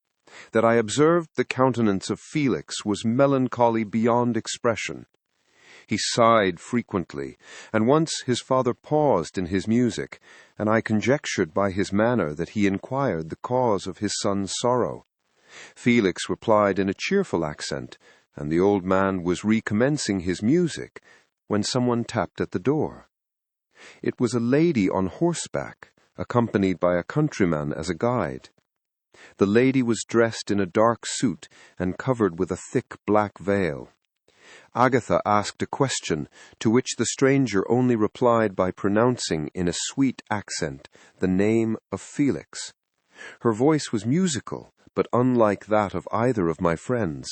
that I observed the countenance of Felix was melancholy beyond expression. He sighed frequently, and once his father paused in his music, and I conjectured by his manner that he inquired the cause of his son's sorrow. Felix replied in a cheerful accent, and the old man was recommencing his music, when someone tapped at the door. It was a lady on horseback, accompanied by a countryman as a guide. The lady was dressed in a dark suit and covered with a thick black veil. Agatha asked a question, to which the stranger only replied by pronouncing in a sweet accent the name of Felix. Her voice was musical, but unlike that of either of my friends.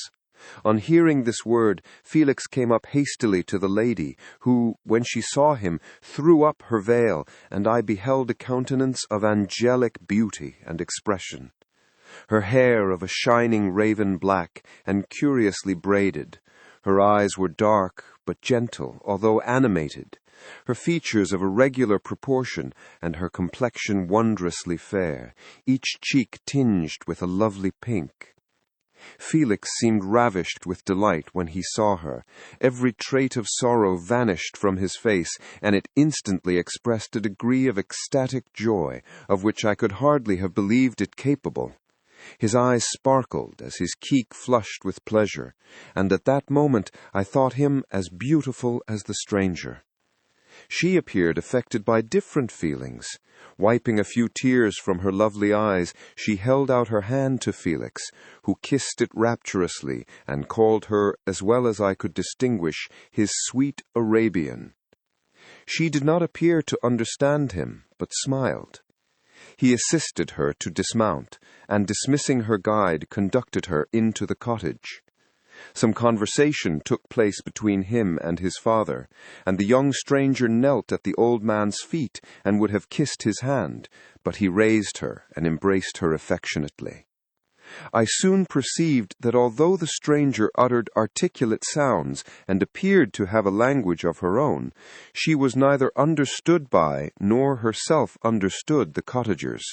On hearing this word, Felix came up hastily to the lady, who, when she saw him, threw up her veil, and I beheld a countenance of angelic beauty and expression. Her hair of a shining raven black, and curiously braided. Her eyes were dark, but gentle, although animated. Her features of a regular proportion, and her complexion wondrously fair, each cheek tinged with a lovely pink. Felix seemed ravished with delight when he saw her. Every trait of sorrow vanished from his face, and it instantly expressed a degree of ecstatic joy, of which I could hardly have believed it capable. His eyes sparkled as his cheek flushed with pleasure, and at that moment I thought him as beautiful as the stranger. She appeared affected by different feelings. Wiping a few tears from her lovely eyes, she held out her hand to Felix, who kissed it rapturously, and called her, as well as I could distinguish, his sweet Arabian. She did not appear to understand him, but smiled. He assisted her to dismount, and dismissing her guide, conducted her into the cottage. Some conversation took place between him and his father, and the young stranger knelt at the old man's feet and would have kissed his hand, but he raised her and embraced her affectionately. I soon perceived that although the stranger uttered articulate sounds and appeared to have a language of her own, she was neither understood by nor herself understood the cottagers.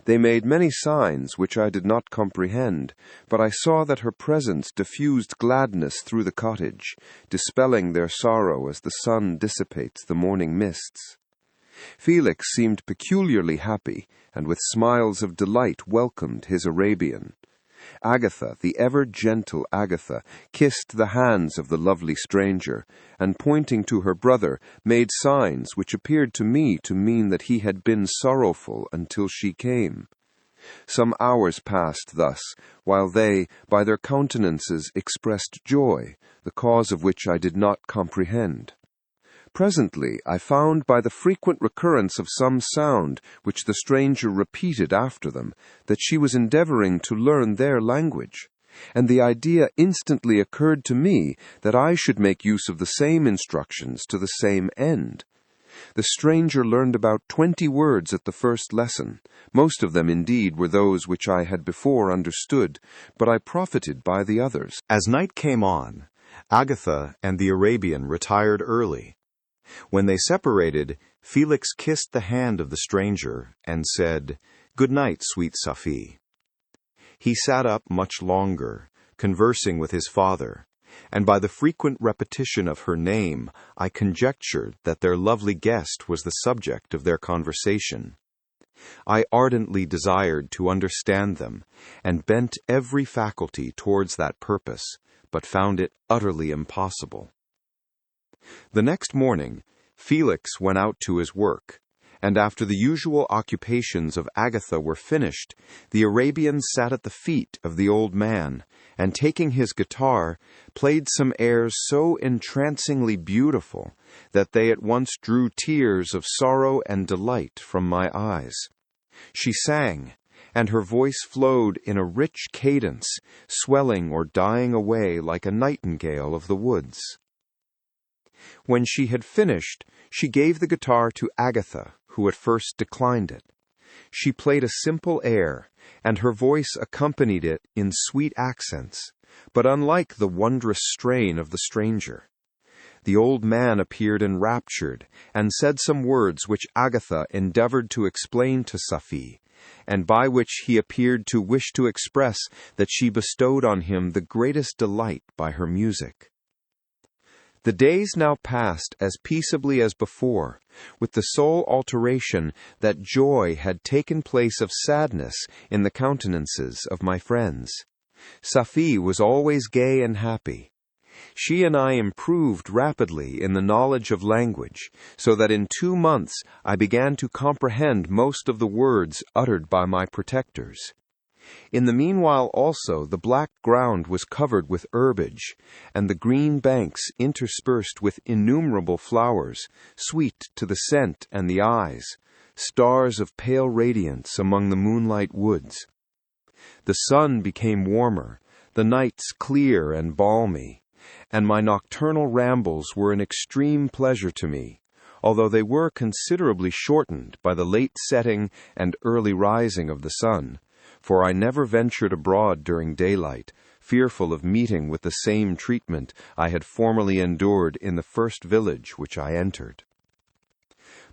They made many signs which I did not comprehend, but I saw that her presence diffused gladness through the cottage, dispelling their sorrow as the sun dissipates the morning mists. Felix seemed peculiarly happy, and with smiles of delight welcomed his Arabian. Agatha, the ever-gentle Agatha, kissed the hands of the lovely stranger, and pointing to her brother, made signs which appeared to me to mean that he had been sorrowful until she came. Some hours passed thus, while they, by their countenances, expressed joy, the cause of which I did not comprehend. Presently I found by the frequent recurrence of some sound, which the stranger repeated after them, that she was endeavoring to learn their language, and the idea instantly occurred to me that I should make use of the same instructions to the same end. The stranger learned about 20 words at the first lesson. Most of them, indeed, were those which I had before understood, but I profited by the others. As night came on, Agatha and the Arabian retired early. When they separated, Felix kissed the hand of the stranger and said, "Good night, sweet Safi." He sat up much longer, conversing with his father, and by the frequent repetition of her name, I conjectured that their lovely guest was the subject of their conversation. I ardently desired to understand them, and bent every faculty towards that purpose, but found it utterly impossible. The next morning, Felix went out to his work, and after the usual occupations of Agatha were finished, the Arabian sat at the feet of the old man, and taking his guitar, played some airs so entrancingly beautiful that they at once drew tears of sorrow and delight from my eyes. She sang, and her voice flowed in a rich cadence, swelling or dying away like a nightingale of the woods. When she had finished, she gave the guitar to Agatha, who at first declined it. She played a simple air, and her voice accompanied it in sweet accents, but unlike the wondrous strain of the stranger. the old man appeared enraptured, and said some words which Agatha endeavored to explain to Safie, and by which he appeared to wish to express that she bestowed on him the greatest delight by her music. The days now passed as peaceably as before, with the sole alteration that joy had taken place of sadness in the countenances of my friends. Safie was always gay and happy. She and I improved rapidly in the knowledge of language, so that in 2 months I began to comprehend most of the words uttered by my protectors. In the meanwhile also the black ground was covered with herbage, and the green banks interspersed with innumerable flowers, sweet to the scent and the eyes, stars of pale radiance among the moonlight woods. The sun became warmer, the nights clear and balmy, and my nocturnal rambles were an extreme pleasure to me, although they were considerably shortened by the late setting and early rising of the sun, for I never ventured abroad during daylight, fearful of meeting with the same treatment I had formerly endured in the first village which I entered.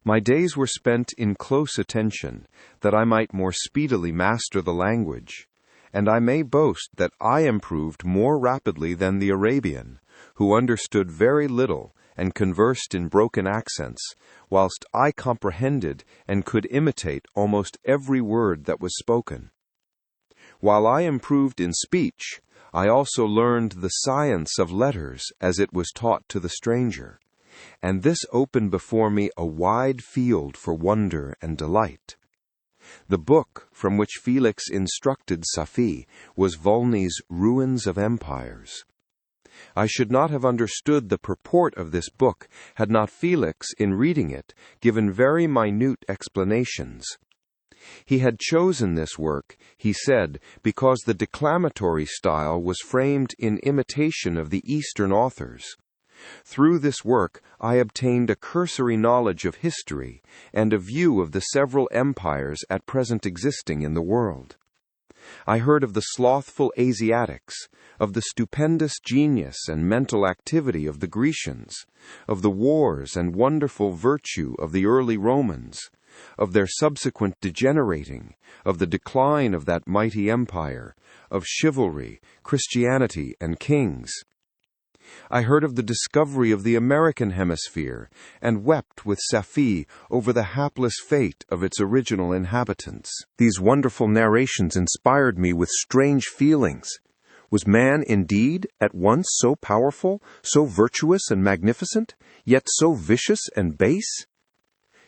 My days were spent in close attention, that I might more speedily master the language, and I may boast that I improved more rapidly than the Arabian, who understood very little and conversed in broken accents, whilst I comprehended and could imitate almost every word that was spoken. While I improved in speech, I also learned the science of letters as it was taught to the stranger, and this opened before me a wide field for wonder and delight. The book from which Felix instructed Safie was Volney's Ruins of Empires. I should not have understood the purport of this book had not Felix, in reading it, given very minute explanations. He had chosen this work, he said, because the declamatory style was framed in imitation of the Eastern authors. Through this work I obtained a cursory knowledge of history and a view of the several empires at present existing in the world. I heard of the slothful Asiatics, of the stupendous genius and mental activity of the Grecians, of the wars and wonderful virtue of the early Romans, of their subsequent degenerating, of the decline of that mighty empire, of chivalry, Christianity, and kings. I heard of the discovery of the American hemisphere, and wept with Safie over the hapless fate of its original inhabitants. These wonderful narrations inspired me with strange feelings. Was man indeed at once so powerful, so virtuous and magnificent, yet so vicious and base?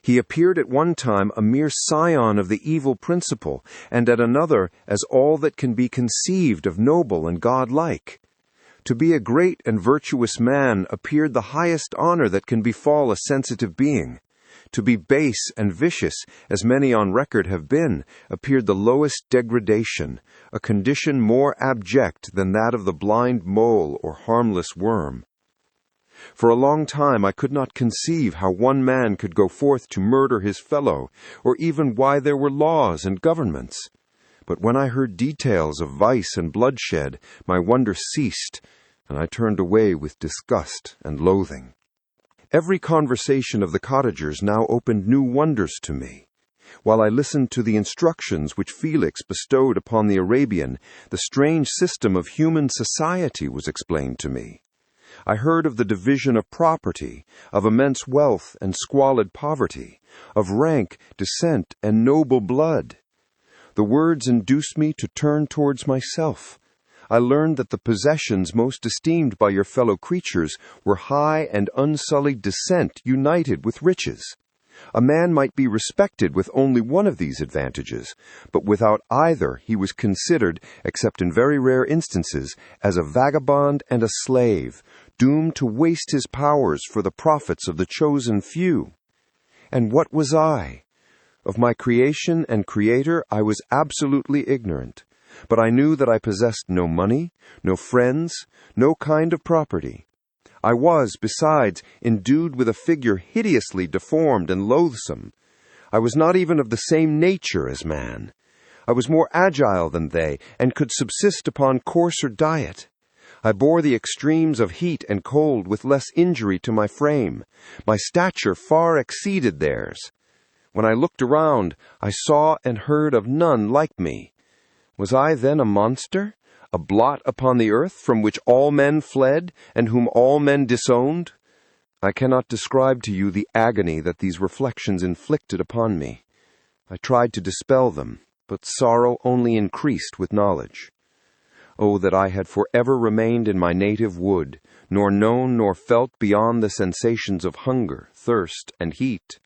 He appeared at one time a mere scion of the evil principle, and at another as all that can be conceived of noble and godlike. To be a great and virtuous man appeared the highest honor that can befall a sensitive being. To be base and vicious, as many on record have been, appeared the lowest degradation, a condition more abject than that of the blind mole or harmless worm. For a long time I could not conceive how one man could go forth to murder his fellow, or even why there were laws and governments. But when I heard details of vice and bloodshed, my wonder ceased, and I turned away with disgust and loathing. Every conversation of the cottagers now opened new wonders to me. While I listened to the instructions which Felix bestowed upon the Arabian, the strange system of human society was explained to me. I heard of the division of property, of immense wealth and squalid poverty, of rank, descent, and noble blood. The words induced me to turn towards myself. I learned that the possessions most esteemed by your fellow creatures were high and unsullied descent united with riches. A man might be respected with only one of these advantages, but without either he was considered, except in very rare instances, as a vagabond and a slave, doomed to waste his powers for the profits of the chosen few. And what was I? Of my creation and creator I was absolutely ignorant, but I knew that I possessed no money, no friends, no kind of property. I was, besides, endued with a figure hideously deformed and loathsome. I was not even of the same nature as man. I was more agile than they, and could subsist upon coarser diet. I bore the extremes of heat and cold with less injury to my frame. My stature far exceeded theirs. When I looked around, I saw and heard of none like me. Was I then a monster, a blot upon the earth from which all men fled and whom all men disowned? I cannot describe to you the agony that these reflections inflicted upon me. I tried to dispel them, but sorrow only increased with knowledge. Oh, that I had forever remained in my native wood, nor known nor felt beyond the sensations of hunger, thirst, and heat.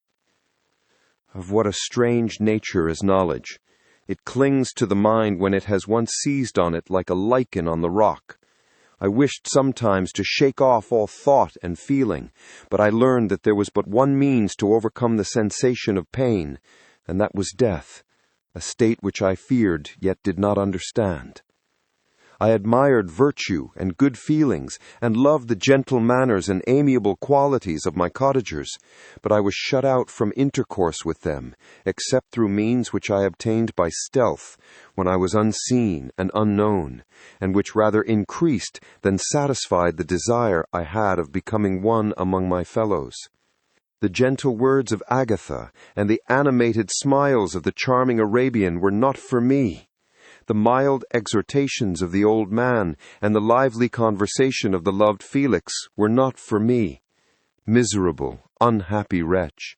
Of what a strange nature is knowledge! It clings to the mind when it has once seized on it like a lichen on the rock. I wished sometimes to shake off all thought and feeling, but I learned that there was but one means to overcome the sensation of pain, and that was death, a state which I feared yet did not understand. I admired virtue and good feelings, and loved the gentle manners and amiable qualities of my cottagers, but I was shut out from intercourse with them, except through means which I obtained by stealth, when I was unseen and unknown, and which rather increased than satisfied the desire I had of becoming one among my fellows. The gentle words of Agatha and the animated smiles of the charming Arabian were not for me. The mild exhortations of the old man and the lively conversation of the loved Felix were not for me. Miserable, unhappy wretch!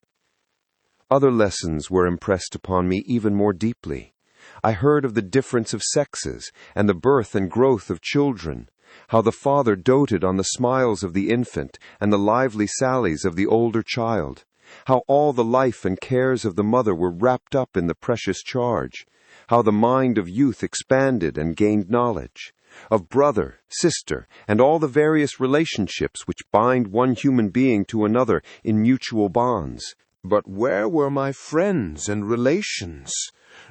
Other lessons were impressed upon me even more deeply. I heard of the difference of sexes and the birth and growth of children, how the father doted on the smiles of the infant and the lively sallies of the older child, how all the life and cares of the mother were wrapped up in the precious charge, how the mind of youth expanded and gained knowledge, of brother, sister, and all the various relationships which bind one human being to another in mutual bonds. But where were my friends and relations?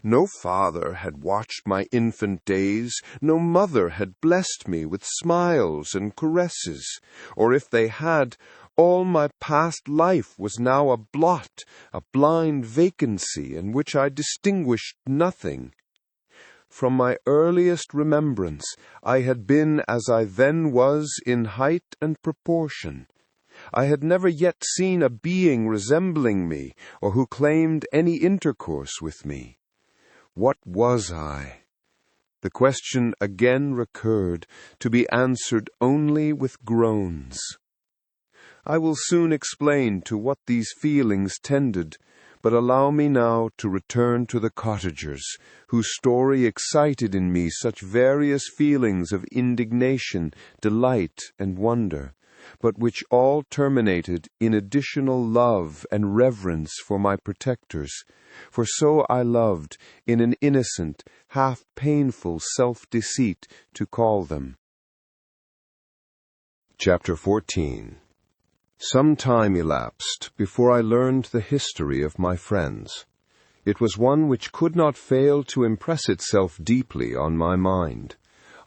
No father had watched my infant days, no mother had blessed me with smiles and caresses, or if they had, all my past life was now a blot, a blind vacancy in which I distinguished nothing. From my earliest remembrance, I had been as I then was in height and proportion. I had never yet seen a being resembling me, or who claimed any intercourse with me. What was I? The question again recurred, to be answered only with groans. I will soon explain to what these feelings tended, but allow me now to return to the cottagers, whose story excited in me such various feelings of indignation, delight, and wonder, but which all terminated in additional love and reverence for my protectors, for so I loved, in an innocent, half-painful self-deceit, to call them. Chapter 14. Some time elapsed before I learned the history of my friends. It was one which could not fail to impress itself deeply on my mind,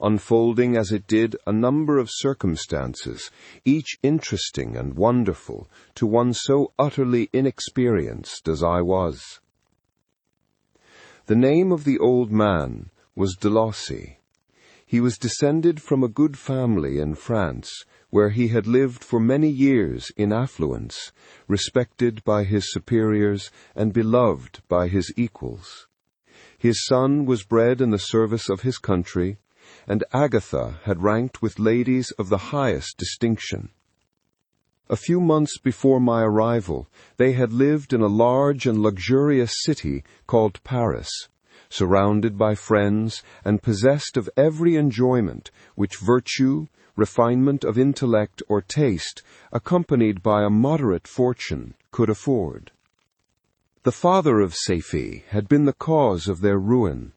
unfolding as it did a number of circumstances, each interesting and wonderful to one so utterly inexperienced as I was. The name of the old man was Delossy. He was descended from a good family in France, where he had lived for many years in affluence, respected by his superiors and beloved by his equals. His son was bred in the service of his country, and Agatha had ranked with ladies of the highest distinction. A few months before my arrival, they had lived in a large and luxurious city called Paris, surrounded by friends and possessed of every enjoyment which virtue, refinement of intellect, or taste, accompanied by a moderate fortune, could afford. The father of Seyfi had been the cause of their ruin.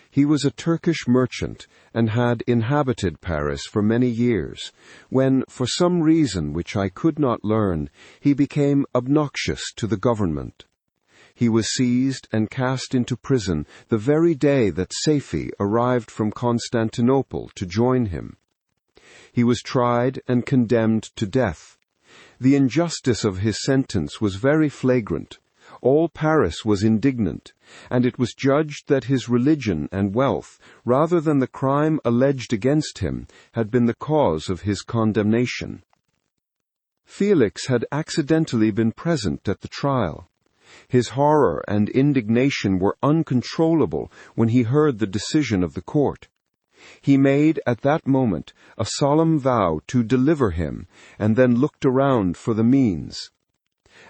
He was a Turkish merchant and had inhabited Paris for many years, when, for some reason which I could not learn, he became obnoxious to the government. He was seized and cast into prison the very day that Seyfi arrived from Constantinople to join him. He was tried and condemned to death. The injustice of his sentence was very flagrant. all Paris was indignant, and it was judged that his religion and wealth, rather than the crime alleged against him, had been the cause of his condemnation. Felix had accidentally been present at the trial. His horror and indignation were uncontrollable when he heard the decision of the court. He made, at that moment, a solemn vow to deliver him, and then looked around for the means.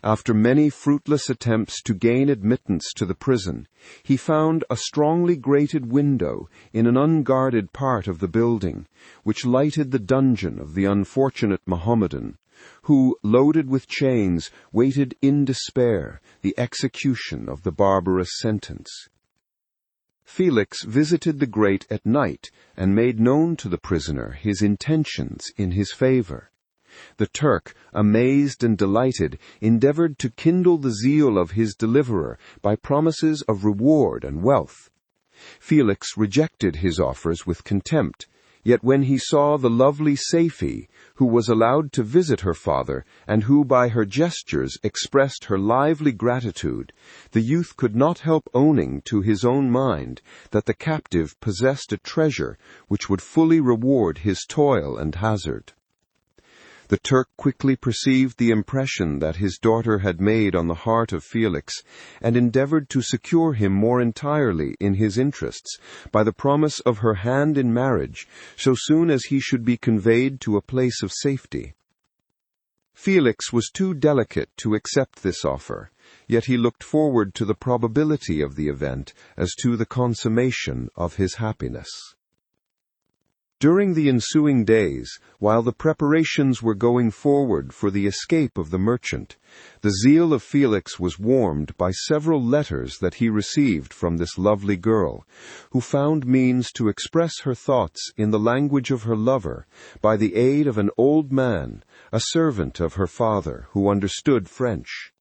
After many fruitless attempts to gain admittance to the prison, he found a strongly grated window in an unguarded part of the building, which lighted the dungeon of the unfortunate Mohammedan, who, loaded with chains, waited in despair the execution of the barbarous sentence. Felix visited the grate at night and made known to the prisoner his intentions in his favor. The Turk, amazed and delighted, endeavored to kindle the zeal of his deliverer by promises of reward and wealth. Felix rejected his offers with contempt, yet when he saw the lovely Safie, who was allowed to visit her father, and who by her gestures expressed her lively gratitude, the youth could not help owning to his own mind that the captive possessed a treasure which would fully reward his toil and hazard. The Turk quickly perceived the impression that his daughter had made on the heart of Felix, and endeavored to secure him more entirely in his interests by the promise of her hand in marriage so soon as he should be conveyed to a place of safety. Felix was too delicate to accept this offer, yet he looked forward to the probability of the event as to the consummation of his happiness. During the ensuing days, while the preparations were going forward for the escape of the merchant, the zeal of Felix was warmed by several letters that he received from this lovely girl, who found means to express her thoughts in the language of her lover by the aid of an old man, a servant of her father, who understood French.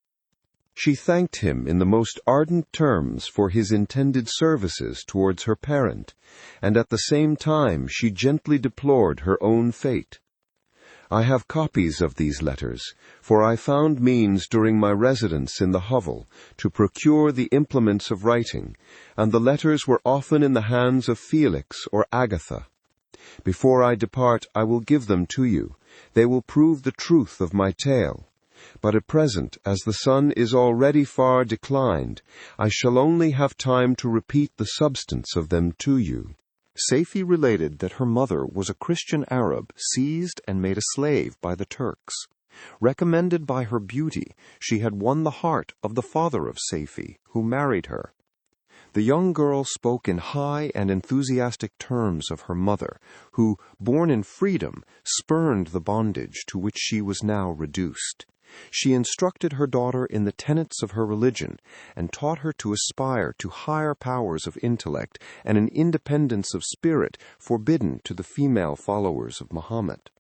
She thanked him in the most ardent terms for his intended services towards her parent, and at the same time she gently deplored her own fate. I have copies of these letters, for I found means during my residence in the hovel to procure the implements of writing, and the letters were often in the hands of Felix or Agatha. Before I depart, I will give them to you. They will prove the truth of my tale. But at present, as the sun is already far declined, I shall only have time to repeat the substance of them to you. Safie related that her mother was a Christian Arab seized and made a slave by the Turks. Recommended by her beauty, she had won the heart of the father of Safie, who married her. The young girl spoke in high and enthusiastic terms of her mother, who, born in freedom, spurned the bondage to which she was now reduced. She instructed her daughter in the tenets of her religion, and taught her to aspire to higher powers of intellect and an independence of spirit forbidden to the female followers of Mohammed.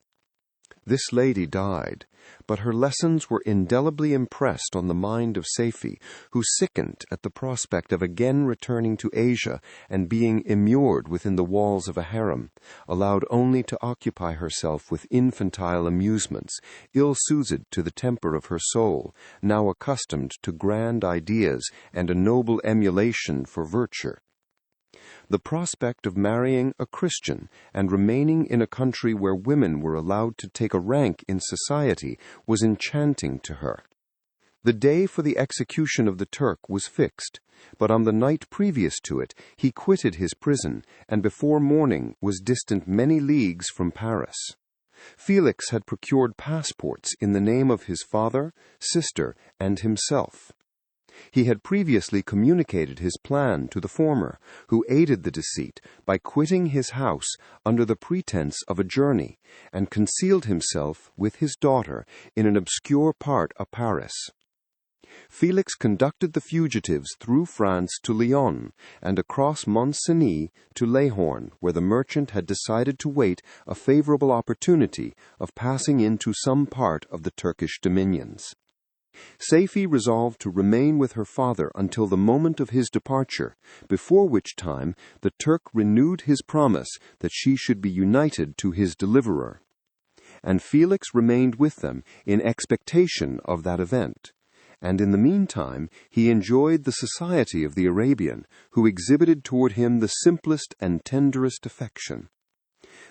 This lady died, but her lessons were indelibly impressed on the mind of Safie, who sickened at the prospect of again returning to Asia and being immured within the walls of a harem, allowed only to occupy herself with infantile amusements, ill-suited to the temper of her soul, now accustomed to grand ideas and a noble emulation for virtue. The prospect of marrying a Christian and remaining in a country where women were allowed to take a rank in society was enchanting to her. The day for the execution of the Turk was fixed, but on the night previous to it he quitted his prison, and before morning was distant many leagues from Paris. Felix had procured passports in the name of his father, sister, and himself. He had previously communicated his plan to the former, who aided the deceit by quitting his house under the pretense of a journey, and concealed himself with his daughter in an obscure part of Paris. Felix conducted the fugitives through France to Lyon, and across Mont-Cenis to Lahorn, where the merchant had decided to wait a favorable opportunity of passing into some part of the Turkish dominions. Safie resolved to remain with her father until the moment of his departure, before which time the Turk renewed his promise that she should be united to his deliverer. And Felix remained with them in expectation of that event, and in the meantime he enjoyed the society of the Arabian, who exhibited toward him the simplest and tenderest affection.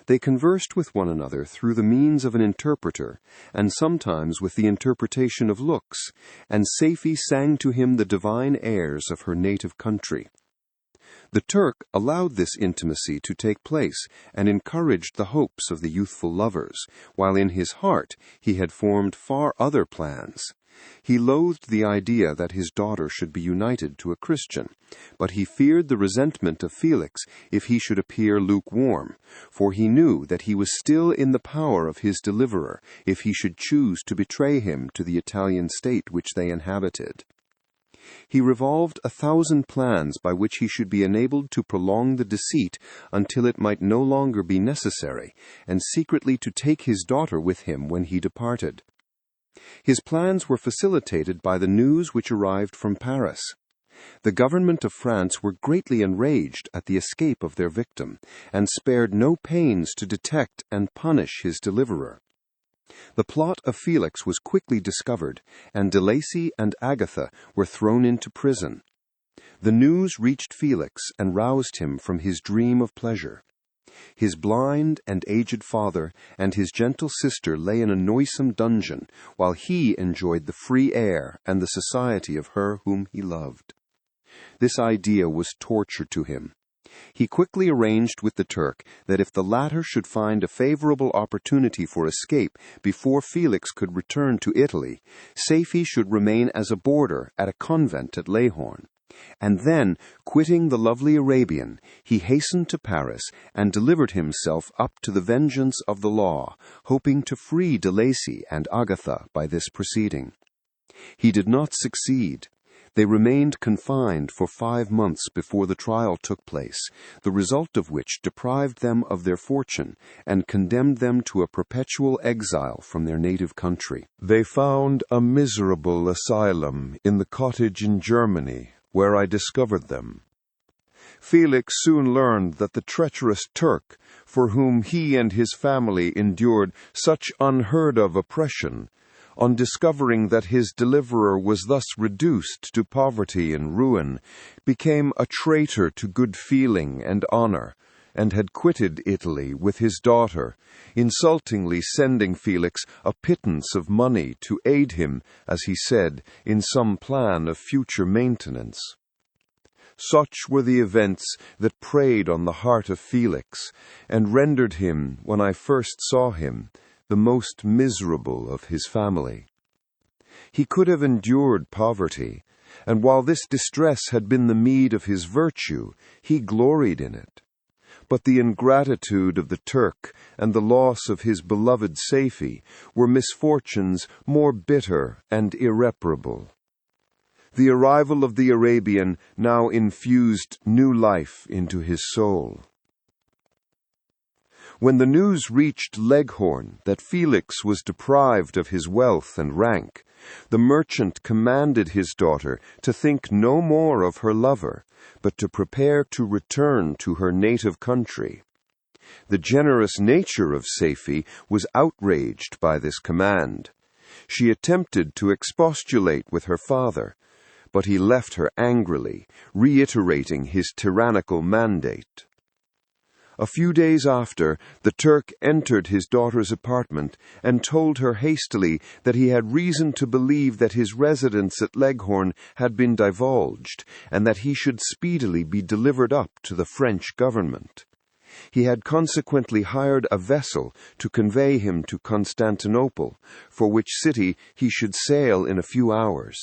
They conversed with one another through the means of an interpreter, and sometimes with the interpretation of looks, and Safie sang to him the divine airs of her native country. The Turk allowed this intimacy to take place and encouraged the hopes of the youthful lovers, while in his heart he had formed far other plans. He loathed the idea that his daughter should be united to a Christian, but he feared the resentment of Felix if he should appear lukewarm, for he knew that he was still in the power of his deliverer if he should choose to betray him to the Italian state which they inhabited. He revolved 1,000 plans by which he should be enabled to prolong the deceit until it might no longer be necessary, and secretly to take his daughter with him when he departed. His plans were facilitated by the news which arrived from Paris. The government of France were greatly enraged at the escape of their victim, and spared no pains to detect and punish his deliverer. The plot of Felix was quickly discovered, and De Lacy and Agatha were thrown into prison. The news reached Felix and roused him from his dream of pleasure. His blind and aged father and his gentle sister lay in a noisome dungeon, while he enjoyed the free air and the society of her whom he loved. This idea was torture to him. He quickly arranged with the Turk that if the latter should find a favorable opportunity for escape before Felix could return to Italy, Safie should remain as a boarder at a convent at Leghorn. And then, quitting the lovely Arabian, he hastened to Paris and delivered himself up to the vengeance of the law, hoping to free De Lacy and Agatha by this proceeding. He did not succeed. They remained confined for 5 months before the trial took place, the result of which deprived them of their fortune and condemned them to a perpetual exile from their native country. They found a miserable asylum in the cottage in Germany, where I discovered them. Felix soon learned that the treacherous Turk, for whom he and his family endured such unheard-of oppression, on discovering that his deliverer was thus reduced to poverty and ruin, became a traitor to good feeling and honor, and had quitted Italy with his daughter, insultingly sending Felix a pittance of money to aid him, as he said, in some plan of future maintenance. Such were the events that preyed on the heart of Felix, and rendered him, when I first saw him, the most miserable of his family. He could have endured poverty, and while this distress had been the meed of his virtue, he gloried in it. But the ingratitude of the Turk and the loss of his beloved Safie were misfortunes more bitter and irreparable. The arrival of the Arabian now infused new life into his soul. When the news reached Leghorn that Felix was deprived of his wealth and rank, the merchant commanded his daughter to think no more of her lover, but to prepare to return to her native country. The generous nature of Safie was outraged by this command. She attempted to expostulate with her father, but he left her angrily, reiterating his tyrannical mandate. A few days after, the Turk entered his daughter's apartment and told her hastily that he had reason to believe that his residence at Leghorn had been divulged, and that he should speedily be delivered up to the French government. He had consequently hired a vessel to convey him to Constantinople, for which city he should sail in a few hours.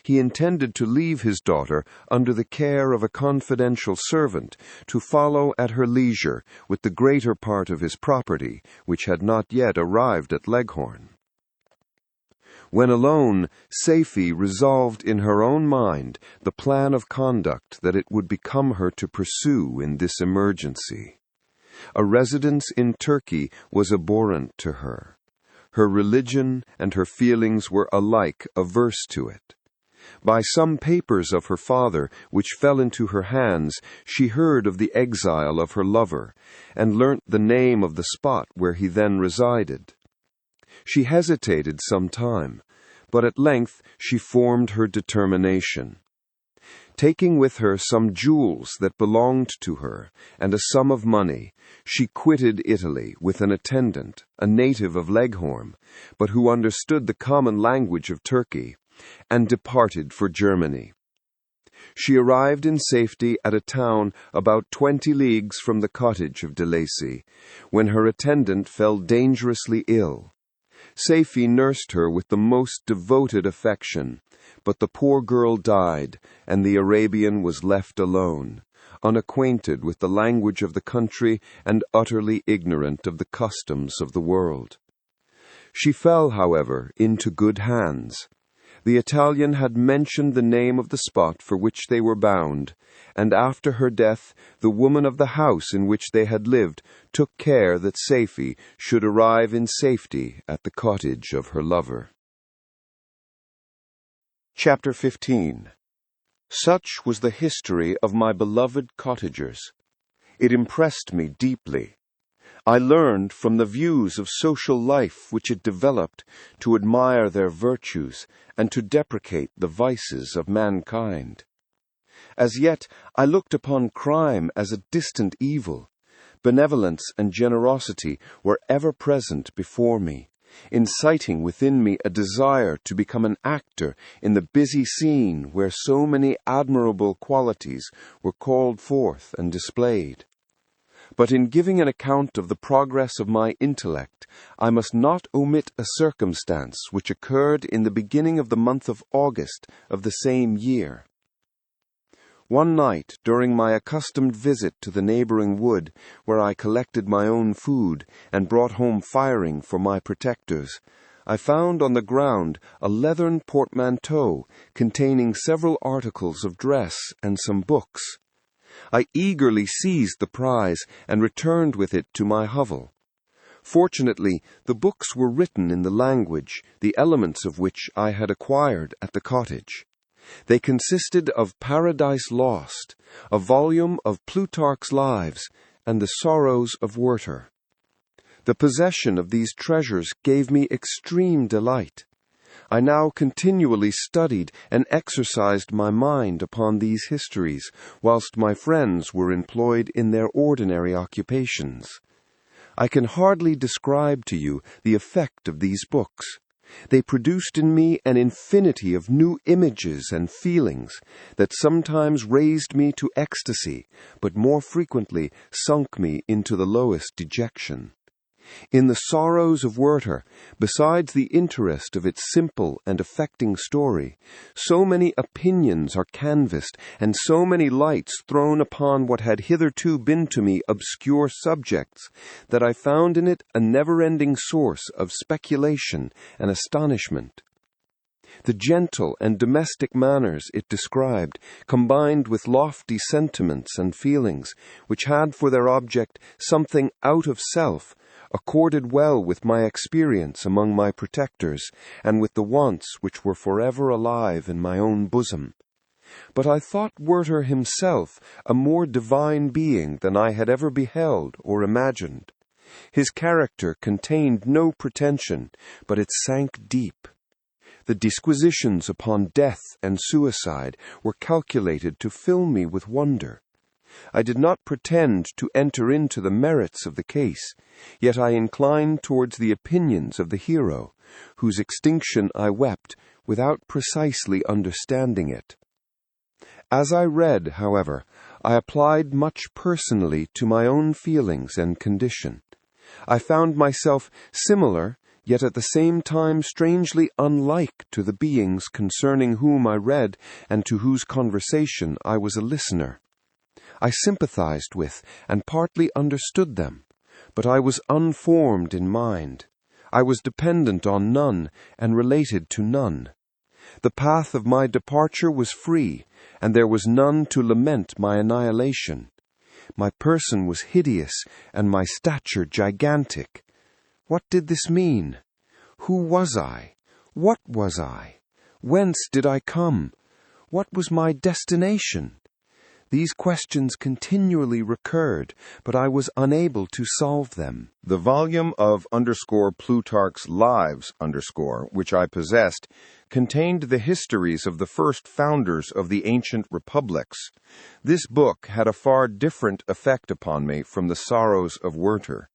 He intended to leave his daughter under the care of a confidential servant, to follow at her leisure with the greater part of his property, which had not yet arrived at Leghorn. When alone, Safie resolved in her own mind the plan of conduct that it would become her to pursue in this emergency. A residence in Turkey was abhorrent to her. Her religion and her feelings were alike averse to it. By some papers of her father, which fell into her hands, she heard of the exile of her lover, and learnt the name of the spot where he then resided. She hesitated some time, but at length she formed her determination. Taking with her some jewels that belonged to her, and a sum of money, she quitted Italy with an attendant, a native of Leghorn, but who understood the common language of Turkey, and departed for Germany. She arrived in safety at a town about 20 leagues from the cottage of de Lacy, when her attendant fell dangerously ill. Safie nursed her with the most devoted affection, but the poor girl died, and the Arabian was left alone, unacquainted with the language of the country and utterly ignorant of the customs of the world. She fell, however, into good hands. The Italian had mentioned the name of the spot for which they were bound, and after her death the woman of the house in which they had lived took care that Safie should arrive in safety at the cottage of her lover. Chapter 15. Such was the history of my beloved cottagers. It impressed me deeply. I learned from the views of social life which it developed to admire their virtues and to deprecate the vices of mankind. As yet I looked upon crime as a distant evil. Benevolence and generosity were ever present before me, inciting within me a desire to become an actor in the busy scene where so many admirable qualities were called forth and displayed. But in giving an account of the progress of my intellect, I must not omit a circumstance which occurred in the beginning of the month of August of the same year. One night, during my accustomed visit to the neighboring wood, where I collected my own food and brought home firing for my protectors, I found on the ground a leathern portmanteau containing several articles of dress and some books. I eagerly seized the prize and returned with it to my hovel. Fortunately, the books were written in the language, the elements of which I had acquired at the cottage. They consisted of Paradise Lost, a volume of Plutarch's Lives, and the Sorrows of Werther. The possession of these treasures gave me extreme delight. I now continually studied and exercised my mind upon these histories, whilst my friends were employed in their ordinary occupations. I can hardly describe to you the effect of these books. They produced in me an infinity of new images and feelings that sometimes raised me to ecstasy, but more frequently sunk me into the lowest dejection. In the Sorrows of Werther, besides the interest of its simple and affecting story, so many opinions are canvassed and so many lights thrown upon what had hitherto been to me obscure subjects, that I found in it a never-ending source of speculation and astonishment. The gentle and domestic manners it described, combined with lofty sentiments and feelings, which had for their object something out of self, accorded well with my experience among my protectors, and with the wants which were forever alive in my own bosom. But I thought Werther himself a more divine being than I had ever beheld or imagined. His character contained no pretension, but it sank deep. The disquisitions upon death and suicide were calculated to fill me with wonder. I did not pretend to enter into the merits of the case, yet I inclined towards the opinions of the hero, whose extinction I wept without precisely understanding it. As I read, however, I applied much personally to my own feelings and condition. I found myself similar, yet at the same time strangely unlike to the beings concerning whom I read and to whose conversation I was a listener. I sympathized with and partly understood them, but I was unformed in mind. I was dependent on none and related to none. The path of my departure was free, and there was none to lament my annihilation. My person was hideous, and my stature gigantic. What did this mean? Who was I? What was I? Whence did I come? What was my destination? These questions continually recurred, but I was unable to solve them. The volume of _Plutarch's Lives _, which I possessed, contained the histories of the first founders of the ancient republics. This book had a far different effect upon me from the sorrows of Werther.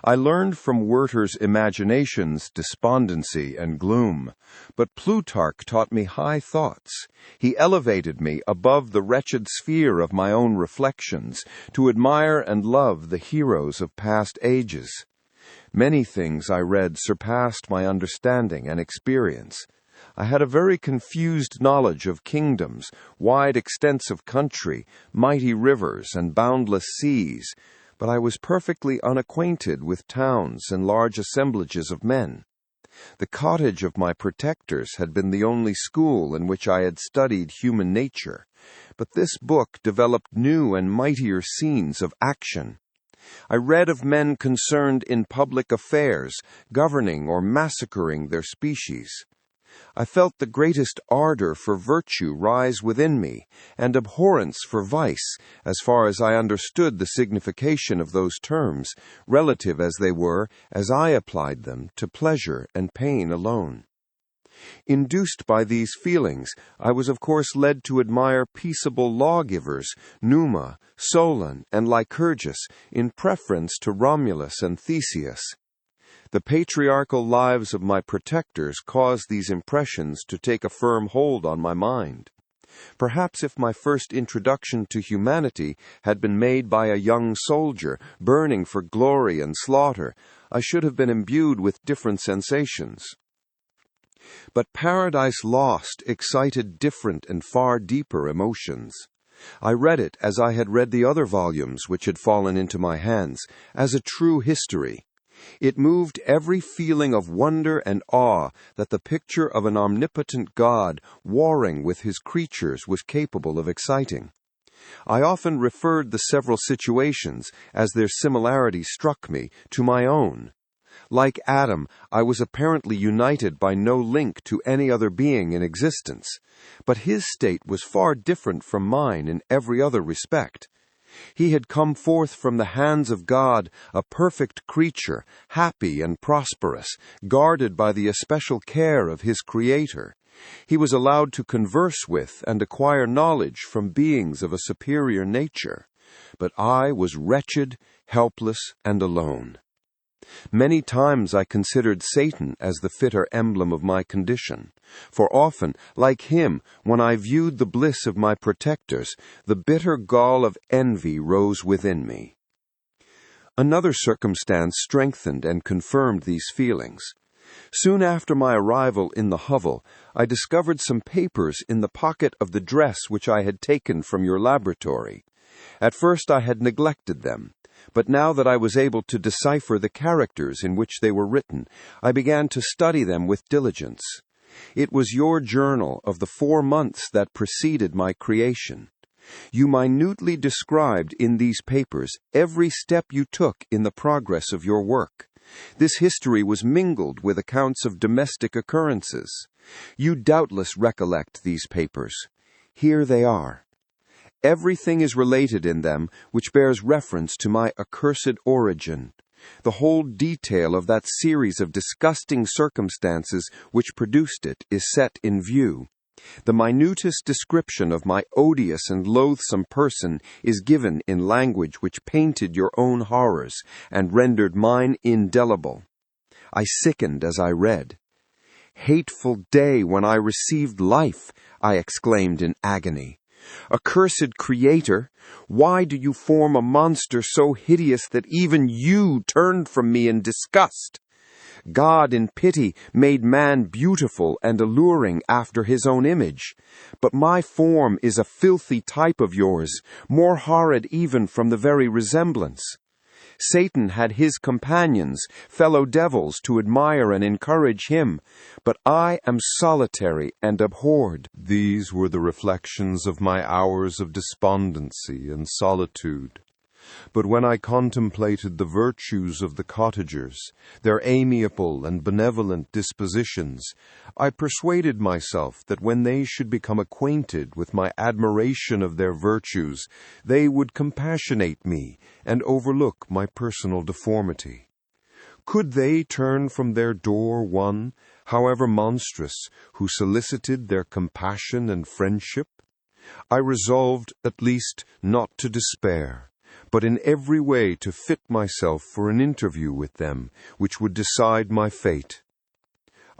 I learned from Werther's imaginations despondency and gloom, but Plutarch taught me high thoughts. He elevated me above the wretched sphere of my own reflections to admire and love the heroes of past ages. Many things I read surpassed my understanding and experience. I had a very confused knowledge of kingdoms, wide extents of country, mighty rivers, and boundless seas, but I was perfectly unacquainted with towns and large assemblages of men. The cottage of my protectors had been the only school in which I had studied human nature, but this book developed new and mightier scenes of action. I read of men concerned in public affairs, governing or massacring their species. I felt the greatest ardor for virtue rise within me, and abhorrence for vice, as far as I understood the signification of those terms, relative as they were, as I applied them, to pleasure and pain alone. Induced by these feelings, I was of course led to admire peaceable lawgivers, Numa, Solon, and Lycurgus, in preference to Romulus and Theseus. The patriarchal lives of my protectors caused these impressions to take a firm hold on my mind. Perhaps if my first introduction to humanity had been made by a young soldier, burning for glory and slaughter, I should have been imbued with different sensations. But Paradise Lost excited different and far deeper emotions. I read it as I had read the other volumes which had fallen into my hands, as a true history. It moved every feeling of wonder and awe that the picture of an omnipotent God warring with his creatures was capable of exciting. I often referred the several situations, as their similarity struck me, to my own. Like Adam, I was apparently united by no link to any other being in existence, but his state was far different from mine in every other respect. He had come forth from the hands of God, a perfect creature, happy and prosperous, guarded by the especial care of his Creator. He was allowed to converse with and acquire knowledge from beings of a superior nature. But I was wretched, helpless, and alone. Many times I considered Satan as the fitter emblem of my condition, for often, like him, when I viewed the bliss of my protectors, the bitter gall of envy rose within me. Another circumstance strengthened and confirmed these feelings. Soon after my arrival in the hovel, I discovered some papers in the pocket of the dress which I had taken from your laboratory. At first I had neglected them, but now that I was able to decipher the characters in which they were written, I began to study them with diligence. It was your journal of the 4 months that preceded my creation. You minutely described in these papers every step you took in the progress of your work. This history was mingled with accounts of domestic occurrences. You doubtless recollect these papers. Here they are. Everything is related in them which bears reference to my accursed origin. The whole detail of that series of disgusting circumstances which produced it is set in view. The minutest description of my odious and loathsome person is given in language which painted your own horrors and rendered mine indelible. I sickened as I read. "Hateful day when I received life!" I exclaimed in agony. "Accursed Creator, why do you form a monster so hideous that even you turned from me in disgust? God in pity made man beautiful and alluring after his own image, but my form is a filthy type of yours, more horrid even from the very resemblance. Satan had his companions, fellow devils, to admire and encourage him, but I am solitary and abhorred." These were the reflections of my hours of despondency and solitude. But when I contemplated the virtues of the cottagers, their amiable and benevolent dispositions, I persuaded myself that when they should become acquainted with my admiration of their virtues, they would compassionate me and overlook my personal deformity. Could they turn from their door one, however monstrous, who solicited their compassion and friendship? I resolved, at least, not to despair, but in every way to fit myself for an interview with them, which would decide my fate.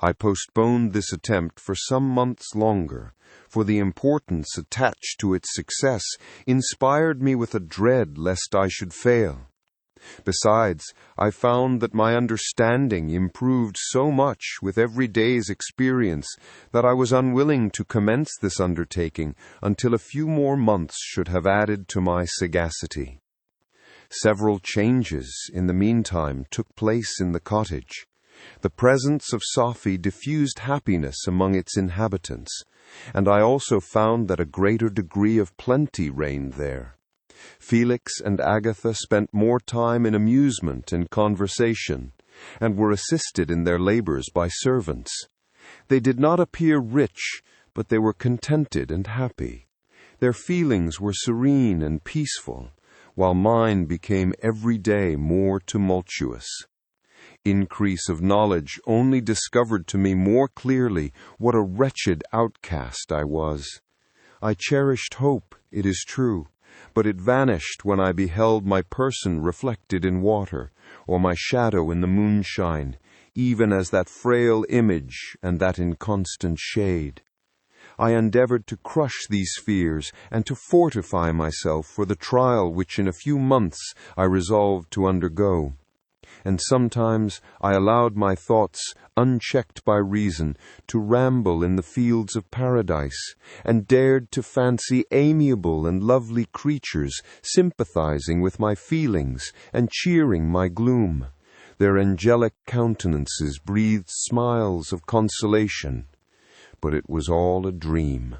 I postponed this attempt for some months longer, for the importance attached to its success inspired me with a dread lest I should fail. Besides, I found that my understanding improved so much with every day's experience that I was unwilling to commence this undertaking until a few more months should have added to my sagacity. Several changes in the meantime took place in the cottage. The presence of Sophie diffused happiness among its inhabitants, and I also found that a greater degree of plenty reigned there. Felix and Agatha spent more time in amusement and conversation, and were assisted in their labors by servants. They did not appear rich, but they were contented and happy. Their feelings were serene and peaceful, while mine became every day more tumultuous. Increase of knowledge only discovered to me more clearly what a wretched outcast I was. I cherished hope, it is true, but it vanished when I beheld my person reflected in water, or my shadow in the moonshine, even as that frail image and that inconstant shade. I endeavored to crush these fears and to fortify myself for the trial which in a few months I resolved to undergo. And sometimes I allowed my thoughts, unchecked by reason, to ramble in the fields of paradise, and dared to fancy amiable and lovely creatures sympathizing with my feelings and cheering my gloom. Their angelic countenances breathed smiles of consolation. But it was all a dream.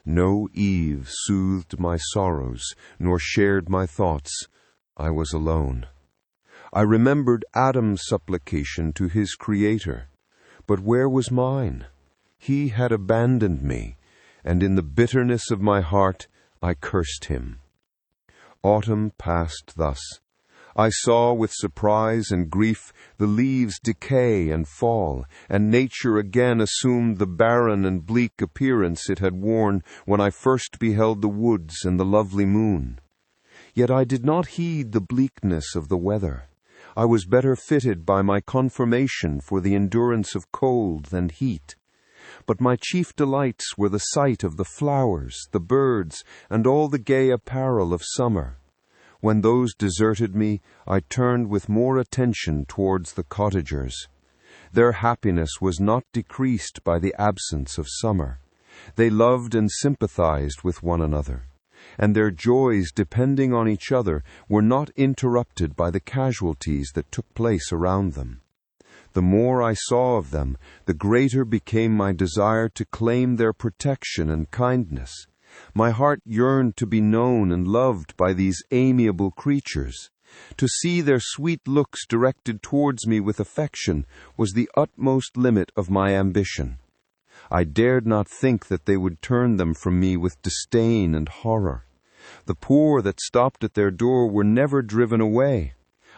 No Eve soothed my sorrows, nor shared my thoughts. I was alone. I remembered Adam's supplication to his Creator, but where was mine? He had abandoned me, and in the bitterness of my heart I cursed him. Autumn passed thus. I saw with surprise and grief the leaves decay and fall, and nature again assumed the barren and bleak appearance it had worn when I first beheld the woods and the lovely moon. Yet I did not heed the bleakness of the weather. I was better fitted by my conformation for the endurance of cold than heat. But my chief delights were the sight of the flowers, the birds, and all the gay apparel of summer. When those deserted me, I turned with more attention towards the cottagers. Their happiness was not decreased by the absence of summer. They loved and sympathized with one another, and their joys, depending on each other, were not interrupted by the casualties that took place around them. The more I saw of them, the greater became my desire to claim their protection and kindness. My heart yearned to be known and loved by these amiable creatures. To see their sweet looks directed towards me with affection was the utmost limit of my ambition. I dared not think that they would turn them from me with disdain and horror. The poor that stopped at their door were never driven away.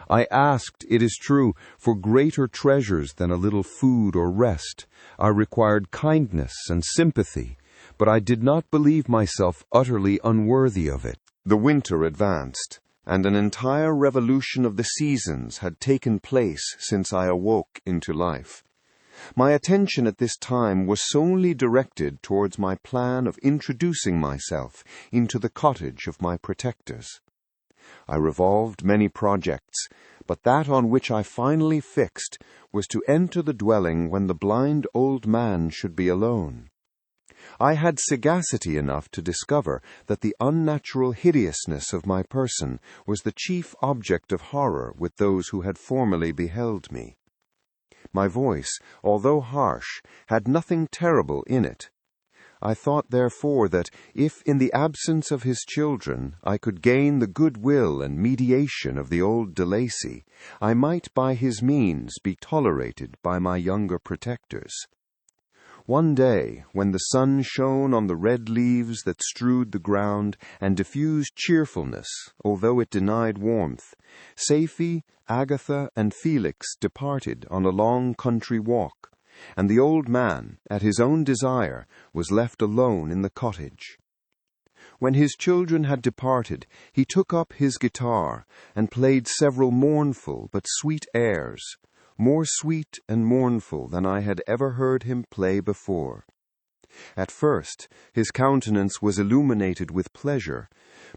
I asked, it is true, for greater treasures than a little food or rest. I required kindness and sympathy, but I did not believe myself utterly unworthy of it. The winter advanced, and an entire revolution of the seasons had taken place since I awoke into life. My attention at this time was solely directed towards my plan of introducing myself into the cottage of my protectors. I revolved many projects, but that on which I finally fixed was to enter the dwelling when the blind old man should be alone. I had sagacity enough to discover that the unnatural hideousness of my person was the chief object of horror with those who had formerly beheld me. My voice, although harsh, had nothing terrible in it. I thought, therefore, that if in the absence of his children I could gain the goodwill and mediation of the old de Lacy, I might by his means be tolerated by my younger protectors. One day, when the sun shone on the red leaves that strewed the ground and diffused cheerfulness, although it denied warmth, Safie, Agatha, and Felix departed on a long country walk, and the old man, at his own desire, was left alone in the cottage. When his children had departed, he took up his guitar and played several mournful but sweet airs, more sweet and mournful than I had ever heard him play before. At first, his countenance was illuminated with pleasure,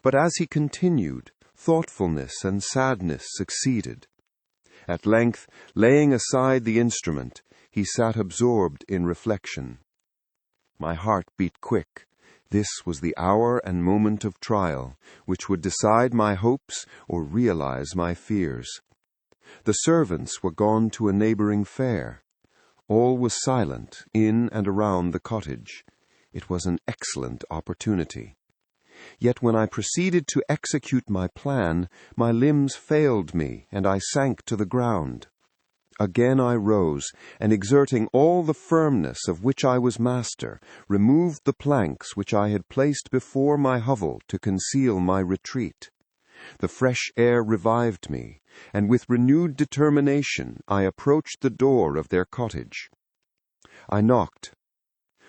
but as he continued, thoughtfulness and sadness succeeded. At length, laying aside the instrument, he sat absorbed in reflection. My heart beat quick. This was the hour and moment of trial, which would decide my hopes or realize my fears. The servants were gone to a neighboring fair. All was silent in and around the cottage. It was an excellent opportunity. Yet when I proceeded to execute my plan, my limbs failed me, and I sank to the ground. Again I rose, and exerting all the firmness of which I was master, removed the planks which I had placed before my hovel to conceal my retreat. The fresh air revived me, and with renewed determination I approached the door of their cottage. I knocked.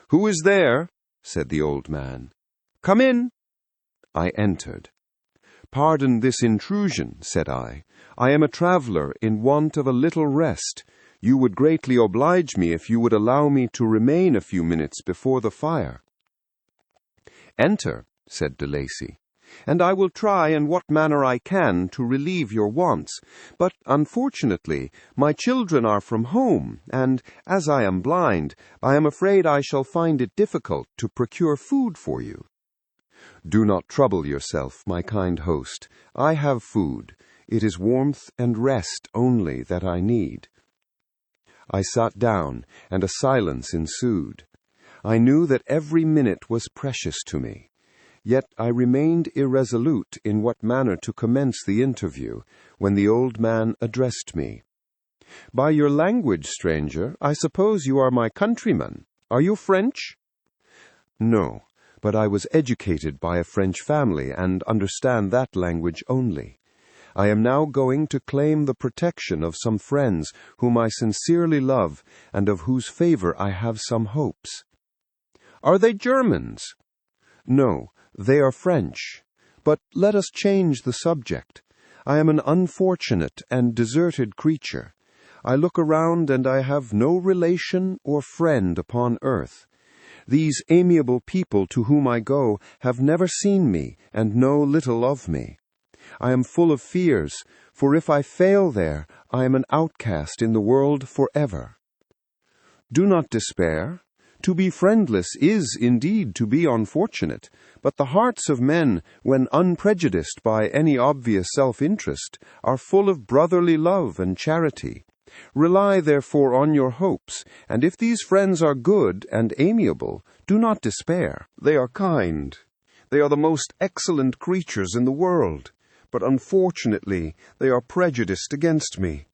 "Who is there?" said the old man. "Come in." I entered. "Pardon this intrusion," said I. "I am a traveler in want of a little rest. You would greatly oblige me if you would allow me to remain a few minutes before the fire." "Enter," said de Lacy, "and I will try in what manner I can to relieve your wants. But, unfortunately, my children are from home, and, as I am blind, I am afraid I shall find it difficult to procure food for you." "Do not trouble yourself, my kind host. I have food. It is warmth and rest only that I need." I sat down, and a silence ensued. I knew that every minute was precious to me. Yet I remained irresolute in what manner to commence the interview, when the old man addressed me. "By your language, stranger, I suppose you are my countryman. Are you French?" "No, but I was educated by a French family and understand that language only. I am now going to claim the protection of some friends whom I sincerely love and of whose favor I have some hopes." "Are they Germans?" "No, they are French. But let us change the subject. I am an unfortunate and deserted creature. I look around and I have no relation or friend upon earth. These amiable people to whom I go have never seen me and know little of me. I am full of fears, for if I fail there, I am an outcast in the world forever." "Do not despair. To be friendless is indeed to be unfortunate, but the hearts of men, when unprejudiced by any obvious self-interest, are full of brotherly love and charity. Rely therefore on your hopes, and if these friends are good and amiable, do not despair. They are kind. They are the most excellent creatures in the world, but unfortunately they are prejudiced against me.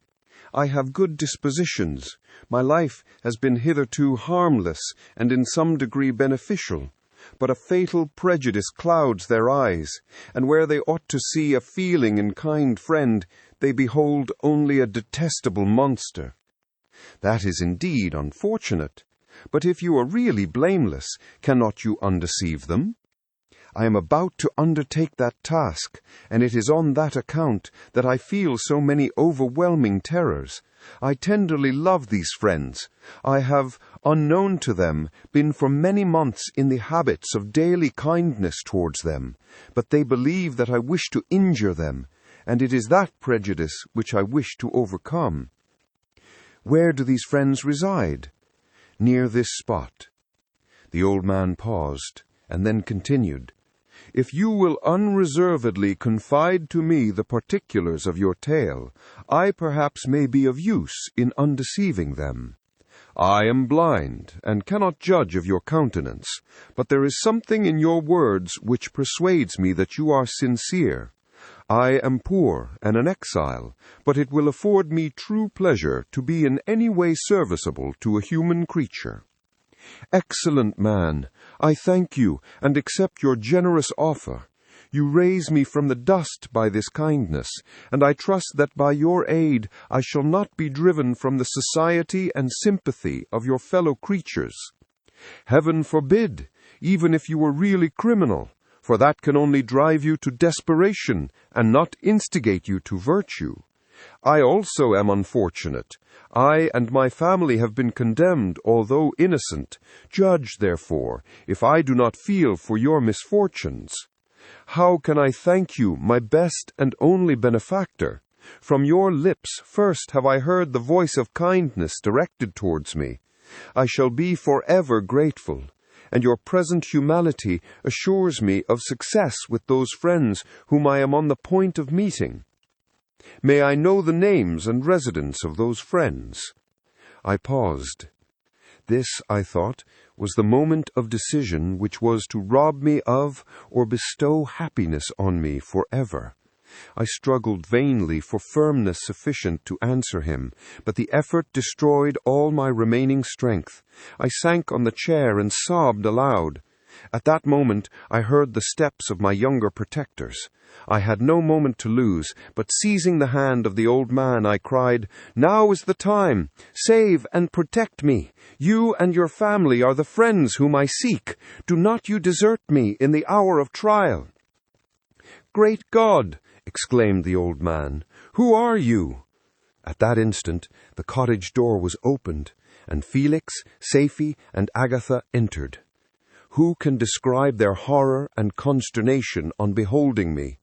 I have good dispositions. My life has been hitherto harmless and in some degree beneficial, but a fatal prejudice clouds their eyes, and where they ought to see a feeling and kind friend, they behold only a detestable monster. That is indeed unfortunate, but if you are really blameless, cannot you undeceive them? I am about to undertake that task, and it is on that account that I feel so many overwhelming terrors. I tenderly love these friends. I have, unknown to them, been for many months in the habits of daily kindness towards them, but they believe that I wish to injure them, and it is that prejudice which I wish to overcome. Where do these friends reside? Near this spot." The old man paused, and then continued, "If you will unreservedly confide to me the particulars of your tale, I perhaps may be of use in undeceiving them. I am blind, and cannot judge of your countenance, but there is something in your words which persuades me that you are sincere. I am poor and an exile, but it will afford me true pleasure to be in any way serviceable to a human creature. Excellent man, I thank you and accept your generous offer. You raise me from the dust by this kindness, and I trust that by your aid I shall not be driven from the society and sympathy of your fellow creatures. Heaven forbid, even if you were really criminal, for that can only drive you to desperation and not instigate you to virtue. I also am unfortunate. I and my family have been condemned, although innocent. Judge, therefore, if I do not feel for your misfortunes. How can I thank you, my best and only benefactor? From your lips first have I heard the voice of kindness directed towards me. I shall be forever grateful, and your present humanity assures me of success with those friends whom I am on the point of meeting. May I know the names and residence of those friends? I paused. This, I thought, was the moment of decision which was to rob me of or bestow happiness on me forever. I struggled vainly for firmness sufficient to answer him, but the effort destroyed all my remaining strength. I sank on the chair and sobbed aloud. At that moment I heard the steps of my younger protectors. I had no moment to lose, but seizing the hand of the old man, I cried, "Now is the time! Save and protect me! You and your family are the friends whom I seek. Do not you desert me in the hour of trial." "Great God!" exclaimed the old man. "Who are you?" At that instant the cottage door was opened, and Felix, Safie, and Agatha entered. Who can describe their horror and consternation on beholding me?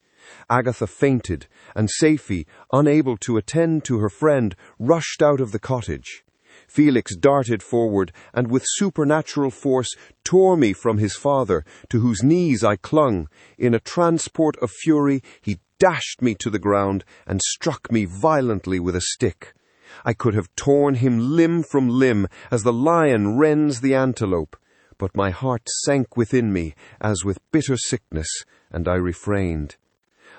Agatha fainted, and Safie, unable to attend to her friend, rushed out of the cottage. Felix darted forward, and with supernatural force tore me from his father, to whose knees I clung. In a transport of fury, he dashed me to the ground, and struck me violently with a stick. I could have torn him limb from limb, as the lion rends the antelope. But my heart sank within me, as with bitter sickness, and I refrained.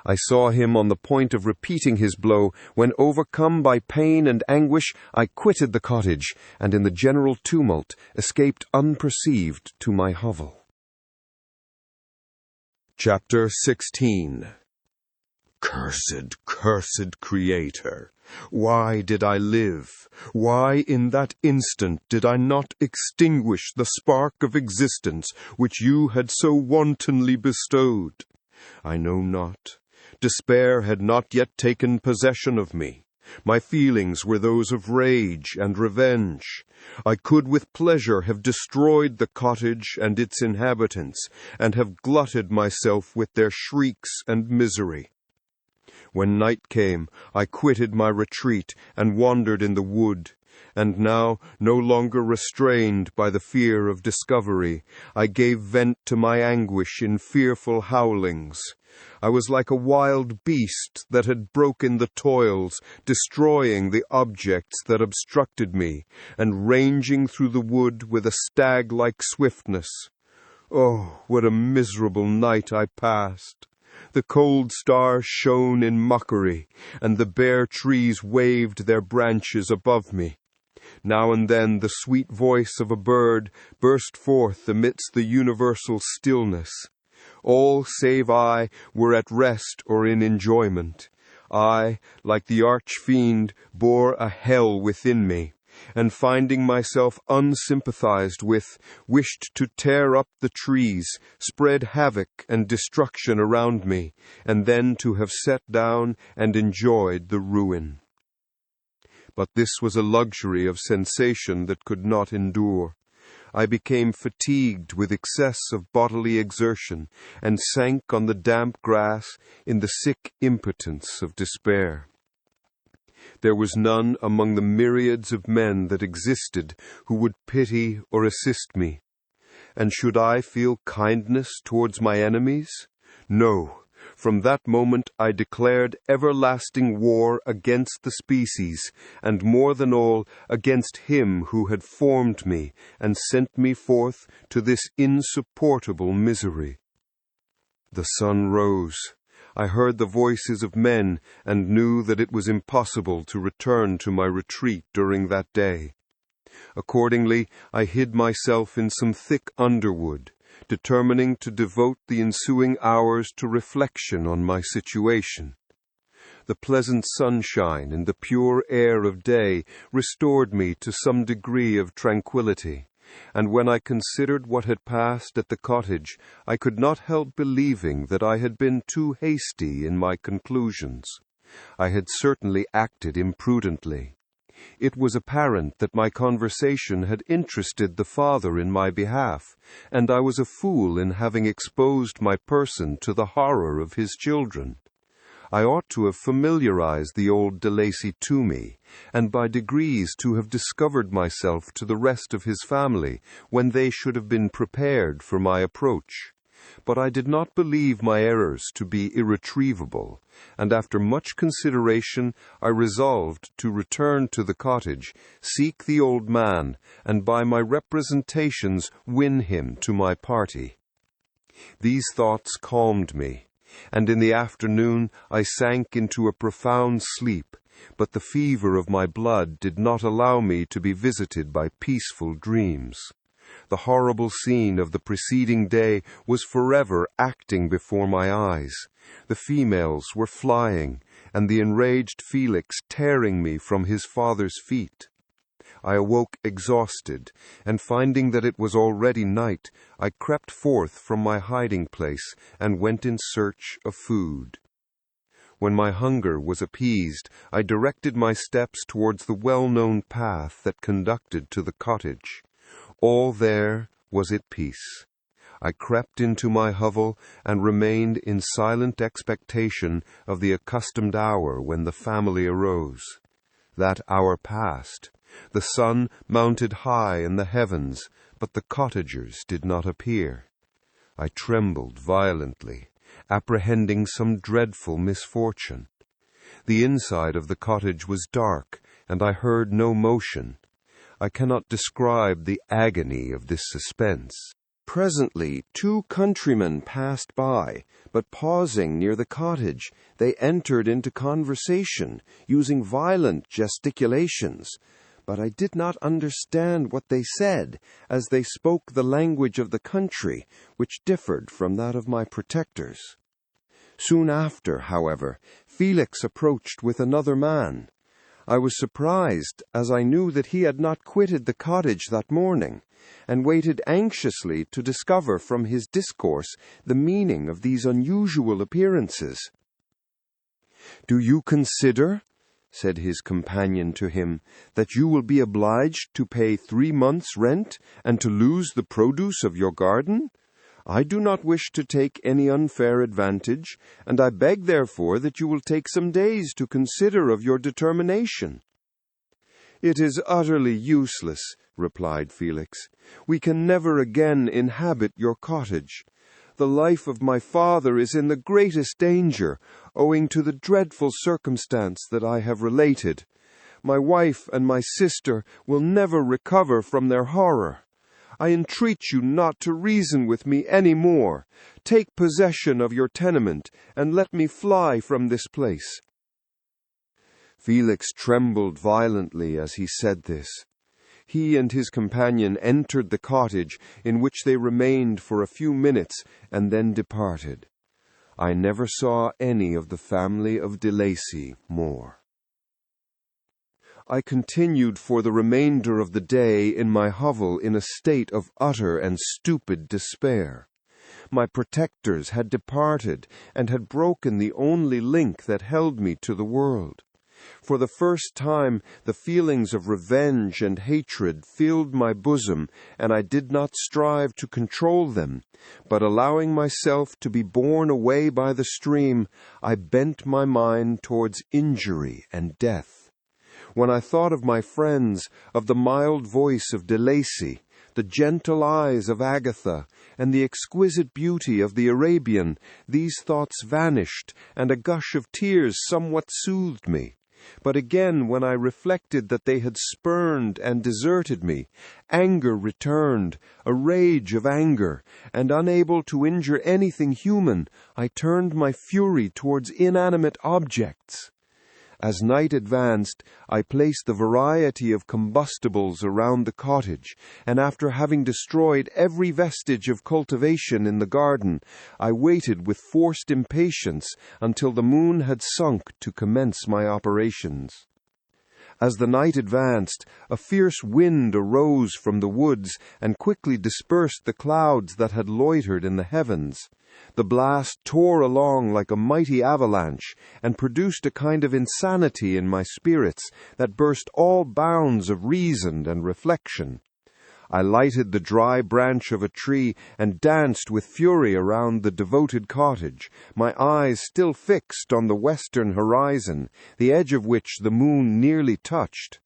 I saw him on the point of repeating his blow, when, overcome by pain and anguish, I quitted the cottage, and in the general tumult escaped unperceived to my hovel. Chapter 16. Cursed, cursed Creator! Why did I live? Why in that instant did I not extinguish the spark of existence which you had so wantonly bestowed? I know not. Despair had not yet taken possession of me. My feelings were those of rage and revenge. I could with pleasure have destroyed the cottage and its inhabitants, and have glutted myself with their shrieks and misery. When night came, I quitted my retreat and wandered in the wood, and now, no longer restrained by the fear of discovery, I gave vent to my anguish in fearful howlings. I was like a wild beast that had broken the toils, destroying the objects that obstructed me, and ranging through the wood with a stag-like swiftness. Oh, what a miserable night I passed! The cold stars shone in mockery, and the bare trees waved their branches above me. Now and then the sweet voice of a bird burst forth amidst the universal stillness. All save I were at rest or in enjoyment. I, like the arch-fiend, bore a hell within me, and finding myself unsympathized with, wished to tear up the trees, spread havoc and destruction around me, and then to have sat down and enjoyed the ruin. But this was a luxury of sensation that could not endure. I became fatigued with excess of bodily exertion, and sank on the damp grass in the sick impotence of despair. There was none among the myriads of men that existed who would pity or assist me. And should I feel kindness towards my enemies? No. From that moment I declared everlasting war against the species, and more than all, against him who had formed me and sent me forth to this insupportable misery. The sun rose. I heard the voices of men, and knew that it was impossible to return to my retreat during that day. Accordingly, I hid myself in some thick underwood, determining to devote the ensuing hours to reflection on my situation. The pleasant sunshine and the pure air of day restored me to some degree of tranquillity, and when I considered what had passed at the cottage, I could not help believing that I had been too hasty in my conclusions. I had certainly acted imprudently. It was apparent that my conversation had interested the father in my behalf, and I was a fool in having exposed my person to the horror of his children. I ought to have familiarized the old de Lacy to me, and by degrees to have discovered myself to the rest of his family, when they should have been prepared for my approach. But I did not believe my errors to be irretrievable, and after much consideration I resolved to return to the cottage, seek the old man, and by my representations win him to my party. These thoughts calmed me, and in the afternoon I sank into a profound sleep, but the fever of my blood did not allow me to be visited by peaceful dreams. The horrible scene of the preceding day was forever acting before my eyes. The females were flying, and the enraged Felix tearing me from his father's feet. I awoke exhausted, and finding that it was already night, I crept forth from my hiding place and went in search of food. When my hunger was appeased, I directed my steps towards the well-known path that conducted to the cottage. All there was at peace. I crept into my hovel and remained in silent expectation of the accustomed hour when the family arose. That hour passed. The sun mounted high in the heavens, but the cottagers did not appear. I trembled violently, apprehending some dreadful misfortune. The inside of the cottage was dark, and I heard no motion. I cannot describe the agony of this suspense. Presently 2 countrymen passed by, but pausing near the cottage, they entered into conversation, using violent gesticulations. But I did not understand what they said, as they spoke the language of the country, which differed from that of my protectors. Soon after, however, Felix approached with another man. I was surprised, as I knew that he had not quitted the cottage that morning, and waited anxiously to discover from his discourse the meaning of these unusual appearances. "Do you consider," said his companion to him, "that you will be obliged to pay 3 months' rent, and to lose the produce of your garden? I do not wish to take any unfair advantage, and I beg therefore that you will take some days to consider of your determination." "It is utterly useless," replied Felix. "We can never again inhabit your cottage. The life of my father is in the greatest danger, owing to the dreadful circumstance that I have related. My wife and my sister will never recover from their horror. I entreat you not to reason with me any more. Take possession of your tenement, and let me fly from this place." Felix trembled violently as he said this. He and his companion entered the cottage, in which they remained for a few minutes, and then departed. I never saw any of the family of de Lacy more. I continued for the remainder of the day in my hovel in a state of utter and stupid despair. My protectors had departed, and had broken the only link that held me to the world. For the first time, the feelings of revenge and hatred filled my bosom, and I did not strive to control them, but allowing myself to be borne away by the stream, I bent my mind towards injury and death. When I thought of my friends, of the mild voice of de Lacy, the gentle eyes of Agatha, and the exquisite beauty of the Arabian, these thoughts vanished, and a gush of tears somewhat soothed me. But again, when I reflected that they had spurned and deserted me, anger returned, a rage of anger, and unable to injure anything human, I turned my fury towards inanimate objects. As night advanced, I placed the variety of combustibles around the cottage, and after having destroyed every vestige of cultivation in the garden, I waited with forced impatience until the moon had sunk to commence my operations. As the night advanced, a fierce wind arose from the woods and quickly dispersed the clouds that had loitered in the heavens. The blast tore along like a mighty avalanche, and produced a kind of insanity in my spirits that burst all bounds of reason and reflection. I lighted the dry branch of a tree and danced with fury around the devoted cottage, my eyes still fixed on the western horizon, the edge of which the moon nearly touched.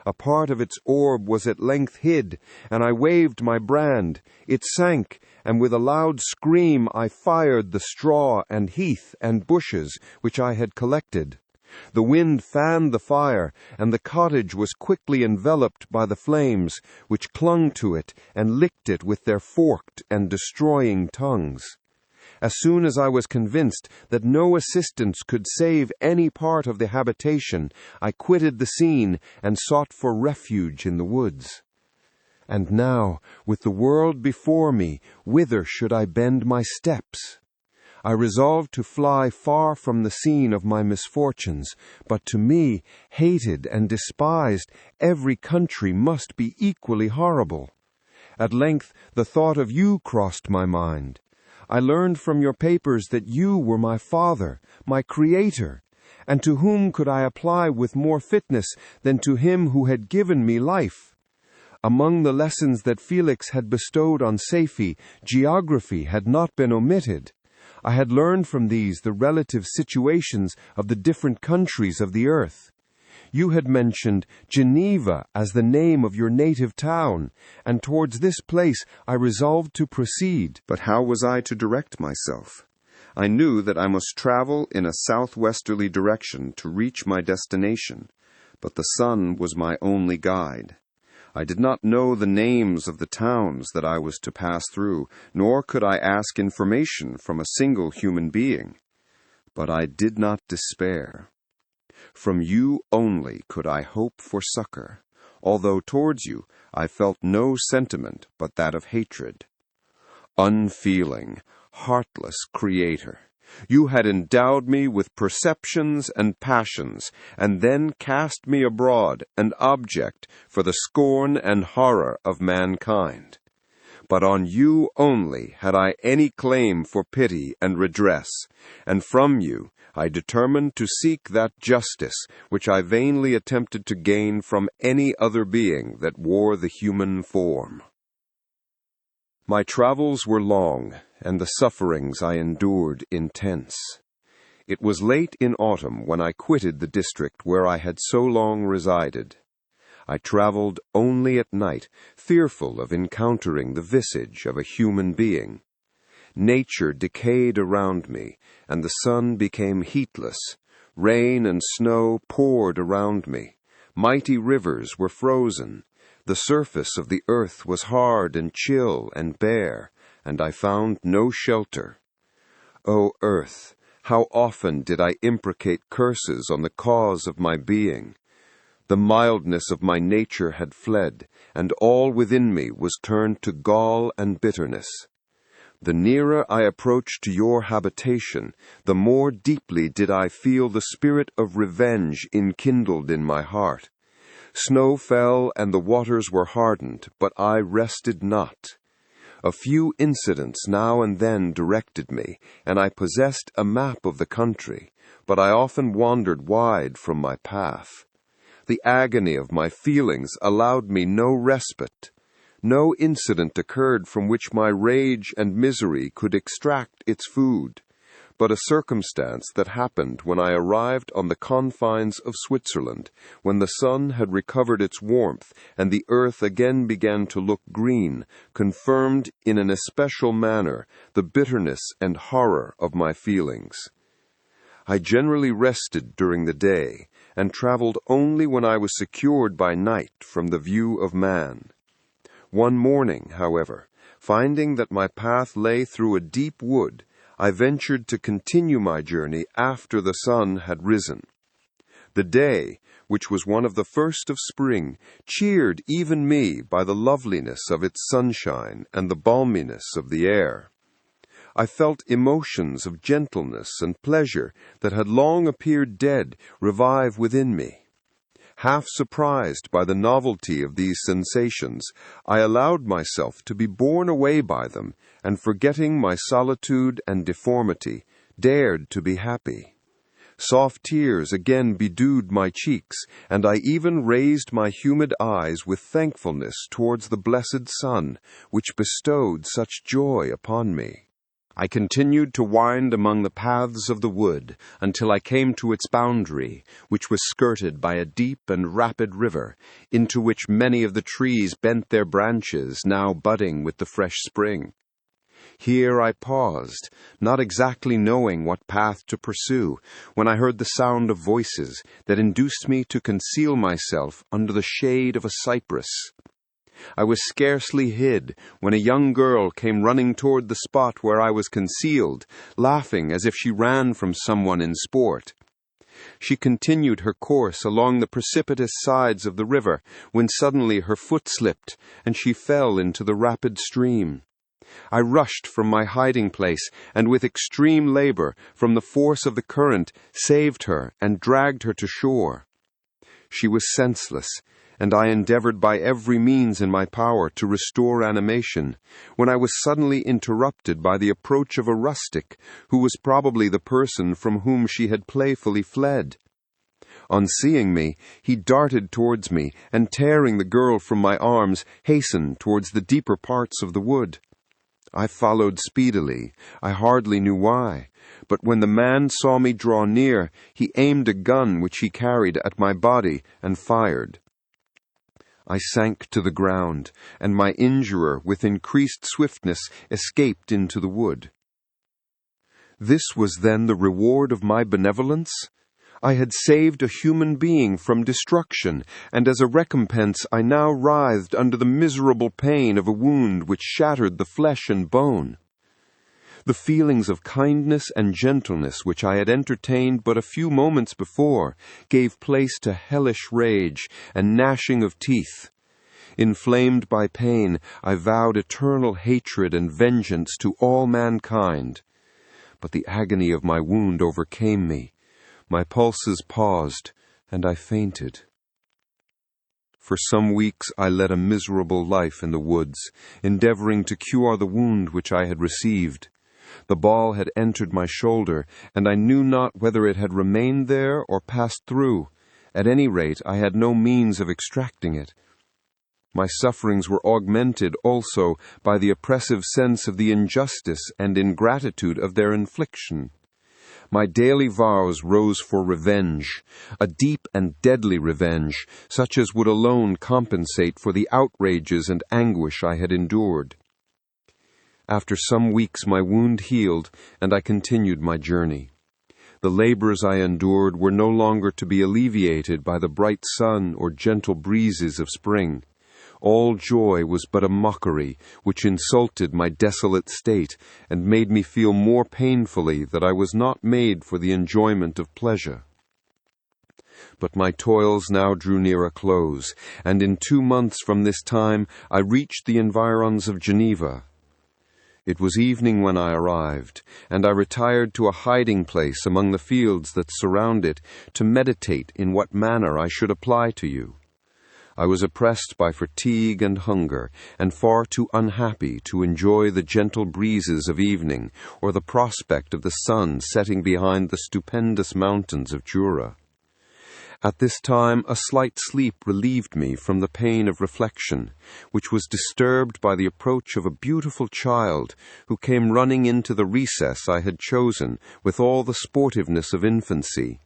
A part of its orb was at length hid, and I waved my brand. It sank, and with a loud scream I fired the straw and heath and bushes which I had collected. The wind fanned the fire, and the cottage was quickly enveloped by the flames, which clung to it and licked it with their forked and destroying tongues. As soon as I was convinced that no assistance could save any part of the habitation, I quitted the scene and sought for refuge in the woods. And now, with the world before me, whither should I bend my steps? I resolved to fly far from the scene of my misfortunes, but to me, hated and despised, every country must be equally horrible. At length the thought of you crossed my mind. I learned from your papers that you were my father, my creator, and to whom could I apply with more fitness than to him who had given me life? Among the lessons that Felix had bestowed on Safie, geography had not been omitted. I had learned from these the relative situations of the different countries of the earth. You had mentioned Geneva as the name of your native town, and towards this place I resolved to proceed. But how was I to direct myself? I knew that I must travel in a southwesterly direction to reach my destination, but the sun was my only guide. I did not know the names of the towns that I was to pass through, nor could I ask information from a single human being. But I did not despair. From you only could I hope for succor, although towards you I felt no sentiment but that of hatred. Unfeeling, heartless Creator, you had endowed me with perceptions and passions, and then cast me abroad, an object for the scorn and horror of mankind. But on you only had I any claim for pity and redress, and from you I determined to seek that justice which I vainly attempted to gain from any other being that wore the human form. My travels were long, and the sufferings I endured intense. It was late in autumn when I quitted the district where I had so long resided. I traveled only at night, fearful of encountering the visage of a human being. Nature decayed around me, and the sun became heatless. Rain and snow poured around me. Mighty rivers were frozen. The surface of the earth was hard and chill and bare, and I found no shelter. O earth, how often did I imprecate curses on the cause of my being! The mildness of my nature had fled, and all within me was turned to gall and bitterness. The nearer I approached to your habitation, the more deeply did I feel the spirit of revenge enkindled in my heart. Snow fell and the waters were hardened, but I rested not. A few incidents now and then directed me, and I possessed a map of the country, but I often wandered wide from my path. The agony of my feelings allowed me no respite. No incident occurred from which my rage and misery could extract its food, but a circumstance that happened when I arrived on the confines of Switzerland, when the sun had recovered its warmth and the earth again began to look green, confirmed in an especial manner the bitterness and horror of my feelings. I generally rested during the day, and traveled only when I was secured by night from the view of man. One morning, however, finding that my path lay through a deep wood, I ventured to continue my journey after the sun had risen. The day, which was one of the first of spring, cheered even me by the loveliness of its sunshine and the balminess of the air. I felt emotions of gentleness and pleasure that had long appeared dead revive within me. Half surprised by the novelty of these sensations, I allowed myself to be borne away by them, and forgetting my solitude and deformity, dared to be happy. Soft tears again bedewed my cheeks, and I even raised my humid eyes with thankfulness towards the blessed sun, which bestowed such joy upon me. I continued to wind among the paths of the wood until I came to its boundary, which was skirted by a deep and rapid river, into which many of the trees bent their branches, now budding with the fresh spring. Here I paused, not exactly knowing what path to pursue, when I heard the sound of voices that induced me to conceal myself under the shade of a cypress. I was scarcely hid when a young girl came running toward the spot where I was concealed, laughing as if she ran from someone in sport. She continued her course along the precipitous sides of the river, when suddenly her foot slipped, and she fell into the rapid stream. I rushed from my hiding place, and with extreme labor, from the force of the current, saved her and dragged her to shore. She was senseless, and I endeavored by every means in my power to restore animation, when I was suddenly interrupted by the approach of a rustic, who was probably the person from whom she had playfully fled. On seeing me, he darted towards me, and tearing the girl from my arms, hastened towards the deeper parts of the wood. I followed speedily. I hardly knew why, but when the man saw me draw near, he aimed a gun which he carried at my body and fired. I sank to the ground, and my injurer, with increased swiftness, escaped into the wood. This was then the reward of my benevolence? I had saved a human being from destruction, and as a recompense I now writhed under the miserable pain of a wound which shattered the flesh and bone. The feelings of kindness and gentleness which I had entertained but a few moments before gave place to hellish rage and gnashing of teeth. Inflamed by pain, I vowed eternal hatred and vengeance to all mankind. But the agony of my wound overcame me. My pulses paused, and I fainted. For some weeks I led a miserable life in the woods, endeavoring to cure the wound which I had received. The ball had entered my shoulder, and I knew not whether it had remained there or passed through. At any rate, I had no means of extracting it. My sufferings were augmented also by the oppressive sense of the injustice and ingratitude of their infliction. My daily vows rose for revenge, a deep and deadly revenge, such as would alone compensate for the outrages and anguish I had endured. After some weeks my wound healed, and I continued my journey. The labors I endured were no longer to be alleviated by the bright sun or gentle breezes of spring. All joy was but a mockery, which insulted my desolate state, and made me feel more painfully that I was not made for the enjoyment of pleasure. But my toils now drew near a close, and in 2 months from this time I reached the environs of Geneva. It was evening when I arrived, and I retired to a hiding place among the fields that surround it to meditate in what manner I should apply to you. I was oppressed by fatigue and hunger, and far too unhappy to enjoy the gentle breezes of evening or the prospect of the sun setting behind the stupendous mountains of Jura. At this time a slight sleep relieved me from the pain of reflection, which was disturbed by the approach of a beautiful child who came running into the recess I had chosen with all the sportiveness of infancy.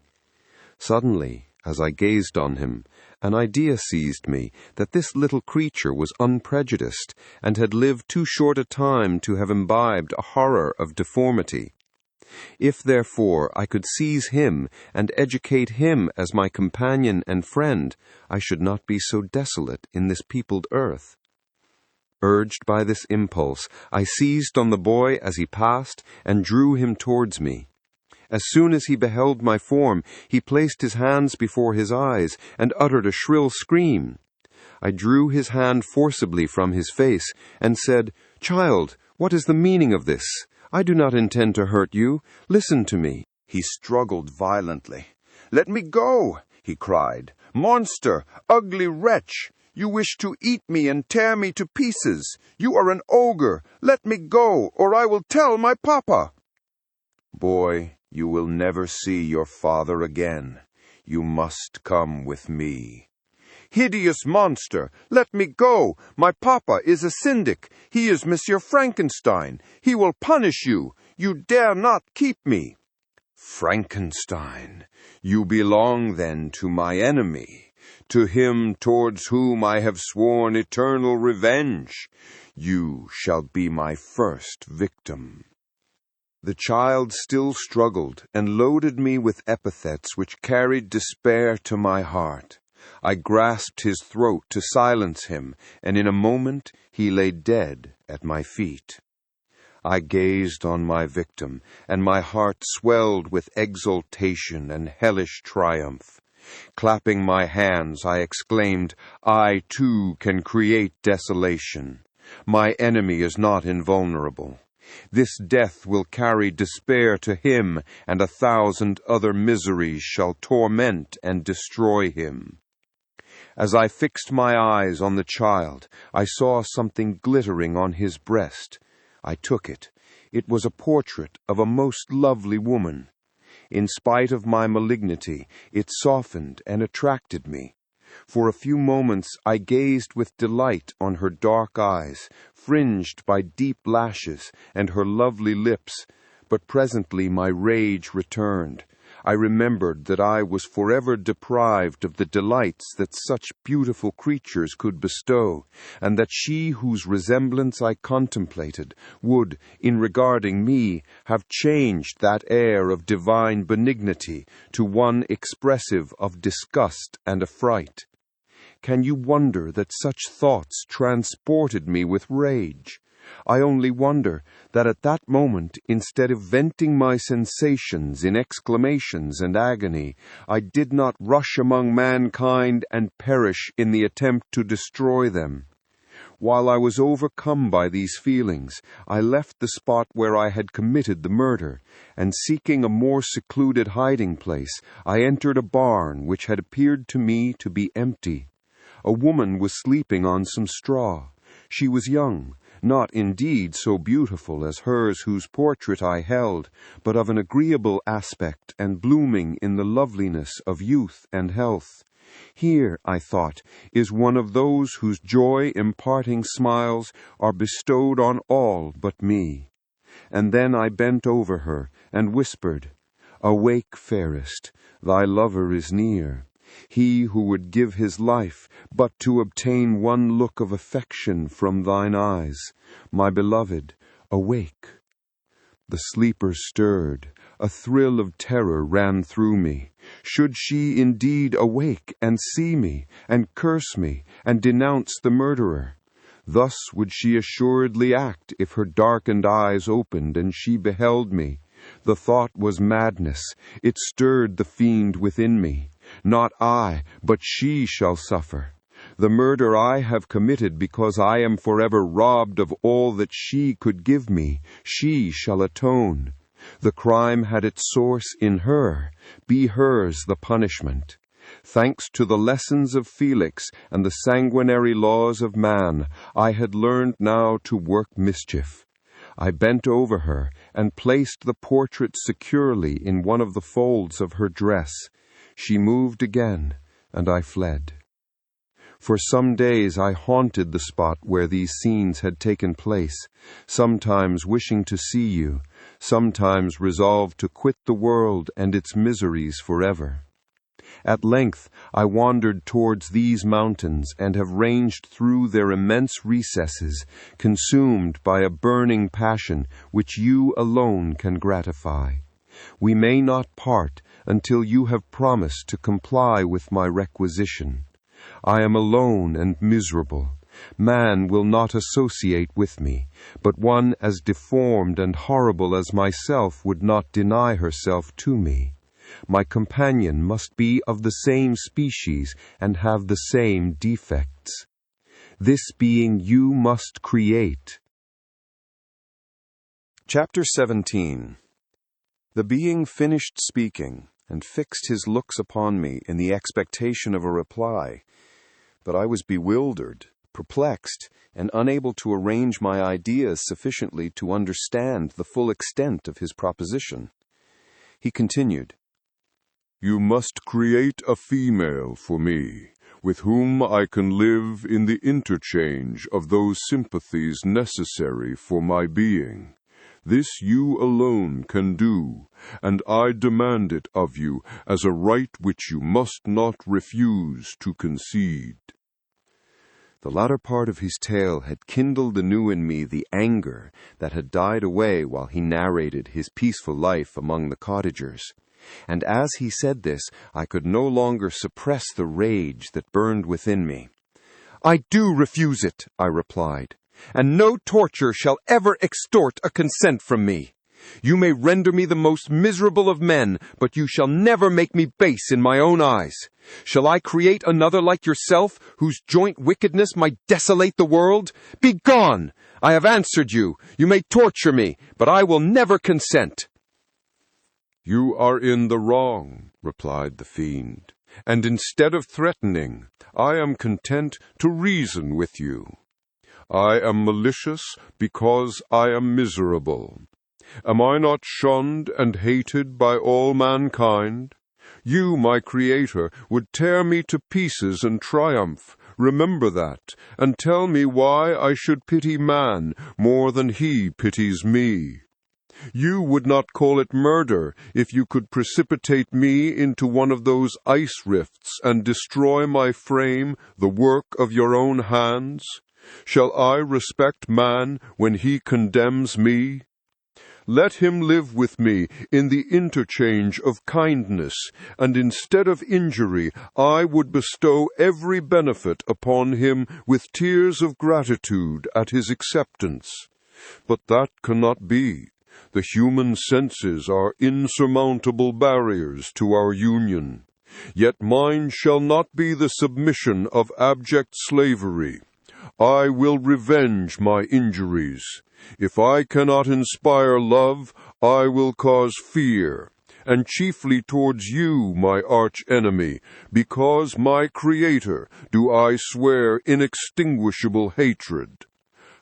Suddenly, as I gazed on him, an idea seized me that this little creature was unprejudiced and had lived too short a time to have imbibed a horror of deformity. If, therefore, I could seize him and educate him as my companion and friend, I should not be so desolate in this peopled earth. Urged by this impulse, I seized on the boy as he passed and drew him towards me. As soon as he beheld my form, he placed his hands before his eyes and uttered a shrill scream. I drew his hand forcibly from his face and said, "Child, what is the meaning of this? I do not intend to hurt you. Listen to me." He struggled violently. "Let me go!" he cried. "Monster! Ugly wretch! You wish to eat me and tear me to pieces. You are an ogre. Let me go, or I will tell my papa." "Boy, you will never see your father again. You must come with me." "Hideous monster! Let me go! My papa is a syndic. He is Monsieur Frankenstein. He will punish you. You dare not keep me." "Frankenstein, you belong then to my enemy, to him towards whom I have sworn eternal revenge. You shall be my first victim." The child still struggled and loaded me with epithets which carried despair to my heart. I grasped his throat to silence him, and in a moment he lay dead at my feet. I gazed on my victim, and my heart swelled with exultation and hellish triumph. Clapping my hands, I exclaimed, "I, too, can create desolation. My enemy is not invulnerable. This death will carry despair to him, and 1,000 other miseries shall torment and destroy him." As I fixed my eyes on the child, I saw something glittering on his breast. I took it. It was a portrait of a most lovely woman. In spite of my malignity, it softened and attracted me. For a few moments I gazed with delight on her dark eyes, fringed by deep lashes, and her lovely lips, but presently my rage returned. I remembered that I was forever deprived of the delights that such beautiful creatures could bestow, and that she whose resemblance I contemplated would, in regarding me, have changed that air of divine benignity to one expressive of disgust and affright. Can you wonder that such thoughts transported me with rage? I only wonder that at that moment, instead of venting my sensations in exclamations and agony, I did not rush among mankind and perish in the attempt to destroy them. While I was overcome by these feelings, I left the spot where I had committed the murder, and seeking a more secluded hiding place, I entered a barn which had appeared to me to be empty. A woman was sleeping on some straw. She was young, not indeed so beautiful as hers whose portrait I held, but of an agreeable aspect and blooming in the loveliness of youth and health. Here, I thought, is one of those whose joy-imparting smiles are bestowed on all but me. And then I bent over her and whispered, "Awake, fairest, thy lover is near. He who would give his life but to obtain one look of affection from thine eyes. My beloved, awake." The sleeper stirred. A thrill of terror ran through me. Should she indeed awake and see me, and curse me, and denounce the murderer? Thus would she assuredly act if her darkened eyes opened and she beheld me. The thought was madness. It stirred the fiend within me. Not I, but she shall suffer. The murder I have committed because I am forever robbed of all that she could give me, she shall atone. The crime had its source in her. Be hers the punishment. Thanks to the lessons of Felix and the sanguinary laws of man, I had learned now to work mischief. I bent over her and placed the portrait securely in one of the folds of her dress. She moved again, and I fled. For some days I haunted the spot where these scenes had taken place, sometimes wishing to see you, sometimes resolved to quit the world and its miseries forever. At length I wandered towards these mountains and have ranged through their immense recesses, consumed by a burning passion which you alone can gratify. We may not part until you have promised to comply with my requisition. I am alone and miserable. Man will not associate with me, but one as deformed and horrible as myself would not deny herself to me. My companion must be of the same species and have the same defects. This being you must create. Chapter 17. The being finished speaking, and fixed his looks upon me in the expectation of a reply. But I was bewildered, perplexed, and unable to arrange my ideas sufficiently to understand the full extent of his proposition. He continued, You must create a female for me, with whom I can live in the interchange of those sympathies necessary for my being. This you alone can do, and I demand it of you as a right which you must not refuse to concede. The latter part of his tale had kindled anew in me the anger that had died away while he narrated his peaceful life among the cottagers. And as he said this, I could no longer suppress the rage that burned within me. "I do refuse it," I replied, "and no torture shall ever extort a consent from me. You may render me the most miserable of men, but you shall never make me base in my own eyes. Shall I create another like yourself, whose joint wickedness might desolate the world? Begone! I have answered you. You may torture me, but I will never consent." You are in the wrong, replied the fiend, and instead of threatening, I am content to reason with you. I am malicious because I am miserable. Am I not shunned and hated by all mankind? You, my Creator, would tear me to pieces and triumph. Remember that, and tell me why I should pity man more than he pities me. You would not call it murder if you could precipitate me into one of those ice rifts and destroy my frame, the work of your own hands. Shall I respect man when he condemns me? Let him live with me in the interchange of kindness, and instead of injury I would bestow every benefit upon him with tears of gratitude at his acceptance. But that cannot be. The human senses are insurmountable barriers to our union. Yet mine shall not be the submission of abject slavery. I will revenge my injuries. If I cannot inspire love, I will cause fear, and chiefly towards you, my arch-enemy, because my Creator do I swear inextinguishable hatred.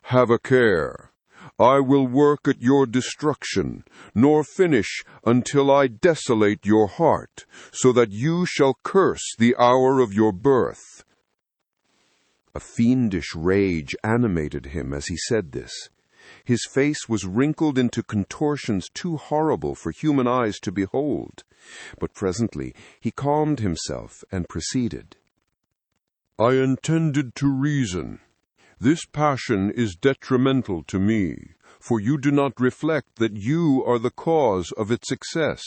Have a care. I will work at your destruction, nor finish until I desolate your heart, so that you shall curse the hour of your birth. A fiendish rage animated him as he said this. His face was wrinkled into contortions too horrible for human eyes to behold. But presently he calmed himself and proceeded. I intended to reason. This passion is detrimental to me, for you do not reflect that you are the cause of its excess.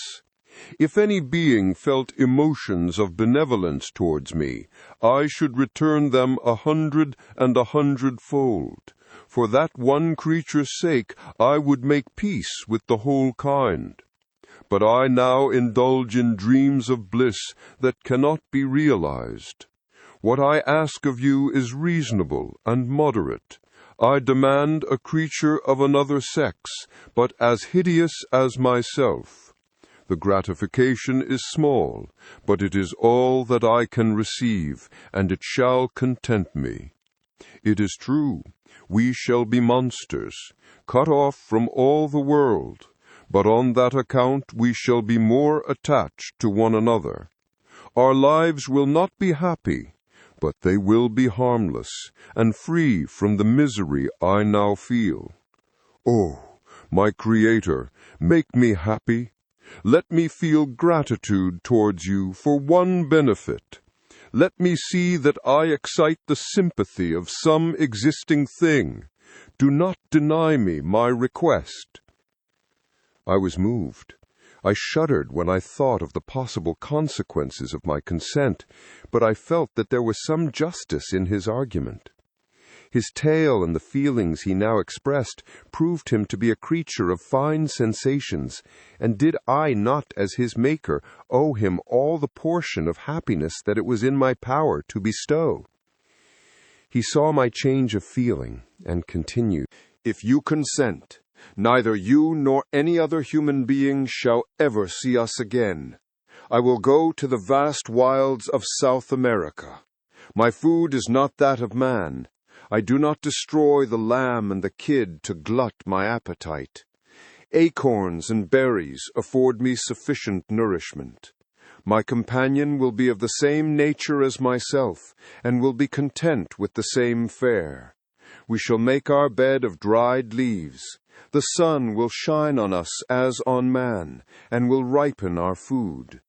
If any being felt emotions of benevolence towards me, I should return them 100 and 100-fold. For that one creature's sake, I would make peace with the whole kind. But I now indulge in dreams of bliss that cannot be realized. What I ask of you is reasonable and moderate. I demand a creature of another sex, but as hideous as myself. The gratification is small, but it is all that I can receive, and it shall content me. It is true, we shall be monsters, cut off from all the world, but on that account we shall be more attached to one another. Our lives will not be happy, but they will be harmless, and free from the misery I now feel. Oh, my Creator, make me happy. Let me feel gratitude towards you for one benefit. Let me see that I excite the sympathy of some existing thing. Do not deny me my request. I was moved. I shuddered when I thought of the possible consequences of my consent, but I felt that there was some justice in his argument. His tale and the feelings he now expressed proved him to be a creature of fine sensations, and did I not, as his maker, owe him all the portion of happiness that it was in my power to bestow? He saw my change of feeling, and continued, If you consent, neither you nor any other human being shall ever see us again. I will go to the vast wilds of South America. My food is not that of man. I do not destroy the lamb and the kid to glut my appetite. Acorns and berries afford me sufficient nourishment. My companion will be of the same nature as myself, and will be content with the same fare. We shall make our bed of dried leaves. The sun will shine on us as on man, and will ripen our food.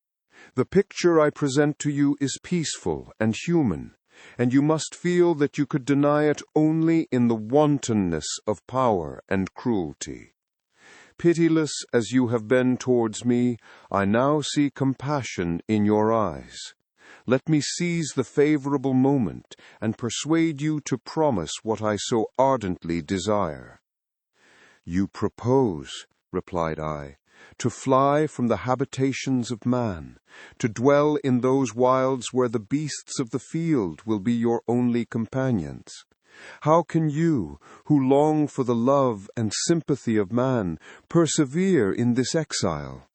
The picture I present to you is peaceful and human, and you must feel that you could deny it only in the wantonness of power and cruelty. Pitiless as you have been towards me, I now see compassion in your eyes. Let me seize the favorable moment and persuade you to promise what I so ardently desire. You propose, replied I, to fly from the habitations of man, to dwell in those wilds where the beasts of the field will be your only companions. How can you, who long for the love and sympathy of man, persevere in this exile?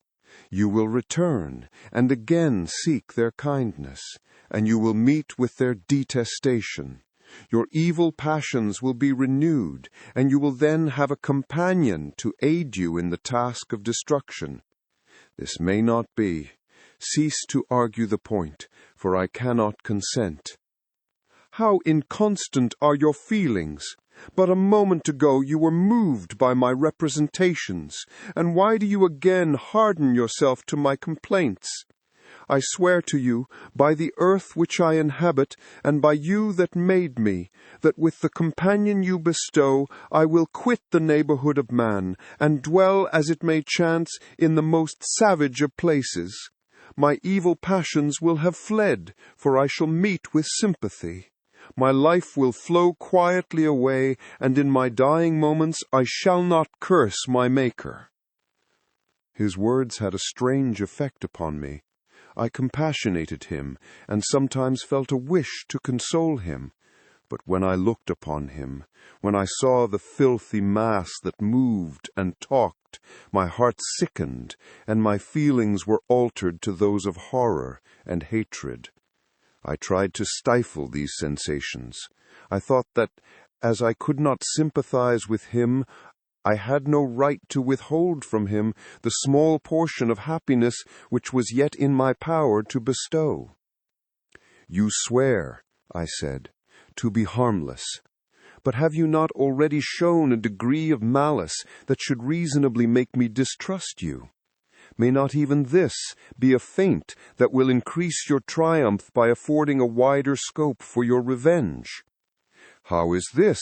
You will return, and again seek their kindness, and you will meet with their detestation. Your evil passions will be renewed, and you will then have a companion to aid you in the task of destruction. This may not be. Cease to argue the point, for I cannot consent. How inconstant are your feelings! But a moment ago you were moved by my representations, and why do you again harden yourself to my complaints? I swear to you, by the earth which I inhabit, and by you that made me, that with the companion you bestow, I will quit the neighborhood of man, and dwell, as it may chance, in the most savage of places. My evil passions will have fled, for I shall meet with sympathy. My life will flow quietly away, and in my dying moments I shall not curse my Maker. His words had a strange effect upon me. I compassionated him, and sometimes felt a wish to console him. But when I looked upon him, when I saw the filthy mass that moved and talked, my heart sickened, and my feelings were altered to those of horror and hatred. I tried to stifle these sensations. I thought that, as I could not sympathize with him, I had no right to withhold from him the small portion of happiness which was yet in my power to bestow. You swear, I said, to be harmless. But have you not already shown a degree of malice that should reasonably make me distrust you? May not even this be a feint that will increase your triumph by affording a wider scope for your revenge? How is this?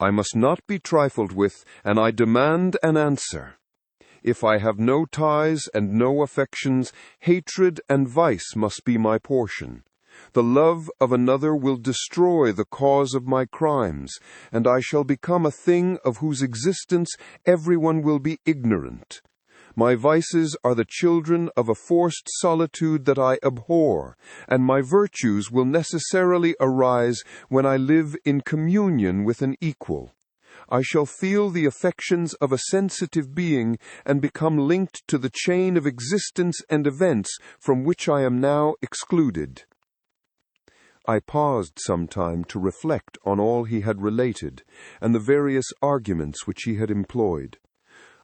I must not be trifled with, and I demand an answer. If I have no ties and no affections, hatred and vice must be my portion. The love of another will destroy the cause of my crimes, and I shall become a thing of whose existence everyone will be ignorant. My vices are the children of a forced solitude that I abhor, and my virtues will necessarily arise when I live in communion with an equal. I shall feel the affections of a sensitive being and become linked to the chain of existence and events from which I am now excluded. I paused some time to reflect on all he had related, and the various arguments which he had employed.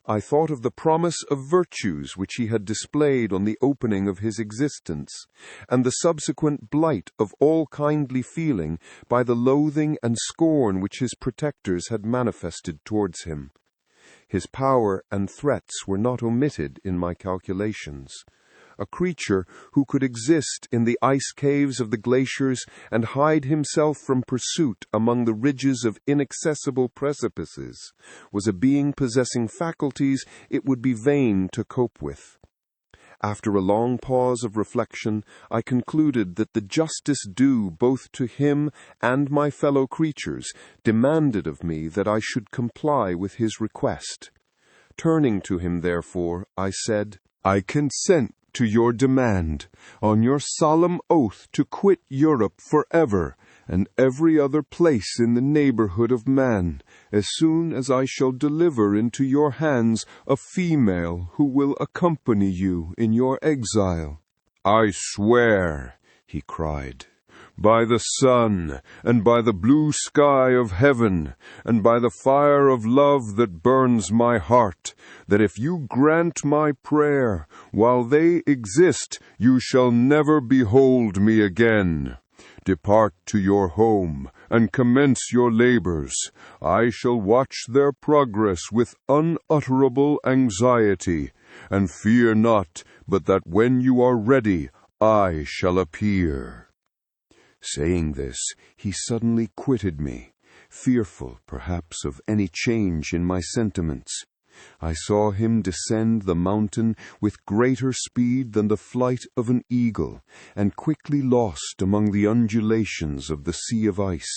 I thought of the promise of virtues which he had displayed on the opening of his existence, and the subsequent blight of all kindly feeling by the loathing and scorn which his protectors had manifested towards him. His power and threats were not omitted in my calculations. A creature who could exist in the ice caves of the glaciers and hide himself from pursuit among the ridges of inaccessible precipices was a being possessing faculties it would be vain to cope with. After a long pause of reflection, I concluded that the justice due both to him and my fellow creatures demanded of me that I should comply with his request. Turning to him, therefore, I said, "I consent to your demand, on your solemn oath to quit Europe forever, and every other place in the neighborhood of man, as soon as I shall deliver into your hands a female who will accompany you in your exile." "I swear," he cried, "by the sun, and by the blue sky of heaven, and by the fire of love that burns my heart, that if you grant my prayer, while they exist, you shall never behold me again. Depart to your home, and commence your labors. I shall watch their progress with unutterable anxiety, and fear not but that when you are ready, I shall appear." Saying this, he suddenly quitted me, fearful, perhaps, of any change in my sentiments. I saw him descend the mountain with greater speed than the flight of an eagle, and quickly lost among the undulations of the sea of ice.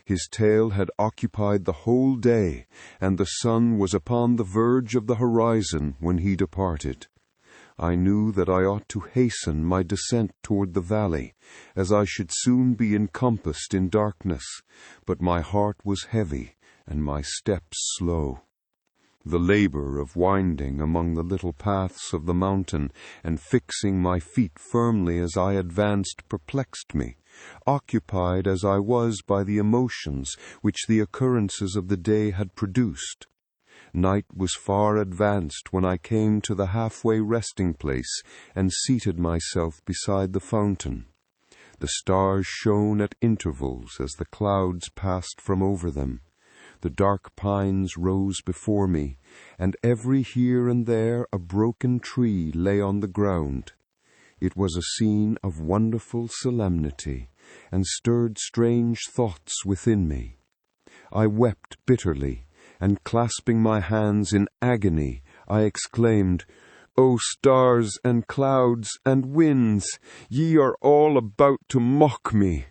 His tale had occupied the whole day, and the sun was upon the verge of the horizon when he departed. I knew that I ought to hasten my descent toward the valley, as I should soon be encompassed in darkness, but my heart was heavy, and my steps slow. The labor of winding among the little paths of the mountain, and fixing my feet firmly as I advanced, perplexed me, occupied as I was by the emotions which the occurrences of the day had produced. Night was far advanced when I came to the halfway resting place and seated myself beside the fountain. The stars shone at intervals as the clouds passed from over them. The dark pines rose before me, and every here and there a broken tree lay on the ground. It was a scene of wonderful solemnity, and stirred strange thoughts within me. I wept bitterly, and clasping my hands in agony, I exclaimed, "O stars and clouds and winds, ye are all about to mock me.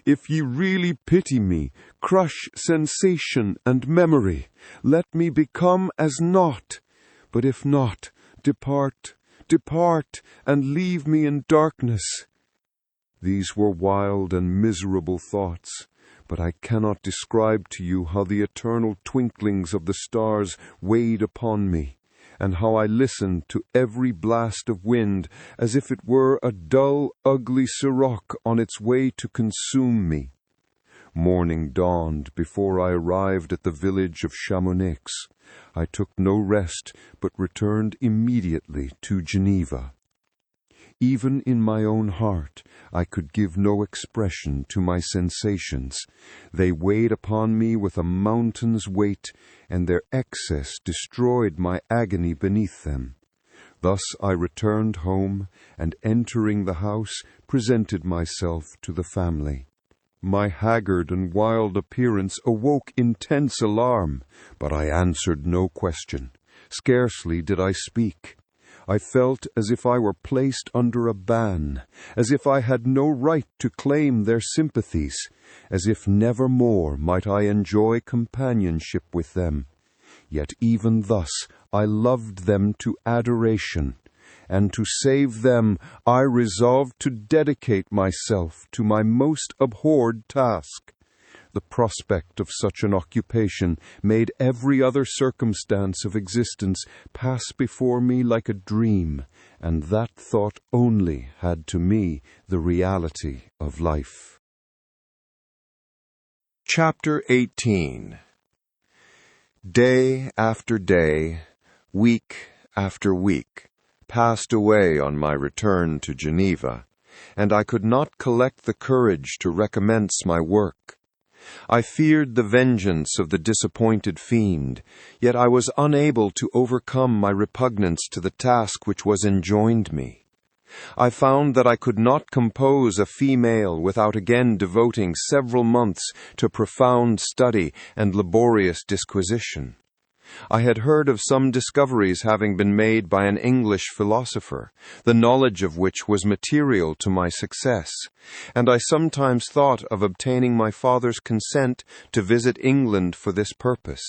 If ye really pity me, crush sensation and memory. Let me become as naught. But if not, depart, depart, and leave me in darkness." These were wild and miserable thoughts, but I cannot describe to you how the eternal twinklings of the stars weighed upon me, and how I listened to every blast of wind as if it were a dull, ugly siroc on its way to consume me. Morning dawned before I arrived at the village of Chamonix. I took no rest, but returned immediately to Geneva. Even in my own heart, I could give no expression to my sensations. They weighed upon me with a mountain's weight, and their excess destroyed my agony beneath them. Thus I returned home, and entering the house, presented myself to the family. My haggard and wild appearance awoke intense alarm, but I answered no question. Scarcely did I speak. I felt as if I were placed under a ban, as if I had no right to claim their sympathies, as if never more might I enjoy companionship with them. Yet even thus I loved them to adoration, and to save them I resolved to dedicate myself to my most abhorred task. The prospect of such an occupation made every other circumstance of existence pass before me like a dream, and that thought only had to me the reality of life. Chapter 18. Day after day, week after week, passed away on my return to Geneva, and I could not collect the courage to recommence my work. I feared the vengeance of the disappointed fiend, yet I was unable to overcome my repugnance to the task which was enjoined me. I found that I could not compose a female without again devoting several months to profound study and laborious disquisition. I had heard of some discoveries having been made by an English philosopher, the knowledge of which was material to my success, and I sometimes thought of obtaining my father's consent to visit England for this purpose.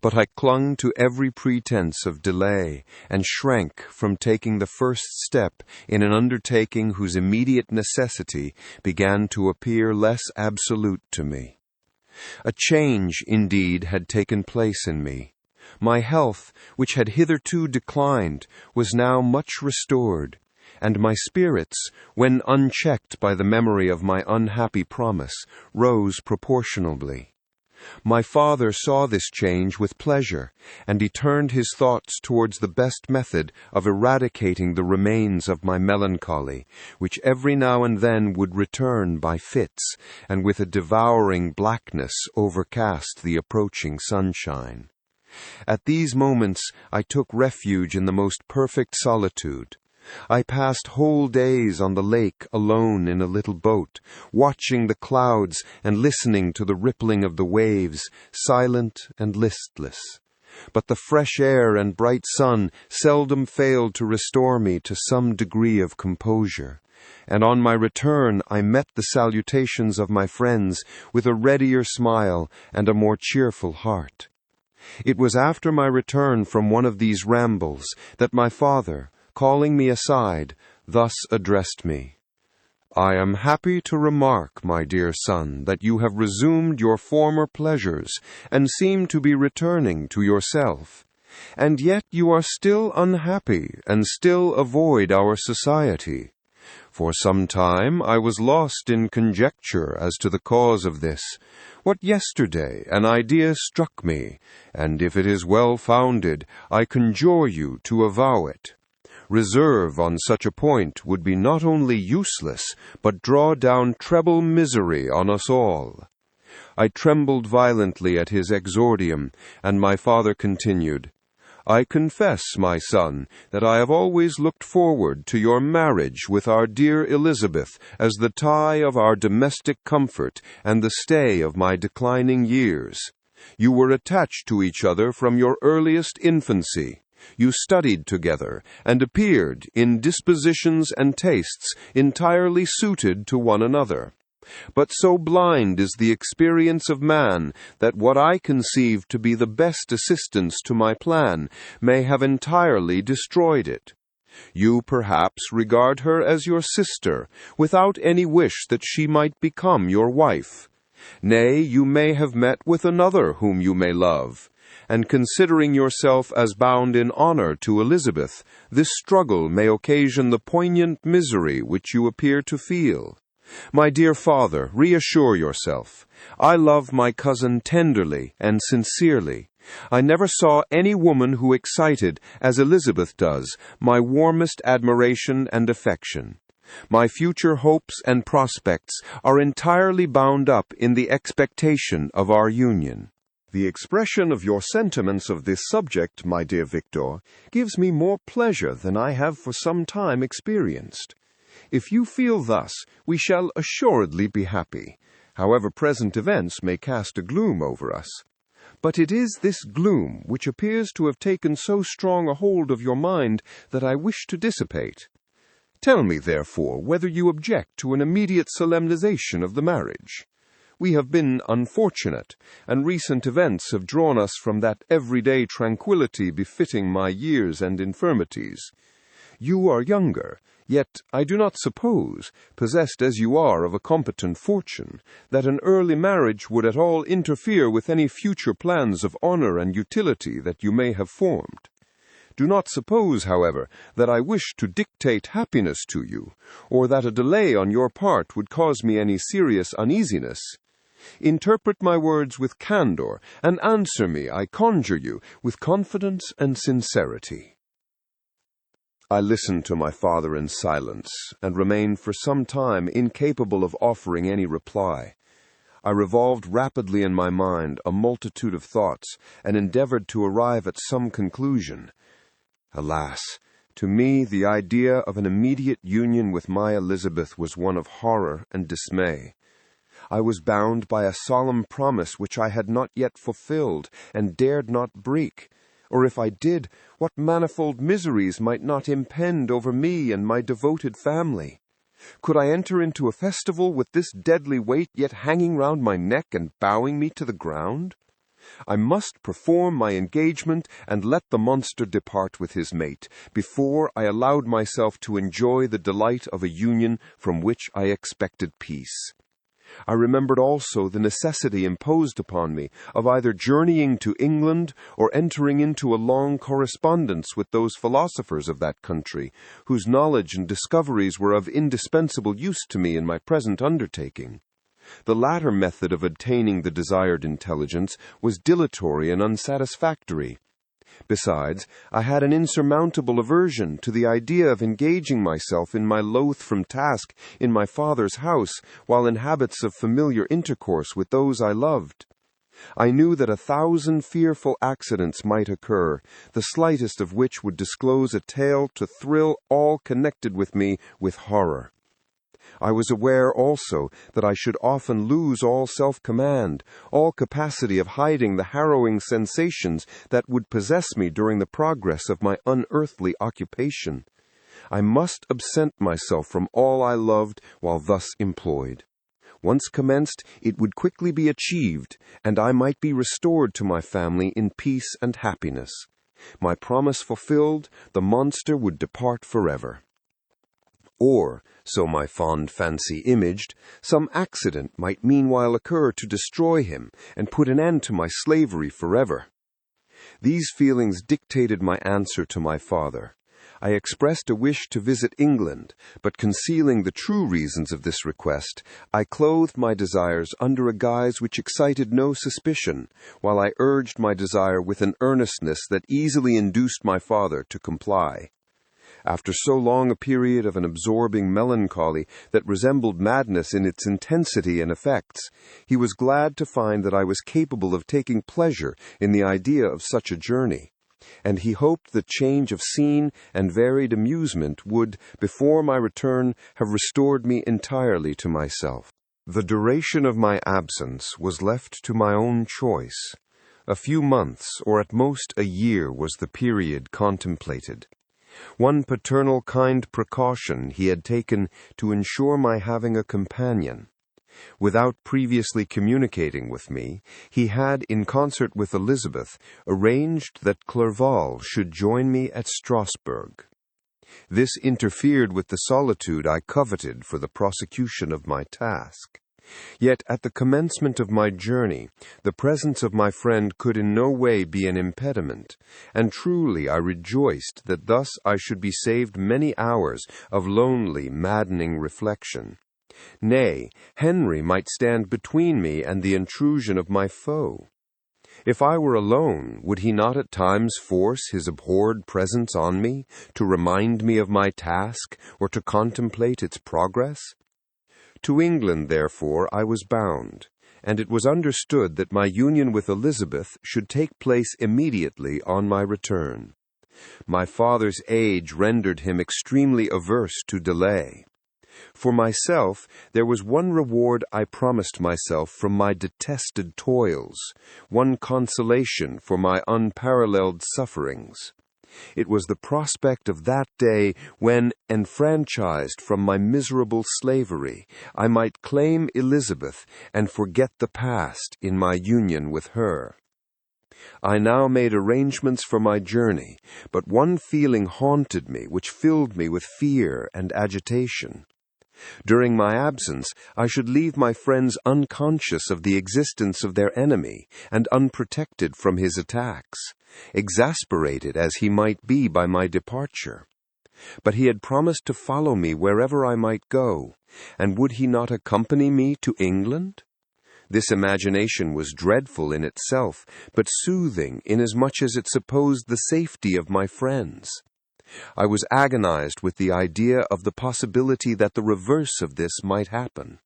But I clung to every pretense of delay, and shrank from taking the first step in an undertaking whose immediate necessity began to appear less absolute to me. A change, indeed, had taken place in me. My health, which had hitherto declined, was now much restored, and my spirits, when unchecked by the memory of my unhappy promise, rose proportionably. My father saw this change with pleasure, and he turned his thoughts towards the best method of eradicating the remains of my melancholy, which every now and then would return by fits, and with a devouring blackness overcast the approaching sunshine. At these moments I took refuge in the most perfect solitude. I passed whole days on the lake alone in a little boat, watching the clouds and listening to the rippling of the waves, silent and listless. But the fresh air and bright sun seldom failed to restore me to some degree of composure, and on my return I met the salutations of my friends with a readier smile and a more cheerful heart. It was after my return from one of these rambles that my father, calling me aside, thus addressed me. "I am happy to remark, my dear son, that you have resumed your former pleasures, and seem to be returning to yourself. And yet you are still unhappy, and still avoid our society. For some time I was lost in conjecture as to the cause of this. But yesterday an idea struck me, and if it is well founded, I conjure you to avow it. Reserve on such a point would be not only useless, but draw down treble misery on us all." I trembled violently at his exordium, and my father continued, "I confess, my son, that I have always looked forward to your marriage with our dear Elizabeth as the tie of our domestic comfort and the stay of my declining years. You were attached to each other from your earliest infancy. You studied together, and appeared, in dispositions and tastes, entirely suited to one another. But so blind is the experience of man that what I conceived to be the best assistance to my plan may have entirely destroyed it. You perhaps regard her as your sister, without any wish that she might become your wife. Nay, you may have met with another whom you may love. And considering yourself as bound in honor to Elizabeth, this struggle may occasion the poignant misery which you appear to feel. My dear father, reassure yourself. I love my cousin tenderly and sincerely. I never saw any woman who excited, as Elizabeth does, my warmest admiration and affection. My future hopes and prospects are entirely bound up in the expectation of our union. The expression of your sentiments of this subject, my dear Victor, gives me more pleasure than I have for some time experienced. If you feel thus, we shall assuredly be happy, however present events may cast a gloom over us. But it is this gloom which appears to have taken so strong a hold of your mind that I wish to dissipate. Tell me, therefore, whether you object to an immediate solemnization of the marriage. We have been unfortunate, and recent events have drawn us from that everyday tranquillity befitting my years and infirmities. You are younger, yet I do not suppose, possessed as you are of a competent fortune, that an early marriage would at all interfere with any future plans of honor and utility that you may have formed. Do not suppose, however, that I wish to dictate happiness to you, or that a delay on your part would cause me any serious uneasiness. Interpret my words with candor, and answer me, I conjure you, with confidence and sincerity." I listened to my father in silence, and remained for some time incapable of offering any reply. I revolved rapidly in my mind a multitude of thoughts, and endeavored to arrive at some conclusion. Alas! To me the idea of an immediate union with my Elizabeth was one of horror and dismay. I was bound by a solemn promise which I had not yet fulfilled, and dared not break. Or if I did, what manifold miseries might not impend over me and my devoted family? Could I enter into a festival with this deadly weight yet hanging round my neck and bowing me to the ground? I must perform my engagement and let the monster depart with his mate, before I allowed myself to enjoy the delight of a union from which I expected peace. I remembered also the necessity imposed upon me of either journeying to England or entering into a long correspondence with those philosophers of that country, whose knowledge and discoveries were of indispensable use to me in my present undertaking. The latter method of obtaining the desired intelligence was dilatory and unsatisfactory. Besides, I had an insurmountable aversion to the idea of engaging myself in my loathsome task in my father's house, while in habits of familiar intercourse with those I loved. I knew that 1,000 fearful accidents might occur, the slightest of which would disclose a tale to thrill all connected with me with horror. I was aware also that I should often lose all self-command, all capacity of hiding the harrowing sensations that would possess me during the progress of my unearthly occupation. I must absent myself from all I loved while thus employed. Once commenced, it would quickly be achieved, and I might be restored to my family in peace and happiness. My promise fulfilled, the monster would depart forever. Or, so my fond fancy imaged, some accident might meanwhile occur to destroy him and put an end to my slavery forever. These feelings dictated my answer to my father. I expressed a wish to visit England, but concealing the true reasons of this request, I clothed my desires under a guise which excited no suspicion, while I urged my desire with an earnestness that easily induced my father to comply. After so long a period of an absorbing melancholy that resembled madness in its intensity and effects, he was glad to find that I was capable of taking pleasure in the idea of such a journey, and he hoped that change of scene and varied amusement would, before my return, have restored me entirely to myself. The duration of my absence was left to my own choice. A few months, or at most a year, was the period contemplated. One paternal kind precaution he had taken to ensure my having a companion. Without previously communicating with me, he had, in concert with Elizabeth, arranged that Clerval should join me at Strasbourg. This interfered with the solitude I coveted for the prosecution of my task. Yet at the commencement of my journey, the presence of my friend could in no way be an impediment, and truly I rejoiced that thus I should be saved many hours of lonely, maddening reflection. Nay, Henry might stand between me and the intrusion of my foe. If I were alone, would he not at times force his abhorred presence on me, to remind me of my task, or to contemplate its progress? To England, therefore, I was bound, and it was understood that my union with Elizabeth should take place immediately on my return. My father's age rendered him extremely averse to delay. For myself, there was one reward I promised myself from my detested toils, one consolation for my unparalleled sufferings. It was the prospect of that day when, enfranchised from my miserable slavery, I might claim Elizabeth and forget the past in my union with her. I now made arrangements for my journey, but one feeling haunted me which filled me with fear and agitation. During my absence, I should leave my friends unconscious of the existence of their enemy and unprotected from his attacks, exasperated as he might be by my departure. But he had promised to follow me wherever I might go, and would he not accompany me to England? This imagination was dreadful in itself, but soothing inasmuch as it supposed the safety of my friends. I was agonized with the idea of the possibility that the reverse of this might happen.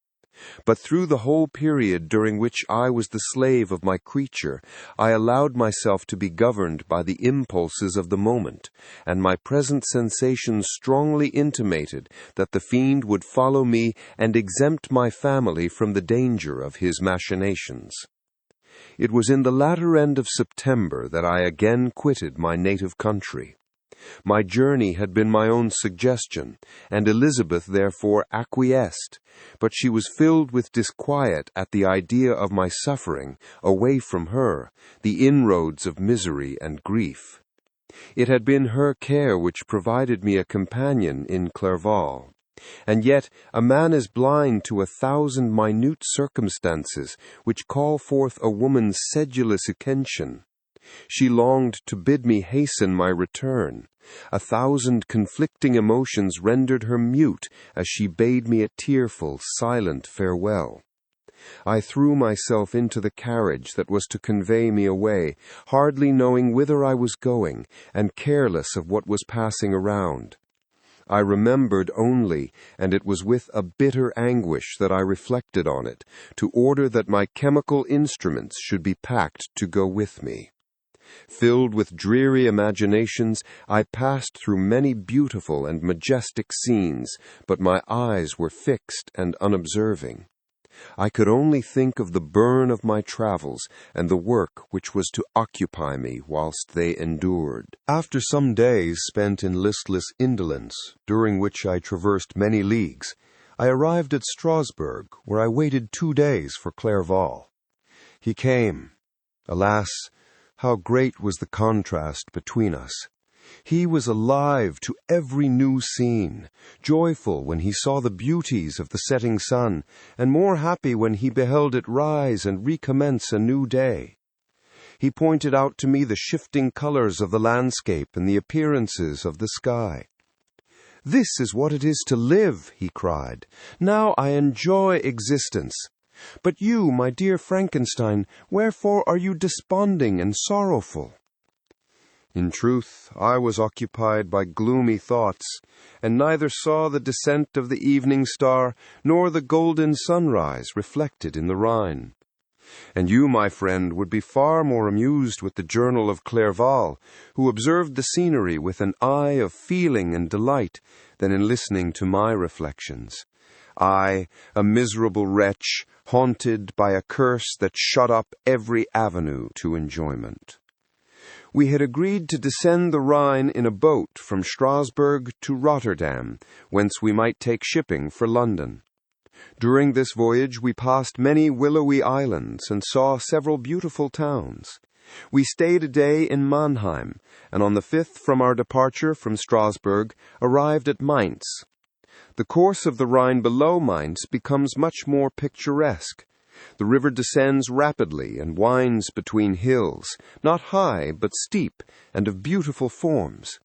But through the whole period during which I was the slave of my creature, I allowed myself to be governed by the impulses of the moment, and my present sensations strongly intimated that the fiend would follow me and exempt my family from the danger of his machinations. It was in the latter end of September that I again quitted my native country. My journey had been my own suggestion, and Elizabeth therefore acquiesced, but she was filled with disquiet at the idea of my suffering, away from her, the inroads of misery and grief. It had been her care which provided me a companion in Clerval. And yet a man is blind to 1,000 minute circumstances which call forth a woman's sedulous attention. She longed to bid me hasten my return. 1,000 conflicting emotions rendered her mute as she bade me a tearful, silent farewell. I threw myself into the carriage that was to convey me away, hardly knowing whither I was going, and careless of what was passing around. I remembered only, and it was with a bitter anguish that I reflected on it, to order that my chemical instruments should be packed to go with me. Filled with dreary imaginations, I passed through many beautiful and majestic scenes, but my eyes were fixed and unobserving. I could only think of the burn of my travels and the work which was to occupy me whilst they endured. After some days spent in listless indolence, during which I traversed many leagues, I arrived at Strasbourg, where I waited 2 days for Clerval. He came. Alas, how great was the contrast between us! He was alive to every new scene, joyful when he saw the beauties of the setting sun, and more happy when he beheld it rise and recommence a new day. He pointed out to me the shifting colors of the landscape and the appearances of the sky. "This is what it is to live," he cried. "Now I enjoy existence. But you, my dear Frankenstein, wherefore are you desponding and sorrowful?" In truth, I was occupied by gloomy thoughts, and neither saw the descent of the evening star nor the golden sunrise reflected in the Rhine. And you, my friend, would be far more amused with the journal of Clerval, who observed the scenery with an eye of feeling and delight, than in listening to my reflections. I, a miserable wretch, haunted by a curse that shut up every avenue to enjoyment. We had agreed to descend the Rhine in a boat from Strasbourg to Rotterdam, whence we might take shipping for London. During this voyage we passed many willowy islands and saw several beautiful towns. We stayed a day in Mannheim, and on the 5th from our departure from Strasbourg arrived at Mainz. The course of the Rhine below Mainz becomes much more picturesque. The river descends rapidly and winds between hills, not high but steep and of beautiful forms.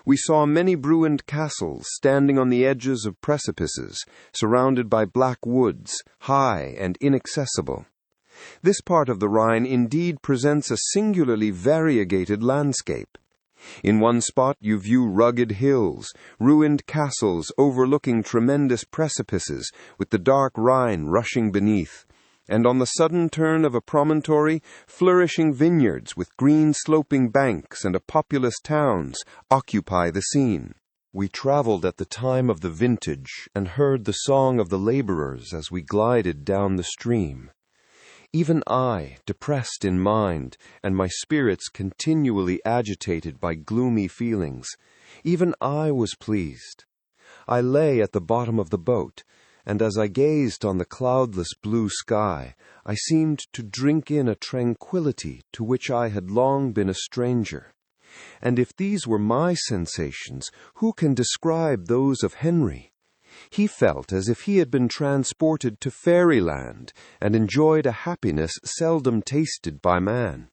We saw many ruined castles standing on the edges of precipices, surrounded by black woods, high and inaccessible. This part of the Rhine indeed presents a singularly variegated landscape. In one spot you view rugged hills, ruined castles overlooking tremendous precipices, with the dark Rhine rushing beneath, and on the sudden turn of a promontory, flourishing vineyards with green sloping banks and populous towns occupy the scene. We traveled at the time of the vintage and heard the song of the laborers as we glided down the stream. Even I, depressed in mind, and my spirits continually agitated by gloomy feelings, even I was pleased. I lay at the bottom of the boat, and as I gazed on the cloudless blue sky, I seemed to drink in a tranquillity to which I had long been a stranger. And if these were my sensations, who can describe those of Henry? He felt as if he had been transported to fairyland and enjoyed a happiness seldom tasted by man.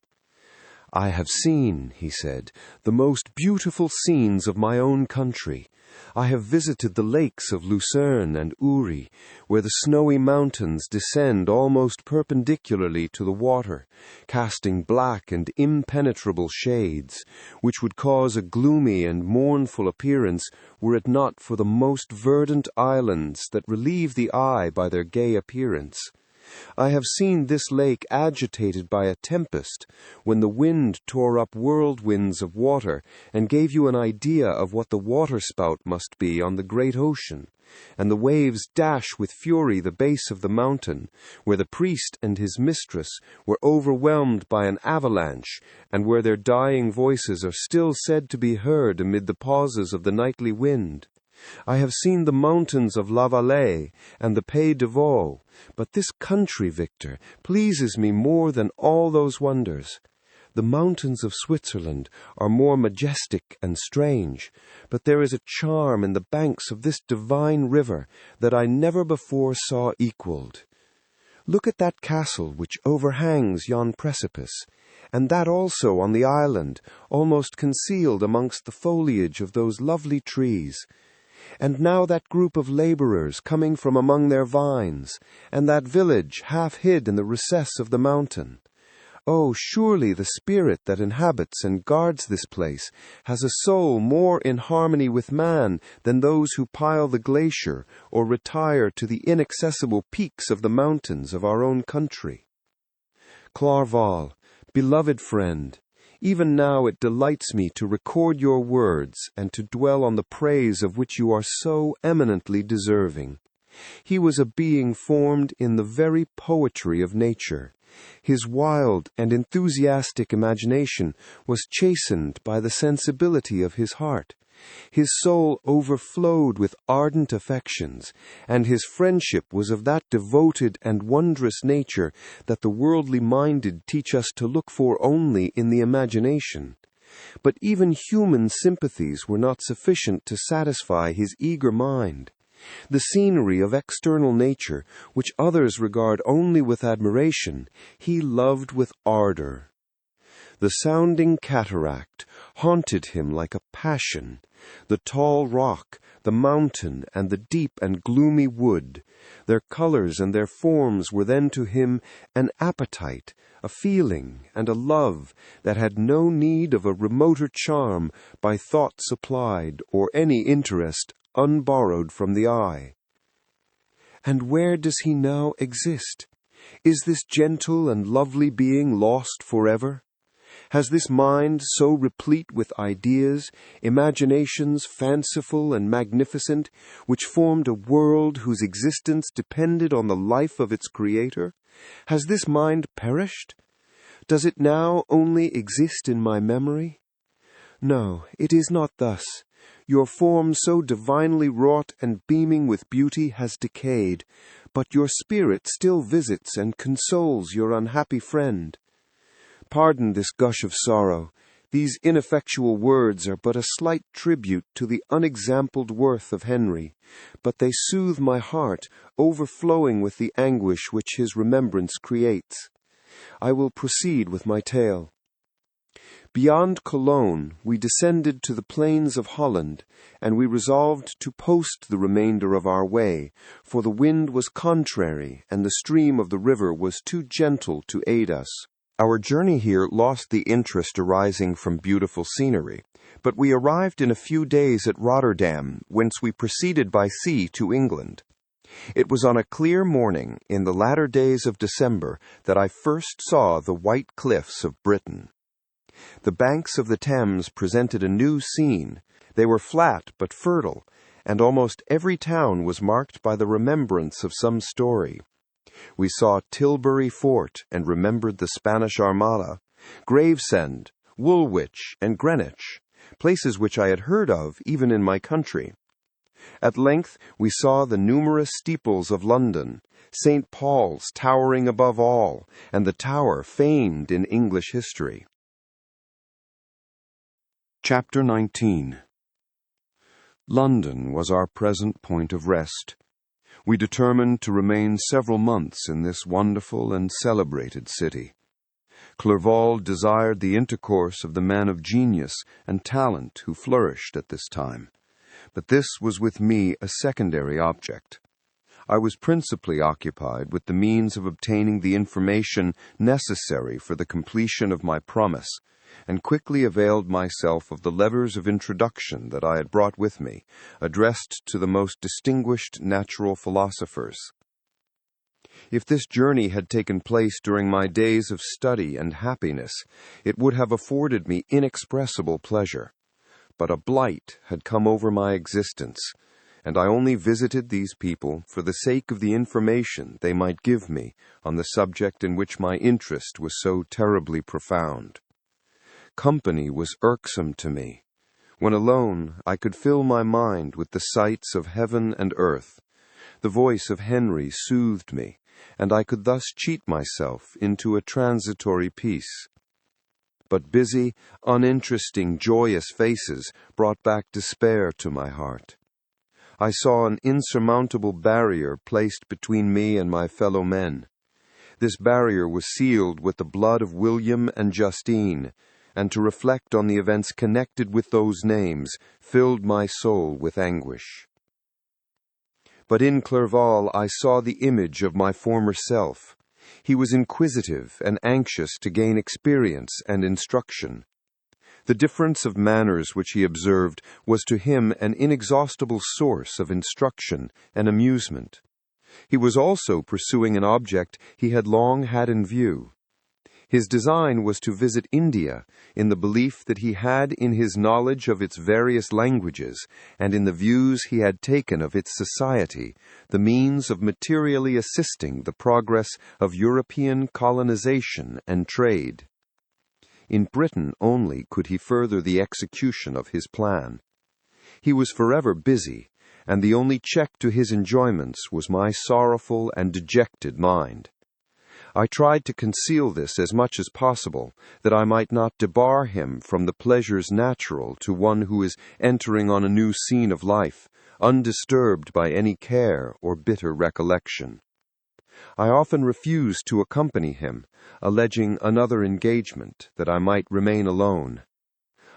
"I have seen," he said, "the most beautiful scenes of my own country, I have visited the lakes of Lucerne and Uri, where the snowy mountains descend almost perpendicularly to the water, casting black and impenetrable shades, which would cause a gloomy and mournful appearance were it not for the most verdant islands that relieve the eye by their gay appearance. I have seen this lake agitated by a tempest, when the wind tore up whirlwinds of water and gave you an idea of what the waterspout must be on the great ocean, and the waves dash with fury the base of the mountain, where the priest and his mistress were overwhelmed by an avalanche, and where their dying voices are still said to be heard amid the pauses of the nightly wind. I have seen the mountains of La Valais and the Pays de Vaud, but this country, Victor, pleases me more than all those wonders. The mountains of Switzerland are more majestic and strange, but there is a charm in the banks of this divine river that I never before saw equaled. Look at that castle which overhangs yon precipice, and that also on the island, almost concealed amongst the foliage of those lovely trees. And now that group of laborers coming from among their vines, and that village half hid in the recess of the mountain. Oh, surely the spirit that inhabits and guards this place has a soul more in harmony with man than those who pile the glacier or retire to the inaccessible peaks of the mountains of our own country. Clerval, beloved friend, even now it delights me to record your words and to dwell on the praise of which you are so eminently deserving. He was a being formed in the very poetry of nature. His wild and enthusiastic imagination was chastened by the sensibility of his heart. His soul overflowed with ardent affections, and his friendship was of that devoted and wondrous nature that the worldly minded teach us to look for only in the imagination. But even human sympathies were not sufficient to satisfy his eager mind. The scenery of external nature, which others regard only with admiration, he loved with ardor. The sounding cataract haunted him like a passion. The tall rock, the mountain, and the deep and gloomy wood, their colors and their forms were then to him an appetite, a feeling, and a love that had no need of a remoter charm by thought supplied or any interest unborrowed from the eye. And where does he now exist? Is this gentle and lovely being lost forever? Has this mind so replete with ideas, imaginations fanciful and magnificent, which formed a world whose existence depended on the life of its creator? Has this mind perished? Does it now only exist in my memory? No, it is not thus. Your form so divinely wrought and beaming with beauty has decayed, but your spirit still visits and consoles your unhappy friend. Pardon this gush of sorrow. These ineffectual words are but a slight tribute to the unexampled worth of Henry, but they soothe my heart, overflowing with the anguish which his remembrance creates. I will proceed with my tale. Beyond Cologne, we descended to the plains of Holland, and we resolved to post the remainder of our way, for the wind was contrary, and the stream of the river was too gentle to aid us. Our journey here lost the interest arising from beautiful scenery, but we arrived in a few days at Rotterdam, whence we proceeded by sea to England. It was on a clear morning in the latter days of December that I first saw the white cliffs of Britain. The banks of the Thames presented a new scene. They were flat but fertile, and almost every town was marked by the remembrance of some story. We saw Tilbury Fort and remembered the Spanish Armada, Gravesend, Woolwich, and Greenwich, places which I had heard of even in my country. At length we saw the numerous steeples of London, St. Paul's towering above all, and the Tower famed in English history. Chapter 19. London was our present point of rest. We determined to remain several months in this wonderful and celebrated city. Clerval desired the intercourse of the man of genius and talent who flourished at this time. but this was with me a secondary object. I was principally occupied with the means of obtaining the information necessary for the completion of my promise, and quickly availed myself of the letters of introduction that I had brought with me, addressed to the most distinguished natural philosophers. If this journey had taken place during my days of study and happiness, it would have afforded me inexpressible pleasure. But a blight had come over my existence, and I only visited these people for the sake of the information they might give me on the subject in which my interest was so terribly profound. Company was irksome to me. When alone, I could fill my mind with the sights of heaven and earth. The voice of Henry soothed me, and I could thus cheat myself into a transitory peace. But busy, uninteresting, joyous faces brought back despair to my heart. I saw an insurmountable barrier placed between me and my fellow men. This barrier was sealed with the blood of William and Justine, and to reflect on the events connected with those names filled my soul with anguish. But in Clerval I saw the image of my former self. He was inquisitive and anxious to gain experience and instruction. The difference of manners which he observed was to him an inexhaustible source of instruction and amusement. He was also pursuing an object he had long had in view. His design was to visit India in the belief that he had in his knowledge of its various languages and in the views he had taken of its society the means of materially assisting the progress of European colonization and trade. In Britain only could he further the execution of his plan. He was forever busy, and the only check to his enjoyments was my sorrowful and dejected mind. I tried to conceal this as much as possible, that I might not debar him from the pleasures natural to one who is entering on a new scene of life, undisturbed by any care or bitter recollection. I often refused to accompany him, alleging another engagement, that I might remain alone.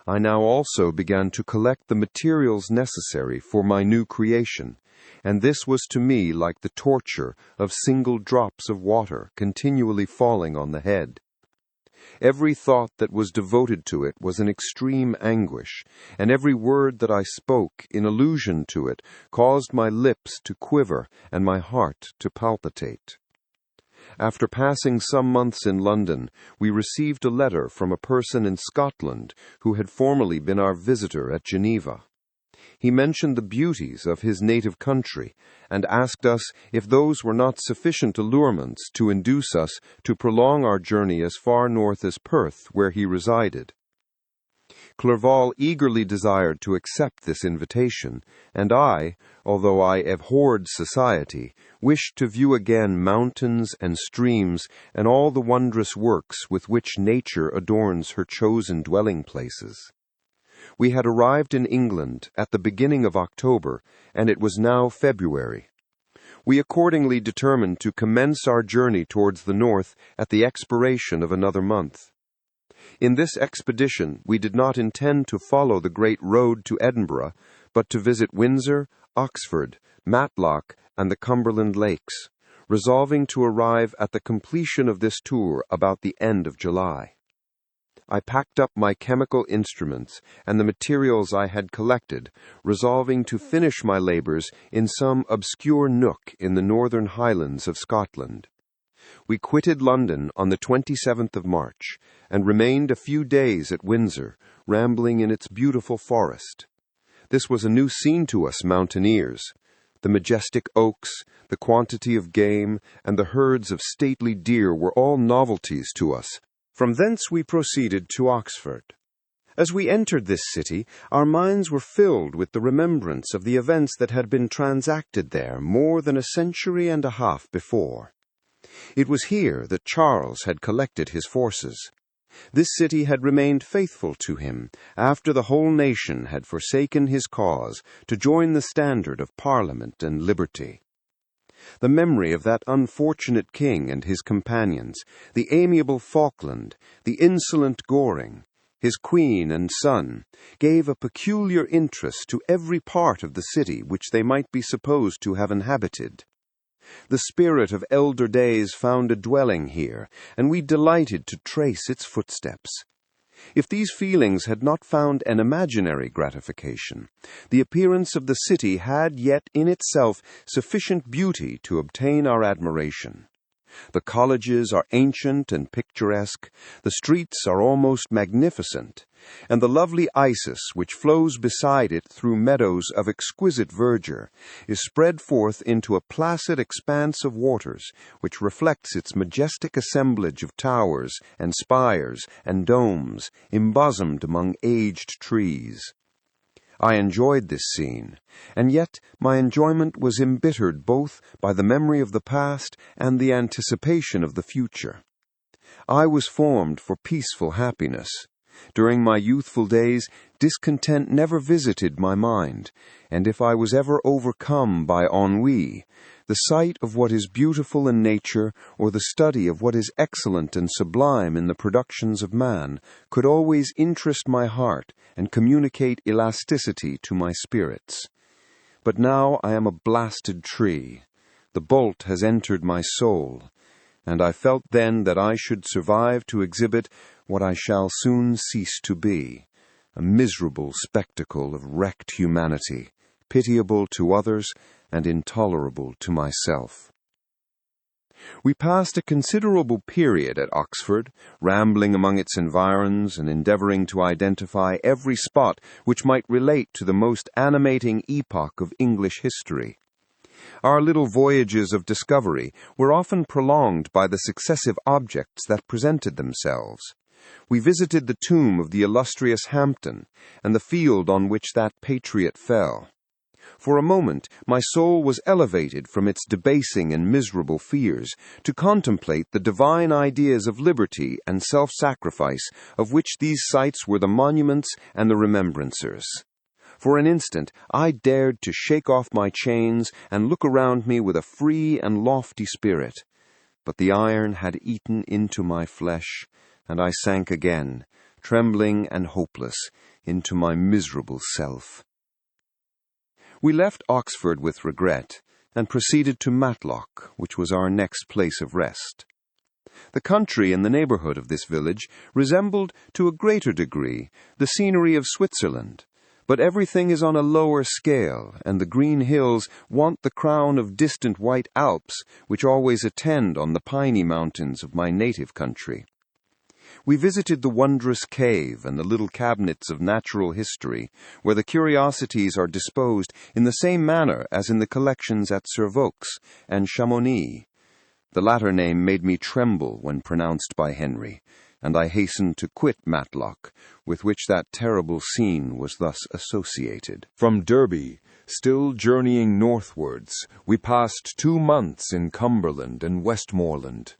I now also began to collect the materials necessary for my new creation, and this was to me like the torture of single drops of water continually falling on the head. Every thought that was devoted to it was an extreme anguish, and every word that I spoke in allusion to it caused my lips to quiver and my heart to palpitate. After passing some months in London, we received a letter from a person in Scotland who had formerly been our visitor at Geneva. He mentioned the beauties of his native country, and asked us if those were not sufficient allurements to induce us to prolong our journey as far north as Perth, where he resided. Clerval eagerly desired to accept this invitation, and I, although I abhorred society, wished to view again mountains and streams and all the wondrous works with which nature adorns her chosen dwelling places. We had arrived in England at the beginning of October, and it was now February. We accordingly determined to commence our journey towards the north at the expiration of another month. In this expedition we did not intend to follow the great road to Edinburgh, but to visit Windsor, Oxford, Matlock, and the Cumberland Lakes, resolving to arrive at the completion of this tour about the end of July. I packed up my chemical instruments and the materials I had collected, resolving to finish my labors in some obscure nook in the northern highlands of Scotland. We quitted London on the 27th of March, and remained a few days at Windsor, rambling in its beautiful forest. This was a new scene to us mountaineers. The majestic oaks, the quantity of game, and the herds of stately deer were all novelties to us. From thence we proceeded to Oxford. As we entered this city, our minds were filled with the remembrance of the events that had been transacted there more than a century and a half before. It was here that Charles had collected his forces. This city had remained faithful to him after the whole nation had forsaken his cause to join the standard of Parliament and liberty. The memory of that unfortunate king and his companions, the amiable Falkland, the insolent Goring, his queen and son, gave a peculiar interest to every part of the city which they might be supposed to have inhabited. The spirit of elder days found a dwelling here, and we delighted to trace its footsteps. If these feelings had not found an imaginary gratification, the appearance of the city had yet in itself sufficient beauty to obtain our admiration. The colleges are ancient and picturesque, the streets are almost magnificent, and the lovely Isis, which flows beside it through meadows of exquisite verdure, is spread forth into a placid expanse of waters, which reflects its majestic assemblage of towers and spires and domes, embosomed among aged trees. I enjoyed this scene, and yet my enjoyment was embittered both by the memory of the past and the anticipation of the future. I was formed for peaceful happiness. During my youthful days, discontent never visited my mind, and if I was ever overcome by ennui, the sight of what is beautiful in nature, or the study of what is excellent and sublime in the productions of man, could always interest my heart and communicate elasticity to my spirits. But now I am a blasted tree. The bolt has entered my soul, and I felt then that I should survive to exhibit what I shall soon cease to be, a miserable spectacle of wrecked humanity, pitiable to others and intolerable to myself. We passed a considerable period at Oxford, rambling among its environs and endeavoring to identify every spot which might relate to the most animating epoch of English history. Our little voyages of discovery were often prolonged by the successive objects that presented themselves. We visited the tomb of the illustrious Hampden and the field on which that patriot fell. For a moment, my soul was elevated from its debasing and miserable fears to contemplate the divine ideas of liberty and self-sacrifice of which these sites were the monuments and the remembrancers. For an instant, I dared to shake off my chains and look around me with a free and lofty spirit. But the iron had eaten into my flesh, and I sank again, trembling and hopeless, into my miserable self. We left Oxford with regret, and proceeded to Matlock, which was our next place of rest. The country in the neighborhood of this village resembled, to a greater degree, the scenery of Switzerland, but everything is on a lower scale, and the green hills want the crown of distant white Alps which always attend on the piny mountains of my native country. We visited the wondrous cave and the little cabinets of natural history, where the curiosities are disposed in the same manner as in the collections at Servox and Chamonix. The latter name made me tremble when pronounced by Henry, and I hastened to quit Matlock, with which that terrible scene was thus associated. From Derby, still journeying northwards, we passed 2 months in Cumberland and Westmoreland.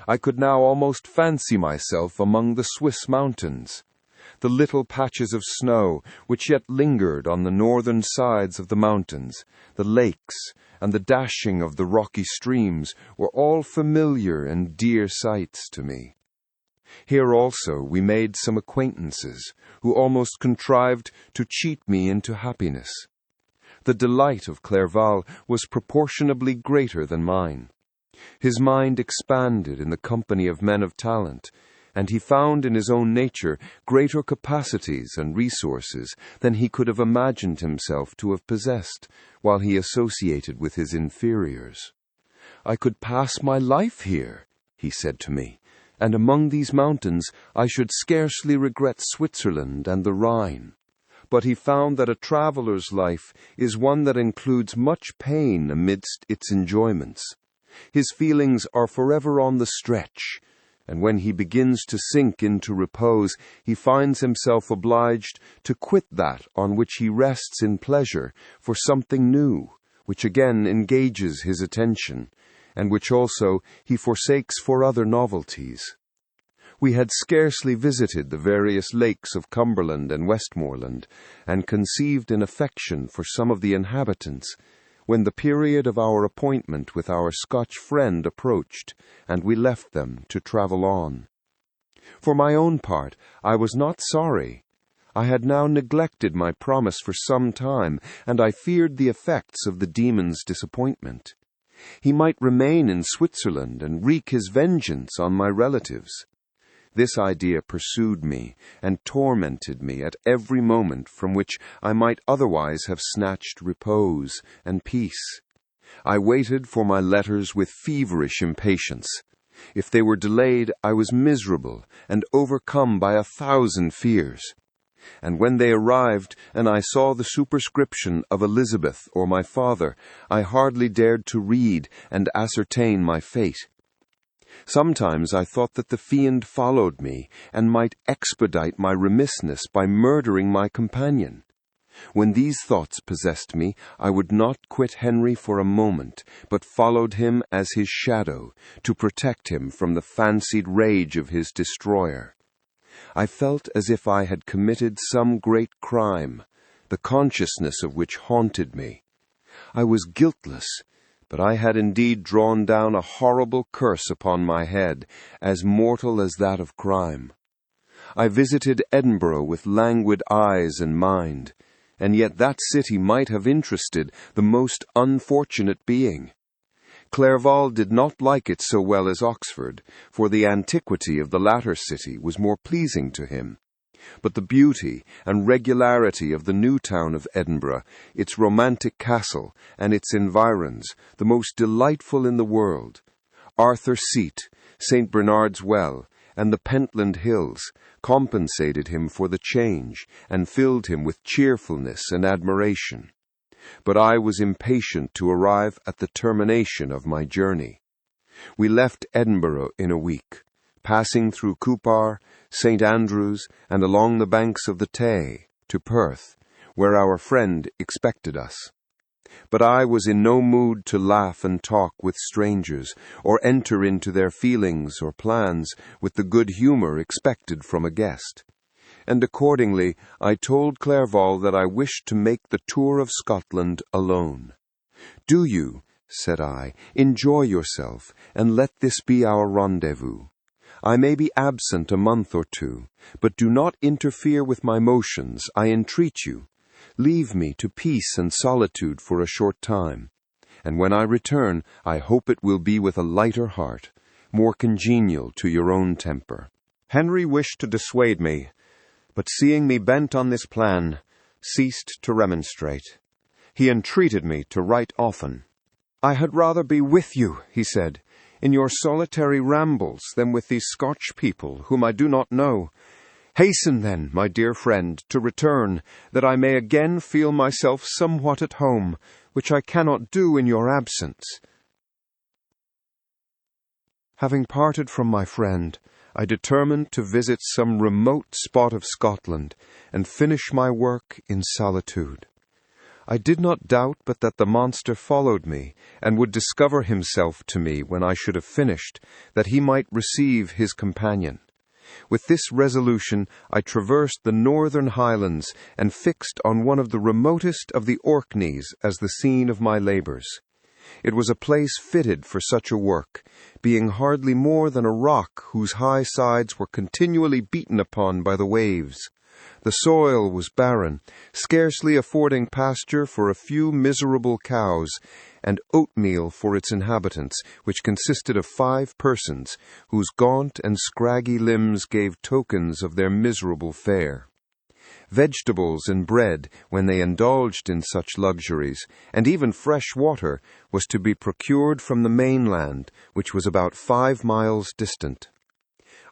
I could now almost fancy myself among the Swiss mountains. The little patches of snow which yet lingered on the northern sides of the mountains, the lakes, and the dashing of the rocky streams were all familiar and dear sights to me. Here also we made some acquaintances, who almost contrived to cheat me into happiness. The delight of Clerval was proportionably greater than mine. His mind expanded in the company of men of talent, and he found in his own nature greater capacities and resources than he could have imagined himself to have possessed while he associated with his inferiors. "I could pass my life here," he said to me, "and among these mountains I should scarcely regret Switzerland and the Rhine." But he found that a traveller's life is one that includes much pain amidst its enjoyments. His feelings are forever on the stretch, and when he begins to sink into repose, he finds himself obliged to quit that on which he rests in pleasure for something new, which again engages his attention, and which also he forsakes for other novelties. We had scarcely visited the various lakes of Cumberland and Westmoreland, and conceived an affection for some of the inhabitants, when the period of our appointment with our Scotch friend approached, and we left them to travel on. For my own part, I was not sorry. I had now neglected my promise for some time, and I feared the effects of the demon's disappointment. He might remain in Switzerland and wreak his vengeance on my relatives. This idea pursued me and tormented me at every moment from which I might otherwise have snatched repose and peace. I waited for my letters with feverish impatience. If they were delayed, I was miserable and overcome by 1,000 fears. And when they arrived, and I saw the superscription of Elizabeth or my father, I hardly dared to read and ascertain my fate. Sometimes I thought that the fiend followed me, and might expedite my remissness by murdering my companion. When these thoughts possessed me, I would not quit Henry for a moment, but followed him as his shadow, to protect him from the fancied rage of his destroyer. I felt as if I had committed some great crime, the consciousness of which haunted me. I was guiltless, but I had indeed drawn down a horrible curse upon my head, as mortal as that of crime. I visited Edinburgh with languid eyes and mind, and yet that city might have interested the most unfortunate being. Clerval did not like it so well as Oxford, for the antiquity of the latter city was more pleasing to him. But the beauty and regularity of the new town of Edinburgh, its romantic castle, and its environs, the most delightful in the world, Arthur's Seat, St. Bernard's Well, and the Pentland Hills, compensated him for the change, and filled him with cheerfulness and admiration. But I was impatient to arrive at the termination of my journey. We left Edinburgh in a week, passing through Cupar, St. Andrews, and along the banks of the Tay, to Perth, where our friend expected us. But I was in no mood to laugh and talk with strangers, or enter into their feelings or plans with the good humour expected from a guest. And accordingly I told Clerval that I wished to make the tour of Scotland alone. "Do you," said I, "enjoy yourself, and let this be our rendezvous. I may be absent a month or two, but do not interfere with my motions, I entreat you. Leave me to peace and solitude for a short time, and when I return, I hope it will be with a lighter heart, more congenial to your own temper." Henry wished to dissuade me, but seeing me bent on this plan, ceased to remonstrate. He entreated me to write often. "I had rather be with you," he said, "in your solitary rambles than with these Scotch people, whom I do not know. Hasten, then, my dear friend, to return, that I may again feel myself somewhat at home, which I cannot do in your absence." Having parted from my friend, I determined to visit some remote spot of Scotland, and finish my work in solitude. I did not doubt but that the monster followed me, and would discover himself to me when I should have finished, that he might receive his companion. With this resolution I traversed the northern highlands, and fixed on one of the remotest of the Orkneys as the scene of my labours. It was a place fitted for such a work, being hardly more than a rock whose high sides were continually beaten upon by the waves. The soil was barren, scarcely affording pasture for a few miserable cows, and oatmeal for its inhabitants, which consisted of 5 persons, whose gaunt and scraggy limbs gave tokens of their miserable fare. Vegetables and bread, when they indulged in such luxuries, and even fresh water, was to be procured from the mainland, which was about 5 miles distant.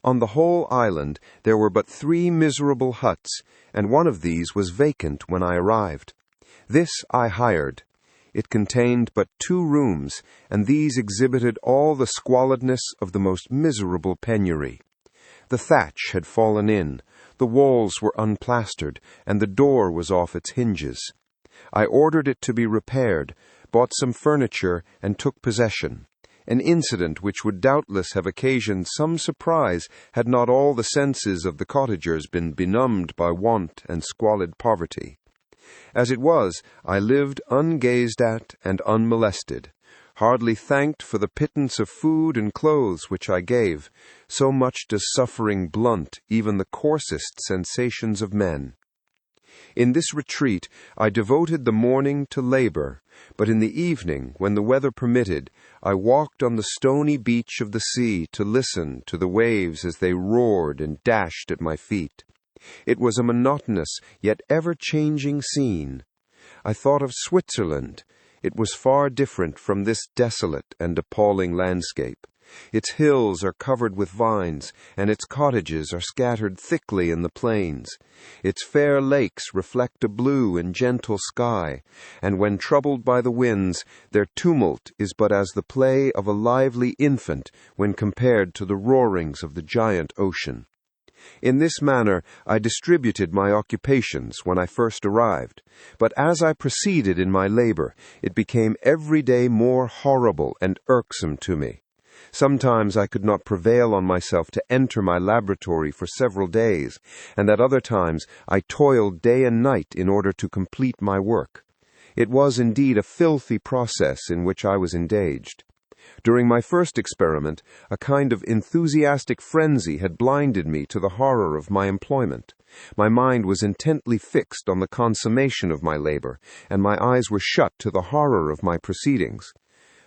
On the whole island there were but 3 miserable huts, and one of these was vacant when I arrived. This I hired. It contained but 2 rooms, and these exhibited all the squalidness of the most miserable penury. The thatch had fallen in, the walls were unplastered, and the door was off its hinges. I ordered it to be repaired, bought some furniture, and took possession. An incident which would doubtless have occasioned some surprise had not all the senses of the cottagers been benumbed by want and squalid poverty. As it was, I lived ungazed at and unmolested. hardly thanked for the pittance of food and clothes which I gave, so much does suffering blunt even the coarsest sensations of men. In this retreat I devoted the morning to labor, but in the evening, when the weather permitted, I walked on the stony beach of the sea to listen to the waves as they roared and dashed at my feet. It was a monotonous, yet ever-changing scene. I thought of Switzerland. It was far different from this desolate and appalling landscape. Its hills are covered with vines, and its cottages are scattered thickly in the plains. Its fair lakes reflect a blue and gentle sky, and when troubled by the winds, their tumult is but as the play of a lively infant when compared to the roarings of the giant ocean. In this manner I distributed my occupations when I first arrived, but as I proceeded in my labor, it became every day more horrible and irksome to me. Sometimes I could not prevail on myself to enter my laboratory for several days, and at other times I toiled day and night in order to complete my work. It was indeed a filthy process in which I was engaged. During my first experiment, a kind of enthusiastic frenzy had blinded me to the horror of my employment. My mind was intently fixed on the consummation of my labor, and my eyes were shut to the horror of my proceedings.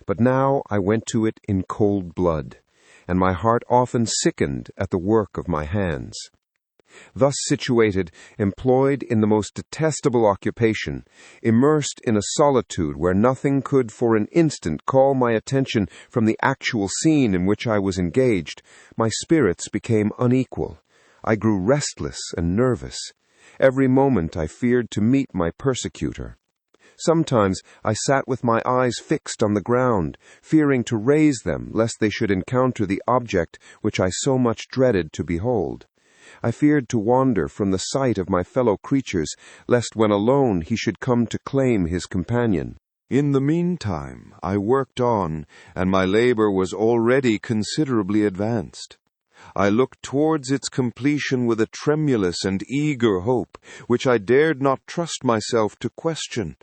But now I went to it in cold blood, and my heart often sickened at the work of my hands. Thus situated, employed in the most detestable occupation, immersed in a solitude where nothing could for an instant call my attention from the actual scene in which I was engaged, my spirits became unequal. I grew restless and nervous. Every moment I feared to meet my persecutor. Sometimes I sat with my eyes fixed on the ground, fearing to raise them lest they should encounter the object which I so much dreaded to behold. I feared to wander from the sight of my fellow creatures, lest when alone he should come to claim his companion. In the meantime, I worked on, and my labor was already considerably advanced. I looked towards its completion with a tremulous and eager hope, which I dared not trust myself to question,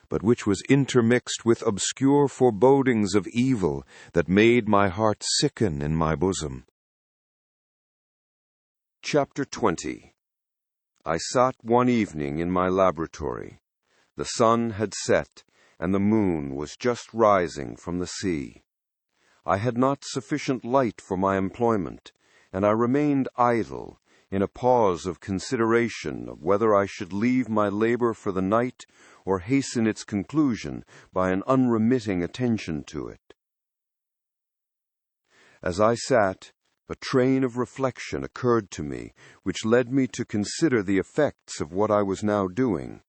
but which was intermixed with obscure forebodings of evil that made my heart sicken in my bosom. Chapter 20. I sat one evening in my laboratory. The sun had set, and the moon was just rising from the sea. I had not sufficient light for my employment, and I remained idle, in a pause of consideration of whether I should leave my labor for the night or hasten its conclusion by an unremitting attention to it. As I sat, a train of reflection occurred to me, which led me to consider the effects of what I was now doing.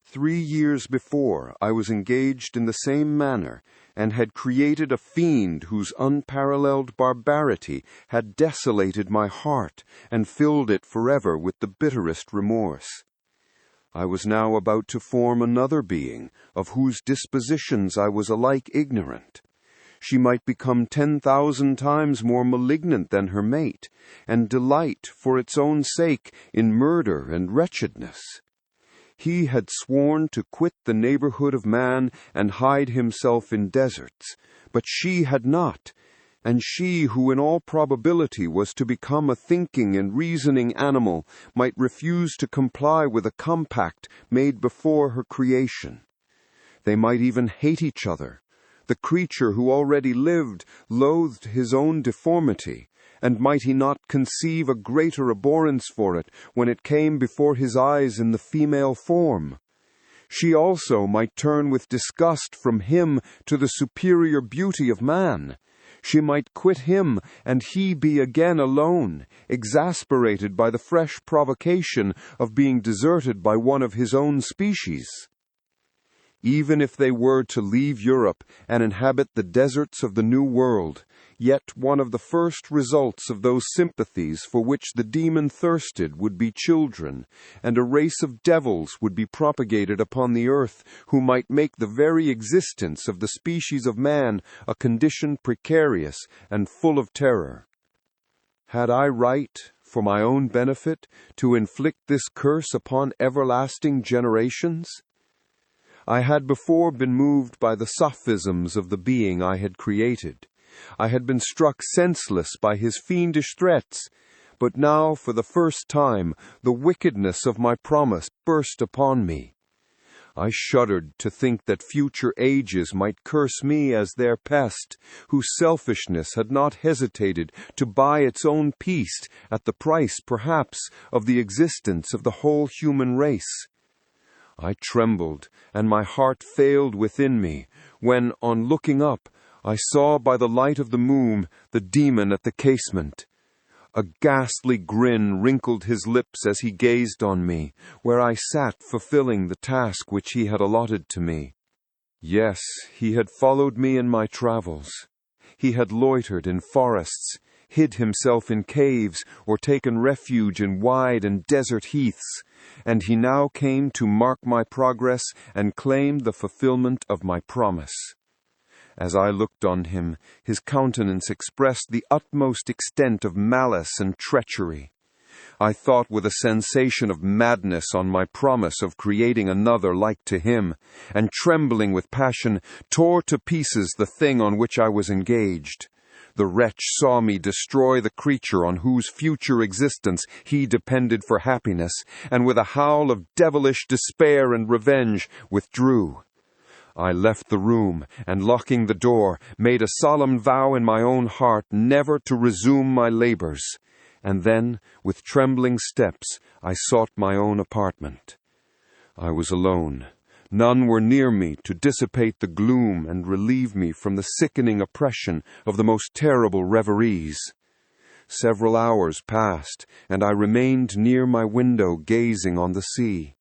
3 years before, I was engaged in the same manner, and had created a fiend whose unparalleled barbarity had desolated my heart and filled it forever with the bitterest remorse. I was now about to form another being, of whose dispositions I was alike ignorant. She might become 10,000 times more malignant than her mate, and delight, for its own sake, in murder and wretchedness. He had sworn to quit the neighborhood of man and hide himself in deserts, but she had not, and she who in all probability was to become a thinking and reasoning animal might refuse to comply with a compact made before her creation. They might even hate each other. The creature who already lived loathed his own deformity, and might he not conceive a greater abhorrence for it when it came before his eyes in the female form? She also might turn with disgust from him to the superior beauty of man. She might quit him, and he be again alone, exasperated by the fresh provocation of being deserted by one of his own species. Even if they were to leave Europe and inhabit the deserts of the New World, yet one of the first results of those sympathies for which the demon thirsted would be children, and a race of devils would be propagated upon the earth who might make the very existence of the species of man a condition precarious and full of terror. Had I right, for my own benefit, to inflict this curse upon everlasting generations? I had before been moved by the sophisms of the being I had created. I had been struck senseless by his fiendish threats, but now, for the first time, the wickedness of my promise burst upon me. I shuddered to think that future ages might curse me as their pest, whose selfishness had not hesitated to buy its own peace at the price, perhaps, of the existence of the whole human race. I trembled, and my heart failed within me, when, on looking up, I saw by the light of the moon the demon at the casement. A ghastly grin wrinkled his lips as he gazed on me, where I sat fulfilling the task which he had allotted to me. Yes, he had followed me in my travels. He had loitered in forests, hid himself in caves, or taken refuge in wide and desert heaths, and he now came to mark my progress and claim the fulfillment of my promise. As I looked on him, his countenance expressed the utmost extent of malice and treachery. I thought with a sensation of madness on my promise of creating another like to him, and trembling with passion, tore to pieces the thing on which I was engaged. The wretch saw me destroy the creature on whose future existence he depended for happiness, and with a howl of devilish despair and revenge, withdrew. I left the room, and locking the door, made a solemn vow in my own heart never to resume my labors, and then, with trembling steps, I sought my own apartment. I was alone. None were near me to dissipate the gloom and relieve me from the sickening oppression of the most terrible reveries. Several hours passed, and I remained near my window gazing on the sea.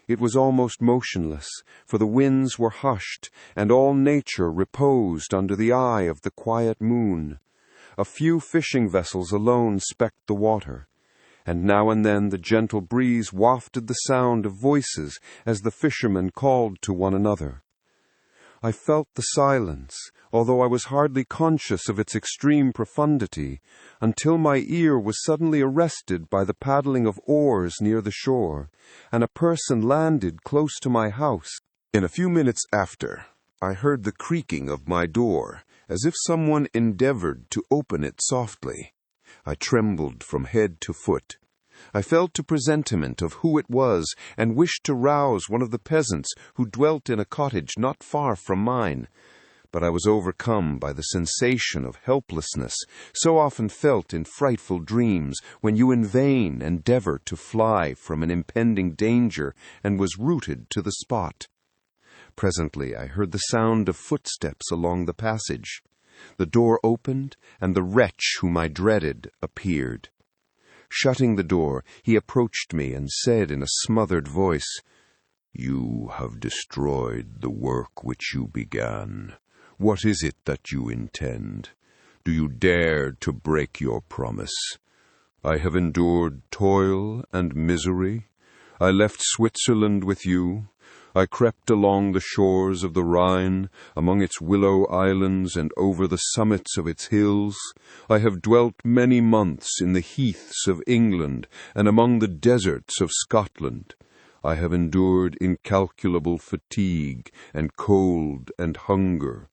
It was almost motionless, for the winds were hushed, and all nature reposed under the eye of the quiet moon. A few fishing vessels alone specked the water, and now and then the gentle breeze wafted the sound of voices as the fishermen called to one another. I felt the silence, although I was hardly conscious of its extreme profundity, until my ear was suddenly arrested by the paddling of oars near the shore, and a person landed close to my house. In a few minutes after, I heard the creaking of my door, as if someone endeavored to open it softly. I trembled from head to foot. I felt a presentiment of who it was, and wished to rouse one of the peasants who dwelt in a cottage not far from mine. But I was overcome by the sensation of helplessness, so often felt in frightful dreams, when you in vain endeavor to fly from an impending danger, and was rooted to the spot. Presently I heard the sound of footsteps along the passage. The door opened, and the wretch whom I dreaded appeared. Shutting the door, he approached me and said in a smothered voice, "You have destroyed the work which you began. What is it that you intend? Do you dare to break your promise? I have endured toil and misery. I left Switzerland with you. I crept along the shores of the Rhine, among its willow islands and over the summits of its hills. I have dwelt many months in the heaths of England and among the deserts of Scotland. I have endured incalculable fatigue and cold and hunger.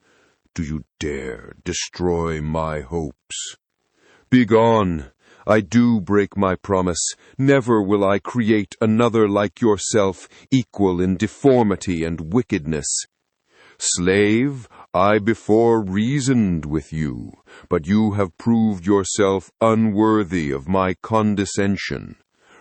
Do you dare destroy my hopes? Begone! I do break my promise. Never will I create another like yourself, equal in deformity and wickedness. Slave, I before reasoned with you, but you have proved yourself unworthy of my condescension.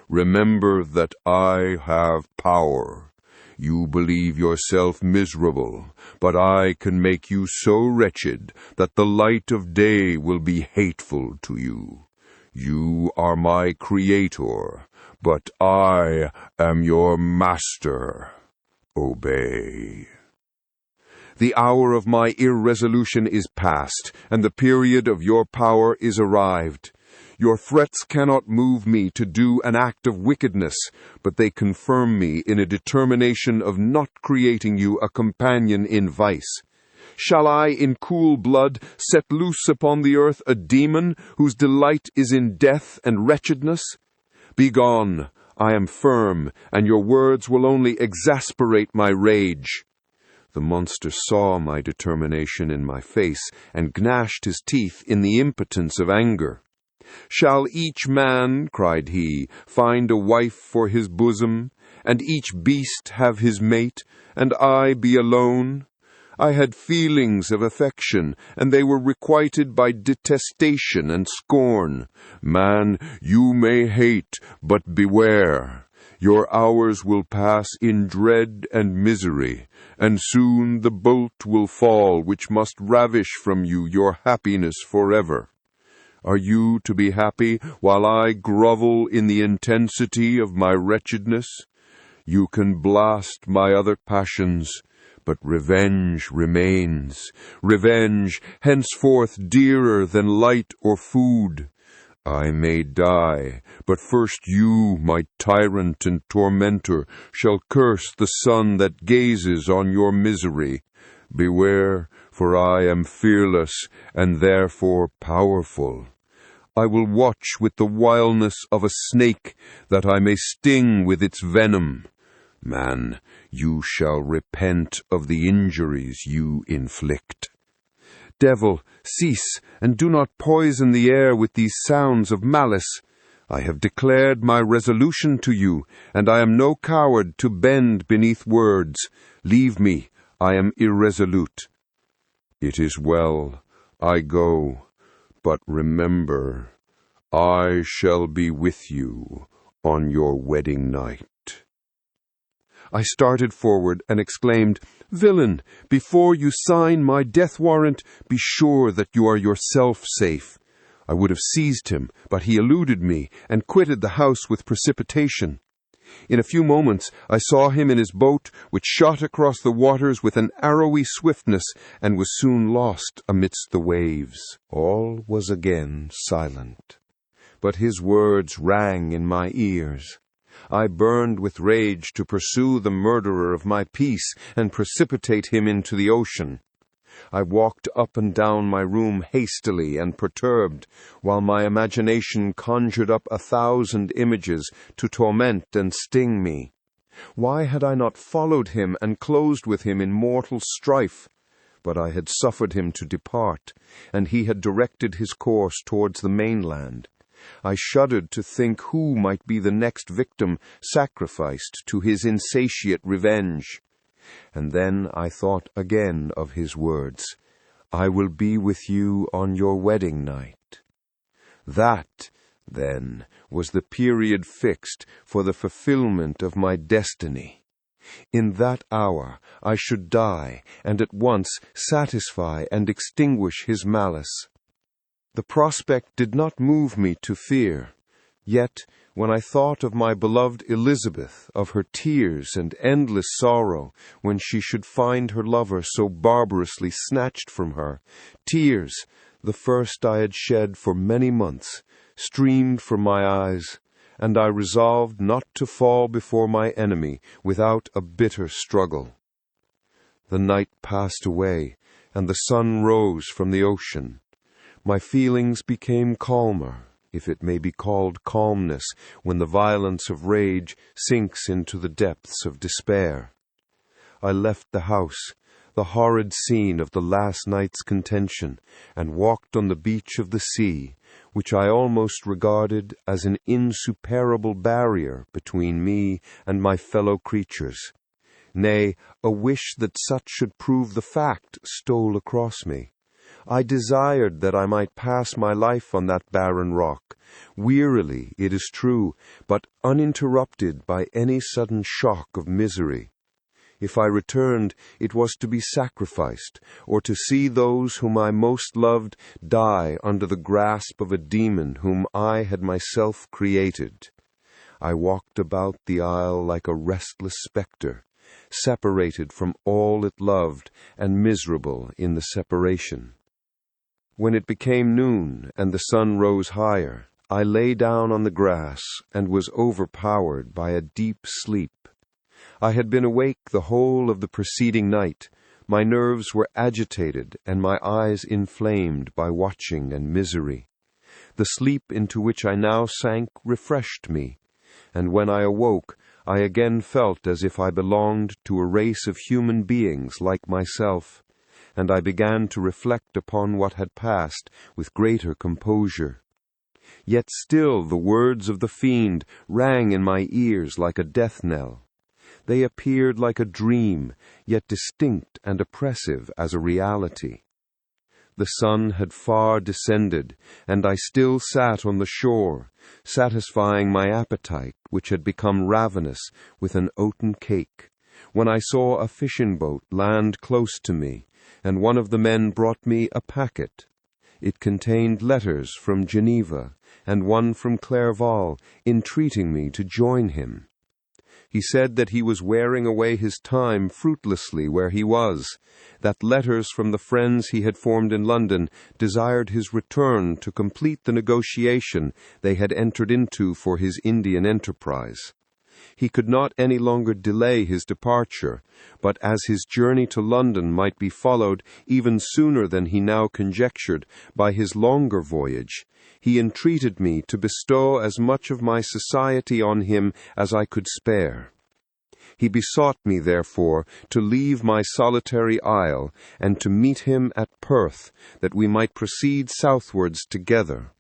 Remember that I have power. You believe yourself miserable, but I can make you so wretched that the light of day will be hateful to you. You are my creator, but I am your master. Obey. The hour of my irresolution is past, and the period of your power is arrived. Your threats cannot move me to do an act of wickedness, but they confirm me in a determination of not creating you a companion in vice. Shall I, in cool blood, set loose upon the earth a demon whose delight is in death and wretchedness? Begone, I am firm, and your words will only exasperate my rage. The monster saw my determination in my face, and gnashed his teeth in the impotence of anger. "Shall each man," cried he, "find a wife for his bosom, and each beast have his mate, and I be alone? I had feelings of affection, and they were requited by detestation and scorn. Man, you may hate, but beware. Your hours will pass in dread and misery, and soon the bolt will fall which must ravish from you your happiness forever. Are you to be happy while I grovel in the intensity of my wretchedness? You can blast my other passions, but revenge remains. Revenge, henceforth dearer than light or food. I may die, but first you, my tyrant and tormentor, shall curse the sun that gazes on your misery. Beware, for I am fearless, and therefore powerful. I will watch with the wildness of a snake, that I may sting with its venom. Man, you shall repent of the injuries you inflict. Devil, cease, and do not poison the air with these sounds of malice. I have declared my resolution to you, and I am no coward to bend beneath words. Leave me, I am irresolute. It is well, I go, but remember, I shall be with you on your wedding night." I started forward and exclaimed, "Villain, before you sign my death warrant, be sure that you are yourself safe." I would have seized him, but he eluded me and quitted the house with precipitation. In a few moments I saw him in his boat, which shot across the waters with an arrowy swiftness and was soon lost amidst the waves. All was again silent, but his words rang in my ears. I burned with rage to pursue the murderer of my peace and precipitate him into the ocean. I walked up and down my room hastily and perturbed, while my imagination conjured up 1,000 images to torment and sting me. Why had I not followed him and closed with him in mortal strife? But I had suffered him to depart, and he had directed his course towards the mainland. I shuddered to think who might be the next victim sacrificed to his insatiate revenge. And then I thought again of his words, "I will be with you on your wedding night." That, then, was the period fixed for the fulfillment of my destiny. In that hour I should die, and at once satisfy and extinguish his malice. The prospect did not move me to fear. Yet, when I thought of my beloved Elizabeth, of her tears and endless sorrow when she should find her lover so barbarously snatched from her, tears, the first I had shed for many months, streamed from my eyes, and I resolved not to fall before my enemy without a bitter struggle. The night passed away, and the sun rose from the ocean. My feelings became calmer, if it may be called calmness, when the violence of rage sinks into the depths of despair. I left the house, the horrid scene of the last night's contention, and walked on the beach of the sea, which I almost regarded as an insuperable barrier between me and my fellow creatures. Nay, a wish that such should prove the fact stole across me. I desired that I might pass my life on that barren rock, wearily, it is true, but uninterrupted by any sudden shock of misery. If I returned, it was to be sacrificed, or to see those whom I most loved die under the grasp of a demon whom I had myself created. I walked about the isle like a restless spectre, separated from all it loved and miserable in the separation. When it became noon and the sun rose higher, I lay down on the grass and was overpowered by a deep sleep. I had been awake the whole of the preceding night. My nerves were agitated and my eyes inflamed by watching and misery. The sleep into which I now sank refreshed me, and when I awoke, I again felt as if I belonged to a race of human beings like myself, and I began to reflect upon what had passed with greater composure. Yet still the words of the fiend rang in my ears like a death knell. They appeared like a dream, yet distinct and oppressive as a reality. The sun had far descended, and I still sat on the shore, satisfying my appetite, which had become ravenous, with an oaten cake, when I saw a fishing boat land close to me, and one of the men brought me a packet. It contained letters from Geneva, and one from Clerval, entreating me to join him. He said that he was wearing away his time fruitlessly where he was, that letters from the friends he had formed in London desired his return to complete the negotiation they had entered into for his Indian enterprise. He could not any longer delay his departure, but as his journey to London might be followed even sooner than he now conjectured by his longer voyage, he entreated me to bestow as much of my society on him as I could spare. He besought me, therefore, to leave my solitary isle and to meet him at Perth, that we might proceed southwards together.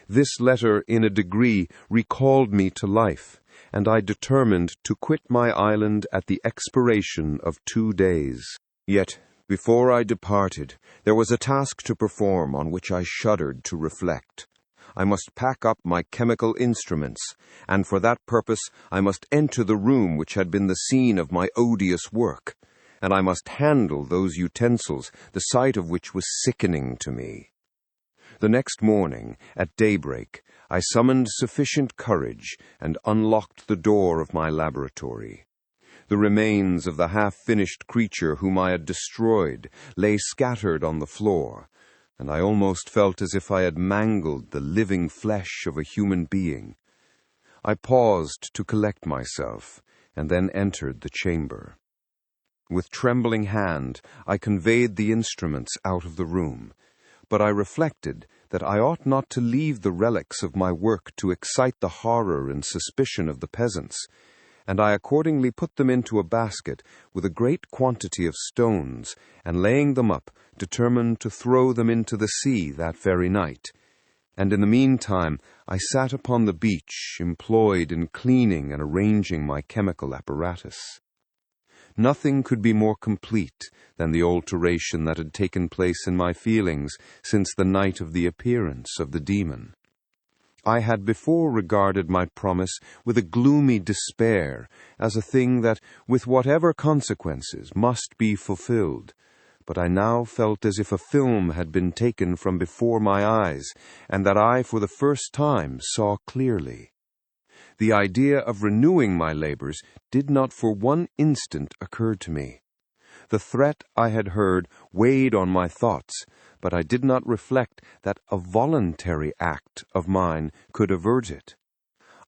This letter, in a degree, recalled me to life, and I determined to quit my island at the expiration of 2 days. Yet, before I departed, there was a task to perform on which I shuddered to reflect. I must pack up my chemical instruments, and for that purpose I must enter the room which had been the scene of my odious work, and I must handle those utensils, the sight of which was sickening to me. The next morning, at daybreak, I summoned sufficient courage and unlocked the door of my laboratory. The remains of the half-finished creature whom I had destroyed lay scattered on the floor, and I almost felt as if I had mangled the living flesh of a human being. I paused to collect myself, and then entered the chamber. With trembling hand, I conveyed the instruments out of the room, but I reflected that I ought not to leave the relics of my work to excite the horror and suspicion of the peasants, and I accordingly put them into a basket with a great quantity of stones, and laying them up, determined to throw them into the sea that very night. And in the meantime I sat upon the beach, employed in cleaning and arranging my chemical apparatus. Nothing could be more complete than the alteration that had taken place in my feelings since the night of the appearance of the demon. I had before regarded my promise with a gloomy despair as a thing that, with whatever consequences, must be fulfilled, but I now felt as if a film had been taken from before my eyes, and that I for the first time saw clearly. The idea of renewing my labors did not for one instant occur to me. The threat I had heard weighed on my thoughts, but I did not reflect that a voluntary act of mine could avert it.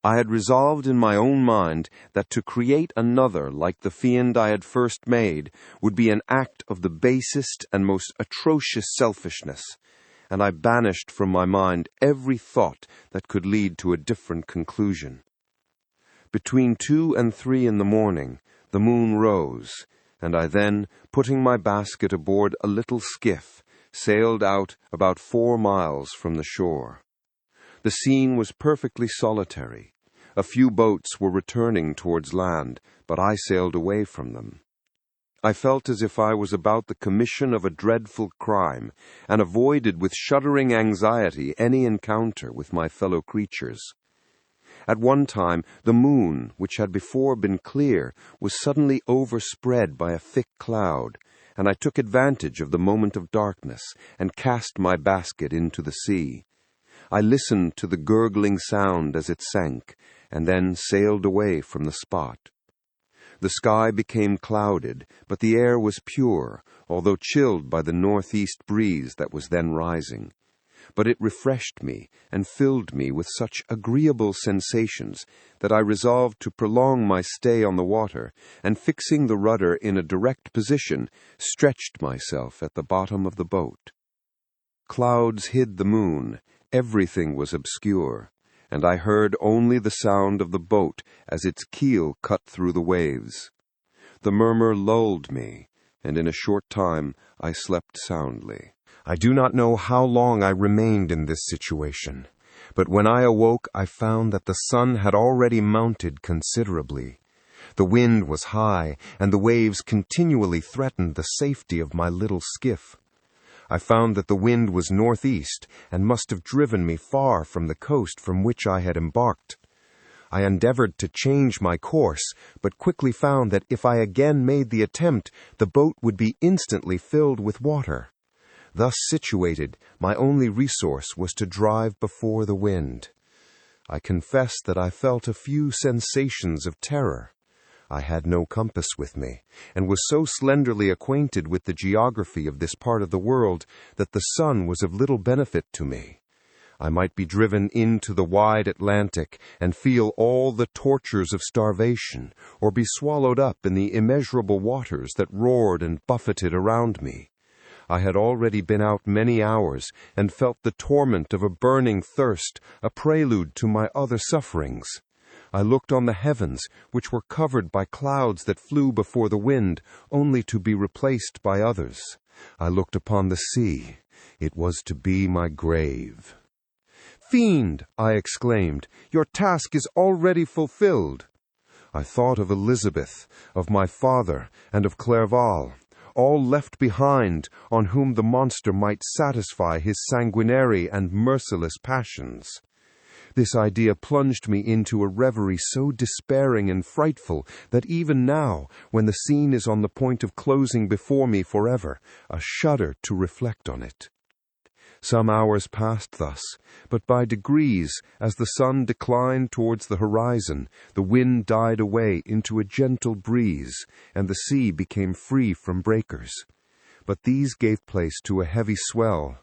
I had resolved in my own mind that to create another like the fiend I had first made would be an act of the basest and most atrocious selfishness, and I banished from my mind every thought that could lead to a different conclusion. Between 2 and 3 in the morning, the moon rose, and I then, putting my basket aboard a little skiff, sailed out about 4 miles from the shore. The scene was perfectly solitary. A few boats were returning towards land, but I sailed away from them. I felt as if I was about the commission of a dreadful crime, and avoided with shuddering anxiety any encounter with my fellow creatures. At one time, the moon, which had before been clear, was suddenly overspread by a thick cloud, and I took advantage of the moment of darkness, and cast my basket into the sea. I listened to the gurgling sound as it sank, and then sailed away from the spot. The sky became clouded, but the air was pure, although chilled by the northeast breeze that was then rising. But it refreshed me and filled me with such agreeable sensations that I resolved to prolong my stay on the water, and fixing the rudder in a direct position, stretched myself at the bottom of the boat. Clouds hid the moon, everything was obscure, and I heard only the sound of the boat as its keel cut through the waves. The murmur lulled me, and in a short time I slept soundly. I do not know how long I remained in this situation, but when I awoke I found that the sun had already mounted considerably. The wind was high, and the waves continually threatened the safety of my little skiff. I found that the wind was northeast, and must have driven me far from the coast from which I had embarked. I endeavored to change my course, but quickly found that if I again made the attempt, the boat would be instantly filled with water. Thus situated, my only resource was to drive before the wind. I confess that I felt a few sensations of terror. I had no compass with me, and was so slenderly acquainted with the geography of this part of the world that the sun was of little benefit to me. I might be driven into the wide Atlantic and feel all the tortures of starvation, or be swallowed up in the immeasurable waters that roared and buffeted around me. I had already been out many hours, and felt the torment of a burning thirst, a prelude to my other sufferings. I looked on the heavens, which were covered by clouds that flew before the wind, only to be replaced by others. I looked upon the sea. It was to be my grave. "Fiend," I exclaimed, "your task is already fulfilled." I thought of Elizabeth, of my father, and of Clerval, all left behind, on whom the monster might satisfy his sanguinary and merciless passions. This idea plunged me into a reverie so despairing and frightful that even now, when the scene is on the point of closing before me forever, I shudder to reflect on it. Some hours passed thus, but by degrees, as the sun declined towards the horizon, the wind died away into a gentle breeze, and the sea became free from breakers. But these gave place to a heavy swell.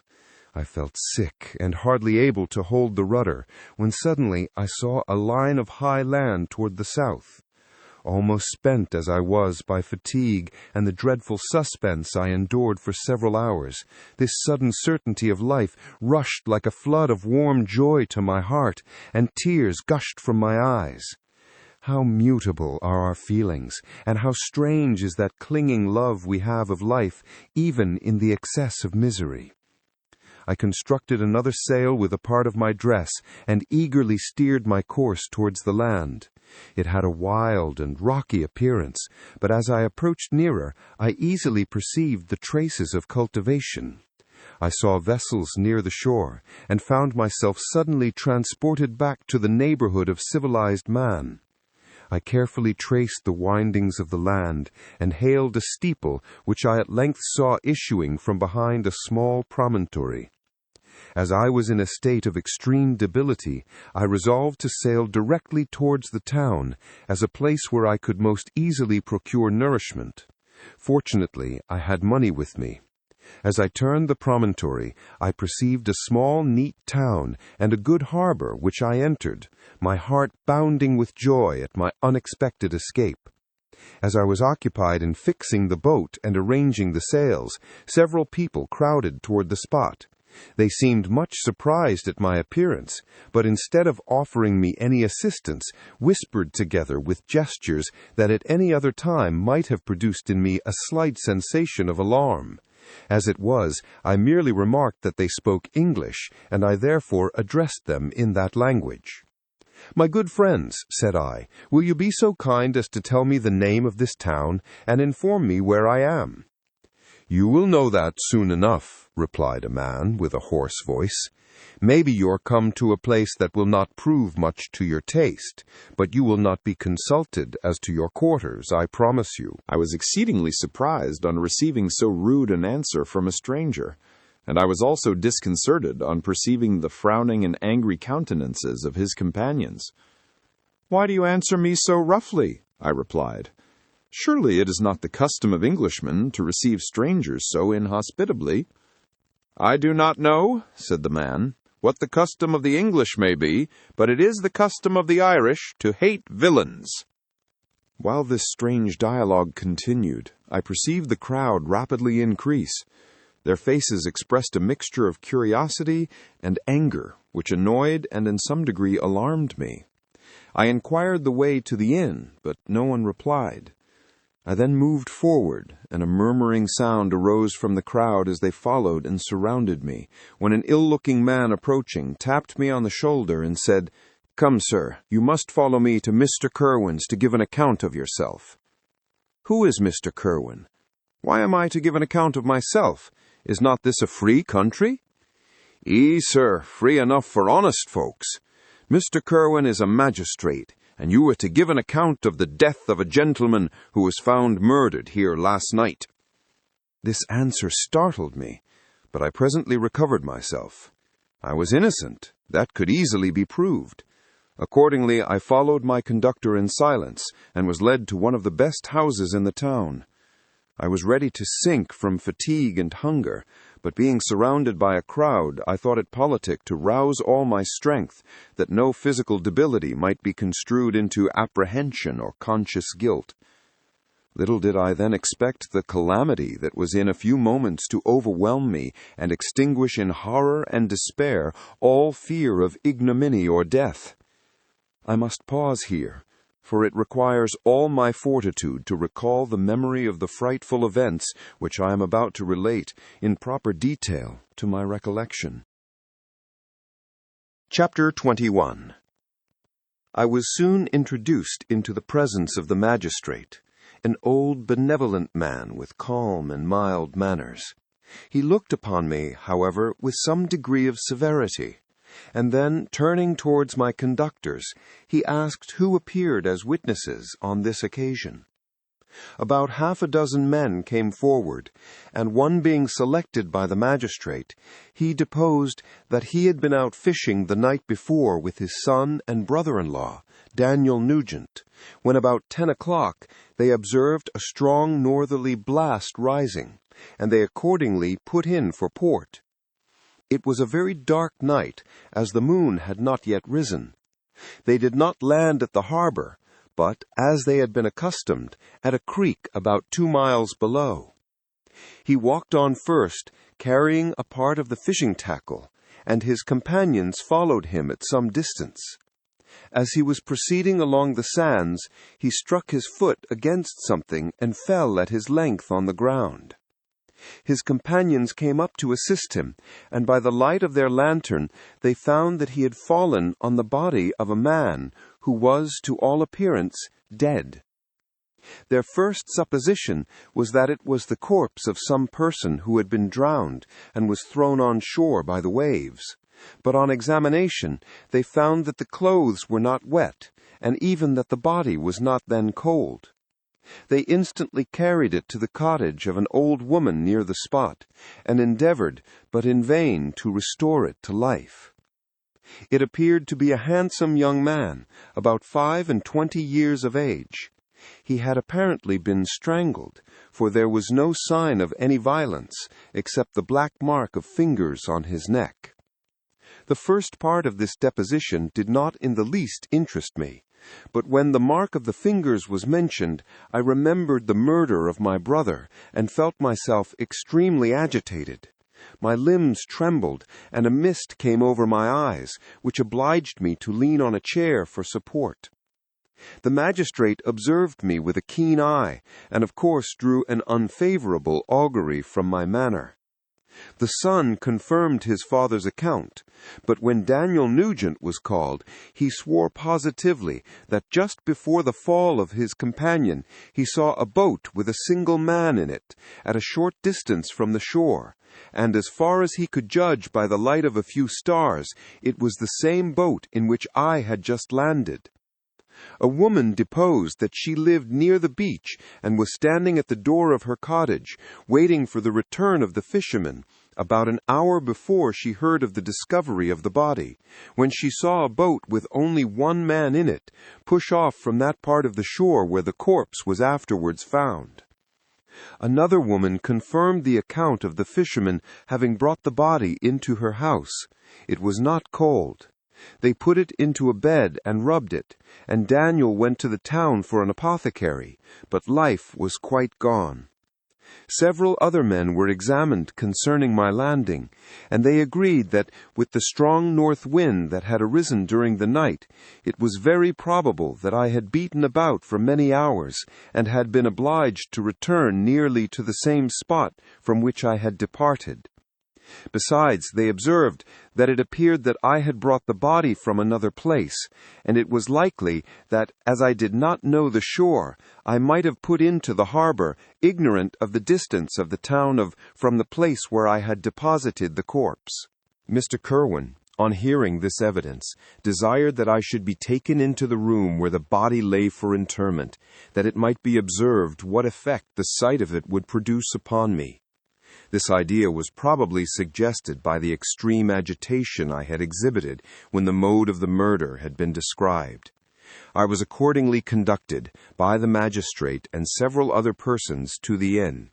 I felt sick and hardly able to hold the rudder, when suddenly I saw a line of high land toward the south. Almost spent as I was by fatigue and the dreadful suspense I endured for several hours, this sudden certainty of life rushed like a flood of warm joy to my heart, and tears gushed from my eyes. How mutable are our feelings, and how strange is that clinging love we have of life, even in the excess of misery. I constructed another sail with a part of my dress, and eagerly steered my course towards the land. It had a wild and rocky appearance, but as I approached nearer, I easily perceived the traces of cultivation. I saw vessels near the shore, and found myself suddenly transported back to the neighborhood of civilized man. I carefully traced the windings of the land, and hailed a steeple which I at length saw issuing from behind a small promontory. As I was in a state of extreme debility, I resolved to sail directly towards the town, as a place where I could most easily procure nourishment. Fortunately, I had money with me. As I turned the promontory, I perceived a small, neat town and a good harbor, which I entered, my heart bounding with joy at my unexpected escape. As I was occupied in fixing the boat and arranging the sails, several people crowded toward the spot. They seemed much surprised at my appearance, but instead of offering me any assistance, whispered together with gestures that at any other time might have produced in me a slight sensation of alarm. As it was, I merely remarked that they spoke English, and I therefore addressed them in that language. "My good friends," said I, "will you be so kind as to tell me the name of this town, and inform me where I am?" "You will know that soon enough," replied a man with a hoarse voice. "Maybe you're come to a place that will not prove much to your taste, but you will not be consulted as to your quarters, I promise you." I was exceedingly surprised on receiving so rude an answer from a stranger, and I was also disconcerted on perceiving the frowning and angry countenances of his companions. "Why do you answer me so roughly?" I replied. "Surely it is not the custom of Englishmen to receive strangers so inhospitably." "I do not know," said the man, "what the custom of the English may be, but it is the custom of the Irish to hate villains." While this strange dialogue continued, I perceived the crowd rapidly increase. Their faces expressed a mixture of curiosity and anger, which annoyed and in some degree alarmed me. I inquired the way to the inn, but no one replied. I then moved forward, and a murmuring sound arose from the crowd as they followed and surrounded me, when an ill-looking man approaching tapped me on the shoulder and said, "Come, sir, you must follow me to Mr. Curwen's to give an account of yourself." "Who is Mr. Curwen? Why am I to give an account of myself? Is not this a free country?" "Sir, free enough for honest folks. Mr. Curwen is a magistrate, and you are to give an account of the death of a gentleman who was found murdered here last night." This answer startled me, but I presently recovered myself. I was innocent. That could easily be proved. Accordingly, I followed my conductor in silence, and was led to one of the best houses in the town. I was ready to sink from fatigue and hunger, but being surrounded by a crowd, I thought it politic to rouse all my strength, that no physical debility might be construed into apprehension or conscious guilt. Little did I then expect the calamity that was in a few moments to overwhelm me and extinguish in horror and despair all fear of ignominy or death. I must pause here, for it requires all my fortitude to recall the memory of the frightful events which I am about to relate in proper detail to my recollection. Chapter 21. I was soon introduced into the presence of the magistrate, an old benevolent man with calm and mild manners. He looked upon me, however, with some degree of severity, and then, turning towards my conductors, he asked who appeared as witnesses on this occasion. About half a dozen men came forward, and one being selected by the magistrate, he deposed that he had been out fishing the night before with his son and brother-in-law, Daniel Nugent, when about 10 o'clock they observed a strong northerly blast rising, and they accordingly put in for port. It was a very dark night, as the moon had not yet risen. They did not land at the harbor, but, as they had been accustomed, at a creek about 2 miles below. He walked on first, carrying a part of the fishing tackle, and his companions followed him at some distance. As he was proceeding along the sands, he struck his foot against something and fell at his length on the ground. His companions came up to assist him, and by the light of their lantern they found that he had fallen on the body of a man who was, to all appearance, dead. Their first supposition was that it was the corpse of some person who had been drowned and was thrown on shore by the waves, but on examination they found that the clothes were not wet, and even that the body was not then cold. They instantly carried it to the cottage of an old woman near the spot, and endeavored, but in vain, to restore it to life. It appeared to be a handsome young man, about 25 years of age. He had apparently been strangled, for there was no sign of any violence, except the black mark of fingers on his neck. The first part of this deposition did not in the least interest me, but when the mark of the fingers was mentioned, I remembered the murder of my brother, and felt myself extremely agitated. My limbs trembled, and a mist came over my eyes, which obliged me to lean on a chair for support. The magistrate observed me with a keen eye, and of course drew an unfavorable augury from my manner. The son confirmed his father's account, but when Daniel Nugent was called, he swore positively that just before the fall of his companion he saw a boat with a single man in it, at a short distance from the shore, and as far as he could judge by the light of a few stars, it was the same boat in which I had just landed. A woman deposed that she lived near the beach and was standing at the door of her cottage, waiting for the return of the fishermen, about an hour before she heard of the discovery of the body, when she saw a boat with only one man in it push off from that part of the shore where the corpse was afterwards found. Another woman confirmed the account of the fishermen having brought the body into her house. It was not cold. They put it into a bed and rubbed it, and Daniel went to the town for an apothecary, but life was quite gone. Several other men were examined concerning my landing, and they agreed that, with the strong north wind that had arisen during the night, it was very probable that I had beaten about for many hours, and had been obliged to return nearly to the same spot from which I had departed. Besides, they observed that it appeared that I had brought the body from another place, and it was likely that, as I did not know the shore, I might have put into the harbor, ignorant of the distance of the town from the place where I had deposited the corpse. Mr. Kirwin, on hearing this evidence, desired that I should be taken into the room where the body lay for interment, that it might be observed what effect the sight of it would produce upon me. This idea was probably suggested by the extreme agitation I had exhibited when the mode of the murder had been described. I was accordingly conducted, by the magistrate and several other persons, to the inn.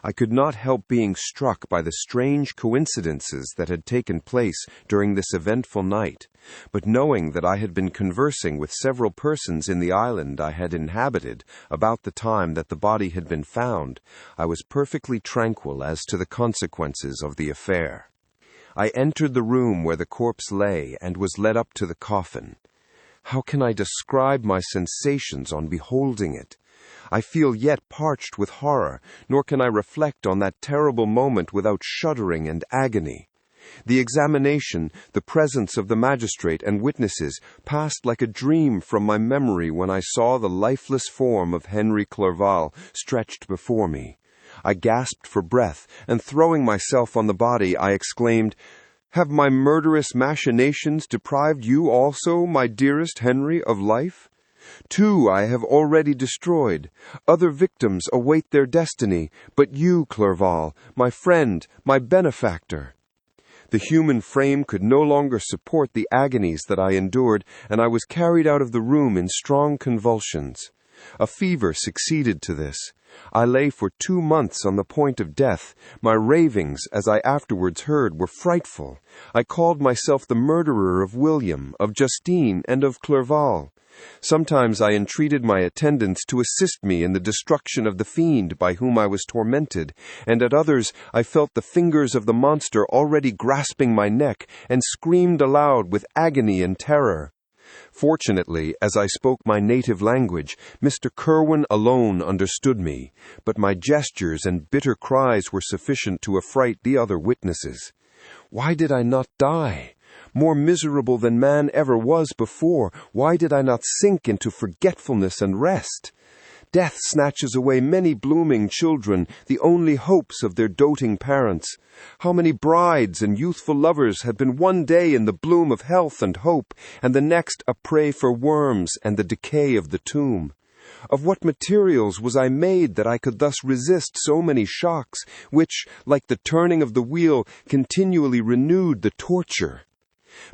I could not help being struck by the strange coincidences that had taken place during this eventful night, but knowing that I had been conversing with several persons in the island I had inhabited about the time that the body had been found, I was perfectly tranquil as to the consequences of the affair. I entered the room where the corpse lay and was led up to the coffin. How can I describe my sensations on beholding it? I feel yet parched with horror, nor can I reflect on that terrible moment without shuddering and agony. The examination, the presence of the magistrate and witnesses, passed like a dream from my memory when I saw the lifeless form of Henry Clerval stretched before me. I gasped for breath, and throwing myself on the body, I exclaimed, "Have my murderous machinations deprived you also, my dearest Henry, of life? 2 I have already destroyed. Other victims await their destiny, but you, Clerval, my friend, my benefactor." The human frame could no longer support the agonies that I endured, and I was carried out of the room in strong convulsions. A fever succeeded to this. I lay for 2 months on the point of death. My ravings, as I afterwards heard, were frightful. I called myself the murderer of William, of Justine, and of Clerval. Sometimes I entreated my attendants to assist me in the destruction of the fiend by whom I was tormented, and at others I felt the fingers of the monster already grasping my neck, and screamed aloud with agony and terror. Fortunately, as I spoke my native language, Mr. Kirwin alone understood me, but my gestures and bitter cries were sufficient to affright the other witnesses. Why did I not die? More miserable than man ever was before, why did I not sink into forgetfulness and rest? Death snatches away many blooming children, the only hopes of their doting parents. How many brides and youthful lovers have been one day in the bloom of health and hope, and the next a prey for worms and the decay of the tomb? Of what materials was I made that I could thus resist so many shocks, which, like the turning of the wheel, continually renewed the torture?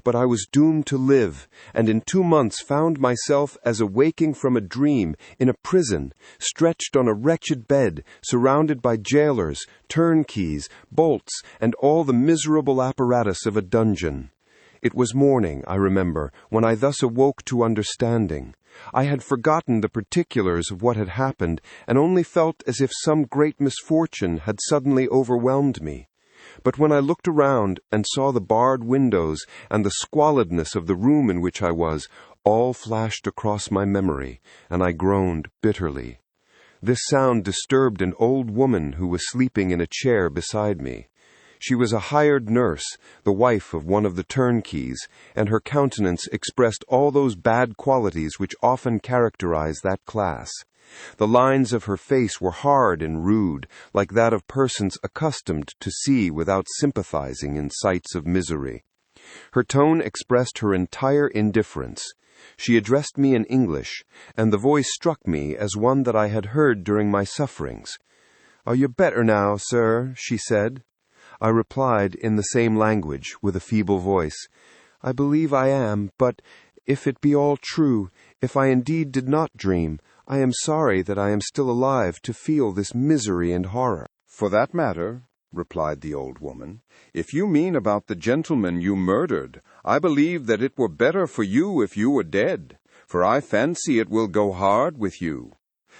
But I was doomed to live, and in 2 months found myself as awaking from a dream in a prison, stretched on a wretched bed, surrounded by jailers, turnkeys, bolts, and all the miserable apparatus of a dungeon. It was morning, I remember, when I thus awoke to understanding. I had forgotten the particulars of what had happened, and only felt as if some great misfortune had suddenly overwhelmed me. But when I looked around and saw the barred windows and the squalidness of the room in which I was, all flashed across my memory, and I groaned bitterly. This sound disturbed an old woman who was sleeping in a chair beside me. She was a hired nurse, the wife of one of the turnkeys, and her countenance expressed all those bad qualities which often characterize that class. The lines of her face were hard and rude, like that of persons accustomed to see without sympathizing in sights of misery. Her tone expressed her entire indifference. She addressed me in English, and the voice struck me as one that I had heard during my sufferings. "Are you better now, sir?" she said. I replied in the same language, with a feeble voice, "I believe I am, but if it be all true, if I indeed did not dream, I am sorry that I am still alive to feel this misery and horror." "For that matter," replied the old woman, "if you mean about the gentleman you murdered, I believe that it were better for you if you were dead, for I fancy it will go hard with you.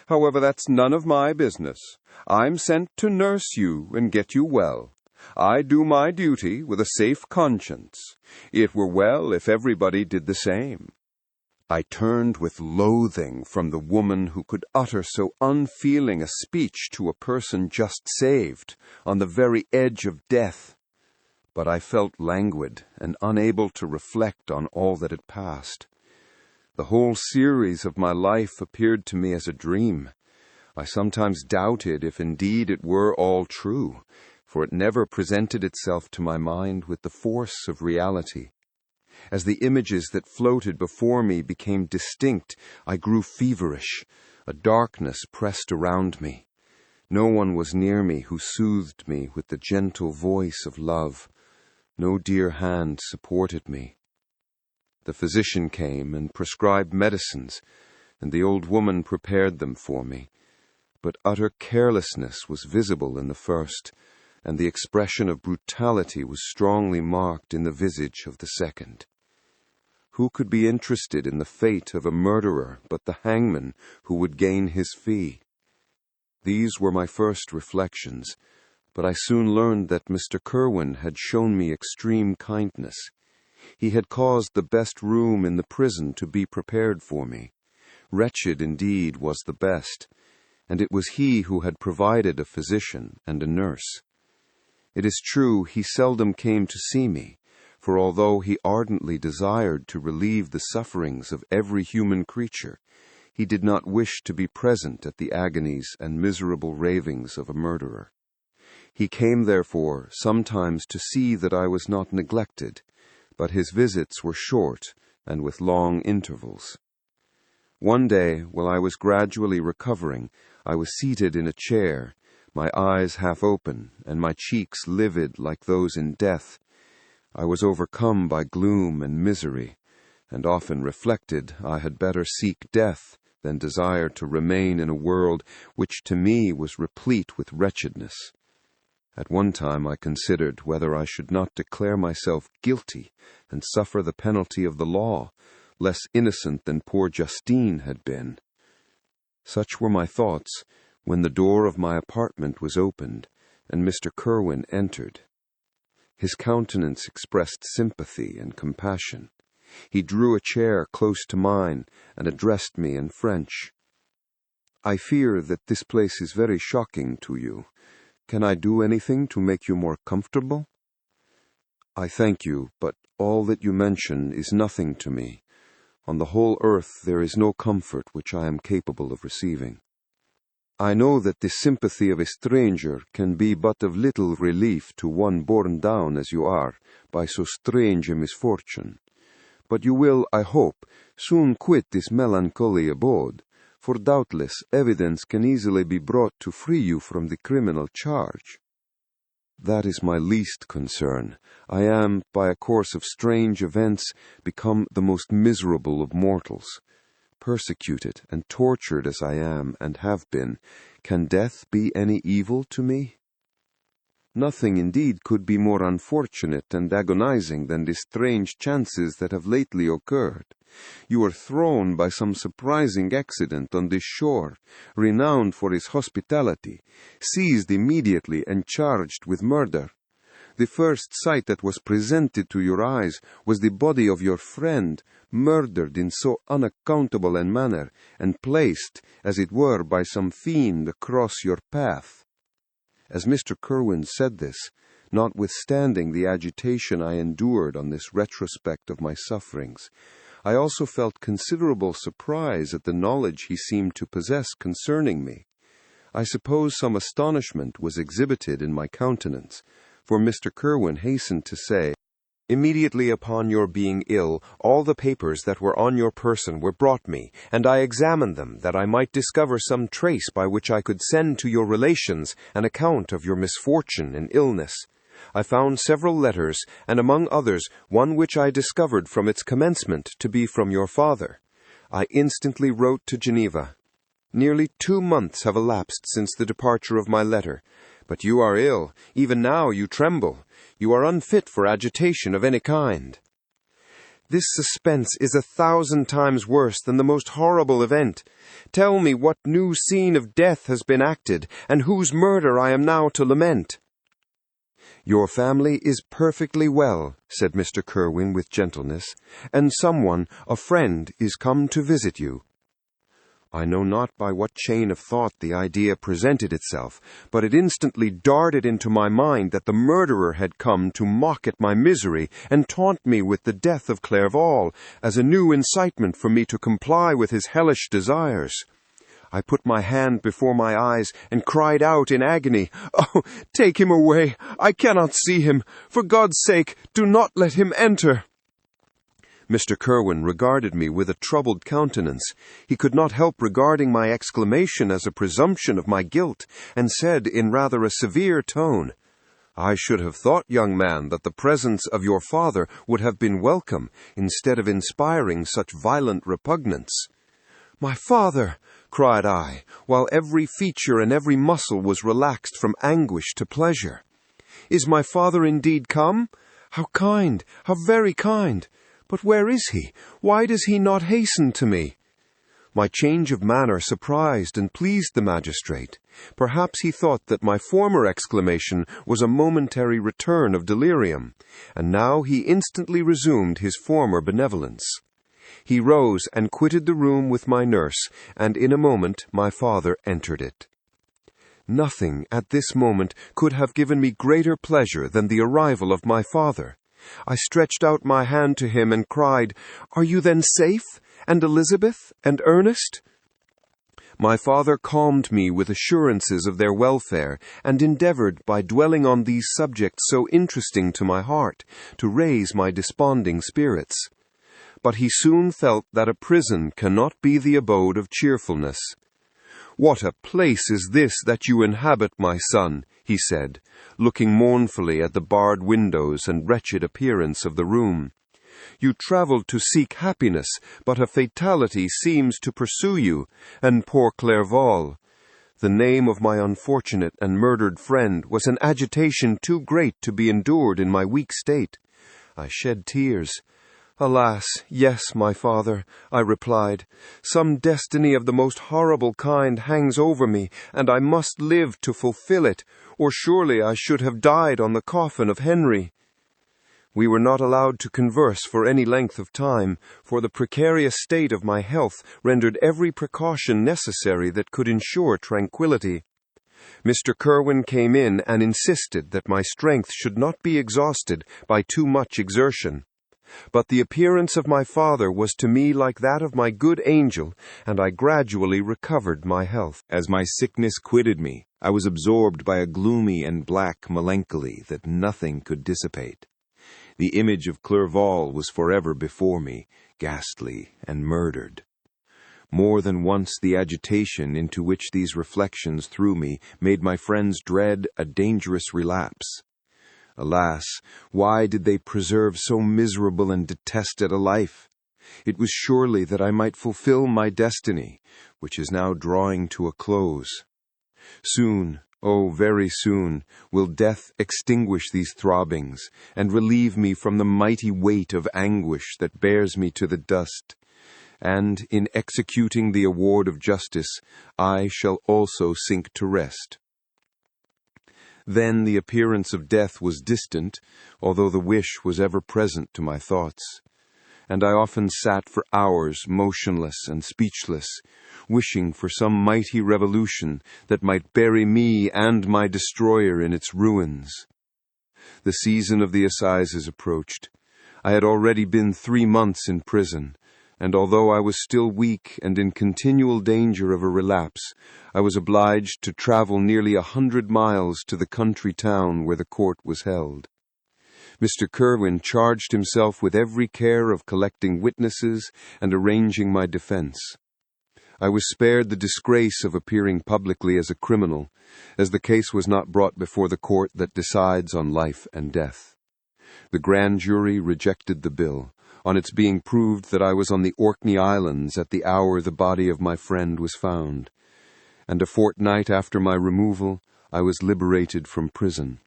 However, that's none of my business. I'm sent to nurse you and get you well. I do my duty with a safe conscience. It were well if everybody did the same." I turned with loathing from the woman who could utter so unfeeling a speech to a person just saved, on the very edge of death. But I felt languid and unable to reflect on all that had passed. The whole series of my life appeared to me as a dream. I sometimes doubted if indeed it were all true, for it never presented itself to my mind with the force of reality. As the images that floated before me became distinct, I grew feverish. A darkness pressed around me. No one was near me who soothed me with the gentle voice of love. No dear hand supported me. The physician came and prescribed medicines, and the old woman prepared them for me. But utter carelessness was visible in the first, and the expression of brutality was strongly marked in the visage of the second. Who could be interested in the fate of a murderer but the hangman who would gain his fee? These were my first reflections, but I soon learned that Mr. Kerwin had shown me extreme kindness. He had caused the best room in the prison to be prepared for me. Wretched indeed was the best, and it was he who had provided a physician and a nurse. It is true he seldom came to see me, for although he ardently desired to relieve the sufferings of every human creature, he did not wish to be present at the agonies and miserable ravings of a murderer. He came, therefore, sometimes to see that I was not neglected, but his visits were short and with long intervals. One day, while I was gradually recovering, I was seated in a chair, my eyes half open and my cheeks livid like those in death. I was overcome by gloom and misery, and often reflected I had better seek death than desire to remain in a world which to me was replete with wretchedness. At one time I considered whether I should not declare myself guilty and suffer the penalty of the law, less innocent than poor Justine had been. Such were my thoughts when the door of my apartment was opened, and Mr. Kerwin entered. His countenance expressed sympathy and compassion. He drew a chair close to mine and addressed me in French. "I fear that this place is very shocking to you. Can I do anything to make you more comfortable?" "I thank you, but all that you mention is nothing to me. On the whole earth there is no comfort which I am capable of receiving. I know that the sympathy of a stranger can be but of little relief to one borne down as you are by so strange a misfortune. But you will, I hope, soon quit this melancholy abode, for doubtless evidence can easily be brought to free you from the criminal charge." "That is my least concern. I am, by a course of strange events, become the most miserable of mortals. Persecuted and tortured as I am and have been, can death be any evil to me? Nothing indeed could be more unfortunate and agonizing than the strange chances that have lately occurred. You are thrown by some surprising accident on this shore, renowned for its hospitality, seized immediately and charged with murder. The first sight that was presented to your eyes was the body of your friend, murdered in so unaccountable a manner, and placed, as it were, by some fiend across your path." As Mr. Kerwin said this, notwithstanding the agitation I endured on this retrospect of my sufferings, I also felt considerable surprise at the knowledge he seemed to possess concerning me. I suppose some astonishment was exhibited in my countenance, for Mr. Kerwin hastened to say, "Immediately upon your being ill, all the papers that were on your person were brought me, and I examined them, that I might discover some trace by which I could send to your relations an account of your misfortune and illness. I found several letters, and among others one which I discovered from its commencement to be from your father. I instantly wrote to Geneva. Nearly 2 months have elapsed since the departure of my letter, but you are ill. Even now you tremble. You are unfit for agitation of any kind. This suspense is 1,000 times worse than the most horrible event. Tell me what new scene of death has been acted, and whose murder I am now to lament." "Your family is perfectly well," said Mr. Kerwin with gentleness, "and someone, a friend, is come to visit you." I know not by what chain of thought the idea presented itself, but it instantly darted into my mind that the murderer had come to mock at my misery and taunt me with the death of Clerval, as a new incitement for me to comply with his hellish desires. I put my hand before my eyes and cried out in agony, "Oh, take him away! I cannot see him! For God's sake, do not let him enter!" Mr. Kerwin regarded me with a troubled countenance. He could not help regarding my exclamation as a presumption of my guilt, and said in rather a severe tone, "I should have thought, young man, that the presence of your father would have been welcome, instead of inspiring such violent repugnance." "My father!" cried I, while every feature and every muscle was relaxed from anguish to pleasure. "Is my father indeed come? How kind! How very kind! But where is he? Why does he not hasten to me?" My change of manner surprised and pleased the magistrate. Perhaps he thought that my former exclamation was a momentary return of delirium, and now he instantly resumed his former benevolence. He rose and quitted the room with my nurse, and in a moment my father entered it. Nothing at this moment could have given me greater pleasure than the arrival of my father. I stretched out my hand to him and cried, "Are you then safe? And Elizabeth? And Ernest?" My father calmed me with assurances of their welfare, and endeavored, by dwelling on these subjects so interesting to my heart, to raise my desponding spirits. But he soon felt that a prison cannot be the abode of cheerfulness. "What a place is this that you inhabit, my son," he said, looking mournfully at the barred windows and wretched appearance of the room. "You traveled to seek happiness, but a fatality seems to pursue you, and poor Clerval. The name of my unfortunate and murdered friend was an agitation too great to be endured in my weak state." I shed tears. "Alas, yes, my father," I replied. "Some destiny of the most horrible kind hangs over me, and I must live to fulfill it, or surely I should have died on the coffin of Henry." We were not allowed to converse for any length of time, for the precarious state of my health rendered every precaution necessary that could ensure tranquillity. Mr. Kerwin came in and insisted that my strength should not be exhausted by too much exertion. But the appearance of my father was to me like that of my good angel, and I gradually recovered my health. As my sickness quitted me, I was absorbed by a gloomy and black melancholy that nothing could dissipate. The image of Clerval was forever before me, ghastly and murdered. More than once the agitation into which these reflections threw me made my friends dread a dangerous relapse. Alas, why did they preserve so miserable and detested a life? It was surely that I might fulfill my destiny, which is now drawing to a close. Soon, oh, very soon, will death extinguish these throbbings, and relieve me from the mighty weight of anguish that bears me to the dust. And, in executing the award of justice, I shall also sink to rest. Then the appearance of death was distant, although the wish was ever present to my thoughts. And I often sat for hours motionless and speechless, wishing for some mighty revolution that might bury me and my destroyer in its ruins. The season of the assizes approached. I had already been 3 months in prison, and although I was still weak and in continual danger of a relapse, I was obliged to travel nearly 100 miles to the country town where the court was held. Mr. Kerwin charged himself with every care of collecting witnesses and arranging my defense. I was spared the disgrace of appearing publicly as a criminal, as the case was not brought before the court that decides on life and death. The grand jury rejected the bill, on its being proved that I was on the Orkney Islands at the hour the body of my friend was found, and a fortnight after my removal I was liberated from prison.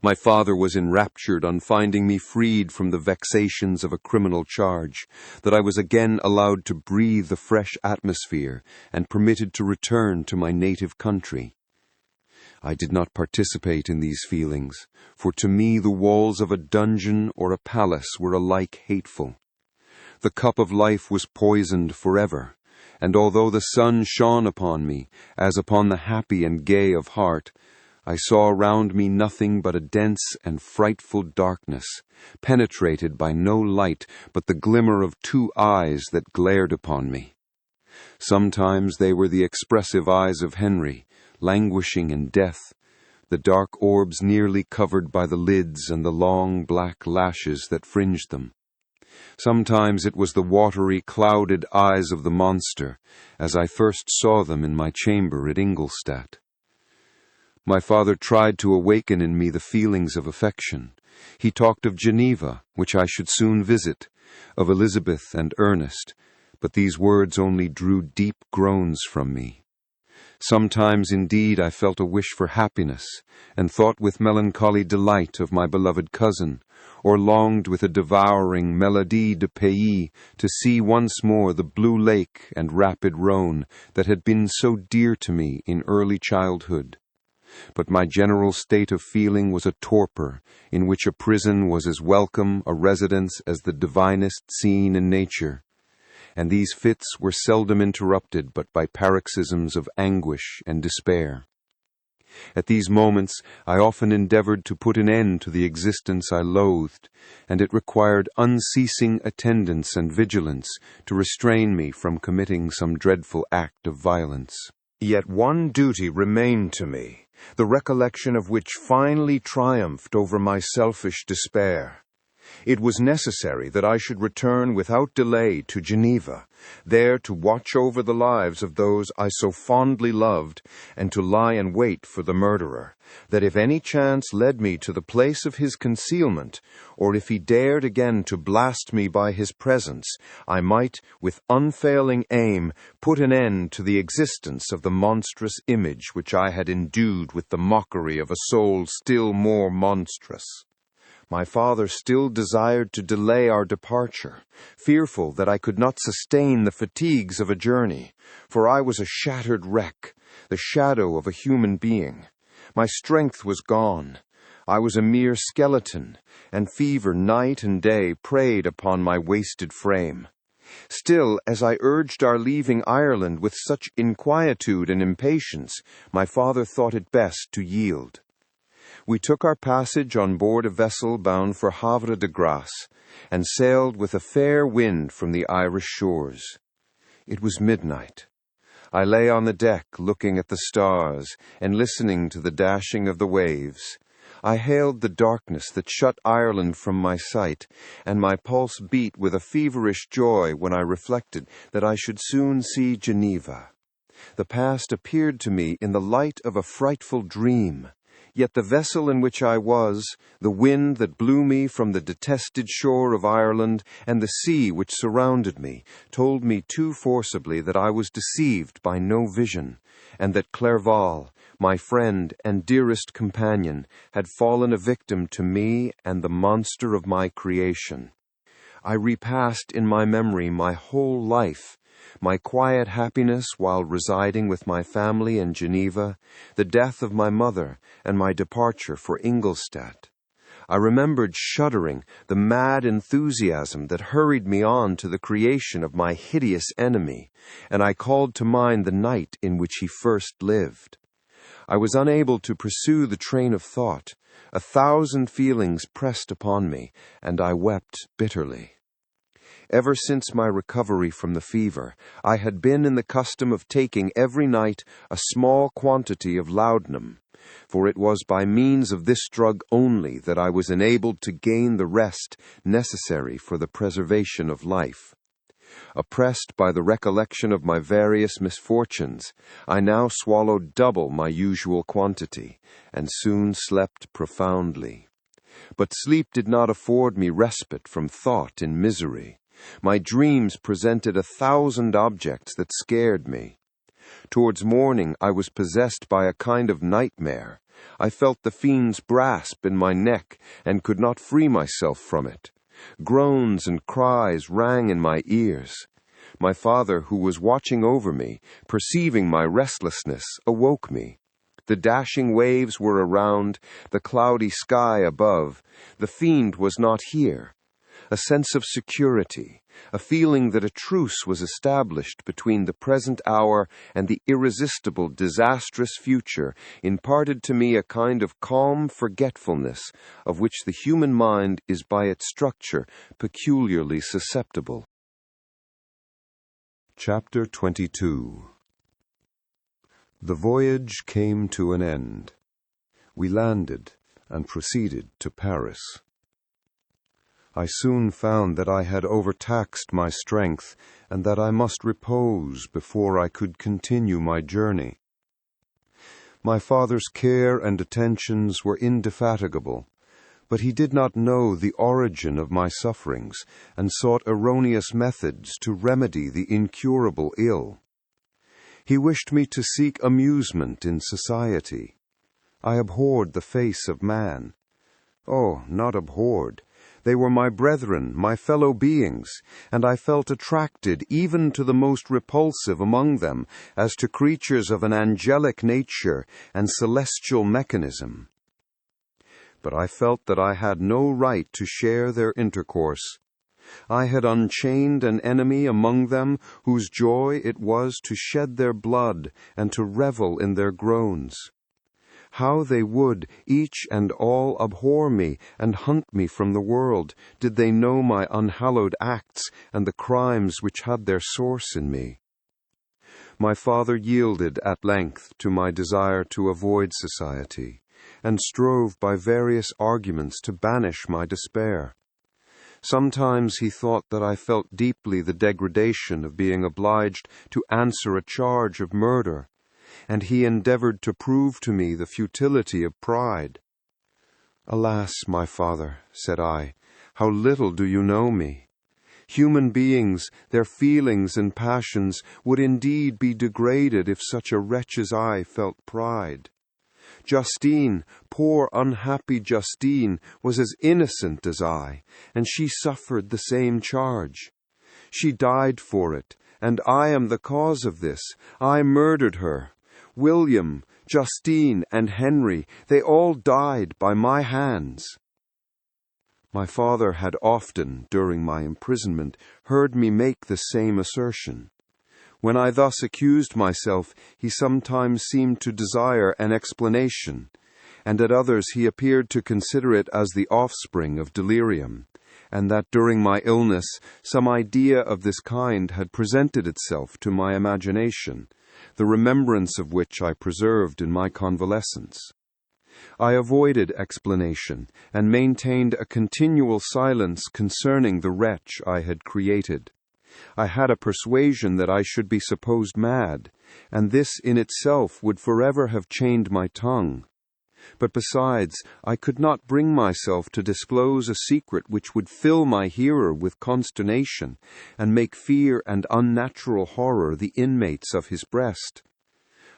My father was enraptured on finding me freed from the vexations of a criminal charge, that I was again allowed to breathe the fresh atmosphere and permitted to return to my native country. I did not participate in these feelings, for to me the walls of a dungeon or a palace were alike hateful. The cup of life was poisoned forever, and although the sun shone upon me, as upon the happy and gay of heart, I saw around me nothing but a dense and frightful darkness, penetrated by no light but the glimmer of two eyes that glared upon me. Sometimes they were the expressive eyes of Henry, languishing in death, the dark orbs nearly covered by the lids and the long black lashes that fringed them. Sometimes it was the watery, clouded eyes of the monster, as I first saw them in my chamber at Ingolstadt. My father tried to awaken in me the feelings of affection. He talked of Geneva, which I should soon visit, of Elizabeth and Ernest, but these words only drew deep groans from me. Sometimes, indeed, I felt a wish for happiness, and thought with melancholy delight of my beloved cousin, or longed with a devouring Mélodie de Pays to see once more the blue lake and rapid Rhone that had been so dear to me in early childhood. But my general state of feeling was a torpor, in which a prison was as welcome a residence as the divinest scene in nature, and these fits were seldom interrupted but by paroxysms of anguish and despair. At these moments I often endeavored to put an end to the existence I loathed, and it required unceasing attendance and vigilance to restrain me from committing some dreadful act of violence. Yet one duty remained to me, the recollection of which finally triumphed over my selfish despair. It was necessary that I should return without delay to Geneva, there to watch over the lives of those I so fondly loved, and to lie in wait for the murderer, that if any chance led me to the place of his concealment, or if he dared again to blast me by his presence, I might, with unfailing aim, put an end to the existence of the monstrous image which I had endued with the mockery of a soul still more monstrous. My father still desired to delay our departure, fearful that I could not sustain the fatigues of a journey, for I was a shattered wreck, the shadow of a human being. My strength was gone. I was a mere skeleton, and fever night and day preyed upon my wasted frame. Still, as I urged our leaving Ireland with such inquietude and impatience, my father thought it best to yield. We took our passage on board a vessel bound for Havre de Grace, and sailed with a fair wind from the Irish shores. It was midnight. I lay on the deck looking at the stars and listening to the dashing of the waves. I hailed the darkness that shut Ireland from my sight, and my pulse beat with a feverish joy when I reflected that I should soon see Geneva. The past appeared to me in the light of a frightful dream. Yet the vessel in which I was, the wind that blew me from the detested shore of Ireland, and the sea which surrounded me, told me too forcibly that I was deceived by no vision, and that Clerval, my friend and dearest companion, had fallen a victim to me and the monster of my creation. I repassed in my memory my whole life, my quiet happiness while residing with my family in Geneva, the death of my mother, and my departure for Ingolstadt. I remembered shuddering the mad enthusiasm that hurried me on to the creation of my hideous enemy, and I called to mind the night in which he first lived. I was unable to pursue the train of thought. 1,000 feelings pressed upon me, and I wept bitterly. Ever since my recovery from the fever, I had been in the custom of taking every night a small quantity of laudanum, for it was by means of this drug only that I was enabled to gain the rest necessary for the preservation of life. Oppressed by the recollection of my various misfortunes, I now swallowed double my usual quantity, and soon slept profoundly. But sleep did not afford me respite from thought in misery. My dreams presented 1,000 objects that scared me. Towards morning I was possessed by a kind of nightmare. I felt the fiend's grasp in my neck and could not free myself from it. Groans and cries rang in my ears. My father, who was watching over me, perceiving my restlessness, awoke me. The dashing waves were around, the cloudy sky above. The fiend was not here. A sense of security, a feeling that a truce was established between the present hour and the irresistible, disastrous future, imparted to me a kind of calm forgetfulness of which the human mind is by its structure peculiarly susceptible. Chapter 22. The voyage came to an end. We landed and proceeded to Paris. I soon found that I had overtaxed my strength and that I must repose before I could continue my journey. My father's care and attentions were indefatigable, but he did not know the origin of my sufferings and sought erroneous methods to remedy the incurable ill. He wished me to seek amusement in society. I abhorred the face of man. Oh, not abhorred. They were my brethren, my fellow beings, and I felt attracted even to the most repulsive among them as to creatures of an angelic nature and celestial mechanism. But I felt that I had no right to share their intercourse. I had unchained an enemy among them whose joy it was to shed their blood and to revel in their groans. How they would, each and all, abhor me and hunt me from the world, did they know my unhallowed acts and the crimes which had their source in me. My father yielded at length to my desire to avoid society, and strove by various arguments to banish my despair. Sometimes he thought that I felt deeply the degradation of being obliged to answer a charge of murder, and he endeavored to prove to me the futility of pride. "Alas, my father," said I, "how little do you know me! Human beings, their feelings and passions, would indeed be degraded if such a wretch as I felt pride. Justine, poor unhappy Justine, was as innocent as I, and she suffered the same charge. She died for it, and I am the cause of this. I murdered her. William, Justine, and Henry, they all died by my hands." My father had often, during my imprisonment, heard me make the same assertion. When I thus accused myself, he sometimes seemed to desire an explanation, and at others he appeared to consider it as the offspring of delirium, and that during my illness some idea of this kind had presented itself to my imagination, the remembrance of which I preserved in my convalescence. I avoided explanation, and maintained a continual silence concerning the wretch I had created. I had a persuasion that I should be supposed mad, and this in itself would forever have chained my tongue. But besides, I could not bring myself to disclose a secret which would fill my hearer with consternation, and make fear and unnatural horror the inmates of his breast.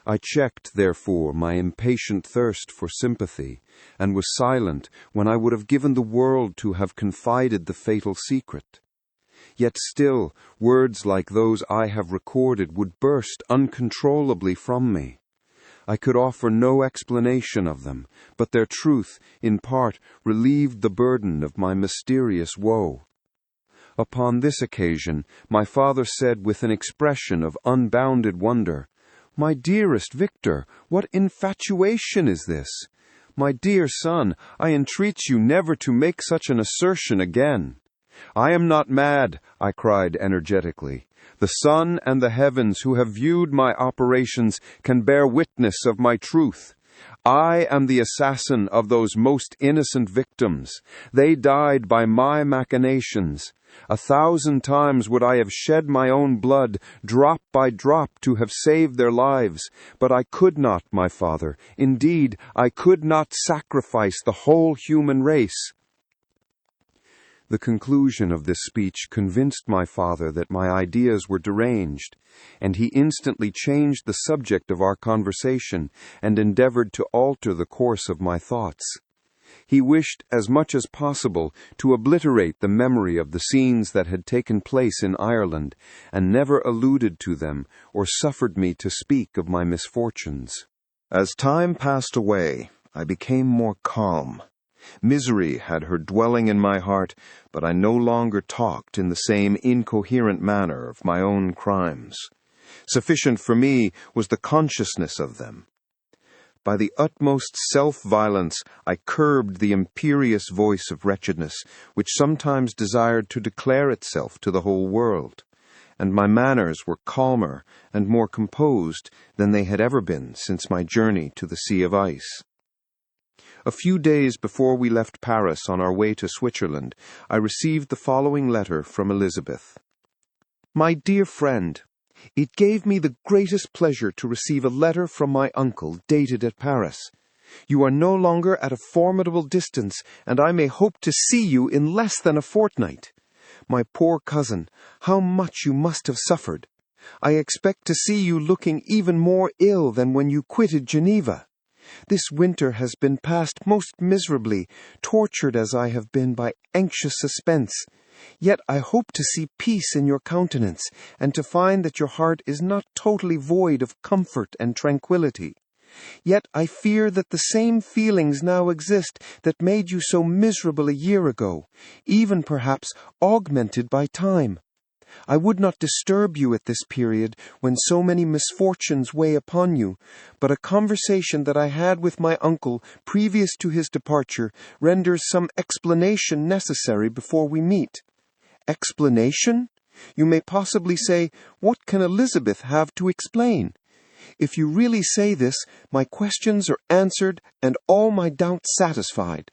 I checked, therefore, my impatient thirst for sympathy, and was silent when I would have given the world to have confided the fatal secret. Yet still, words like those I have recorded would burst uncontrollably from me. I could offer no explanation of them, but their truth, in part, relieved the burden of my mysterious woe. Upon this occasion, my father said with an expression of unbounded wonder, "My dearest Victor, what infatuation is this? My dear son, I entreat you never to make such an assertion again." "I am not mad," I cried energetically. "The sun and the heavens who have viewed my operations can bear witness of my truth. I am the assassin of those most innocent victims. They died by my machinations. 1,000 times would I have shed my own blood, drop by drop, to have saved their lives. But I could not, my father. Indeed, I could not sacrifice the whole human race." The conclusion of this speech convinced my father that my ideas were deranged, and he instantly changed the subject of our conversation and endeavored to alter the course of my thoughts. He wished as much as possible to obliterate the memory of the scenes that had taken place in Ireland, and never alluded to them or suffered me to speak of my misfortunes. As time passed away, I became more calm. Misery had her dwelling in my heart, but I no longer talked in the same incoherent manner of my own crimes. Sufficient for me was the consciousness of them. By the utmost self-violence, I curbed the imperious voice of wretchedness, which sometimes desired to declare itself to the whole world, and my manners were calmer and more composed than they had ever been since my journey to the Sea of Ice. A few days before we left Paris on our way to Switzerland, I received the following letter from Elizabeth. My dear friend, it gave me the greatest pleasure to receive a letter from my uncle dated at Paris. You are no longer at a formidable distance, and I may hope to see you in less than a fortnight. My poor cousin, how much you must have suffered! I expect to see you looking even more ill than when you quitted Geneva. This winter has been passed most miserably, tortured as I have been by anxious suspense. Yet I hope to see peace in your countenance, and to find that your heart is not totally void of comfort and tranquillity. Yet I fear that the same feelings now exist that made you so miserable a year ago, even perhaps augmented by time. I would not disturb you at this period, when so many misfortunes weigh upon you, but a conversation that I had with my uncle previous to his departure renders some explanation necessary before we meet. Explanation? You may possibly say, what can Elizabeth have to explain? If you really say this, my questions are answered and all my doubts satisfied.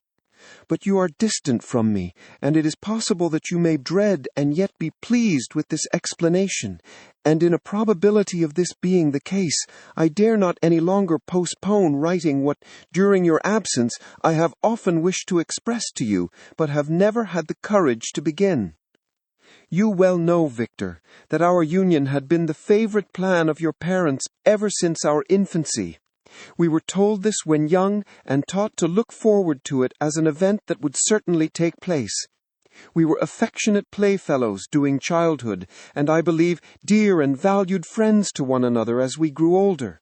But you are distant from me, and it is possible that you may dread and yet be pleased with this explanation, and in a probability of this being the case, I dare not any longer postpone writing what, during your absence, I have often wished to express to you, but have never had the courage to begin. You well know, Victor, that our union had been the favorite plan of your parents ever since our infancy. We were told this when young and taught to look forward to it as an event that would certainly take place. We were affectionate playfellows during childhood, and I believe dear and valued friends to one another as we grew older.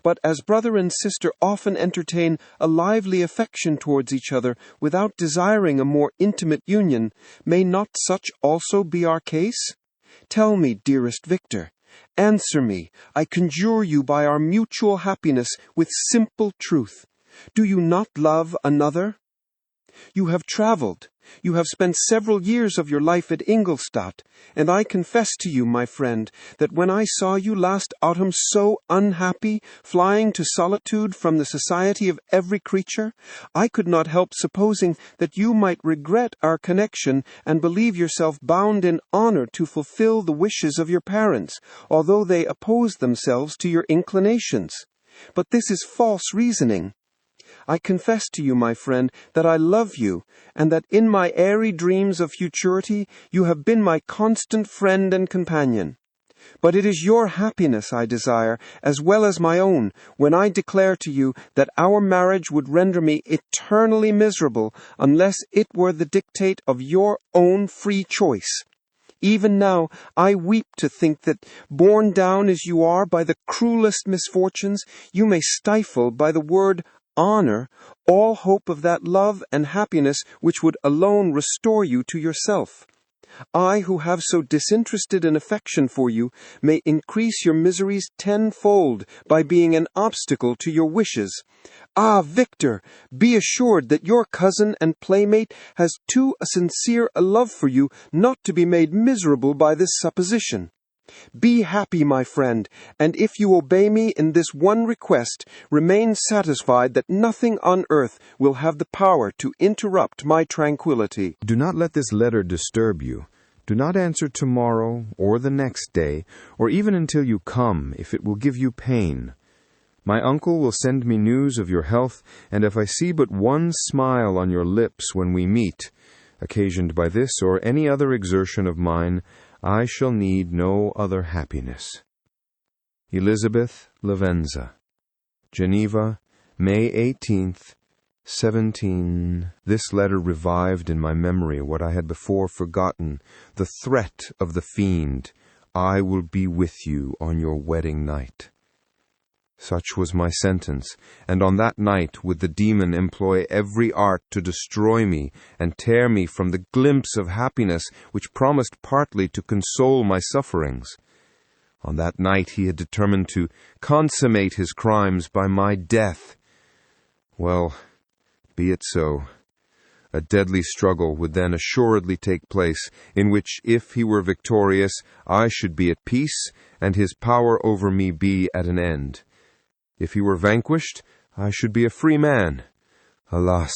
But as brother and sister often entertain a lively affection towards each other without desiring a more intimate union, may not such also be our case? Tell me, dearest Victor, answer me, I conjure you by our mutual happiness with simple truth. Do you not love another? You have traveled. You have spent several years of your life at Ingolstadt, and I confess to you, my friend, that when I saw you last autumn so unhappy, flying to solitude from the society of every creature, I could not help supposing that you might regret our connection and believe yourself bound in honor to fulfill the wishes of your parents, although they oppose themselves to your inclinations. But this is false reasoning. I confess to you, my friend, that I love you, and that in my airy dreams of futurity you have been my constant friend and companion. But it is your happiness I desire, as well as my own, when I declare to you that our marriage would render me eternally miserable unless it were the dictate of your own free choice. Even now I weep to think that, borne down as you are by the cruelest misfortunes, you may stifle by the word honor all hope of that love and happiness which would alone restore you to yourself. I, who have so disinterested an affection for you, may increase your miseries tenfold by being an obstacle to your wishes. Ah, Victor, be assured that your cousin and playmate has too sincere a love for you not to be made miserable by this supposition. Be happy, my friend, and if you obey me in this one request, remain satisfied that nothing on earth will have the power to interrupt my tranquillity. Do not let this letter disturb you. Do not answer tomorrow, or the next day, or even until you come, if it will give you pain. My uncle will send me news of your health, and if I see but one smile on your lips when we meet, Occasioned by this or any other exertion of mine, I shall need no other happiness. Elizabeth Lavenza, Geneva, May 18th, 17. This letter revived in my memory what I had before forgotten, the threat of the fiend, "I will be with you on your wedding night." Such was my sentence, and on that night would the demon employ every art to destroy me and tear me from the glimpse of happiness which promised partly to console my sufferings. On that night he had determined to consummate his crimes by my death. Well, be it so. A deadly struggle would then assuredly take place, in which, if he were victorious, I should be at peace, and his power over me be at an end. If he were vanquished, I should be a free man. Alas,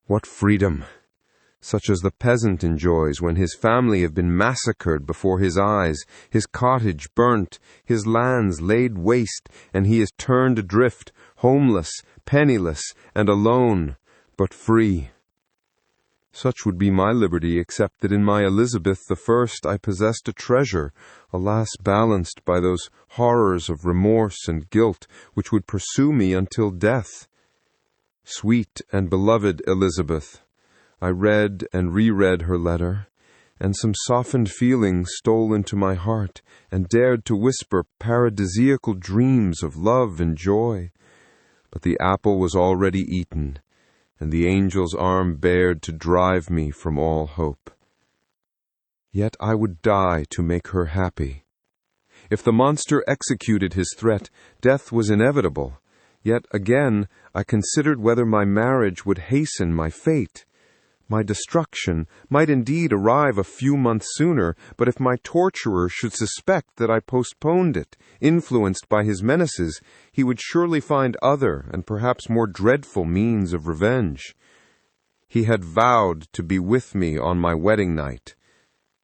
what freedom! Such as the peasant enjoys when his family have been massacred before his eyes, his cottage burnt, his lands laid waste, and he is turned adrift, homeless, penniless, and alone, but free. Such would be my liberty, except that in my Elizabeth I I possessed a treasure, alas, balanced by those horrors of remorse and guilt which would pursue me until death. Sweet and beloved Elizabeth, I read and reread her letter, and some softened feeling stole into my heart and dared to whisper paradisiacal dreams of love and joy. But the apple was already eaten, and the angel's arm bared to drive me from all hope. Yet I would die to make her happy. If the monster executed his threat, death was inevitable. Yet again I considered whether my marriage would hasten my fate. My destruction might indeed arrive a few months sooner, but if my torturer should suspect that I postponed it, influenced by his menaces, he would surely find other and perhaps more dreadful means of revenge. He had vowed to be with me on my wedding night.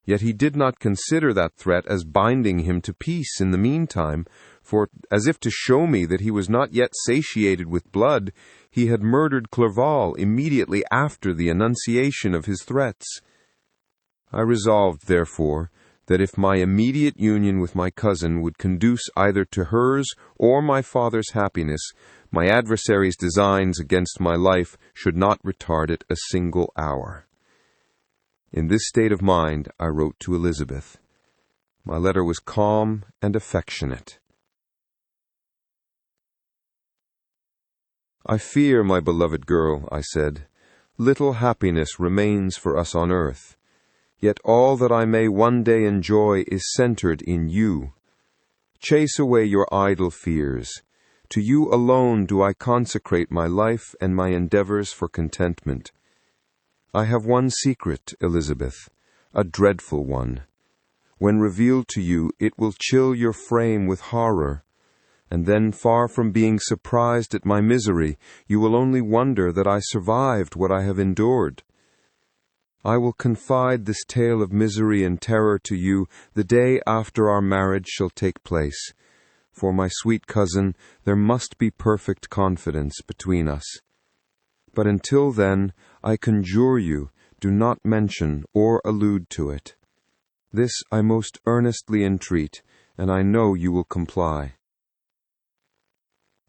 Yet he did not consider that threat as binding him to peace in the meantime, for, as if to show me that he was not yet satiated with blood, he had murdered Clerval immediately after the enunciation of his threats. I resolved, therefore, that if my immediate union with my cousin would conduce either to hers or my father's happiness, my adversary's designs against my life should not retard it a single hour. In this state of mind I wrote to Elizabeth. My letter was calm and affectionate. "I fear, my beloved girl," I said, "little happiness remains for us on earth. Yet all that I may one day enjoy is centered in you. Chase away your idle fears. To you alone do I consecrate my life and my endeavors for contentment. I have one secret, Elizabeth, a dreadful one. When revealed to you, it will chill your frame with horror. And then, far from being surprised at my misery, you will only wonder that I survived what I have endured. I will confide this tale of misery and terror to you the day after our marriage shall take place. For, my sweet cousin, there must be perfect confidence between us. But until then, I conjure you, do not mention or allude to it. This I most earnestly entreat, and I know you will comply."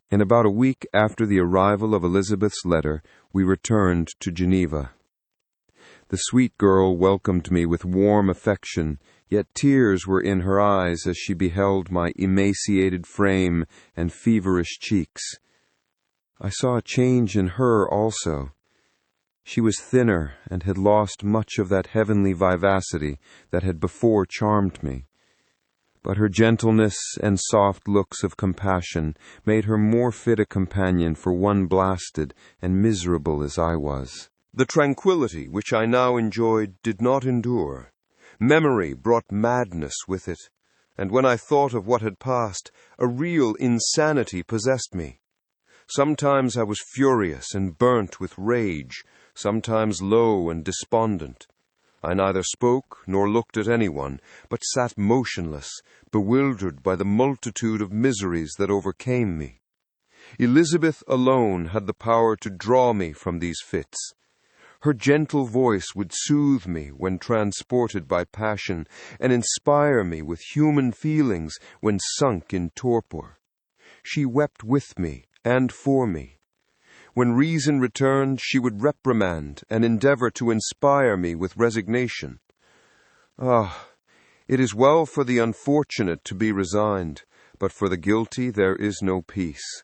In about a week after the arrival of Elizabeth's letter, we returned to Geneva. The sweet girl welcomed me with warm affection, yet tears were in her eyes as she beheld my emaciated frame and feverish cheeks. I saw a change in her also. She was thinner and had lost much of that heavenly vivacity that had before charmed me. But her gentleness and soft looks of compassion made her more fit a companion for one blasted and miserable as I was. The tranquillity which I now enjoyed did not endure. Memory brought madness with it, and when I thought of what had passed, a real insanity possessed me. Sometimes I was furious and burnt with rage, sometimes low and despondent. I neither spoke nor looked at anyone, but sat motionless, bewildered by the multitude of miseries that overcame me. Elizabeth alone had the power to draw me from these fits. Her gentle voice would soothe me when transported by passion, and inspire me with human feelings when sunk in torpor. She wept with me and for me. When reason returned, she would reprimand and endeavor to inspire me with resignation. Ah, it is well for the unfortunate to be resigned, but for the guilty there is no peace.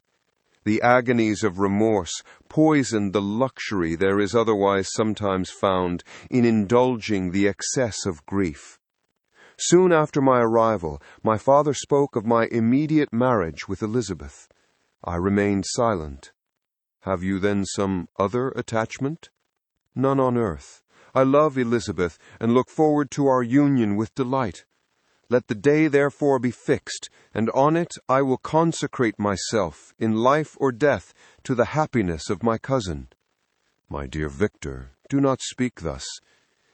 The agonies of remorse poison the luxury there is otherwise sometimes found in indulging the excess of grief. Soon after my arrival, my father spoke of my immediate marriage with Elizabeth. I remained silent. "Have you then some other attachment?" "None on earth. I love Elizabeth and look forward to our union with delight. Let the day therefore be fixed, and on it I will consecrate myself, in life or death, to the happiness of my cousin." "My dear Victor, do not speak thus.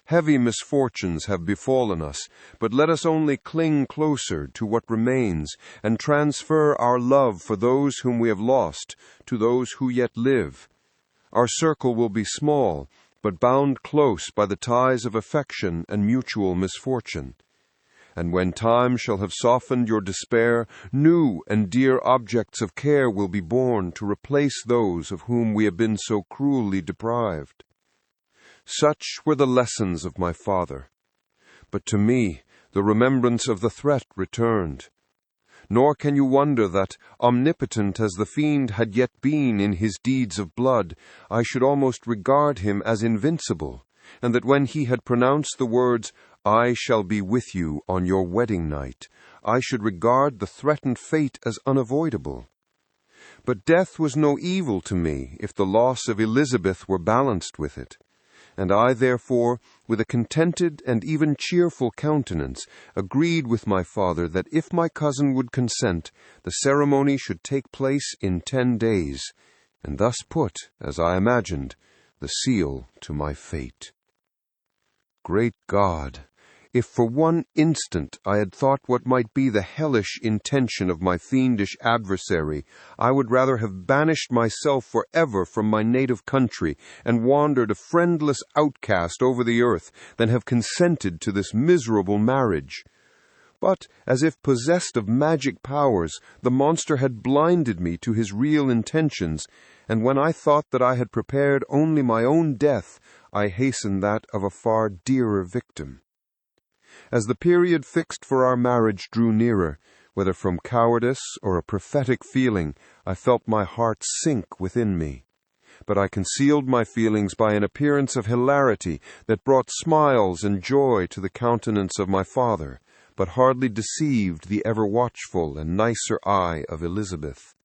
Heavy misfortunes have befallen us, but let us only cling closer to what remains and transfer our love for those whom we have lost to those who yet live. Our circle will be small, but bound close by the ties of affection and mutual misfortune. And when time shall have softened your despair, new and dear objects of care will be born to replace those of whom we have been so cruelly deprived." Such were the lessons of my father. But to me the remembrance of the threat returned. Nor can you wonder that, omnipotent as the fiend had yet been in his deeds of blood, I should almost regard him as invincible, and that when he had pronounced the words, "I shall be with you on your wedding night," I should regard the threatened fate as unavoidable. But death was no evil to me if the loss of Elizabeth were balanced with it. And I, therefore, with a contented and even cheerful countenance, agreed with my father that if my cousin would consent, the ceremony should take place in 10 days, and thus put, as I imagined, the seal to my fate. Great God! If for one instant I had thought what might be the hellish intention of my fiendish adversary, I would rather have banished myself forever from my native country and wandered a friendless outcast over the earth than have consented to this miserable marriage. But, as if possessed of magic powers, the monster had blinded me to his real intentions, and when I thought that I had prepared only my own death, I hastened that of a far dearer victim. As the period fixed for our marriage drew nearer, whether from cowardice or a prophetic feeling, I felt my heart sink within me. But I concealed my feelings by an appearance of hilarity that brought smiles and joy to the countenance of my father, but hardly deceived the ever-watchful and nicer eye of Elizabeth.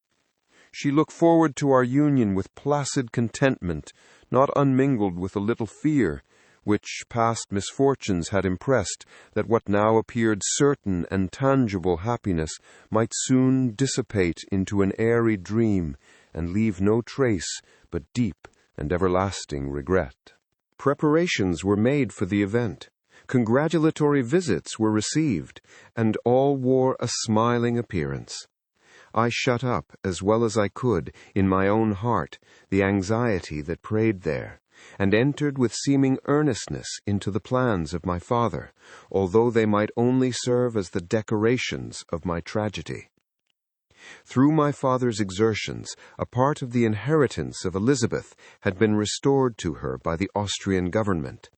She looked forward to our union with placid contentment, not unmingled with a little fear, which past misfortunes had impressed, that what now appeared certain and tangible happiness might soon dissipate into an airy dream, and leave no trace but deep and everlasting regret. Preparations were made for the event. Congratulatory visits were received, and all wore a smiling appearance. I shut up, as well as I could, in my own heart, the anxiety that preyed there, and entered with seeming earnestness into the plans of my father, although they might only serve as the decorations of my tragedy. Through my father's exertions, a part of the inheritance of Elizabeth had been restored to her by the Austrian government.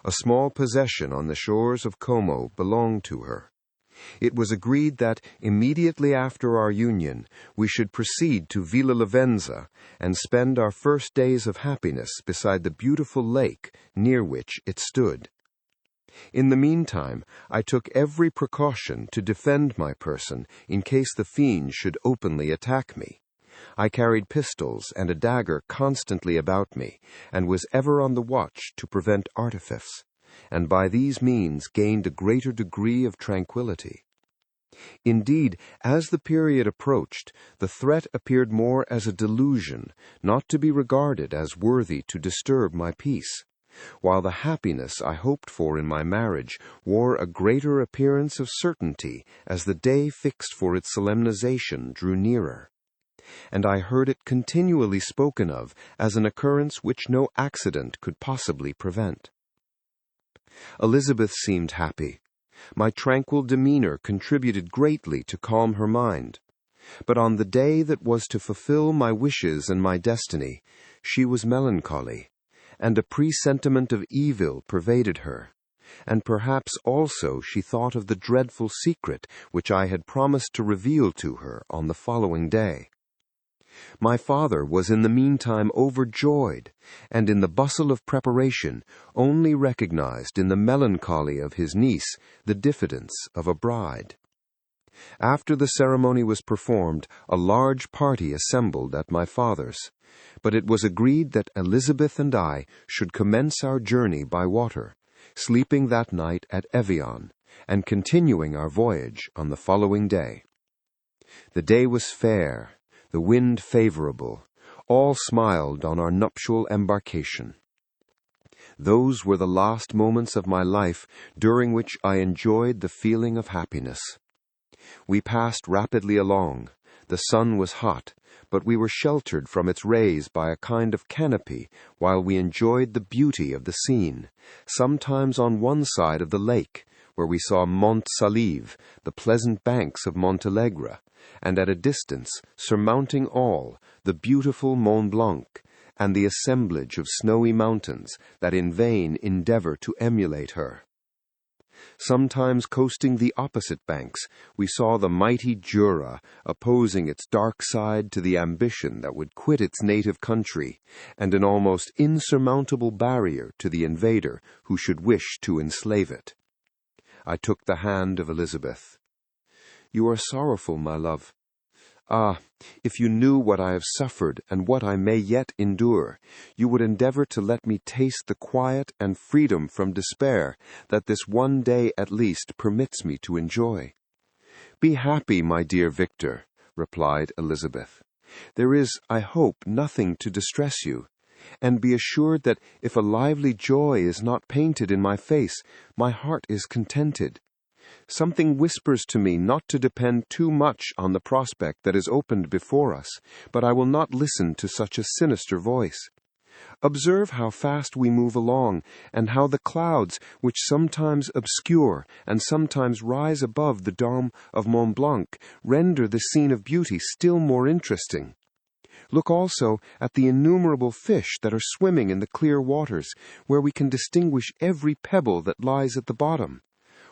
A small possession on the shores of Como belonged to her. It was agreed that, immediately after our union, we should proceed to Villa Lavenza and spend our first days of happiness beside the beautiful lake near which it stood. In the meantime, I took every precaution to defend my person in case the fiend should openly attack me. I carried pistols and a dagger constantly about me, and was ever on the watch to prevent artifice, and by these means gained a greater degree of tranquillity. Indeed, as the period approached, the threat appeared more as a delusion, not to be regarded as worthy to disturb my peace, while the happiness I hoped for in my marriage wore a greater appearance of certainty as the day fixed for its solemnization drew nearer. and I heard it continually spoken of as an occurrence which no accident could possibly prevent. Elizabeth seemed happy. My tranquil demeanor contributed greatly to calm her mind. But on the day that was to fulfill my wishes and my destiny, she was melancholy, and a presentiment of evil pervaded her. And perhaps also she thought of the dreadful secret which I had promised to reveal to her on the following day. My father was in the meantime overjoyed, and in the bustle of preparation only recognized in the melancholy of his niece the diffidence of a bride. After the ceremony was performed, a large party assembled at my father's, but it was agreed that Elizabeth and I should commence our journey by water, sleeping that night at Evian, and continuing our voyage on the following day. The day was fair, the wind favorable. All smiled on our nuptial embarkation. Those were the last moments of my life during which I enjoyed the feeling of happiness. We passed rapidly along. The sun was hot, but we were sheltered from its rays by a kind of canopy while we enjoyed the beauty of the scene, sometimes on one side of the lake, where we saw Mont Salive, the pleasant banks of Montalegre, and at a distance, surmounting all, the beautiful Mont Blanc, and the assemblage of snowy mountains that in vain endeavor to emulate her. Sometimes coasting the opposite banks, we saw the mighty Jura opposing its dark side to the ambition that would quit its native country, and an almost insurmountable barrier to the invader who should wish to enslave it. I took the hand of Elizabeth. "You are sorrowful, my love. Ah, if you knew what I have suffered and what I may yet endure, you would endeavor to let me taste the quiet and freedom from despair that this one day at least permits me to enjoy." "Be happy, my dear Victor," replied Elizabeth. "There is, I hope, nothing to distress you, and be assured that if a lively joy is not painted in my face, my heart is contented. Something whispers to me not to depend too much on the prospect that is opened before us, but I will not listen to such a sinister voice. Observe how fast we move along, and how the clouds, which sometimes obscure and sometimes rise above the dome of Mont Blanc, render the scene of beauty still more interesting. Look also at the innumerable fish that are swimming in the clear waters, where we can distinguish every pebble that lies at the bottom.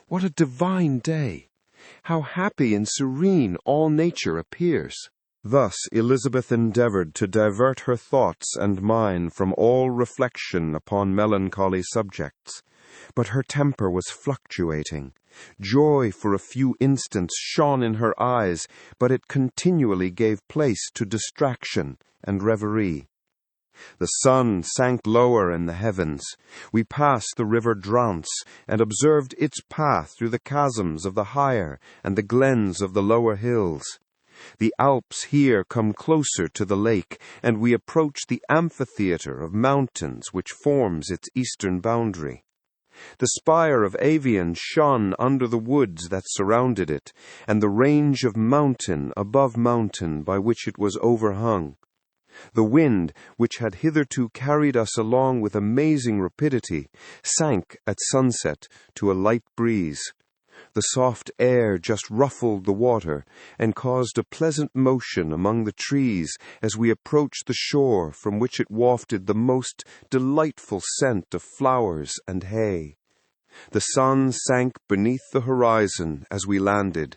What a divine day! How happy and serene all nature appears!" Thus Elizabeth endeavored to divert her thoughts and mine from all reflection upon melancholy subjects. But her temper was fluctuating. Joy for a few instants shone in her eyes, but it continually gave place to distraction and reverie. The sun sank lower in the heavens. We passed the river Drance and observed its path through the chasms of the higher and the glens of the lower hills. The Alps here come closer to the lake, and we approach the amphitheater of mountains which forms its eastern boundary. The spire of Evian shone under the woods that surrounded it, and the range of mountain above mountain by which it was overhung. The wind, which had hitherto carried us along with amazing rapidity, sank at sunset to a light breeze. The soft air just ruffled the water and caused a pleasant motion among the trees as we approached the shore, from which it wafted the most delightful scent of flowers and hay. The sun sank beneath the horizon as we landed,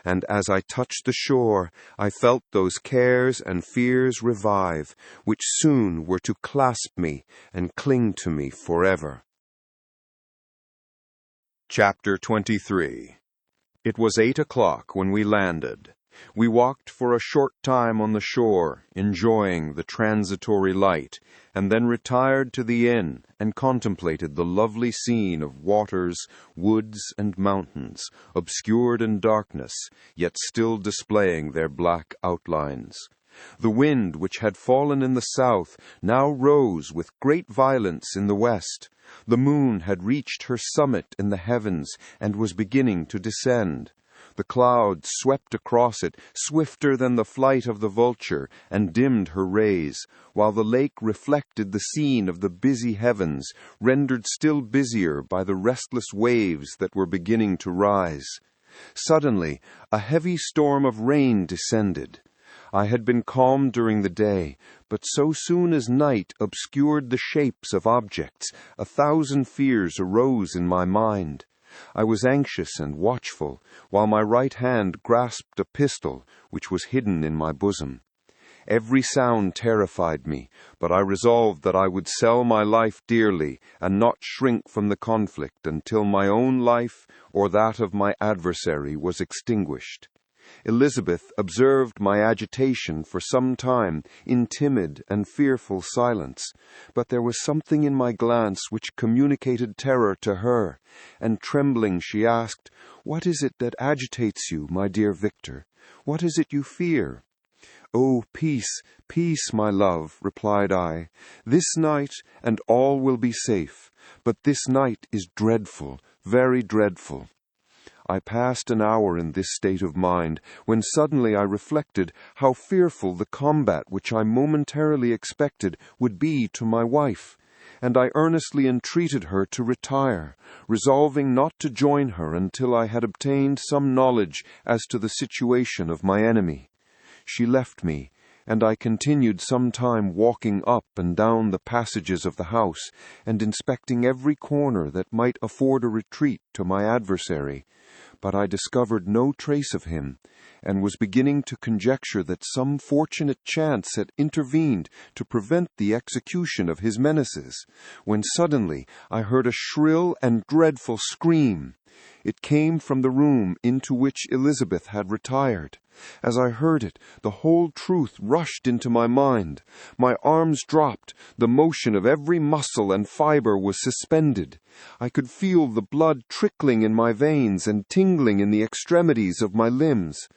and as I touched the shore, I felt those cares and fears revive, which soon were to clasp me and cling to me forever. Chapter 23. It was 8 o'clock when we landed. We walked for a short time on the shore, enjoying the transitory light, and then retired to the inn and contemplated the lovely scene of waters, woods, and mountains, obscured in darkness, yet still displaying their black outlines. The wind, which had fallen in the south, now rose with great violence in the west. The moon had reached her summit in the heavens and was beginning to descend. The cloud swept across it, swifter than the flight of the vulture, and dimmed her rays, while the lake reflected the scene of the busy heavens, rendered still busier by the restless waves that were beginning to rise. Suddenly, a heavy storm of rain descended. I had been calm during the day, but so soon as night obscured the shapes of objects, 1,000 fears arose in my mind. I was anxious and watchful, while my right hand grasped a pistol, which was hidden in my bosom. Every sound terrified me, but I resolved that I would sell my life dearly, and not shrink from the conflict until my own life or that of my adversary was extinguished. Elizabeth observed my agitation for some time in timid and fearful silence, but there was something in my glance which communicated terror to her, and trembling she asked, "What is it that agitates you, my dear Victor? What is it you fear?" "Oh, peace, peace, my love," replied I. "This night and all will be safe, but this night is dreadful, very dreadful." I passed an hour in this state of mind, when suddenly I reflected how fearful the combat which I momentarily expected would be to my wife, and I earnestly entreated her to retire, resolving not to join her until I had obtained some knowledge as to the situation of my enemy. She left me, and I continued some time walking up and down the passages of the house, and inspecting every corner that might afford a retreat to my adversary. But I discovered no trace of him, and was beginning to conjecture that some fortunate chance had intervened to prevent the execution of his menaces, when suddenly I heard a shrill and dreadful scream. It came from the room into which Elizabeth had retired. As I heard it, the whole truth rushed into my mind. My arms dropped, the motion of every muscle and fiber was suspended. I could feel the blood trickling in my veins and tingling in the extremities of my limbs.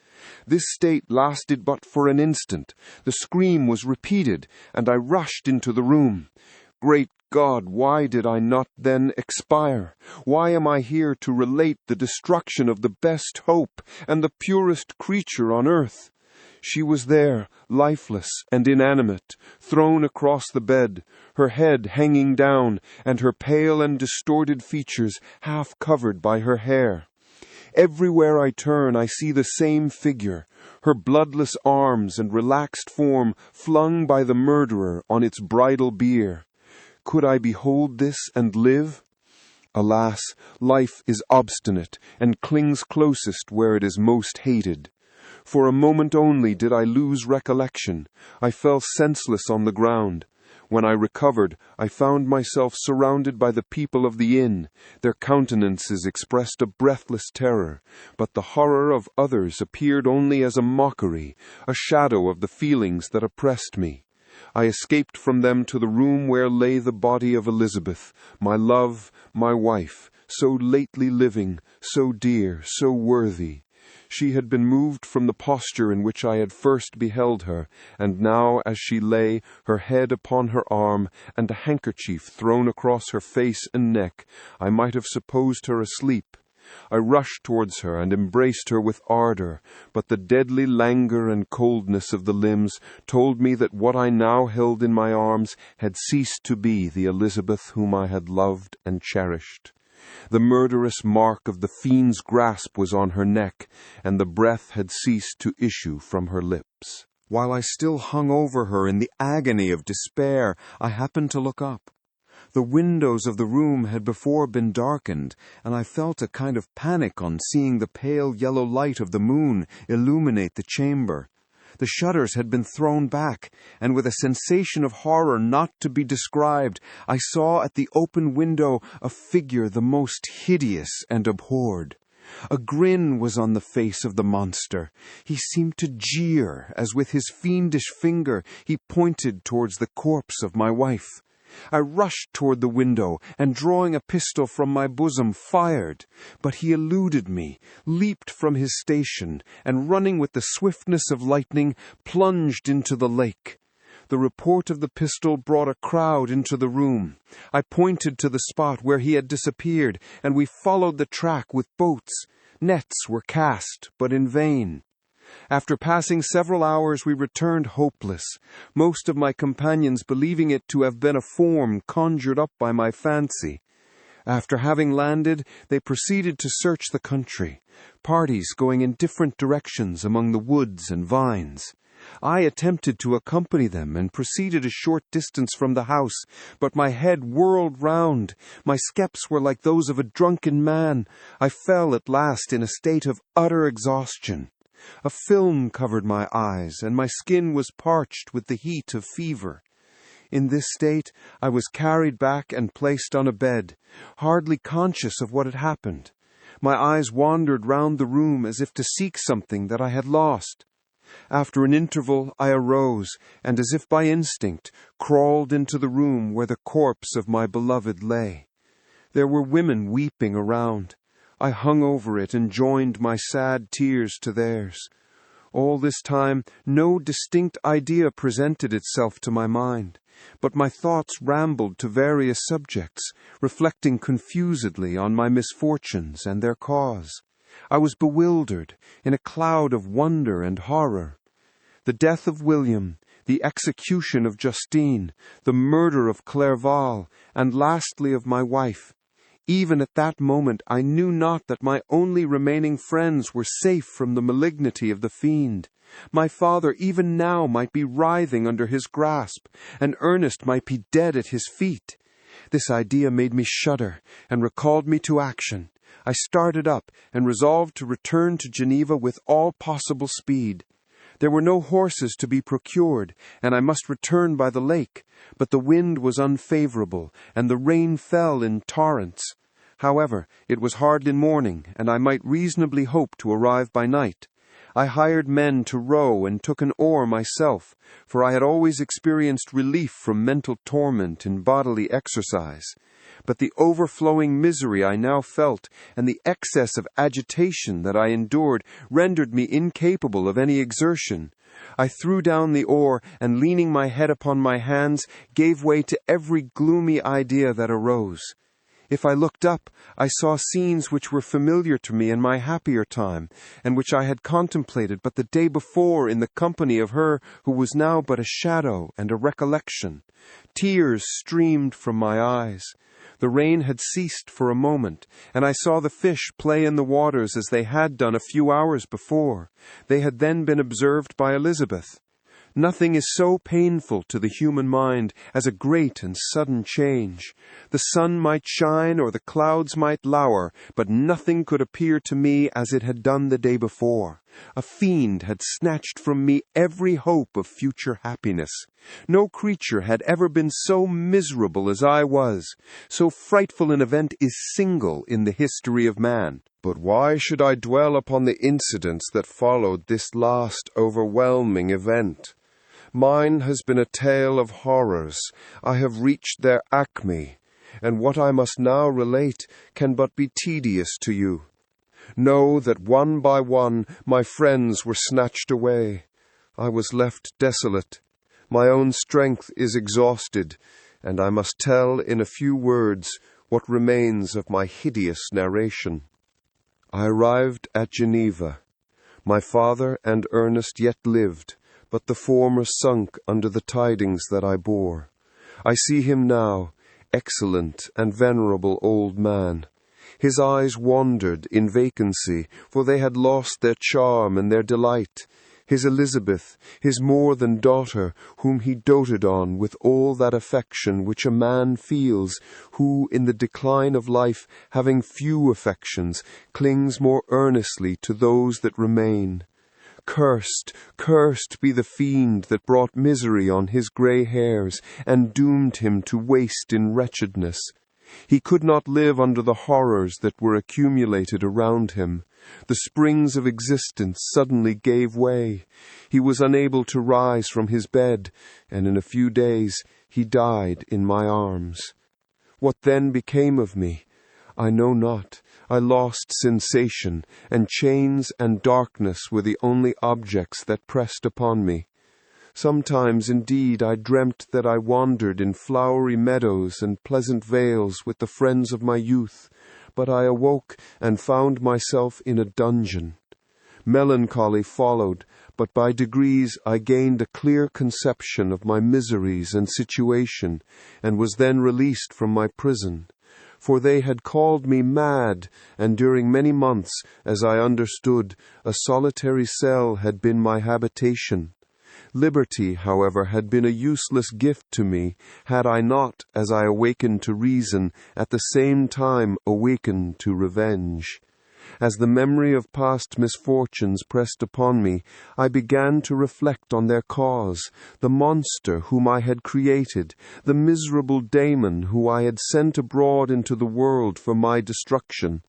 This state lasted but for an instant. The scream was repeated, and I rushed into the room. Great God, why did I not then expire? Why am I here to relate the destruction of the best hope and the purest creature on earth? She was there, lifeless and inanimate, thrown across the bed, her head hanging down, and her pale and distorted features half covered by her hair. Everywhere I turn I see the same figure, her bloodless arms and relaxed form flung by the murderer on its bridal bier. Could I behold this and live? Alas, life is obstinate and clings closest where it is most hated. For a moment only did I lose recollection. I fell senseless on the ground. When I recovered, I found myself surrounded by the people of the inn. Their countenances expressed a breathless terror, but the horror of others appeared only as a mockery, a shadow of the feelings that oppressed me. I escaped from them to the room where lay the body of Elizabeth, my love, my wife, so lately living, so dear, so worthy. She had been moved from the posture in which I had first beheld her, and now, as she lay, her head upon her arm, and a handkerchief thrown across her face and neck, I might have supposed her asleep. I rushed towards her and embraced her with ardor, but the deadly languor and coldness of the limbs told me that what I now held in my arms had ceased to be the Elizabeth whom I had loved and cherished. The murderous mark of the fiend's grasp was on her neck, and the breath had ceased to issue from her lips. While I still hung over her in the agony of despair, I happened to look up. The windows of the room had before been darkened, and I felt a kind of panic on seeing the pale yellow light of the moon illuminate the chamber. The shutters had been thrown back, and with a sensation of horror not to be described, I saw at the open window a figure the most hideous and abhorred. A grin was on the face of the monster. He seemed to jeer, as with his fiendish finger he pointed towards the corpse of my wife. I rushed toward the window, and drawing a pistol from my bosom, fired. But he eluded me, leaped from his station, and running with the swiftness of lightning, plunged into the lake. The report of the pistol brought a crowd into the room. I pointed to the spot where he had disappeared, and we followed the track with boats. Nets were cast, but in vain. After passing several hours, we returned hopeless, most of my companions believing it to have been a form conjured up by my fancy. After having landed, they proceeded to search the country, parties going in different directions among the woods and vines. I attempted to accompany them and proceeded a short distance from the house, but my head whirled round. My steps were like those of a drunken man. I fell at last in a state of utter exhaustion. A film covered my eyes, and my skin was parched with the heat of fever. In this state, I was carried back and placed on a bed, hardly conscious of what had happened. My eyes wandered round the room as if to seek something that I had lost. After an interval, I arose, and as if by instinct, crawled into the room where the corpse of my beloved lay. There were women weeping around. I hung over it and joined my sad tears to theirs. All this time, no distinct idea presented itself to my mind, but my thoughts rambled to various subjects, reflecting confusedly on my misfortunes and their cause. I was bewildered, in a cloud of wonder and horror. The death of William, the execution of Justine, the murder of Clerval, and lastly of my wife. Even at that moment I knew not that my only remaining friends were safe from the malignity of the fiend. My father even now might be writhing under his grasp, and Ernest might be dead at his feet. This idea made me shudder, and recalled me to action. I started up, and resolved to return to Geneva with all possible speed. There were no horses to be procured, and I must return by the lake, but the wind was unfavorable, and the rain fell in torrents. However, it was hardly morning, and I might reasonably hope to arrive by night. I hired men to row and took an oar myself, for I had always experienced relief from mental torment in bodily exercise. But the overflowing misery I now felt, and the excess of agitation that I endured, rendered me incapable of any exertion. I threw down the oar, and leaning my head upon my hands, gave way to every gloomy idea that arose. If I looked up, I saw scenes which were familiar to me in my happier time, and which I had contemplated but the day before in the company of her who was now but a shadow and a recollection. Tears streamed from my eyes. The rain had ceased for a moment, and I saw the fish play in the waters as they had done a few hours before. They had then been observed by Elizabeth. Nothing is so painful to the human mind as a great and sudden change. The sun might shine or the clouds might lower, but nothing could appear to me as it had done the day before. A fiend had snatched from me every hope of future happiness. No creature had ever been so miserable as I was. So frightful an event is single in the history of man. But why should I dwell upon the incidents that followed this last overwhelming event? Mine has been a tale of horrors. I have reached their acme, and what I must now relate can but be tedious to you. Know that one by one my friends were snatched away. I was left desolate. My own strength is exhausted, and I must tell in a few words what remains of my hideous narration. I arrived at Geneva. My father and Ernest yet lived, but the former sunk under the tidings that I bore. I see him now, excellent and venerable old man. His eyes wandered in vacancy, for they had lost their charm and their delight. His Elizabeth, his more than daughter, whom he doted on with all that affection which a man feels, who, in the decline of life, having few affections, clings more earnestly to those that remain. Cursed, cursed be the fiend that brought misery on his grey hairs, and doomed him to waste in wretchedness. He could not live under the horrors that were accumulated around him. The springs of existence suddenly gave way. He was unable to rise from his bed, and in a few days he died in my arms. What then became of me? I know not. I lost sensation, and chains and darkness were the only objects that pressed upon me. Sometimes, indeed, I dreamt that I wandered in flowery meadows and pleasant vales with the friends of my youth, but I awoke and found myself in a dungeon. Melancholy followed, but by degrees I gained a clear conception of my miseries and situation, and was then released from my prison. For they had called me mad, and during many months, as I understood, a solitary cell had been my habitation. Liberty, however, had been a useless gift to me, had I not, as I awakened to reason, at the same time awakened to revenge. As the memory of past misfortunes pressed upon me, I began to reflect on their cause, the monster whom I had created, the miserable daemon who I had sent abroad into the world for my destruction.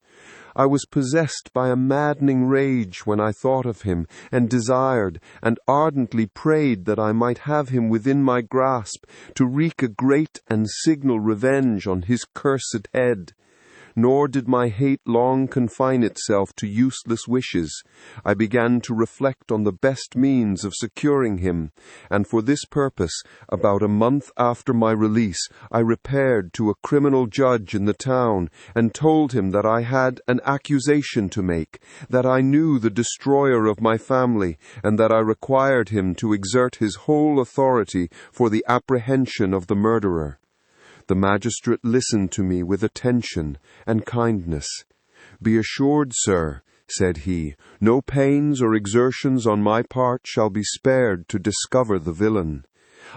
I was possessed by a maddening rage when I thought of him, and desired, and ardently prayed that I might have him within my grasp, to wreak a great and signal revenge on his cursed head. Nor did my hate long confine itself to useless wishes. I began to reflect on the best means of securing him, and for this purpose, about a month after my release, I repaired to a criminal judge in the town, and told him that I had an accusation to make, that I knew the destroyer of my family, and that I required him to exert his whole authority for the apprehension of the murderer. The magistrate listened to me with attention and kindness. "Be assured, sir," said he, "no pains or exertions on my part shall be spared to discover the villain."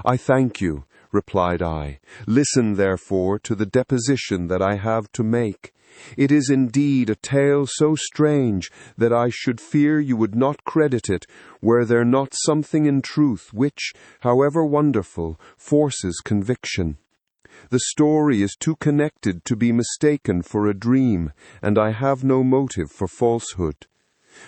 "I thank you," replied I. "Listen, therefore, to the deposition that I have to make. It is indeed a tale so strange that I should fear you would not credit it, were there not something in truth which, however wonderful, forces conviction. The story is too connected to be mistaken for a dream, and I have no motive for falsehood.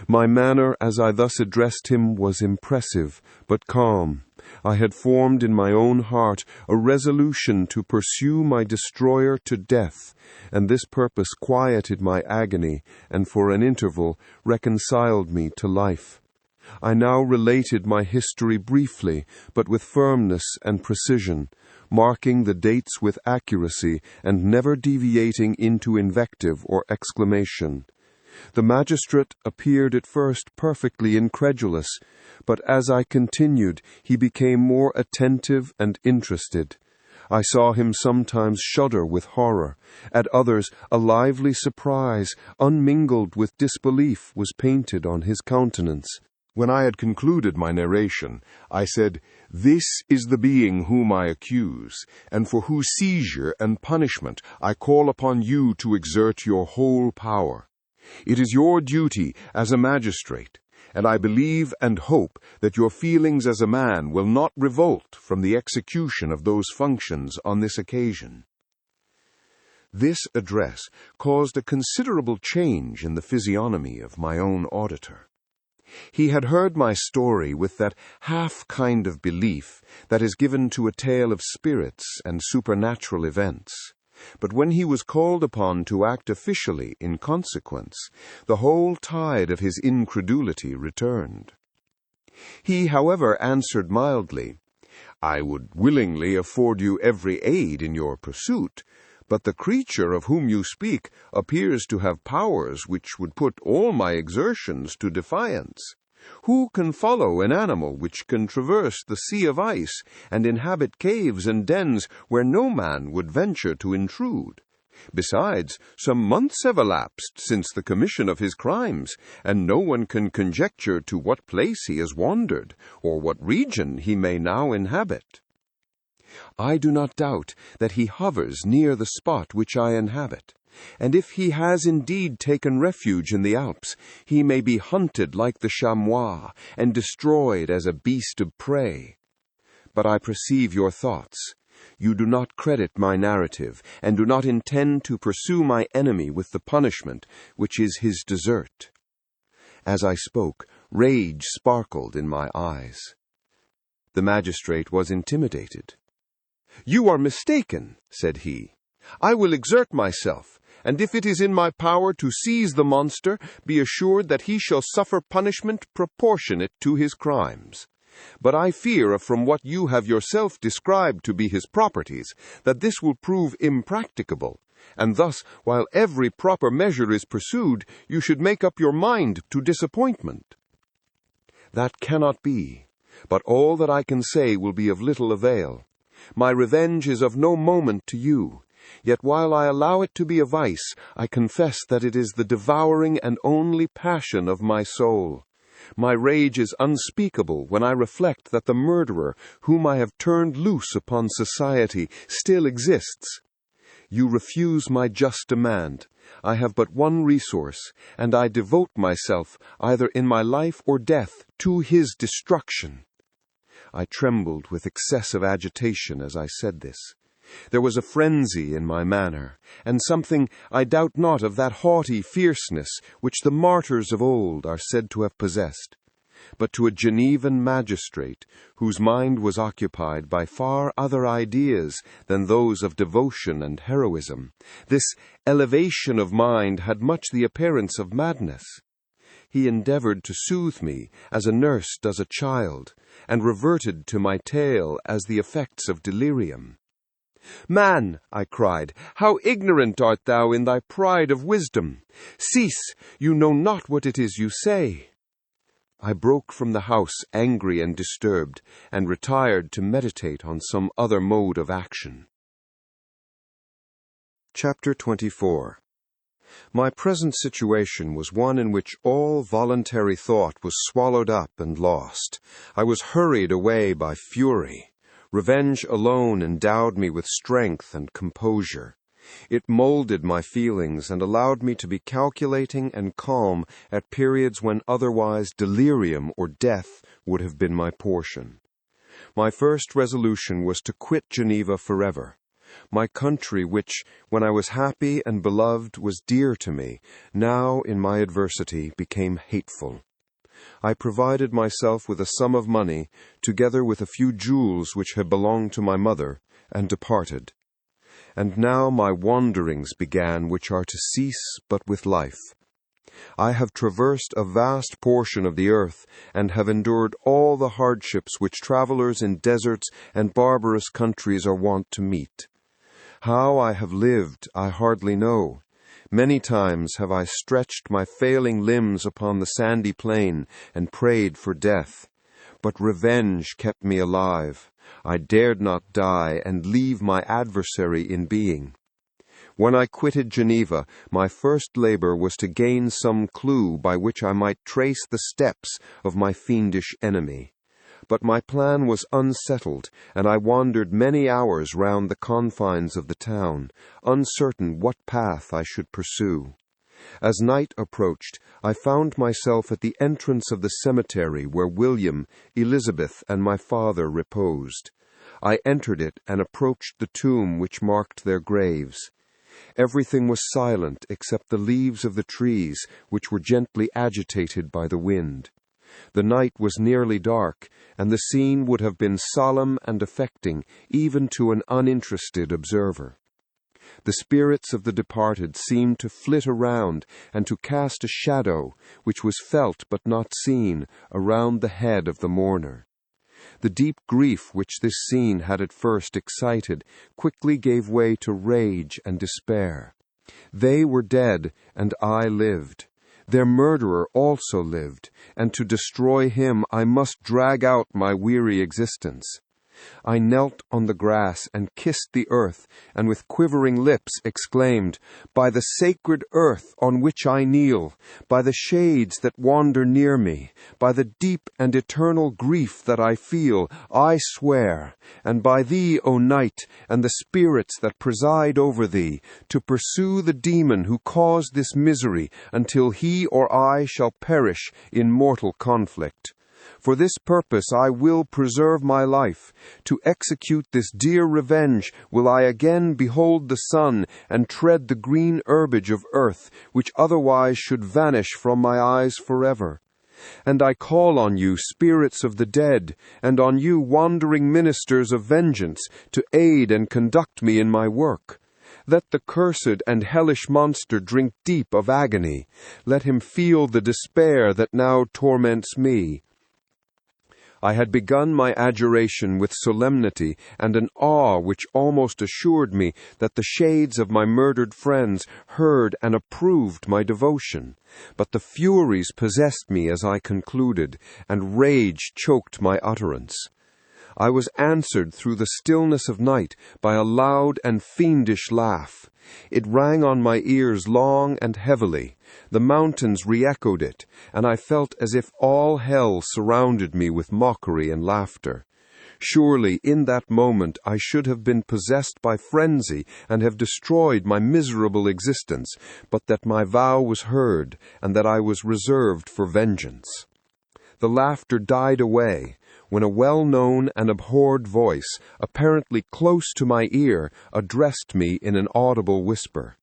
My manner as I thus addressed him was impressive, but calm. I had formed in my own heart a resolution to pursue my destroyer to death, and this purpose quieted my agony, and for an interval reconciled me to life. I now related my history briefly, but with firmness and precision, marking the dates with accuracy and never deviating into invective or exclamation. The magistrate appeared at first perfectly incredulous, but as I continued, he became more attentive and interested. I saw him sometimes shudder with horror. At others, a lively surprise, unmingled with disbelief, was painted on his countenance. When I had concluded my narration, I said, "This is the being whom I accuse, and for whose seizure and punishment I call upon you to exert your whole power. It is your duty as a magistrate, and I believe and hope that your feelings as a man will not revolt from the execution of those functions on this occasion." This address caused a considerable change in the physiognomy of my own auditor. He had heard my story with that half kind of belief that is given to a tale of spirits and supernatural events. But when he was called upon to act officially in consequence, the whole tide of his incredulity returned. He, however, answered mildly, "I would willingly afford you every aid in your pursuit, but the creature of whom you speak appears to have powers which would put all my exertions to defiance. Who can follow an animal which can traverse the sea of ice and inhabit caves and dens where no man would venture to intrude? Besides, some months have elapsed since the commission of his crimes, and no one can conjecture to what place he has wandered, or what region he may now inhabit. I do not doubt that he hovers near the spot which I inhabit, and if he has indeed taken refuge in the Alps, he may be hunted like the chamois, and destroyed as a beast of prey. But I perceive your thoughts. You do not credit my narrative, and do not intend to pursue my enemy with the punishment which is his desert." As I spoke, rage sparkled in my eyes. The magistrate was intimidated. "You are mistaken," said he. "I will exert myself, and if it is in my power to seize the monster, be assured that he shall suffer punishment proportionate to his crimes. But I fear, from what you have yourself described to be his properties, that this will prove impracticable, and thus, while every proper measure is pursued, you should make up your mind to disappointment. That cannot be, but all that I can say will be of little avail. My revenge is of no moment to you, yet while I allow it to be a vice, I confess that it is the devouring and only passion of my soul. My rage is unspeakable when I reflect that the murderer, whom I have turned loose upon society, still exists. You refuse my just demand. I have but one resource, and I devote myself, either in my life or death, to his destruction." I trembled with excessive agitation as I said this. There was a frenzy in my manner, and something, I doubt not, of that haughty fierceness which the martyrs of old are said to have possessed. But to a Genevan magistrate, whose mind was occupied by far other ideas than those of devotion and heroism, this elevation of mind had much the appearance of madness. He endeavored to soothe me as a nurse does a child, and reverted to my tale as the effects of delirium. "Man," I cried, "how ignorant art thou in thy pride of wisdom! Cease, you know not what it is you say." I broke from the house angry and disturbed, and retired to meditate on some other mode of action. Chapter 24. My present situation was one in which all voluntary thought was swallowed up and lost. I was hurried away by fury. Revenge alone endowed me with strength and composure. It molded my feelings and allowed me to be calculating and calm at periods when otherwise delirium or death would have been my portion. My first resolution was to quit Geneva forever. My country, which, when I was happy and beloved, was dear to me, now, in my adversity, became hateful. I provided myself with a sum of money, together with a few jewels which had belonged to my mother, and departed. And now my wanderings began, which are to cease but with life. I have traversed a vast portion of the earth, and have endured all the hardships which travelers in deserts and barbarous countries are wont to meet. How I have lived, I hardly know. Many times have I stretched my failing limbs upon the sandy plain and prayed for death. But revenge kept me alive. I dared not die and leave my adversary in being. When I quitted Geneva, my first labor was to gain some clue by which I might trace the steps of my fiendish enemy. But my plan was unsettled, and I wandered many hours round the confines of the town, uncertain what path I should pursue. As night approached, I found myself at the entrance of the cemetery where William, Elizabeth, and my father reposed. I entered it and approached the tomb which marked their graves. Everything was silent except the leaves of the trees, which were gently agitated by the wind. The night was nearly dark, and the scene would have been solemn and affecting even to an uninterested observer. The spirits of the departed seemed to flit around and to cast a shadow, which was felt but not seen, around the head of the mourner. The deep grief which this scene had at first excited quickly gave way to rage and despair. They were dead, and I lived. Their murderer also lived, and to destroy him I must drag out my weary existence. I knelt on the grass and kissed the earth, and with quivering lips exclaimed, "By the sacred earth on which I kneel, by the shades that wander near me, by the deep and eternal grief that I feel, I swear, and by thee, O night, and the spirits that preside over thee, to pursue the demon who caused this misery until he or I shall perish in mortal conflict. For this purpose I will preserve my life. To execute this dear revenge will I again behold the sun and tread the green herbage of earth, which otherwise should vanish from my eyes forever. And I call on you, spirits of the dead, and on you, wandering ministers of vengeance, to aid and conduct me in my work. Let the cursed and hellish monster drink deep of agony. Let him feel the despair that now torments me. I had begun my adjuration with solemnity and an awe which almost assured me that the shades of my murdered friends heard and approved my devotion. But the Furies possessed me as I concluded, and rage choked my utterance. I was answered through the stillness of night by a loud and fiendish laugh. It rang on my ears long and heavily. The mountains re-echoed it, and I felt as if all hell surrounded me with mockery and laughter. Surely in that moment I should have been possessed by frenzy and have destroyed my miserable existence, but that my vow was heard, and that I was reserved for vengeance. The laughter died away, when a well-known and abhorred voice, apparently close to my ear, addressed me in an audible whisper.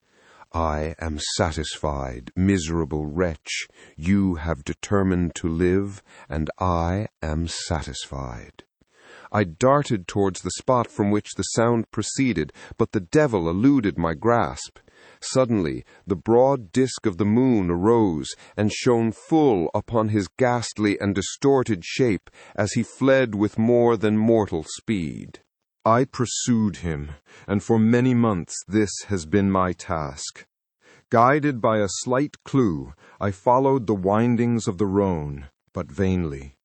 "I am satisfied, miserable wretch. You have determined to live, and I am satisfied." I darted towards the spot from which the sound proceeded, but the devil eluded my grasp. Suddenly, the broad disk of the moon arose and shone full upon his ghastly and distorted shape as he fled with more than mortal speed. I pursued him, and for many months this has been my task. Guided by a slight clue, I followed the windings of the Rhone, but vainly.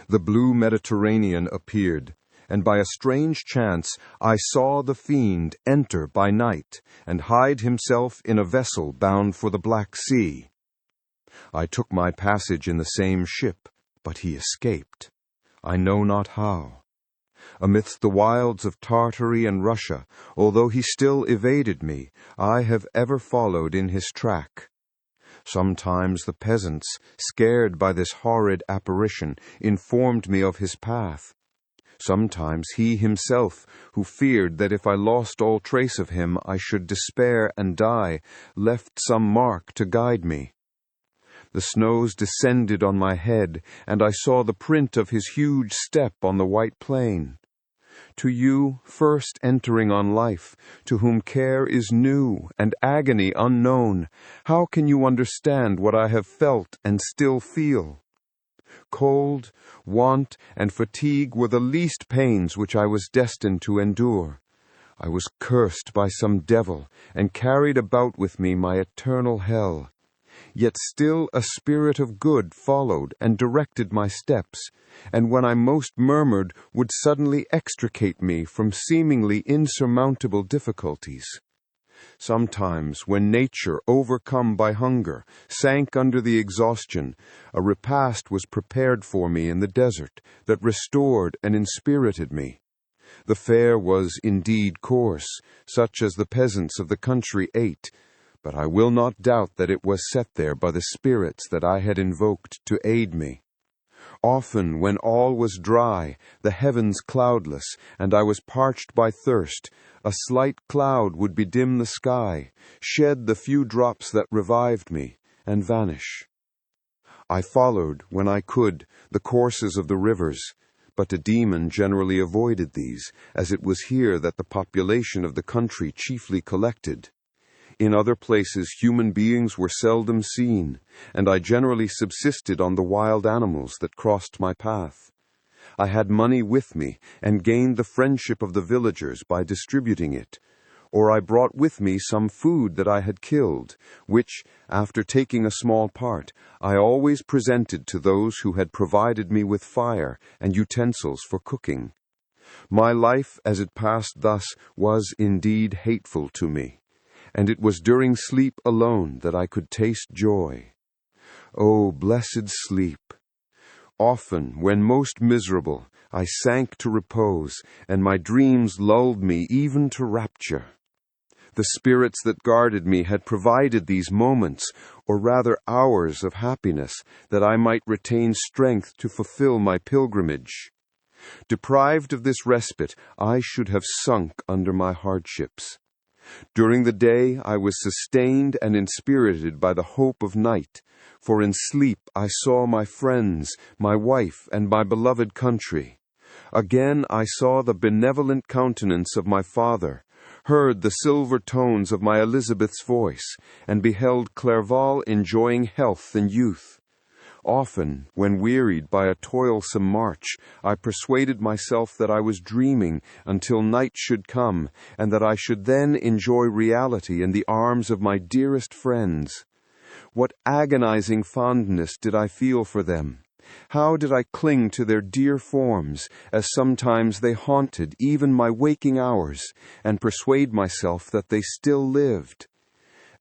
The blue Mediterranean appeared, and by a strange chance I saw the fiend enter by night and hide himself in a vessel bound for the Black Sea. I took my passage in the same ship, but he escaped. I know not how. Amidst the wilds of Tartary and Russia, although he still evaded me, I have ever followed in his track. Sometimes the peasants, scared by this horrid apparition, informed me of his path. Sometimes he himself, who feared that if I lost all trace of him I should despair and die, left some mark to guide me. The snows descended on my head, and I saw the print of his huge step on the white plain. To you, first entering on life, to whom care is new and agony unknown, how can you understand what I have felt and still feel? Cold, want, and fatigue were the least pains which I was destined to endure. I was cursed by some devil, and carried about with me my eternal hell. Yet still a spirit of good followed and directed my steps, and when I most murmured would suddenly extricate me from seemingly insurmountable difficulties. Sometimes, when nature, overcome by hunger, sank under the exhaustion, a repast was prepared for me in the desert that restored and inspirited me. The fare was indeed coarse, such as the peasants of the country ate, but I will not doubt that it was set there by the spirits that I had invoked to aid me. Often, when all was dry, the heavens cloudless, and I was parched by thirst, a slight cloud would bedim the sky, shed the few drops that revived me, and vanish. I followed, when I could, the courses of the rivers, but a demon generally avoided these, as it was here that the population of the country chiefly collected. In other places human beings were seldom seen, and I generally subsisted on the wild animals that crossed my path. I had money with me, and gained the friendship of the villagers by distributing it, or I brought with me some food that I had killed, which, after taking a small part, I always presented to those who had provided me with fire and utensils for cooking. My life, as it passed thus, was indeed hateful to me, and it was during sleep alone that I could taste joy. O blessed sleep! Often, when most miserable, I sank to repose, and my dreams lulled me even to rapture. The spirits that guarded me had provided these moments, or rather hours of happiness, that I might retain strength to fulfill my pilgrimage. Deprived of this respite, I should have sunk under my hardships. During the day I was sustained and inspirited by the hope of night, for in sleep I saw my friends, my wife, and my beloved country. Again I saw the benevolent countenance of my father, heard the silver tones of my Elizabeth's voice, and beheld Clerval enjoying health and youth. Often, when wearied by a toilsome march, I persuaded myself that I was dreaming until night should come, and that I should then enjoy reality in the arms of my dearest friends. What agonizing fondness did I feel for them! How did I cling to their dear forms, as sometimes they haunted even my waking hours, and persuade myself that they still lived!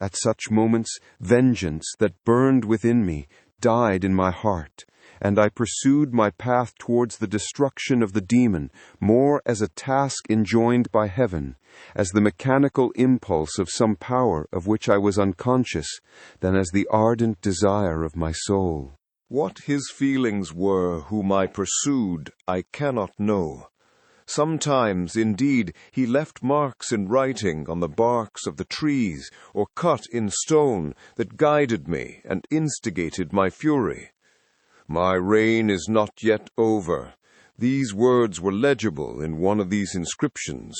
At such moments, vengeance that burned within me died in my heart, and I pursued my path towards the destruction of the demon more as a task enjoined by heaven, as the mechanical impulse of some power of which I was unconscious, than as the ardent desire of my soul. What his feelings were whom I pursued, I cannot know. Sometimes, indeed, he left marks in writing on the barks of the trees, or cut in stone, that guided me and instigated my fury. My reign is not yet over. These words were legible in one of these inscriptions.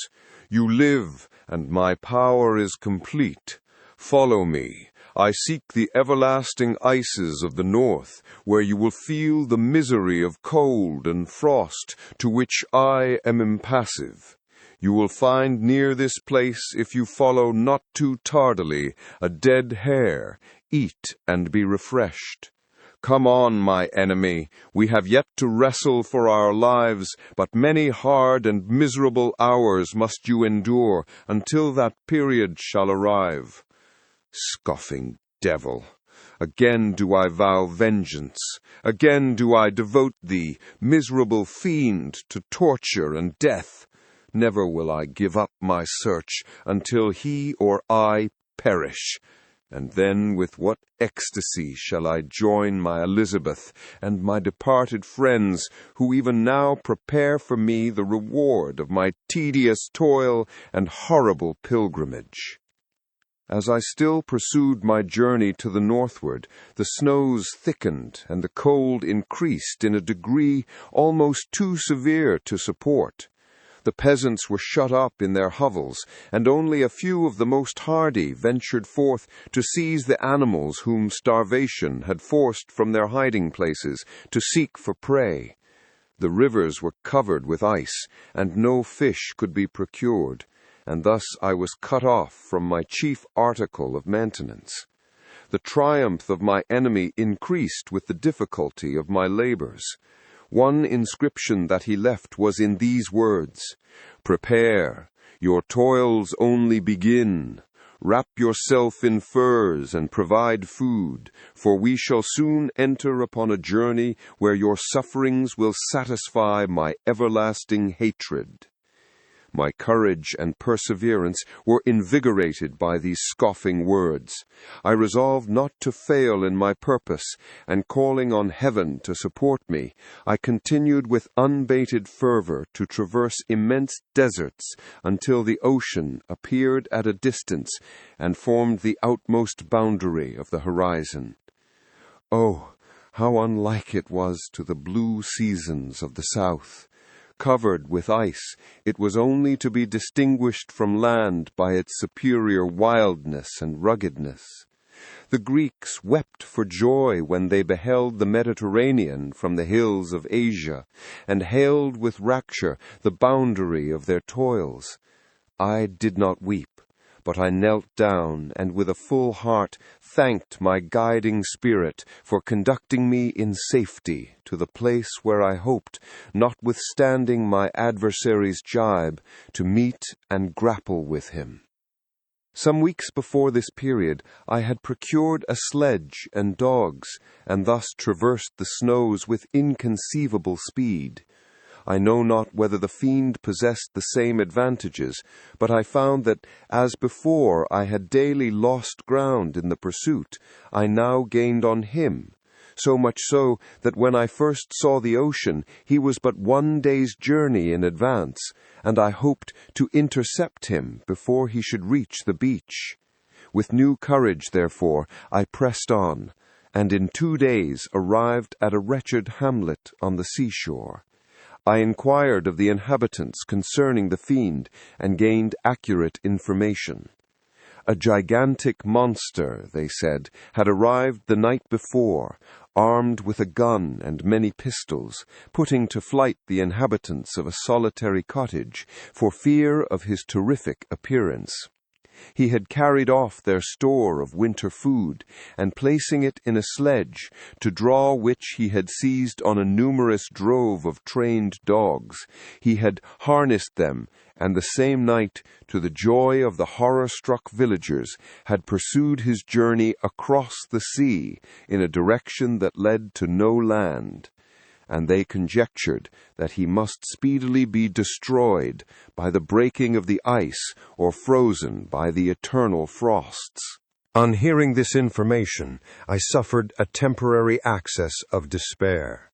You live, and my power is complete. Follow me. I seek the everlasting ices of the north, where you will feel the misery of cold and frost, to which I am impassive. You will find near this place, if you follow not too tardily, a dead hare. Eat and be refreshed. Come on, my enemy. We have yet to wrestle for our lives, but many hard and miserable hours must you endure, until that period shall arrive. Scoffing devil, again do I vow vengeance, again do I devote thee, miserable fiend, to torture and death. Never will I give up my search until he or I perish. And then with what ecstasy shall I join my Elizabeth and my departed friends, who even now prepare for me the reward of my tedious toil and horrible pilgrimage. As I still pursued my journey to the northward, the snows thickened and the cold increased in a degree almost too severe to support. The peasants were shut up in their hovels, and only a few of the most hardy ventured forth to seize the animals whom starvation had forced from their hiding places to seek for prey. The rivers were covered with ice, and no fish could be procured, and thus I was cut off from my chief article of maintenance. The triumph of my enemy increased with the difficulty of my labors. One inscription that he left was in these words: "Prepare, your toils only begin. Wrap yourself in furs and provide food, for we shall soon enter upon a journey where your sufferings will satisfy my everlasting hatred." My courage and perseverance were invigorated by these scoffing words. I resolved not to fail in my purpose, and calling on heaven to support me, I continued with unabated fervor to traverse immense deserts until the ocean appeared at a distance and formed the outmost boundary of the horizon. Oh, how unlike it was to the blue seasons of the south! Covered with ice, it was only to be distinguished from land by its superior wildness and ruggedness. The Greeks wept for joy when they beheld the Mediterranean from the hills of Asia, and hailed with rapture the boundary of their toils. I did not weep, but I knelt down and with a full heart thanked my guiding spirit for conducting me in safety to the place where I hoped, notwithstanding my adversary's jibe, to meet and grapple with him. Some weeks before this period, I had procured a sledge and dogs, and thus traversed the snows with inconceivable speed. I know not whether the fiend possessed the same advantages, but I found that, as before I had daily lost ground in the pursuit, I now gained on him, so much so that when I first saw the ocean he was but 1 day's journey in advance, and I hoped to intercept him before he should reach the beach. With new courage, therefore, I pressed on, and in 2 days arrived at a wretched hamlet on the seashore. I inquired of the inhabitants concerning the fiend, and gained accurate information. A gigantic monster, they said, had arrived the night before, armed with a gun and many pistols, putting to flight the inhabitants of a solitary cottage for fear of his terrific appearance. He had carried off their store of winter food, and placing it in a sledge, to draw which he had seized on a numerous drove of trained dogs, he had harnessed them, and the same night, to the joy of the horror-struck villagers, had pursued his journey across the sea in a direction that led to no land. And they conjectured that he must speedily be destroyed by the breaking of the ice or frozen by the eternal frosts. On hearing this information, I suffered a temporary access of despair.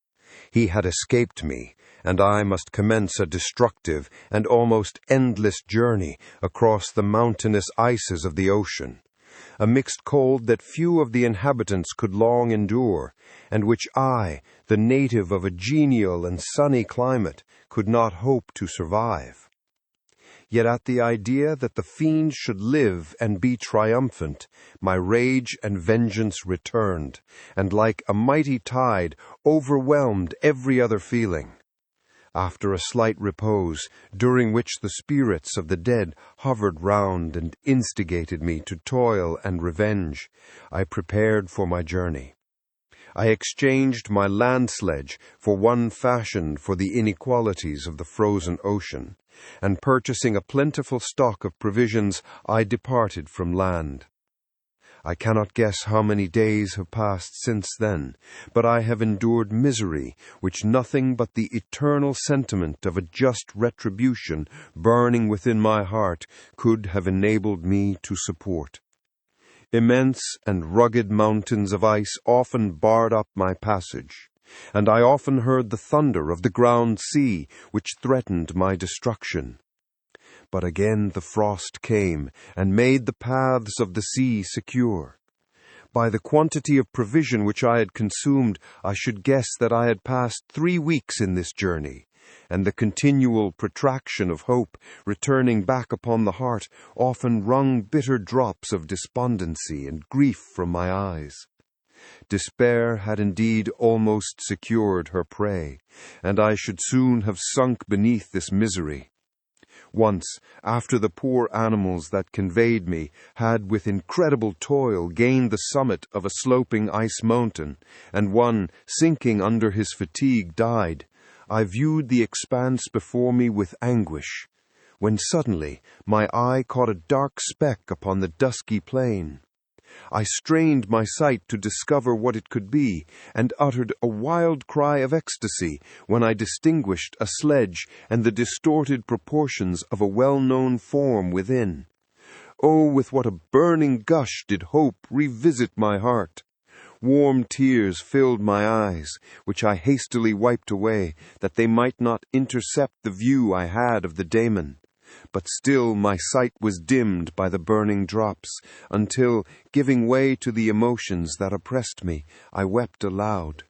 He had escaped me, and I must commence a destructive and almost endless journey across the mountainous ices of the ocean, a mixed cold that few of the inhabitants could long endure, and which I, the native of a genial and sunny climate, could not hope to survive. Yet at the idea that the fiend should live and be triumphant, my rage and vengeance returned, and like a mighty tide overwhelmed every other feeling. After a slight repose, during which the spirits of the dead hovered round and instigated me to toil and revenge, I prepared for my journey. I exchanged my land sledge for one fashioned for the inequalities of the frozen ocean, and purchasing a plentiful stock of provisions, I departed from land. I cannot guess how many days have passed since then, but I have endured misery which nothing but the eternal sentiment of a just retribution burning within my heart could have enabled me to support. Immense and rugged mountains of ice often barred up my passage, and I often heard the thunder of the ground sea which threatened my destruction. But again the frost came and made the paths of the sea secure. By the quantity of provision which I had consumed, I should guess that I had passed 3 weeks in this journey, and the continual protraction of hope returning back upon the heart often wrung bitter drops of despondency and grief from my eyes. Despair had indeed almost secured her prey, and I should soon have sunk beneath this misery. Once, after the poor animals that conveyed me had with incredible toil gained the summit of a sloping ice mountain, and one, sinking under his fatigue, died, I viewed the expanse before me with anguish, when suddenly my eye caught a dark speck upon the dusky plain. I strained my sight to discover what it could be, and uttered a wild cry of ecstasy when I distinguished a sledge and the distorted proportions of a well-known form within. Oh, with what a burning gush did hope revisit my heart! Warm tears filled my eyes, which I hastily wiped away, that they might not intercept the view I had of the daemon. But still my sight was dimmed by the burning drops, until, giving way to the emotions that oppressed me, I wept aloud.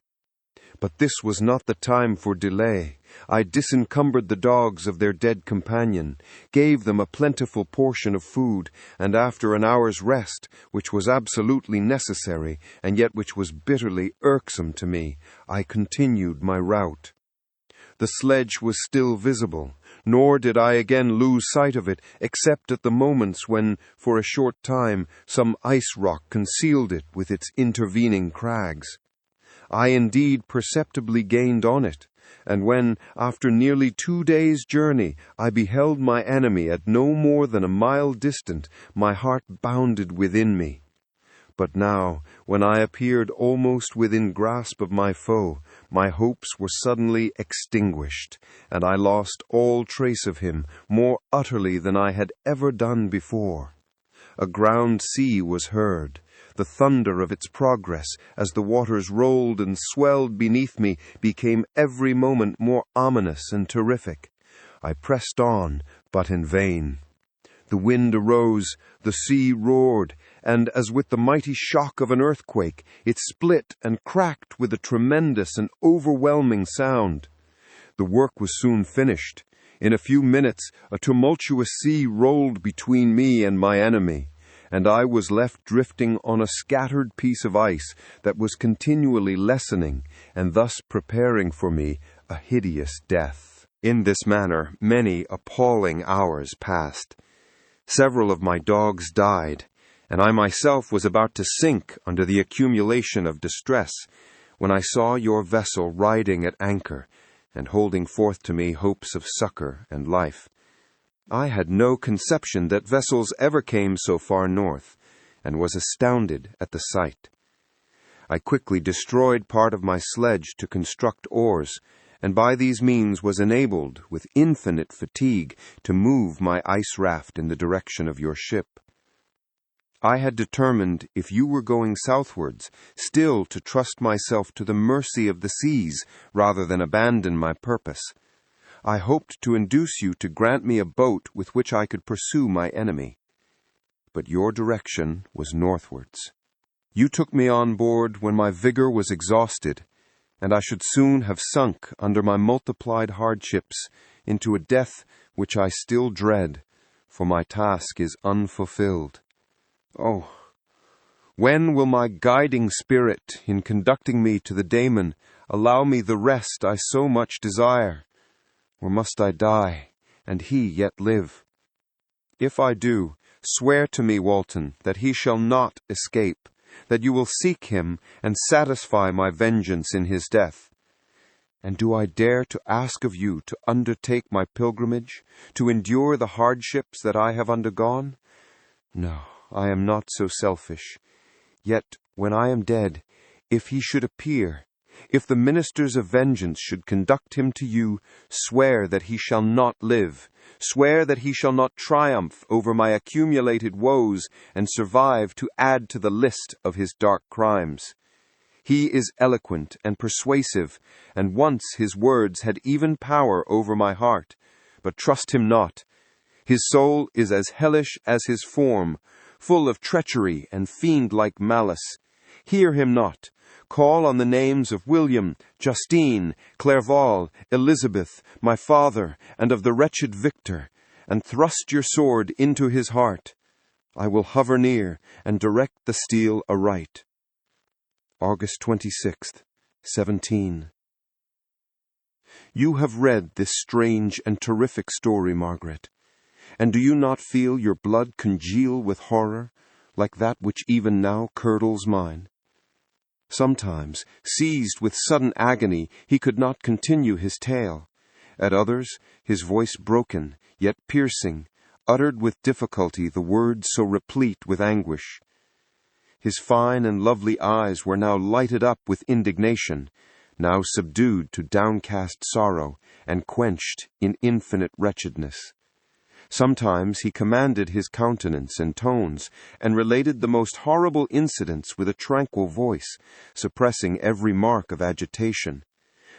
But this was not the time for delay. I disencumbered the dogs of their dead companion, gave them a plentiful portion of food, and after an hour's rest, which was absolutely necessary, and yet which was bitterly irksome to me, I continued my route. The sledge was still visible, nor did I again lose sight of it, except at the moments when, for a short time, some ice rock concealed it with its intervening crags. I indeed perceptibly gained on it, and when, after nearly 2 days' journey, I beheld my enemy at no more than a mile distant, my heart bounded within me. But now, when I appeared almost within grasp of my foe, my hopes were suddenly extinguished, and I lost all trace of him more utterly than I had ever done before. A ground sea was heard. The thunder of its progress, as the waters rolled and swelled beneath me, became every moment more ominous and terrific. I pressed on, but in vain. The wind arose, the sea roared, and, as with the mighty shock of an earthquake, it split and cracked with a tremendous and overwhelming sound. The work was soon finished. In a few minutes, a tumultuous sea rolled between me and my enemy, and I was left drifting on a scattered piece of ice that was continually lessening and thus preparing for me a hideous death. In this manner, many appalling hours passed. Several of my dogs died, and I myself was about to sink under the accumulation of distress, when I saw your vessel riding at anchor and holding forth to me hopes of succor and life. I had no conception that vessels ever came so far north, and was astounded at the sight. I quickly destroyed part of my sledge to construct oars, and by these means was enabled, with infinite fatigue, to move my ice raft in the direction of your ship. I had determined, if you were going southwards, still to trust myself to the mercy of the seas rather than abandon my purpose. I hoped to induce you to grant me a boat with which I could pursue my enemy. But your direction was northwards. You took me on board when my vigor was exhausted, and I should soon have sunk under my multiplied hardships into a death which I still dread, for my task is unfulfilled. Oh, when will my guiding spirit, in conducting me to the daemon, allow me the rest I so much desire? Or must I die, and he yet live? If I do, swear to me, Walton, that he shall not escape, that you will seek him and satisfy my vengeance in his death. And do I dare to ask of you to undertake my pilgrimage, to endure the hardships that I have undergone? No, I am not so selfish. Yet, when I am dead, if he should appear, if the ministers of vengeance should conduct him to you, swear that he shall not live, swear that he shall not triumph over my accumulated woes and survive to add to the list of his dark crimes. He is eloquent and persuasive, and once his words had even power over my heart, but trust him not. His soul is as hellish as his form, full of treachery and fiend-like malice. Hear him not. Call on the names of William, Justine, Clerval, Elizabeth, my father, and of the wretched Victor, and thrust your sword into his heart. I will hover near, and direct the steel aright. August 26th, 17. You have read this strange and terrific story, Margaret, and do you not feel your blood congeal with horror, like that which even now curdles mine? Sometimes, seized with sudden agony, he could not continue his tale. At others, his voice broken, yet piercing, uttered with difficulty the words so replete with anguish. His fine and lovely eyes were now lighted up with indignation, now subdued to downcast sorrow, and quenched in infinite wretchedness. Sometimes he commanded his countenance and tones, and related the most horrible incidents with a tranquil voice, suppressing every mark of agitation.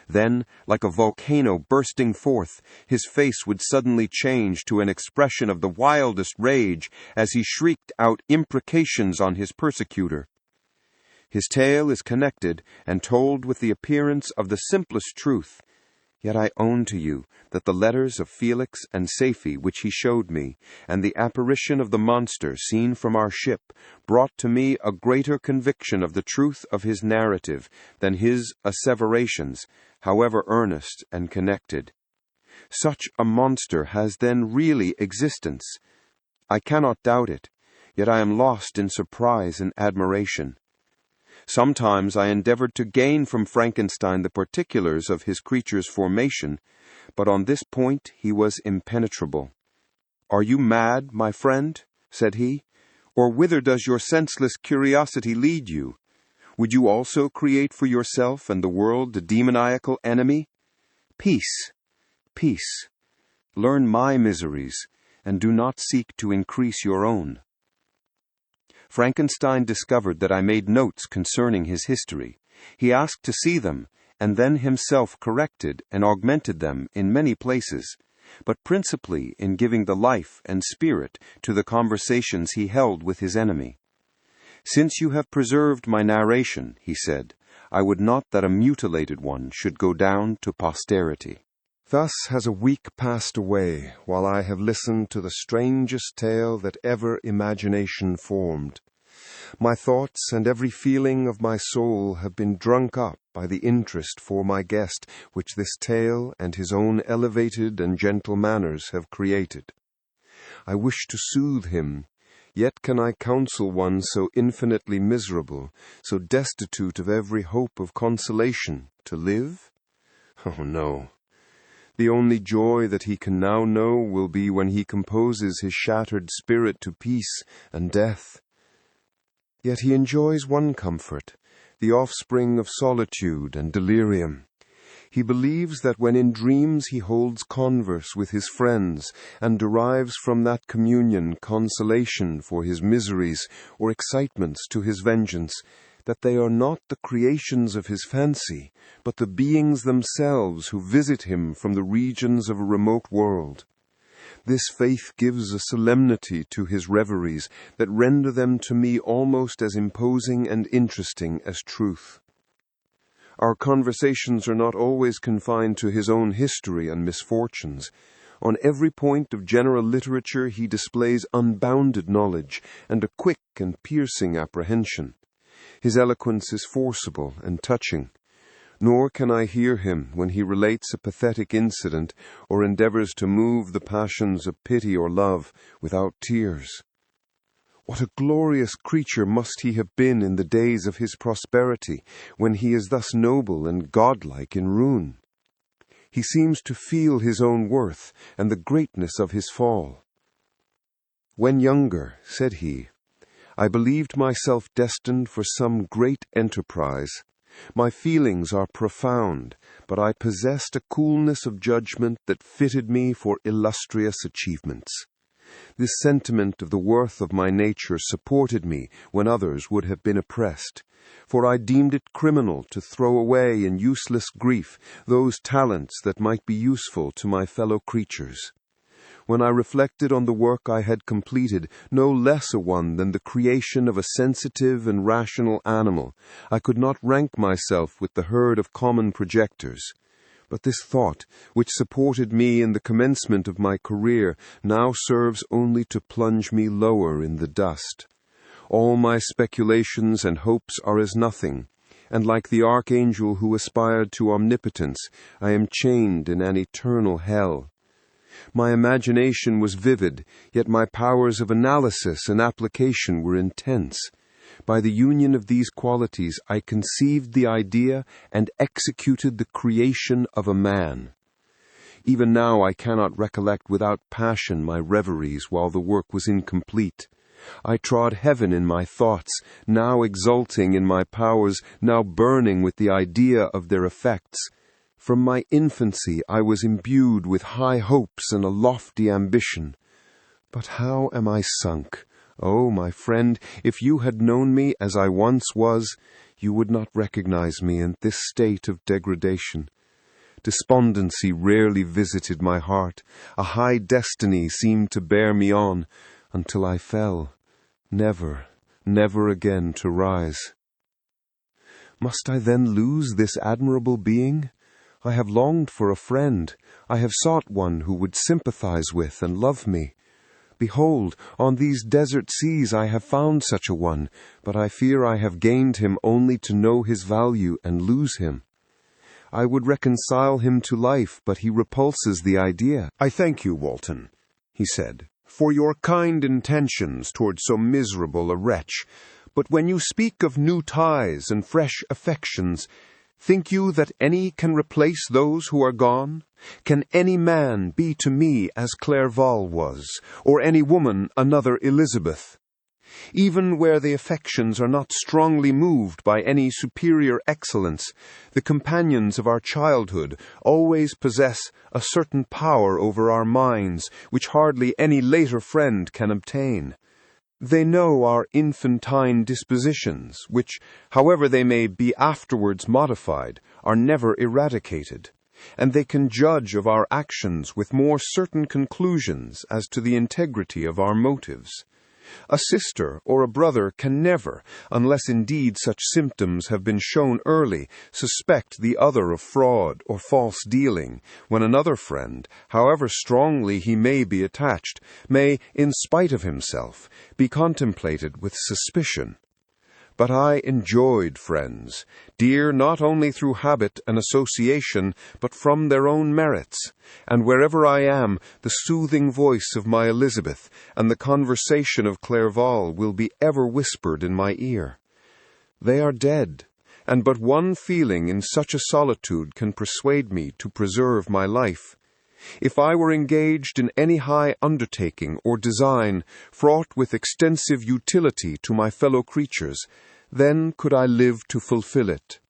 Then, like a volcano bursting forth, his face would suddenly change to an expression of the wildest rage as he shrieked out imprecations on his persecutor. His tale is connected and told with the appearance of the simplest truth. Yet I own to you that the letters of Felix and Saphi which he showed me, and the apparition of the monster seen from our ship, brought to me a greater conviction of the truth of his narrative than his asseverations, however earnest and connected. Such a monster has then really existence. I cannot doubt it, yet I am lost in surprise and admiration. Sometimes I endeavored to gain from Frankenstein the particulars of his creature's formation, but on this point he was impenetrable. "Are you mad, my friend?" said he, "or whither does your senseless curiosity lead you? Would you also create for yourself and the world a demoniacal enemy? Peace, peace. Learn my miseries, and do not seek to increase your own." Frankenstein discovered that I made notes concerning his history. He asked to see them, and then himself corrected and augmented them in many places, but principally in giving the life and spirit to the conversations he held with his enemy. "Since you have preserved my narration," he said, "I would not that a mutilated one should go down to posterity." Thus has a week passed away, while I have listened to the strangest tale that ever imagination formed. My thoughts and every feeling of my soul have been drunk up by the interest for my guest which this tale and his own elevated and gentle manners have created. I wish to soothe him, yet can I counsel one so infinitely miserable, so destitute of every hope of consolation, to live? Oh, no. The only joy that he can now know will be when he composes his shattered spirit to peace and death. Yet he enjoys one comfort, the offspring of solitude and delirium. He believes that when in dreams he holds converse with his friends, and derives from that communion consolation for his miseries or excitements to his vengeance, that they are not the creations of his fancy, but the beings themselves who visit him from the regions of a remote world. This faith gives a solemnity to his reveries that render them to me almost as imposing and interesting as truth. Our conversations are not always confined to his own history and misfortunes. On every point of general literature he displays unbounded knowledge and a quick and piercing apprehension. His eloquence is forcible and touching. Nor can I hear him when he relates a pathetic incident or endeavors to move the passions of pity or love without tears. What a glorious creature must he have been in the days of his prosperity, when he is thus noble and godlike in ruin. He seems to feel his own worth and the greatness of his fall. When younger, said he, I believed myself destined for some great enterprise. My feelings are profound, but I possessed a coolness of judgment that fitted me for illustrious achievements. This sentiment of the worth of my nature supported me when others would have been oppressed, for I deemed it criminal to throw away in useless grief those talents that might be useful to my fellow creatures. When I reflected on the work I had completed, no less a one than the creation of a sensitive and rational animal, I could not rank myself with the herd of common projectors. But this thought, which supported me in the commencement of my career, now serves only to plunge me lower in the dust. All my speculations and hopes are as nothing, and like the archangel who aspired to omnipotence, I am chained in an eternal hell. My imagination was vivid, yet my powers of analysis and application were intense. By the union of these qualities I conceived the idea and executed the creation of a man. Even now I cannot recollect without passion my reveries while the work was incomplete. I trod heaven in my thoughts, now exulting in my powers, now burning with the idea of their effects. From my infancy I was imbued with high hopes and a lofty ambition. But how am I sunk? Oh, my friend, if you had known me as I once was, you would not recognize me in this state of degradation. Despondency rarely visited my heart. A high destiny seemed to bear me on, until I fell, never, never again to rise. Must I then lose this admirable being? I have longed for a friend. I have sought one who would sympathize with and love me. Behold, on these desert seas I have found such a one, but I fear I have gained him only to know his value and lose him. I would reconcile him to life, but he repulses the idea. I thank you, Walton, he said, for your kind intentions toward so miserable a wretch. But when you speak of new ties and fresh affections, think you that any can replace those who are gone? Can any man be to me as Clerval was, or any woman another Elizabeth? Even where the affections are not strongly moved by any superior excellence, the companions of our childhood always possess a certain power over our minds which hardly any later friend can obtain. They know our infantine dispositions, which, however they may be afterwards modified, are never eradicated, and they can judge of our actions with more certain conclusions as to the integrity of our motives. A sister or a brother can never, unless indeed such symptoms have been shown early, suspect the other of fraud or false dealing, when another friend, however strongly he may be attached, may, in spite of himself, be contemplated with suspicion. But I enjoyed friends, dear not only through habit and association, but from their own merits, and wherever I am, the soothing voice of my Elizabeth and the conversation of Clerval will be ever whispered in my ear. They are dead, and but one feeling in such a solitude can persuade me to preserve my life. If I were engaged in any high undertaking or design, fraught with extensive utility to my fellow creatures, then could I live to fulfill it.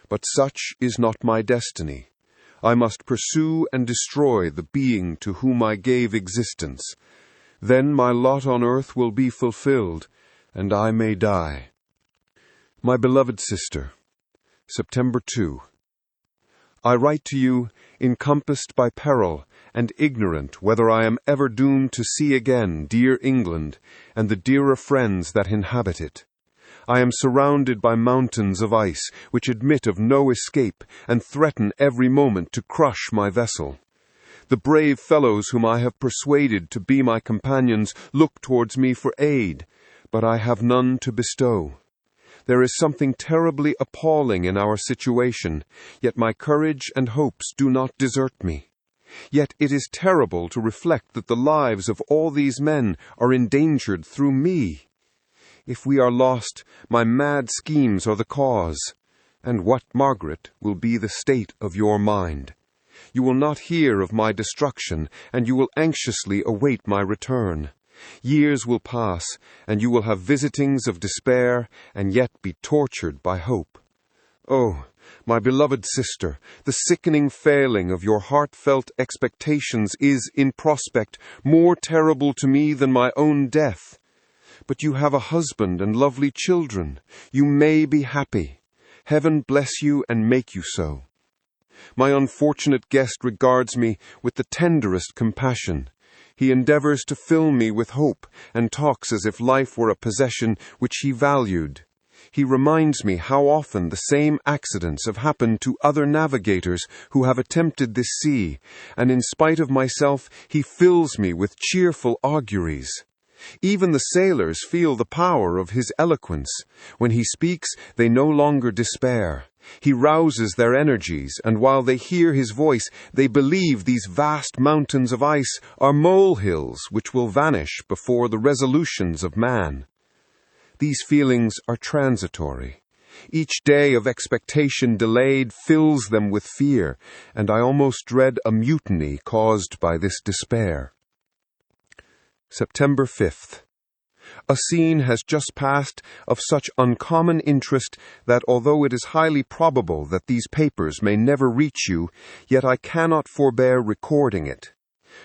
But such is not my destiny. I must pursue and destroy the being to whom I gave existence. Then my lot on earth will be fulfilled, and I may die. My beloved sister, September 2. I write to you, encompassed by peril, and ignorant whether I am ever doomed to see again dear England, and the dearer friends that inhabit it. I am surrounded by mountains of ice, which admit of no escape, and threaten every moment to crush my vessel. The brave fellows whom I have persuaded to be my companions look towards me for aid, but I have none to bestow. There is something terribly appalling in our situation, yet my courage and hopes do not desert me. Yet it is terrible to reflect that the lives of all these men are endangered through me. If we are lost, my mad schemes are the cause. And what, Margaret, will be the state of your mind? You will not hear of my destruction, and you will anxiously await my return. Years will pass, and you will have visitings of despair, and yet be tortured by hope. Oh, my beloved sister, the sickening failing of your heartfelt expectations is, in prospect, more terrible to me than my own death. But you have a husband and lovely children. You may be happy. Heaven bless you and make you so. My unfortunate guest regards me with the tenderest compassion. He endeavors to fill me with hope, and talks as if life were a possession which he valued. He reminds me how often the same accidents have happened to other navigators who have attempted this sea, and in spite of myself he fills me with cheerful auguries. Even the sailors feel the power of his eloquence. When he speaks, they no longer despair. He rouses their energies, and while they hear his voice, they believe these vast mountains of ice are molehills which will vanish before the resolutions of man. These feelings are transitory. Each day of expectation delayed fills them with fear, and I almost dread a mutiny caused by this despair. September 5th. A scene has just passed of such uncommon interest that although it is highly probable that these papers may never reach you, yet I cannot forbear recording it.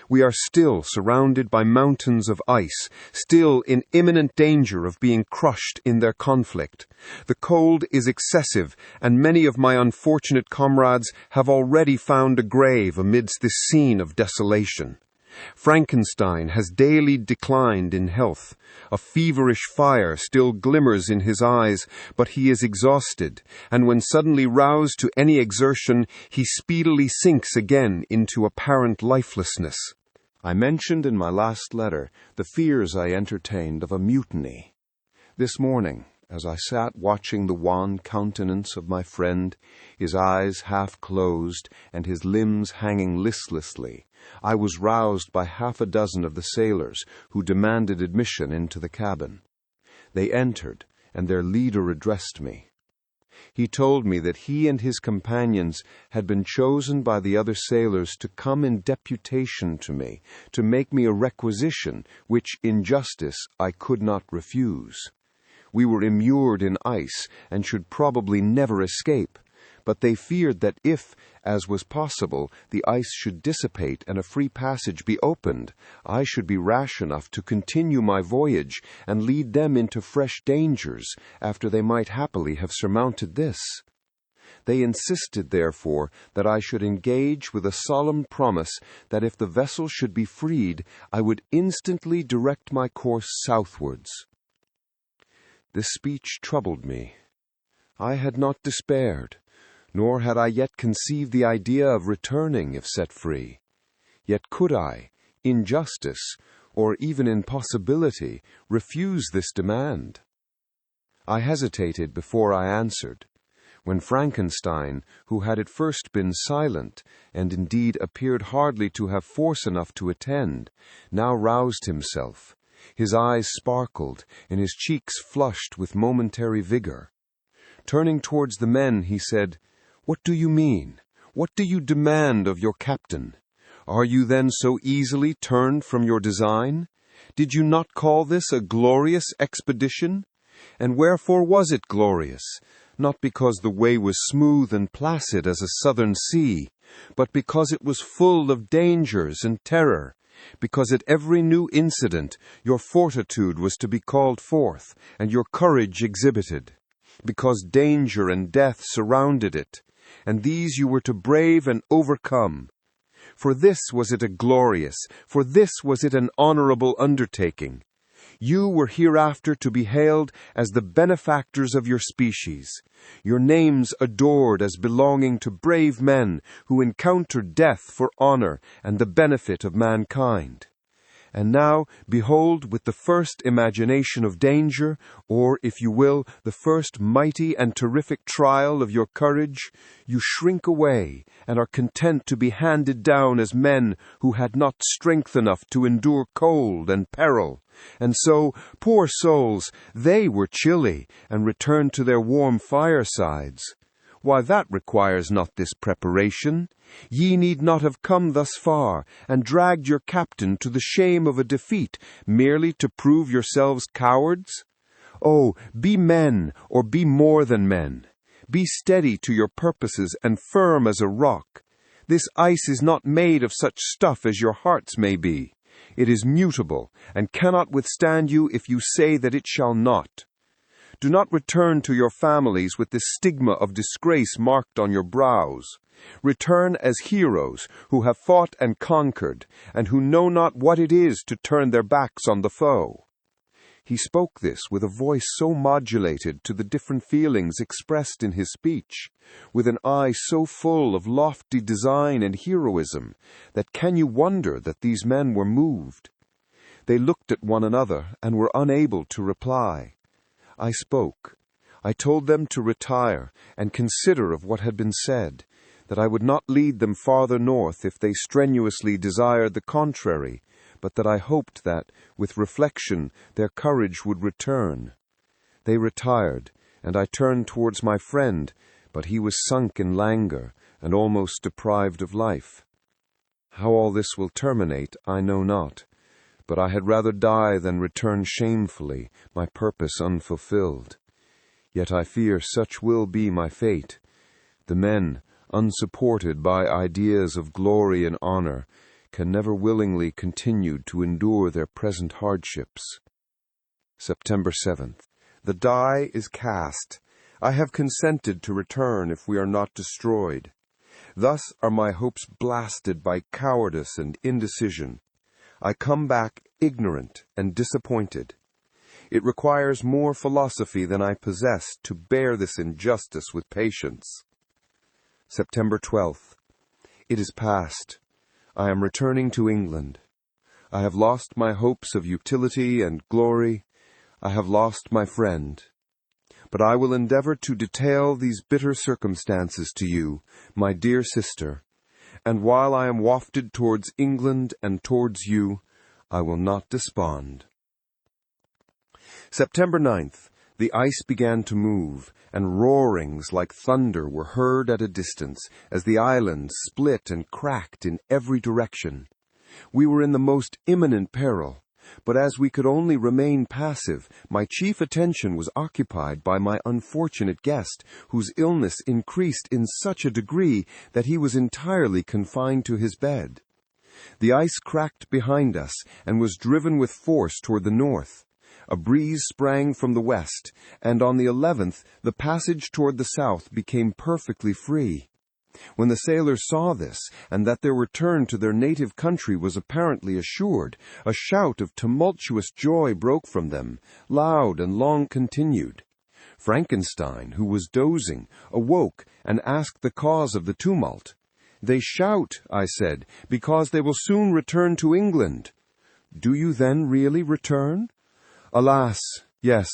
We are still surrounded by mountains of ice, still in imminent danger of being crushed in their conflict. The cold is excessive, and many of my unfortunate comrades have already found a grave amidst this scene of desolation. Frankenstein has daily declined in health. A feverish fire still glimmers in his eyes, but he is exhausted, and when suddenly roused to any exertion, he speedily sinks again into apparent lifelessness. I mentioned in my last letter the fears I entertained of a mutiny. This morning, as I sat watching the wan countenance of my friend, his eyes half closed and his limbs hanging listlessly, I was roused by 6 of the sailors who demanded admission into the cabin. They entered, and their leader addressed me. He told me that he and his companions had been chosen by the other sailors to come in deputation to me, to make me a requisition which, in justice, I could not refuse. We were immured in ice, and should probably never escape, but they feared that if, as was possible, the ice should dissipate and a free passage be opened, I should be rash enough to continue my voyage and lead them into fresh dangers after they might happily have surmounted this. They insisted, therefore, that I should engage with a solemn promise that if the vessel should be freed, I would instantly direct my course southwards. This speech troubled me. I had not despaired, nor had I yet conceived the idea of returning if set free. Yet could I, in justice, or even in possibility, refuse this demand? I hesitated before I answered, when Frankenstein, who had at first been silent, and indeed appeared hardly to have force enough to attend, now roused himself. His eyes sparkled, and his cheeks flushed with momentary vigor. Turning towards the men, he said, "What do you mean? What do you demand of your captain? Are you then so easily turned from your design? Did you not call this a glorious expedition? And wherefore was it glorious? Not because the way was smooth and placid as a southern sea, but because it was full of dangers and terror, because at every new incident your fortitude was to be called forth, and your courage exhibited, because danger and death surrounded it, and these you were to brave and overcome. For this was it a glorious, for this was it an honorable undertaking. You were hereafter to be hailed as the benefactors of your species, your names adored as belonging to brave men who encountered death for honor and the benefit of mankind. And now, behold, with the first imagination of danger, or, if you will, the first mighty and terrific trial of your courage, you shrink away and are content to be handed down as men who had not strength enough to endure cold and peril. And so, poor souls, they were chilly and returned to their warm firesides. Why, that requires not this preparation. Ye need not have come thus far, and dragged your captain to the shame of a defeat, merely to prove yourselves cowards. Oh, be men, or be more than men. Be steady to your purposes and firm as a rock. This ice is not made of such stuff as your hearts may be. It is mutable, and cannot withstand you if you say that it shall not. Do not return to your families with the stigma of disgrace marked on your brows. Return as heroes who have fought and conquered, and who know not what it is to turn their backs on the foe." He spoke this with a voice so modulated to the different feelings expressed in his speech, with an eye so full of lofty design and heroism, that can you wonder that these men were moved? They looked at one another and were unable to reply. I spoke. I told them to retire and consider of what had been said, that I would not lead them farther north if they strenuously desired the contrary, but that I hoped that, with reflection, their courage would return. They retired, and I turned towards my friend, but he was sunk in languor and almost deprived of life. How all this will terminate, I know not. But I had rather die than return shamefully, my purpose unfulfilled. Yet I fear such will be my fate. The men, unsupported by ideas of glory and honor, can never willingly continue to endure their present hardships. September 7th. The die is cast. I have consented to return if we are not destroyed. Thus are my hopes blasted by cowardice and indecision. I come back ignorant and disappointed. It requires more philosophy than I possess to bear this injustice with patience. September 12th. It is past. I am returning to England. I have lost my hopes of utility and glory. I have lost my friend. But I will endeavor to detail these bitter circumstances to you, my dear sister, and while I am wafted towards England and towards you, I will not despond. September 9th. The ice began to move, and roarings like thunder were heard at a distance, as the island split and cracked in every direction. We were in the most imminent peril, but as we could only remain passive, my chief attention was occupied by my unfortunate guest, whose illness increased in such a degree that he was entirely confined to his bed. The ice cracked behind us, and was driven with force toward the north. A breeze sprang from the west, and on the 11th the passage toward the south became perfectly free. When the sailors saw this, and that their return to their native country was apparently assured, a shout of tumultuous joy broke from them, loud and long continued. Frankenstein, who was dozing, awoke and asked the cause of the tumult. "They shout," I said, "because they will soon return to England." "Do you then really return?" "Alas, yes.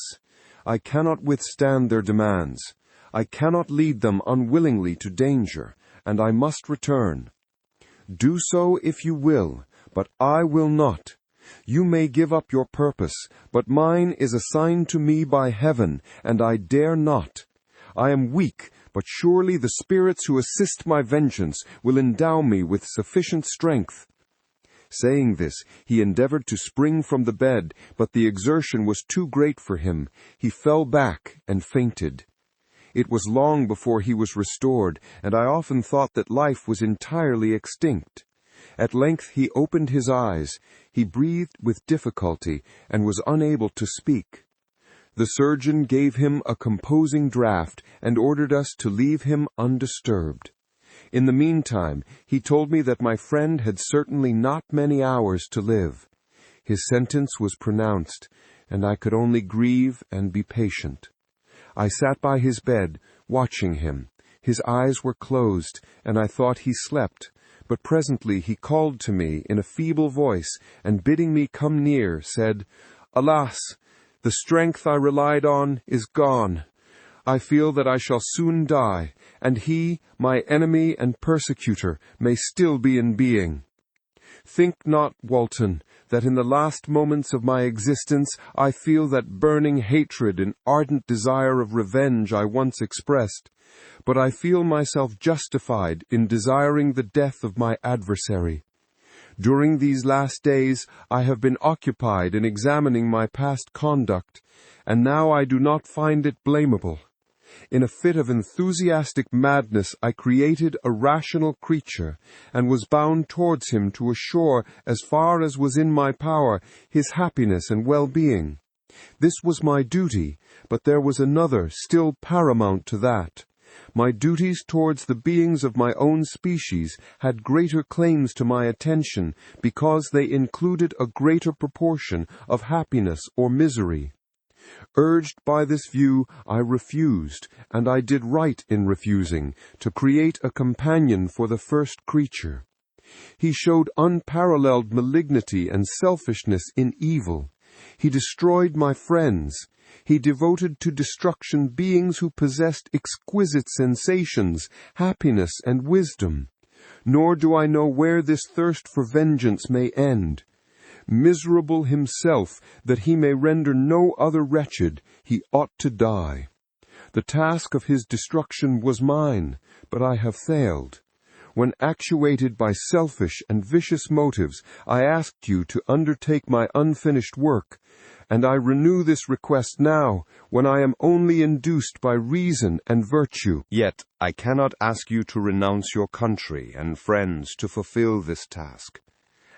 I cannot withstand their demands. I cannot lead them unwillingly to danger, and I must return." "Do so if you will, but I will not. You may give up your purpose, but mine is assigned to me by heaven, and I dare not. I am weak, but surely the spirits who assist my vengeance will endow me with sufficient strength." Saying this, he endeavored to spring from the bed, but the exertion was too great for him. He fell back and fainted. It was long before he was restored, and I often thought that life was entirely extinct. At length he opened his eyes. He breathed with difficulty, and was unable to speak. The surgeon gave him a composing draught, and ordered us to leave him undisturbed. In the meantime, he told me that my friend had certainly not many hours to live. His sentence was pronounced, and I could only grieve and be patient. I sat by his bed, watching him. His eyes were closed, and I thought he slept, but presently he called to me in a feeble voice, and bidding me come near, said, "Alas, the strength I relied on is gone. I feel that I shall soon die, and he, my enemy and persecutor, may still be in being. Think not, Walton, that in the last moments of my existence I feel that burning hatred and ardent desire of revenge I once expressed, but I feel myself justified in desiring the death of my adversary. During these last days I have been occupied in examining my past conduct, and now I do not find it blamable. In a fit of enthusiastic madness I created a rational creature, and was bound towards him to assure, as far as was in my power, his happiness and well-being. This was my duty, but there was another still paramount to that. My duties towards the beings of my own species had greater claims to my attention, because they included a greater proportion of happiness or misery. Urged by this view, I refused, and I did right in refusing, to create a companion for the first creature. He showed unparalleled malignity and selfishness in evil. He destroyed my friends. He devoted to destruction beings who possessed exquisite sensations, happiness, and wisdom. Nor do I know where this thirst for vengeance may end. Miserable himself, that he may render no other wretched, he ought to die. The task of his destruction was mine, but I have failed. When actuated by selfish and vicious motives, I asked you to undertake my unfinished work, and I renew this request now, when I am only induced by reason and virtue. Yet I cannot ask you to renounce your country and friends to fulfill this task.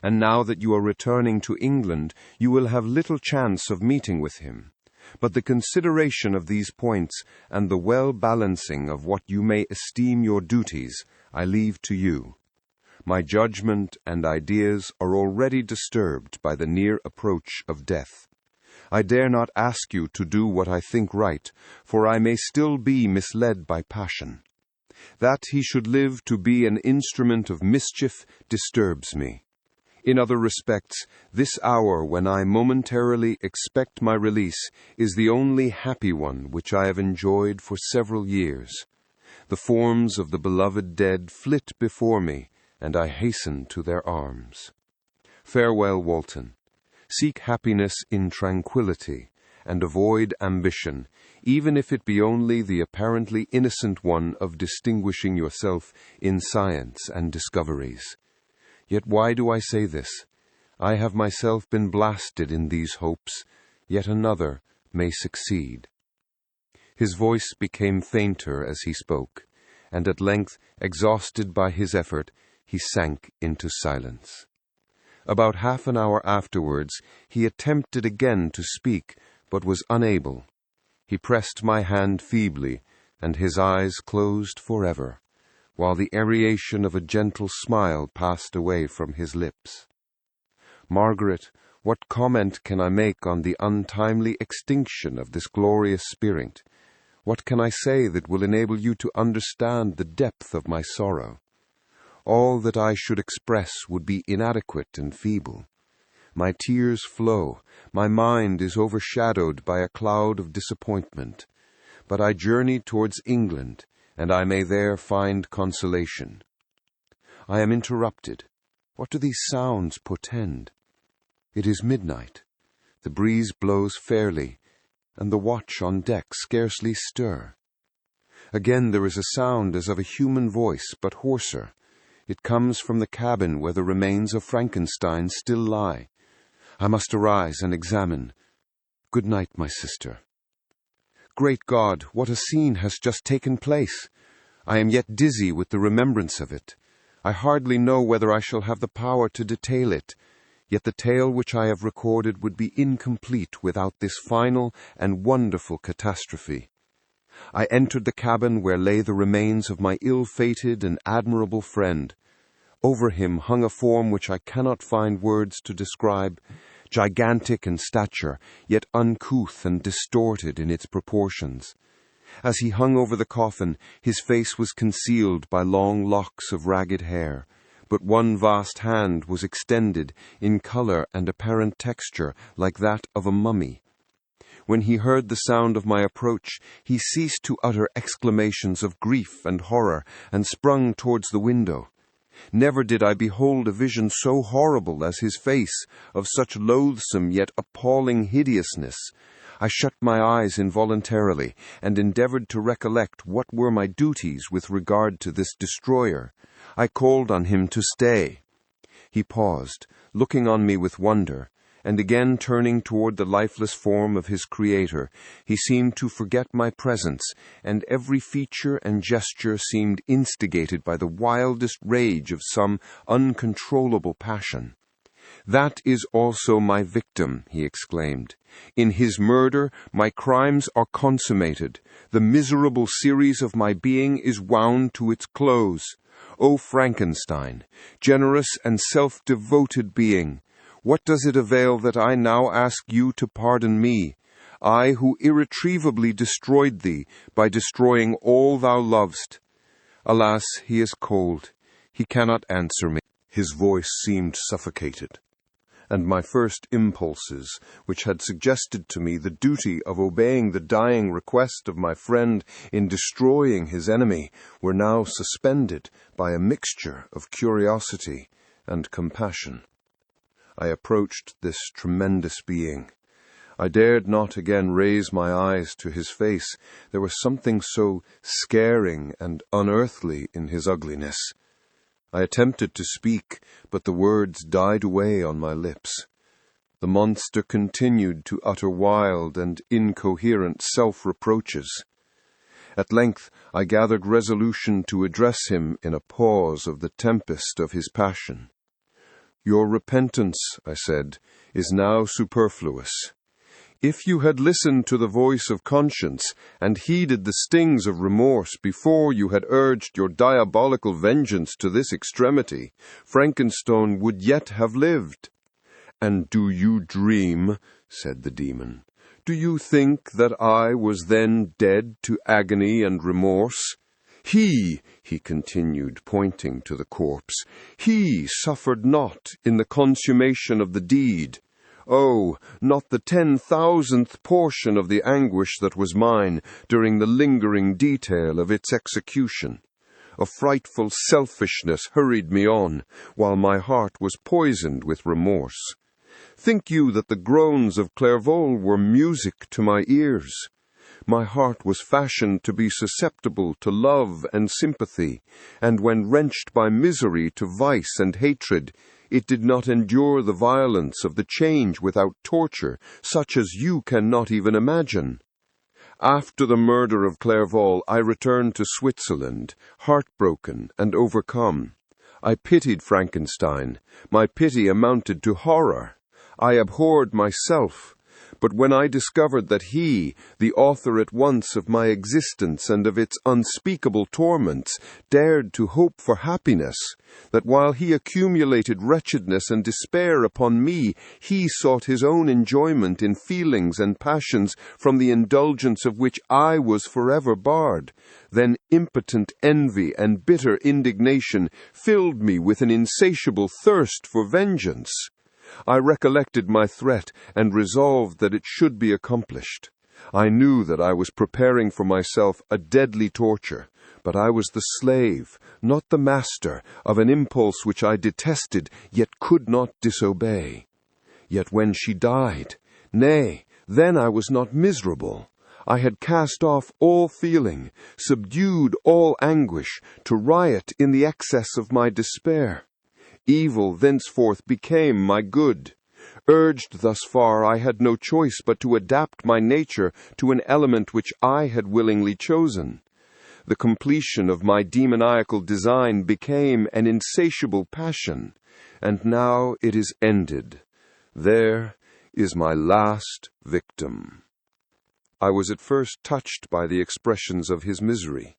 And now that you are returning to England, you will have little chance of meeting with him. But the consideration of these points, and the well-balancing of what you may esteem your duties, I leave to you. My judgment and ideas are already disturbed by the near approach of death. I dare not ask you to do what I think right, for I may still be misled by passion. That he should live to be an instrument of mischief disturbs me. In other respects, this hour when I momentarily expect my release is the only happy one which I have enjoyed for several years. The forms of the beloved dead flit before me, and I hasten to their arms. Farewell, Walton. Seek happiness in tranquillity, and avoid ambition, even if it be only the apparently innocent one of distinguishing yourself in science and discoveries. Yet why do I say this? I have myself been blasted in these hopes, yet another may succeed. His voice became fainter as he spoke, and at length, exhausted by his effort, he sank into silence. About half an hour afterwards, he attempted again to speak, but was unable. He pressed my hand feebly, and his eyes closed forever, while the aeration of a gentle smile passed away from his lips. Margaret, what comment can I make on the untimely extinction of this glorious spirit? What can I say that will enable you to understand the depth of my sorrow? All that I should express would be inadequate and feeble. My tears flow, my mind is overshadowed by a cloud of disappointment. But I journey towards England, and I may there find consolation. I am interrupted. What do these sounds portend? It is midnight. The breeze blows fairly, and the watch on deck scarcely stir. Again there is a sound as of a human voice, but hoarser. It comes from the cabin where the remains of Frankenstein still lie. I must arise and examine. Good night, my sister. Great God, what a scene has just taken place! I am yet dizzy with the remembrance of it. I hardly know whether I shall have the power to detail it, yet the tale which I have recorded would be incomplete without this final and wonderful catastrophe. I entered the cabin where lay the remains of my ill-fated and admirable friend. Over him hung a form which I cannot find words to describe, gigantic in stature, yet uncouth and distorted in its proportions. As he hung over the coffin, his face was concealed by long locks of ragged hair, but one vast hand was extended, in color and apparent texture, like that of a mummy. When he heard the sound of my approach, he ceased to utter exclamations of grief and horror, and sprung towards the window. Never did I behold a vision so horrible as his face, of such loathsome yet appalling hideousness. I shut my eyes involuntarily, and endeavored to recollect what were my duties with regard to this destroyer. I called on him to stay. He paused, looking on me with wonder, and again turning toward the lifeless form of his creator, he seemed to forget my presence, and every feature and gesture seemed instigated by the wildest rage of some uncontrollable passion. "That is also my victim," he exclaimed. "In his murder my crimes are consummated. The miserable series of my being is wound to its close. O Frankenstein, generous and self-devoted being, what does it avail that I now ask you to pardon me, I who irretrievably destroyed thee by destroying all thou lovest? Alas, he is cold. He cannot answer me." His voice seemed suffocated, and my first impulses, which had suggested to me the duty of obeying the dying request of my friend in destroying his enemy, were now suspended by a mixture of curiosity and compassion. I approached this tremendous being. I dared not again raise my eyes to his face. There was something so scaring and unearthly in his ugliness. I attempted to speak, but the words died away on my lips. The monster continued to utter wild and incoherent self-reproaches. At length I gathered resolution to address him in a pause of the tempest of his passion. "Your repentance," I said, "is now superfluous. If you had listened to the voice of conscience and heeded the stings of remorse before you had urged your diabolical vengeance to this extremity, Frankenstein would yet have lived." "And do you dream," said the demon, "do you think that I was then dead to agony and remorse? He continued, pointing to the corpse, he suffered not in the consummation of the deed. Oh, not the 10,000th portion of the anguish that was mine during the lingering detail of its execution. A frightful selfishness hurried me on, while my heart was poisoned with remorse. Think you that the groans of Clerval were music to my ears? My heart was fashioned to be susceptible to love and sympathy, and when wrenched by misery to vice and hatred, it did not endure the violence of the change without torture, such as you cannot even imagine. After the murder of Clerval, I returned to Switzerland, heartbroken and overcome. I pitied Frankenstein. My pity amounted to horror. I abhorred myself. But when I discovered that he, the author at once of my existence and of its unspeakable torments, dared to hope for happiness, that while he accumulated wretchedness and despair upon me, he sought his own enjoyment in feelings and passions from the indulgence of which I was forever barred, then impotent envy and bitter indignation filled me with an insatiable thirst for vengeance. I recollected my threat and resolved that it should be accomplished. I knew that I was preparing for myself a deadly torture, but I was the slave, not the master, of an impulse which I detested, yet could not disobey. Yet when she died, nay, then I was not miserable. I had cast off all feeling, subdued all anguish, to riot in the excess of my despair. Evil thenceforth became my good. Urged thus far, I had no choice but to adapt my nature to an element which I had willingly chosen. The completion of my demoniacal design became an insatiable passion, and now it is ended. There is my last victim. I was at first touched by the expressions of his misery.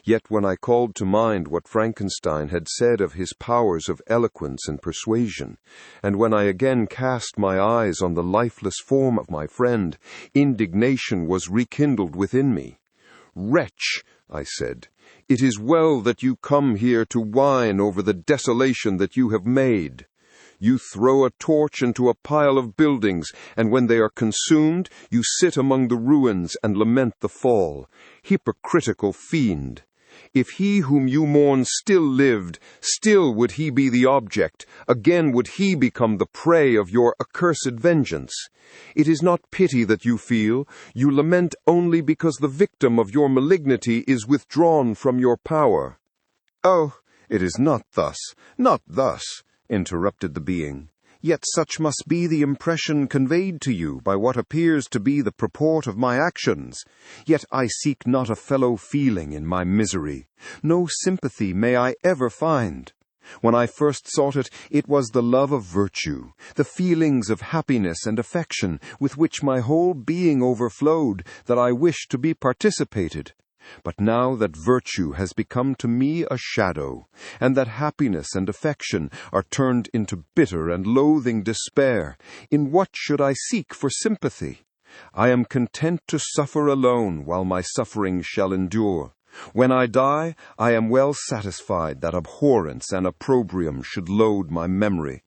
Yet when I called to mind what Frankenstein had said of his powers of eloquence and persuasion, and when I again cast my eyes on the lifeless form of my friend, indignation was rekindled within me. "Wretch," I said, "it is well that you come here to whine over the desolation that you have made. You throw a torch into a pile of buildings, and when they are consumed, you sit among the ruins and lament the fall. Hypocritical fiend! If he whom you mourn still lived, still would he be the object, again would he become the prey of your accursed vengeance. It is not pity that you feel, you lament only because the victim of your malignity is withdrawn from your power." "Oh, it is not thus, not thus," interrupted the being. "Yet such must be the impression conveyed to you by what appears to be the purport of my actions. Yet I seek not a fellow feeling in my misery. No sympathy may I ever find. When I first sought it, it was the love of virtue, the feelings of happiness and affection with which my whole being overflowed, that I wished to be participated. But now that virtue has become to me a shadow, and that happiness and affection are turned into bitter and loathing despair, in what should I seek for sympathy? I am content to suffer alone while my sufferings shall endure. When I die, I am well satisfied that abhorrence and opprobrium should load my memory.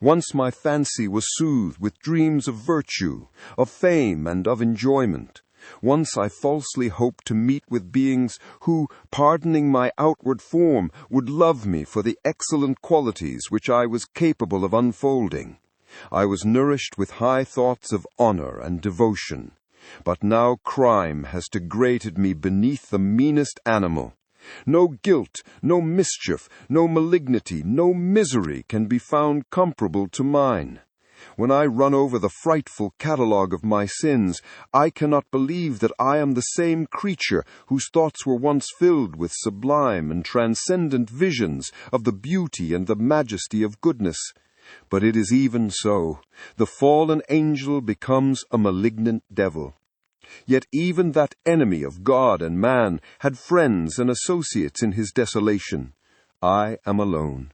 Once my fancy was soothed with dreams of virtue, of fame, and of enjoyment. Once I falsely hoped to meet with beings who, pardoning my outward form, would love me for the excellent qualities which I was capable of unfolding. I was nourished with high thoughts of honor and devotion. But now crime has degraded me beneath the meanest animal. No guilt, no mischief, no malignity, no misery can be found comparable to mine. When I run over the frightful catalogue of my sins, I cannot believe that I am the same creature whose thoughts were once filled with sublime and transcendent visions of the beauty and the majesty of goodness. But it is even so. The fallen angel becomes a malignant devil. Yet even that enemy of God and man had friends and associates in his desolation. I am alone.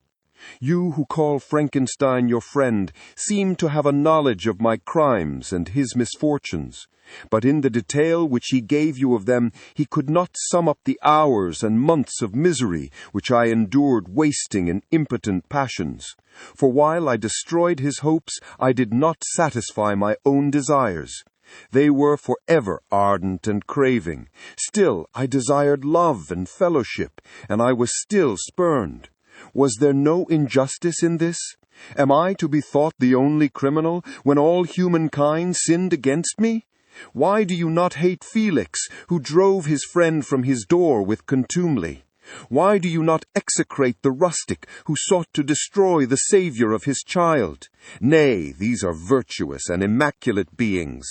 You who call Frankenstein your friend seem to have a knowledge of my crimes and his misfortunes, but in the detail which he gave you of them, he could not sum up the hours and months of misery which I endured wasting in impotent passions. For while I destroyed his hopes, I did not satisfy my own desires. They were forever ardent and craving. Still I desired love and fellowship, and I was still spurned. Was there no injustice in this? Am I to be thought the only criminal, when all humankind sinned against me? Why do you not hate Felix, who drove his friend from his door with contumely? Why do you not execrate the rustic who sought to destroy the Saviour of his child? Nay, these are virtuous and immaculate beings.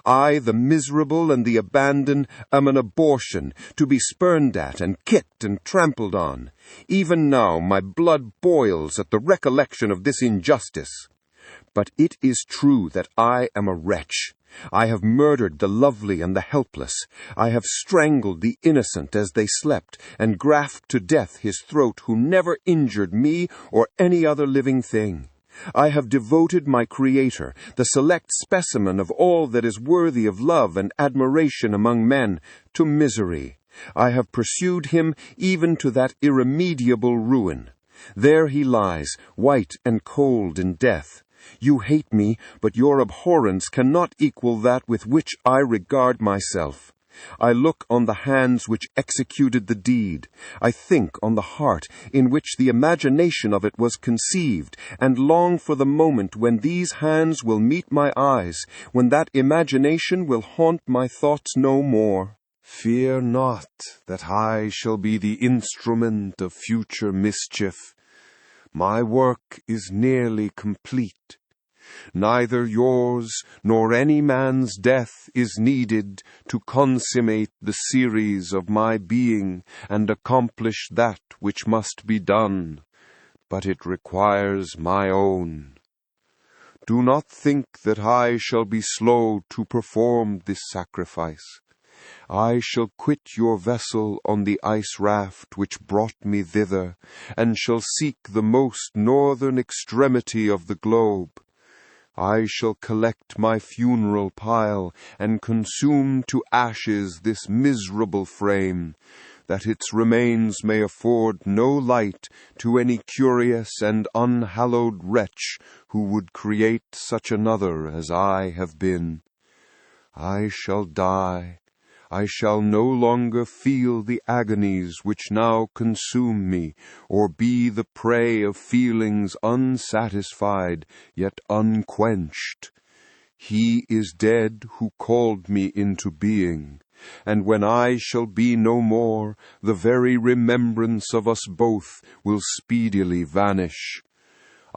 I, the miserable and the abandoned, am an abortion, to be spurned at and kicked and trampled on. Even now my blood boils at the recollection of this injustice. But it is true that I am a wretch. I have murdered the lovely and the helpless. I have strangled the innocent as they slept, and grasped to death his throat who never injured me or any other living thing. I have devoted my Creator, the select specimen of all that is worthy of love and admiration among men, to misery. I have pursued him even to that irremediable ruin. There he lies, white and cold in death. You hate me, but your abhorrence cannot equal that with which I regard myself. I look on the hands which executed the deed. I think on the heart in which the imagination of it was conceived, and long for the moment when these hands will meet my eyes, when that imagination will haunt my thoughts no more. Fear not that I shall be the instrument of future mischief. My work is nearly complete. Neither yours nor any man's death is needed to consummate the series of my being and accomplish that which must be done, but it requires my own. Do not think that I shall be slow to perform this sacrifice. I shall quit your vessel on the ice raft which brought me thither, and shall seek the most northern extremity of the globe. I shall collect my funeral pile, and consume to ashes this miserable frame, that its remains may afford no light to any curious and unhallowed wretch who would create such another as I have been. I shall die. I shall no longer feel the agonies which now consume me, or be the prey of feelings unsatisfied, yet unquenched. He is dead who called me into being, and when I shall be no more, the very remembrance of us both will speedily vanish.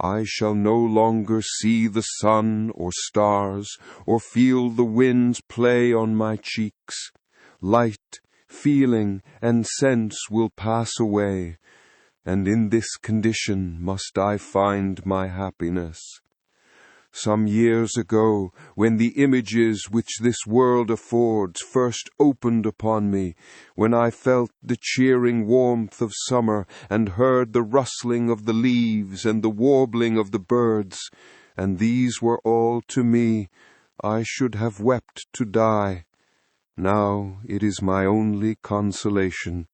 I shall no longer see the sun or stars, or feel the winds play on my cheeks. Light, feeling, and sense will pass away, and in this condition must I find my happiness. Some years ago, when the images which this world affords first opened upon me, when I felt the cheering warmth of summer, and heard the rustling of the leaves and the warbling of the birds, and these were all to me, I should have wept to die. Now it is my only consolation.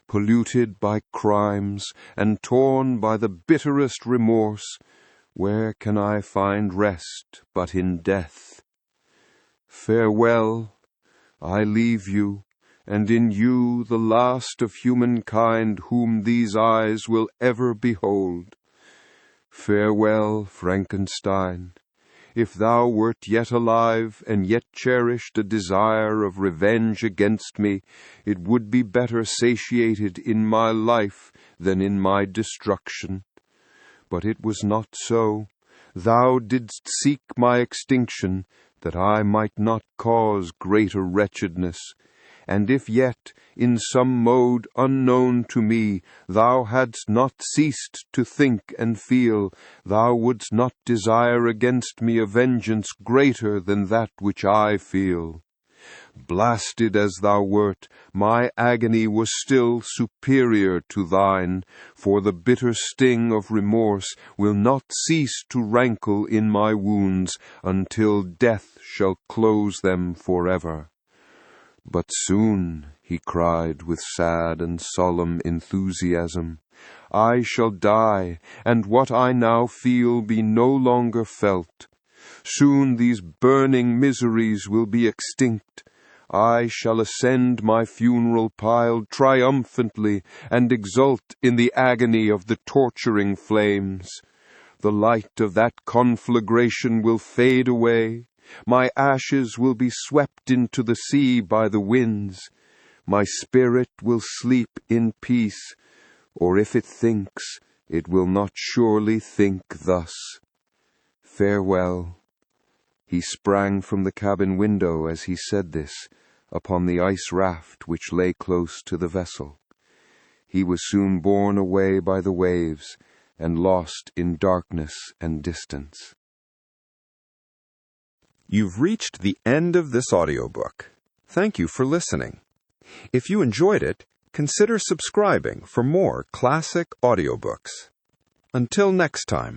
Polluted by crimes, and torn by the bitterest remorse, where can I find rest but in death? Farewell, I leave you, and in you the last of humankind whom these eyes will ever behold. Farewell, Frankenstein. If thou wert yet alive, and yet cherished a desire of revenge against me, it would be better satiated in my life than in my destruction. But it was not so. Thou didst seek my extinction, that I might not cause greater wretchedness. And if yet, in some mode unknown to me, thou hadst not ceased to think and feel, thou wouldst not desire against me a vengeance greater than that which I feel. Blasted as thou wert, my agony was still superior to thine, for the bitter sting of remorse will not cease to rankle in my wounds until death shall close them forever. But soon, he cried with sad and solemn enthusiasm, I shall die, and what I now feel be no longer felt. Soon these burning miseries will be extinct. I shall ascend my funeral pile triumphantly, and exult in the agony of the torturing flames. The light of that conflagration will fade away. My ashes will be swept into the sea by the winds. my spirit will sleep in peace, or if it thinks, it will not surely think thus. Farewell." He sprang from the cabin window as he said this, upon the ice raft which lay close to the vessel. He was soon borne away by the waves, and lost in darkness and distance. You've reached the end of this audiobook. Thank you for listening. If you enjoyed it, consider subscribing for more classic audiobooks. Until next time.